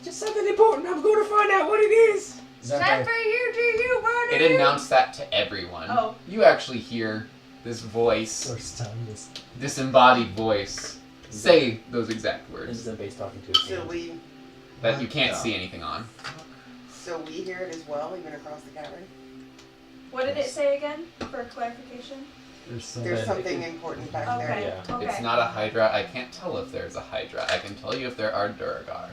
Just something important. I'm going to find out what it is. Time for you, do you, buddy? It announced that to everyone. Oh. You actually hear this voice, First time this. disembodied voice, say those exact This words is Zempe's talking to his So hand. we that you can't see anything on. hear it as well, even across the cavern. What did it say again, for clarification? There's some. There's But something it- important back Okay. there. Yeah. Okay. It's not a Hydra. I can't tell if there's a Hydra. I can tell you if there are Duragar.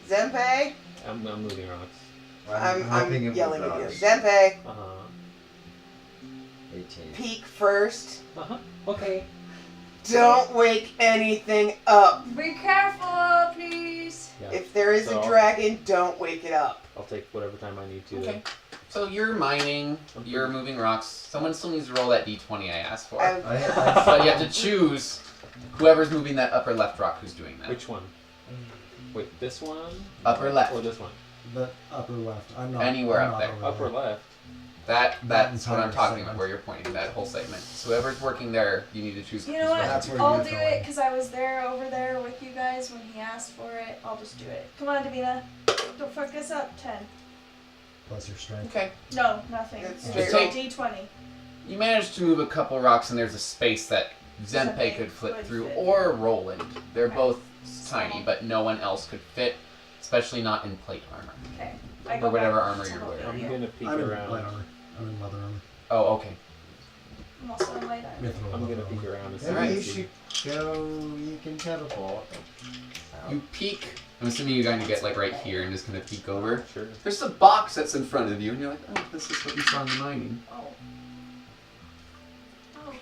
Zempe, I'm moving rocks. I'm helping him yelling with at you. rocks. Zempe, Uh huh. 18. peek first. Uh huh. Okay. Don't wake anything up. Be careful, please. Yeah. If there is So a dragon, don't wake it up. I'll take whatever time I need to. Okay. So you're mining, you're moving rocks. Someone still needs to roll that d20 I asked for. I- So you have to choose whoever's moving that upper left rock who's doing that. Which one? Wait, this one? Upper left. Or this one? The upper left. I'm not. Anywhere I'm up not there. over Upper there. left. That's what I'm entire talking segment. about, where you're pointing, that whole segment. So whoever's working there, you need to choose You who's know what? working. That's where I'll you're do going. it because I was over there with you guys when he asked for it. I'll just do it. Come on, Davina. Don't fuck us up. 10. Plus your strength. Okay. No, nothing. That's It's straight just roll. D20. You managed to move a couple rocks, and there's a space that Zempe Zempe could flip could through, fit. or Roland. They're Okay. both tiny, but no one else could fit, especially not in plate armor. Okay. I Or go whatever back armor to you're help wearing. I'm you. gonna peek I'm in around. light armor. I'm in leather armor. Oh, okay. I'm also in light armor. Mithril I'm leather gonna peek armor. around and see. Maybe Alright. you should go. You can teleport. You peek. I'm assuming you're going to get like right here and just gonna peek over. Sure. There's a box that's in front of you, and you're like, oh, this is what you saw in the mining. Oh. Oh.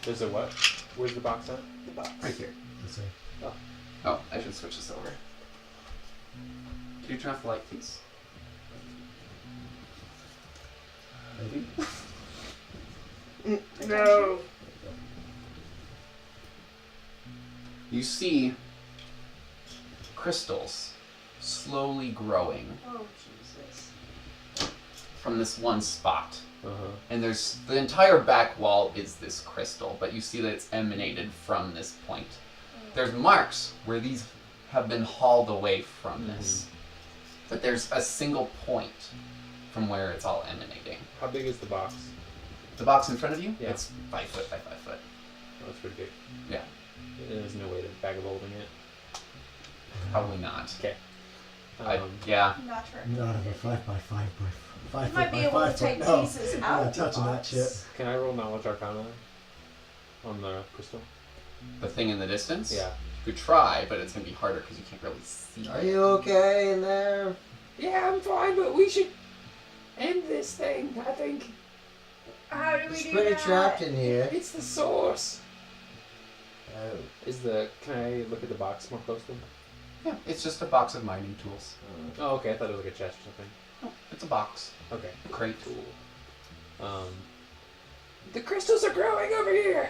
There's a what? Where's the box at? The box. Right here. Let's see. Oh, I should switch this over. Can you turn off the light, please? Maybe. No. You see crystals slowly growing Oh, Jesus. from this one spot. Uh huh. And there's the entire back wall is this crystal, but you see that it's emanated from this point. There's marks where these have been hauled away from this. But there's a single point from where it's all emanating. How big is the box? The box in front of you? Yeah. It's 5 foot by 5 foot. Oh, it's pretty big. Yeah. There's no way to bag of holding it. Probably not. Okay. Yeah. Not for Not of a 5 by 5 by 5 You might foot be by able to 5 take foot. No. pieces I'm out not of the touching that box. shit. Can I roll knowledge arcana on the crystal? The thing in the distance? Yeah. You could try, but it's going to be harder because you can't really see. Are you okay in there? Yeah, I'm fine, but we should end this thing, I think. How do we It's do pretty that? trapped in here. It's the source. Oh. Can I look at the box more closely? Yeah, it's just a box of mining tools. Oh, okay. I thought it was like a chest or something. No, it's a box. Okay. A crate. Cool. The crystals are growing over here.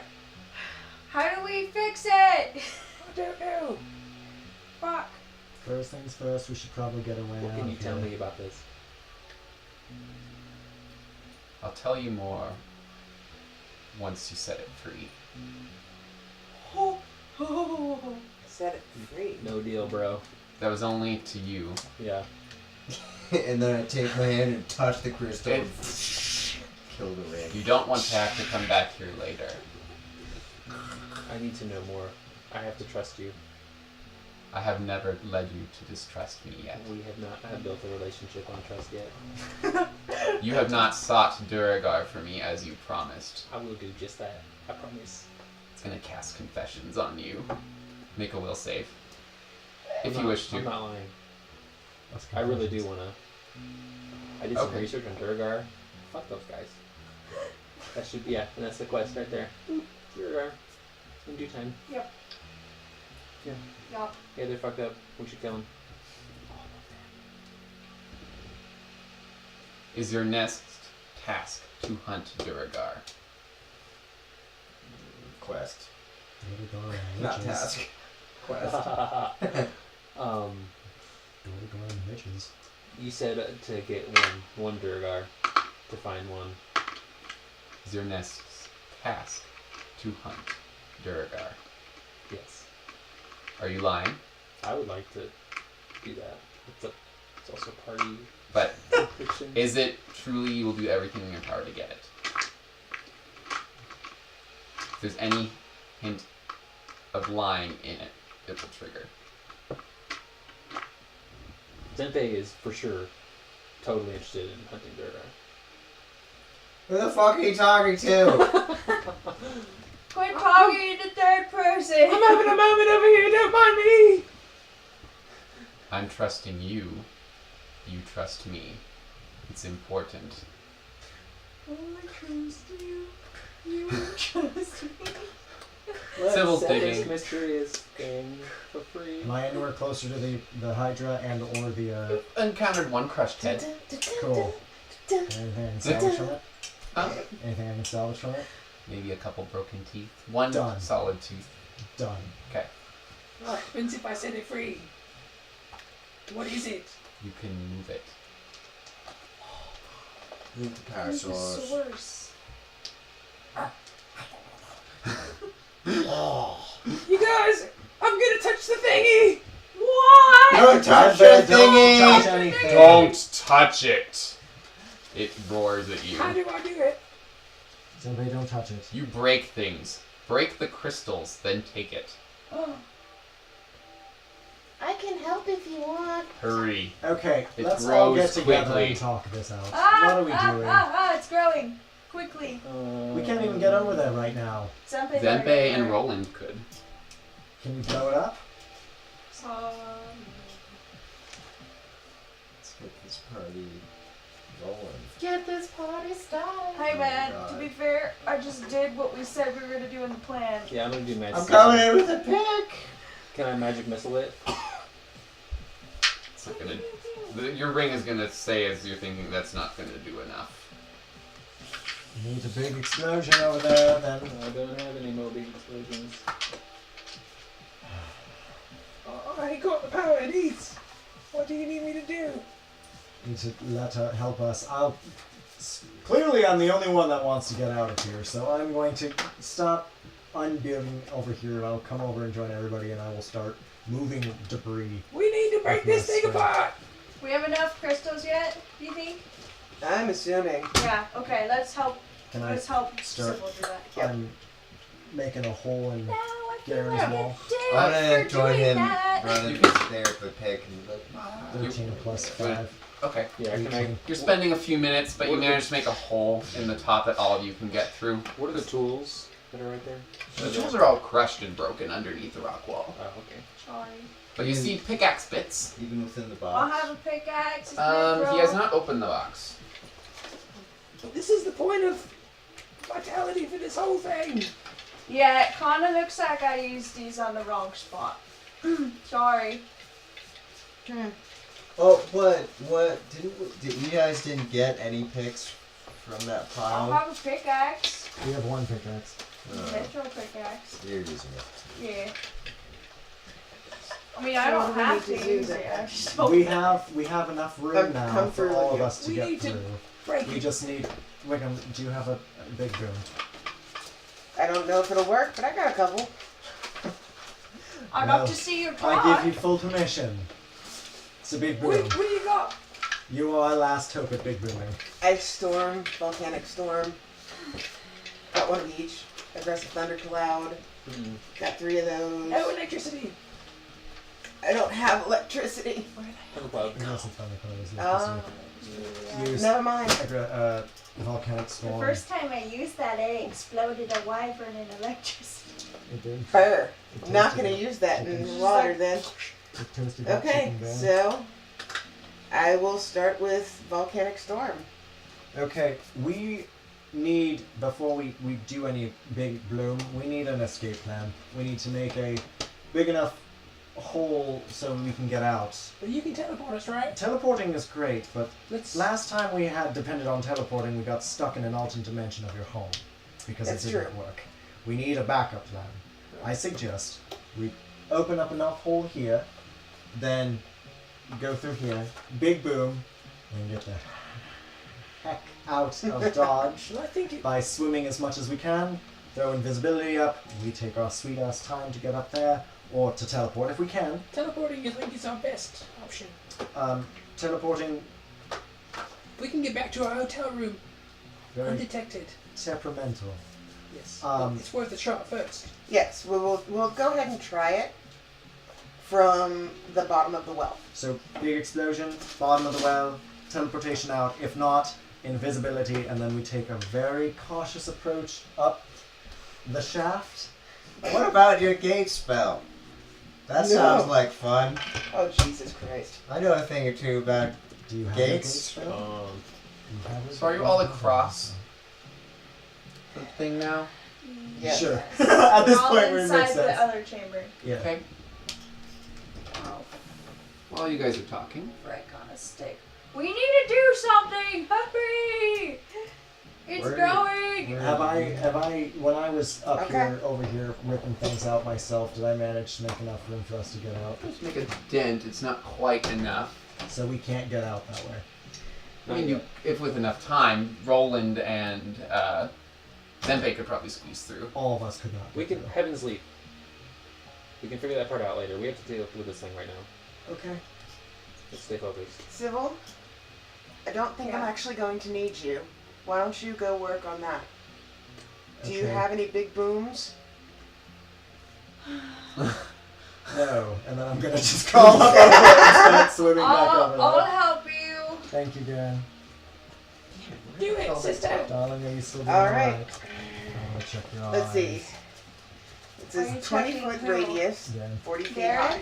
How do we fix it? I don't know. Fuck. First things first, we should probably get away What out can you of tell here. me about this? I'll tell you more once you set it free. Set it free. No deal, bro. That was only to you. Yeah. And then I take my hand and touch the crystal and It- kill the ring. You don't want to have to come back here later. I need to know more. I have to trust you. I have never led you to distrust me yet. We have not built a relationship on trust yet. You have not sought Duragar for me as you promised. I will do just that. I promise. It's gonna cast confessions on you. Make a will save. If I'm you not- wish to. I'm not lying. Let's I really do confessions. wanna. I did some Okay. research on Duragar. Fuck those guys. That should be, yeah, and that's the quest right there. Duragar. In due time. Yep. Yeah. Yup. Yeah, they're fucked up. We should kill them. Is your next task to hunt Duragar? Quest. Duragar and Not witches. task. Quest. Duragar and witches. You said to get one Duragar, to find one. Is your next task to hunt Duragar? Yes. Are you lying? I would like to do that. It's also party But fiction. is it truly you will do everything in your power to get it? If there's any hint of lying in it, it will trigger. Zenpei is for sure totally interested in hunting Duragar. Who the fuck are you talking to? Quit talking in the third person. I'm having a moment over here. Don't mind me. I'm trusting you. You trust me. It's important. Oh, I trust you. You trust me. Let's Civil's set digging. this mysterious thing for free. Am I anywhere closer to the Hydra and or the Encountered one crushed head. cool? Anything I can salvage from it? Huh? Anything I can salvage from it? Maybe a couple broken teeth. One Done. solid tooth. Done. Okay. What happens if I set it free? What is it? You can move it. Move the power The source. source. You guys, I'm gonna touch the thingy. What? Don't touch Zenpei, that don't touch thingy! anything. Don't touch it! It roars at you. How do I do it? Zenpei, don't touch it. You break things. Break the crystals, then take it. I can help if you want. Hurry. Okay, It let's all get grows together quickly. and talk this out. Ah, What are we doing? it's growing. Quickly. We can't even get over there right now. Zenpei Zenpei and Roland could. Can you blow it up? Let's get this party rolling. Get this party started. Hey Oh man, my to God. be fair, I just did what we said we were gonna do in the plan. Yeah, I'm gonna do magic. I'm coming in with a pick! Can I magic missile it? It's not gonna. Your ring is gonna say as you're thinking that's not gonna do enough. Needs a big explosion over there, then. I don't have any more big explosions. I ain't got the power it needs. What do you need me to do? Need to let her help us. Clearly, I'm the only one that wants to get out of here, so I'm going to stop unbuilding over here. I'll come over and join everybody, and I will start moving debris. We need to break this thing apart. We have enough crystals yet, do you think? I'm assuming. Yeah, okay, let's help Can I let's help start? Sybil do that. Yep. I'm making a hole in Now I feel Gary's like a wall. dick I'm gonna for join doing him that. running there with a pick and be like, "Ah." 13 plus 5. Okay. Yeah, can I? 18. You're spending a few minutes, but you What- managed to make a hole in the top that all of you can get through. What are the tools that are right there? The tools are all crushed and broken underneath the rock wall. Oh, okay. Sorry. But you see pickaxe bits. Even within the I'll box. have a pickaxe. He has not opened the box. This is the point of vitality for this whole thing. Yeah, it kinda looks like I used these on the wrong spot. Sorry. Oh, what? Did you guys didn't get any picks from that I'll pile? have a pickaxe. We have one pickaxe. Metro pickaxe. You're using it. Yeah. I mean, I So don't what do we have need to to do use then? it. I just don't. We have enough room Come now for through all with of you. us to We get need to- through. Break We it. just need. Wickham, do you have a big boom? I don't know if it'll work, but I got a couple. I'd Well, love to see your I try. give you full permission. It's a big What boom. do you got? You are our last hope at big booming. Ice storm, volcanic storm. Got one of each. Aggressive thunder cloud. Mm. Got 3 of those. No electricity. I don't have electricity. Thundercloud. Aggressive thundercloud is Oh, electricity. Use never mind. volcanic The storm. first time I used that, it exploded a wyvern in electricity. It did. Fur. It I'm not toasted gonna it. use that It in did. water then. It toasted that Okay, chicken bone. so I will start with volcanic storm. Okay, we need, before we do any big bloom, we need an escape plan. We need to make a big enough hole so we can get out. But you can teleport us, right? Teleporting is great, but Let's. last time we had depended on teleporting, we got stuck in an alternate dimension of your home because That's it didn't true. work. We need a backup plan. I suggest we open up enough hole here, then go through here, big boom, and get the heck out of Dodge Well, I think it. by swimming as much as we can, throw invisibility up, we take our sweet ass time to get up there, or to teleport if we can. Teleporting, I think, is our best option. Teleporting We can get back to our hotel room very undetected. temperamental. Yes. Um, It's worth a shot first. Yes, we'll go ahead and try it from the bottom of the well. So big explosion, bottom of the well, teleportation out. If not, invisibility, and then we take a very cautious approach up the shaft. What about your gate spell? That No. sounds like fun. Oh Jesus Christ! I know a thing or two about Do you have Gates? a gate spell? Do you have a So are you all across the thing now? Yeah. Sure. At this All point, it inside makes the sense. other chamber. Yeah. Okay. While you guys are talking, Frick on a stick. We need to do something! Hurry! It's Where- going! where- Have I, when I was up Okay. here, over here, ripping things out myself, did I manage to make enough room for us to get out? just make a dent. It's not quite enough. So we can't get out that way. I mean, you, if with enough time, Roland and Zempe could probably squeeze through. All of us could not. We get can through. Heaven's Leap. We can figure that part out later. We have to deal with this thing right now. Okay. Let's stay focused. Sybil, I don't think I'm Yeah. actually going to need you. Why don't you go work on that? Do you Okay. have any big booms? No, and then I'm gonna just crawl up over and start swimming back over I'll there. help you. Thank you, Garen. Do it, sister. Darling, are you still doing All alright? right. I'm gonna check your Let's see. eyes. It's Are you a 20-foot checking who? radius, Yeah. 40 feet Garen? high.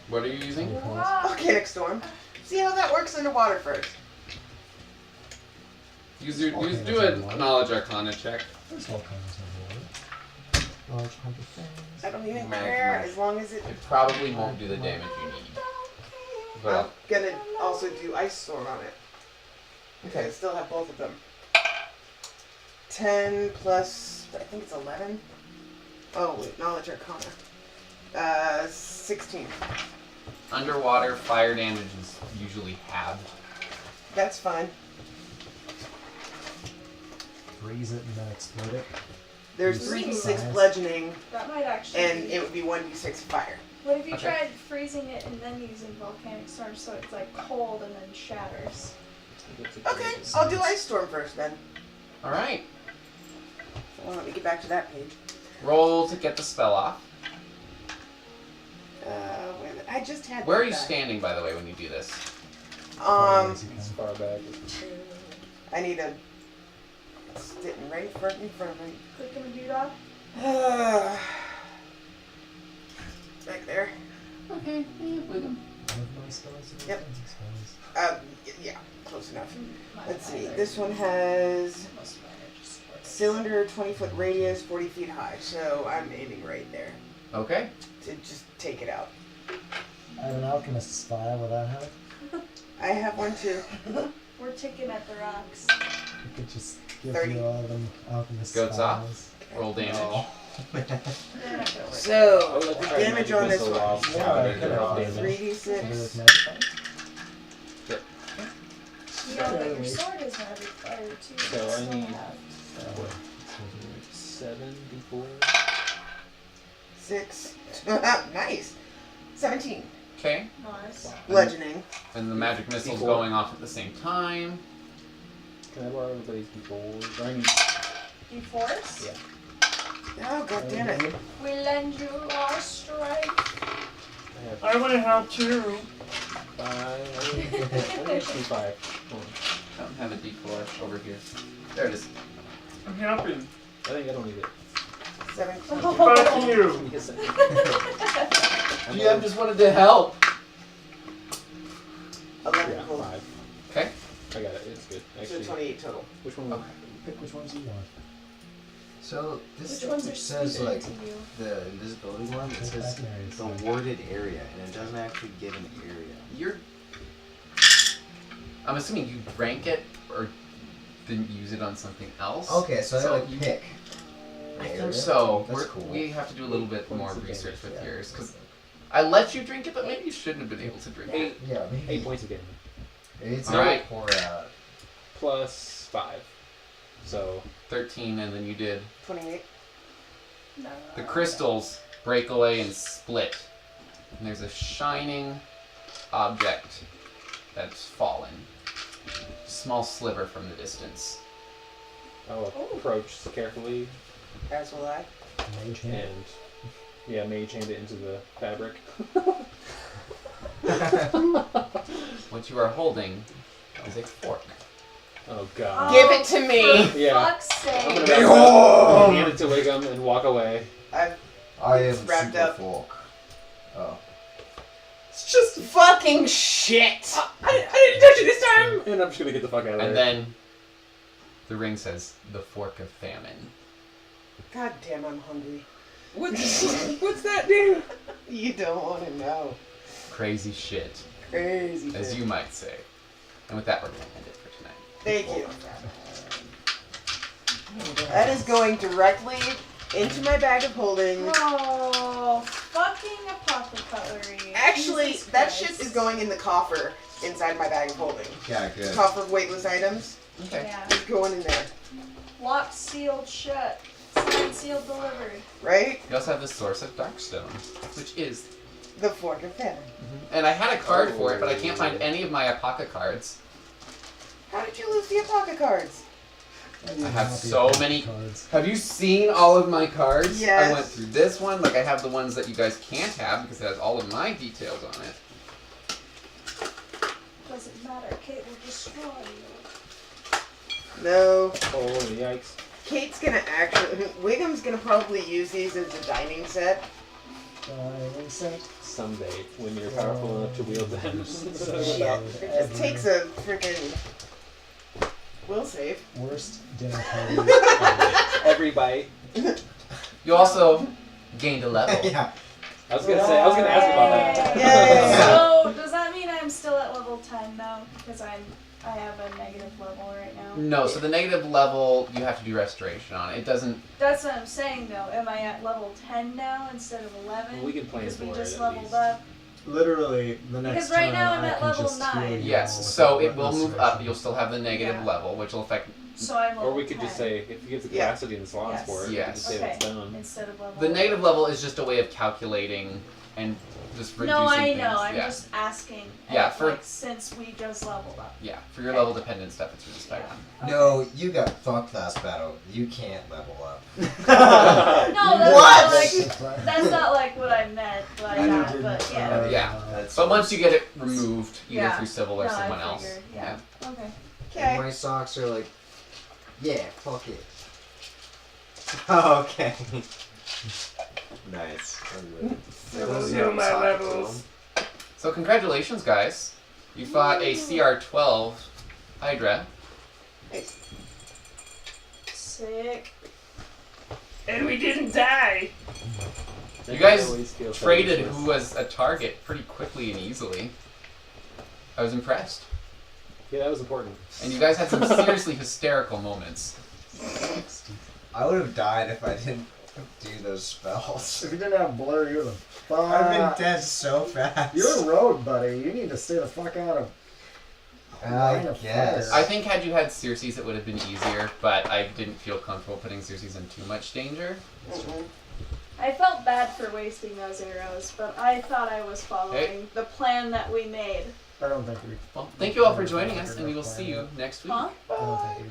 What are you using? Volcanic storm. See how that works underwater first. Do a knowledge arcana check. There's all kinds of water. Large hundred things. I don't even Magic, care magic. as long as it. It probably won't do the damage you need. I'm But gonna also do ice storm on it. Okay, I still have both of them. 10 plus, I think it's 11. Oh wait, knowledge arcana. 16. underwater fire damage is usually halved. That's fine. Freeze it and then explode it. There's Use 3d6 size. bludgeoning, That might actually. and be- it would be 1d6 fire. What if you Okay. tried freezing it and then using volcanic storm so it's like cold and then shatters? Okay, I'll do ice storm first then. All right. Well, let me get back to that page. Roll to get the spell off. Wait a minute. I just had. Where that are you back. standing, by the way, when you do this? As far back as I need to sit right in front of me. Click and do that. Back there. Okay. One of my spells are Yep. defensive spells. Yeah, close enough. Let's see. This one has cylinder, 20-foot radius, 40 feet high. So I'm aiming right there Okay. to just take it out. I have an alchemist's file. Will that help? I have one too. We're ticking at the rocks. We could just give 30. you all them alchemist's Goats off. files. Roll damage. They're not gonna work. So, I would like to try damage on this missile one. while Yeah, scouting I to drop could've- damage. Something 3d6. with magic on it? You know that your sword is magic fire too. So I Still need have. 7d4. 6. Nice. 17. Okay. Nice. Bludgeoning. And the magic missile's D4. going off at the same time. Can I borrow everybody's d4s? Or I need D4s? Yeah. Oh, god damn it. We lend you our strength. I have want to help too. 5. I need HP 5. Hold on. I don't have a D4 over here. There it is. I'm helping. I think I don't need it. 17. Fuck you. Yes, I GM just wanted to help. 11 Yeah, total. 5. Okay. I got it. It's good. So Actually, 28 total. which one? Okay. Pick which ones you want. So this Which ones are says speaking like to you? the invisibility one. It Take says back areas. the warded area, and it doesn't actually give an area. You're. I'm assuming you drank it or didn't use it on something else. Okay, so I So like you- pick. I area. think so. That's cool. We have to do a little bit more Points of research damage, with yeah. yours because I let you drink it, but maybe you shouldn't have been able to drink it. Yeah, maybe 8 points of damage. it's All right. pour out. Plus 5. So, 13, and then you did. 28. No. The crystals break away and split, and there's a shining object that's fallen. Small sliver from the distance. I'll approach carefully As will I. Mage hand. and, yeah, mage hand it into the fabric. What you are holding is a fork. Oh god. Give it to me! For Yeah. fuck's I'm sake. gonna hand it to Wiggum and walk away. I've I am wrapped super up. fork. Oh. It's just fucking shit! I didn't touch it this time! And I'm just gonna get the fuck out of And there. then the ring says, the fork of famine. God damn, I'm hungry. What's that do? You don't want to know. Crazy shit, Crazy as shit. you might say. And with that, we're going to end it for tonight. Thank you. That is going directly into my bag of holding. Oh, fucking apothecary. Actually, Jesus that Christ. shit is going in the coffer inside my bag of holding. Yeah, good. Coffer of weightless items. Okay. Yeah. It's going in there. Locked, sealed, shut. Signed, sealed, delivered. Right? You also have the source of Darkstone, which is. The fork of famine. And I had a card for it, but I can't find any of my Apoca cards. How did you lose the Apoca cards? I have so many. cards. Have you seen all of my cards? Yes. I went through this one. Like I have the ones that you guys can't have because it has all of my details on it. Doesn't matter. Kate will destroy you. No. Oh, yikes. Kate's gonna actually. Wiggum's gonna probably use these as a dining set. Someday, when you're powerful enough to wield them. Shit. It just takes a freaking. Will save. Worst dinner party. Every bite. You also gained a level. Yeah. I was gonna ask about that. Yay. So, does that mean I'm still at level 10 now? Because I have a negative level right now. No, so the negative level you have to do restoration on. It doesn't. That's what I'm saying though. Am I at level 10 now instead of 11? We can plan because we for just it, at leveled least. up. Literally, the next Because right turn now I'm I at can level just 9. heal you all Yes, with so a it will move up. restoration. You'll still have the negative Yeah. level, which will affect. So I'm level Or we could 10 just say, if you get the Yeah. capacity and slots Yes. for it, we Yes. can just say Okay. it's done. instead of level The negative level is just a way of calculating and just reducing No, I things. know. I'm yeah. just asking. Yeah, if, for- like, since we just leveled up. Yeah, for your level dependent stuff, it's really spot on. No, you got fucked last battle. You can't level up. No, that's What? not like that's not like what I meant by I that, didn't, but yeah. Yeah. That's But once you get it removed, either Yeah. through civil or No, I someone else. figured, yeah. Okay. And Okay. my socks are like, yeah, fuck it. Okay. Nice. Those are my levels. So congratulations, guys. You fought a CR12 Hydra. Sick. And we didn't die. You guys always feel traded useless. who was a target pretty quickly and easily. I was impressed. Yeah, that was important. And you guys had some seriously hysterical moments. I would have died if I didn't do those spells. If you didn't have blur, you would have I've been dead so fast. You're a rogue, buddy. You need to stay the fuck out of. line I of guess. fire. I think had you had Circes, it would have been easier, but I didn't feel comfortable putting Circes in too much danger. Mm-mm. I felt bad for wasting those arrows, but I thought I was following Hey. the plan that we made. I don't think we. Well, thank you all for joining us, and we will see you next week. Huh? I don't think we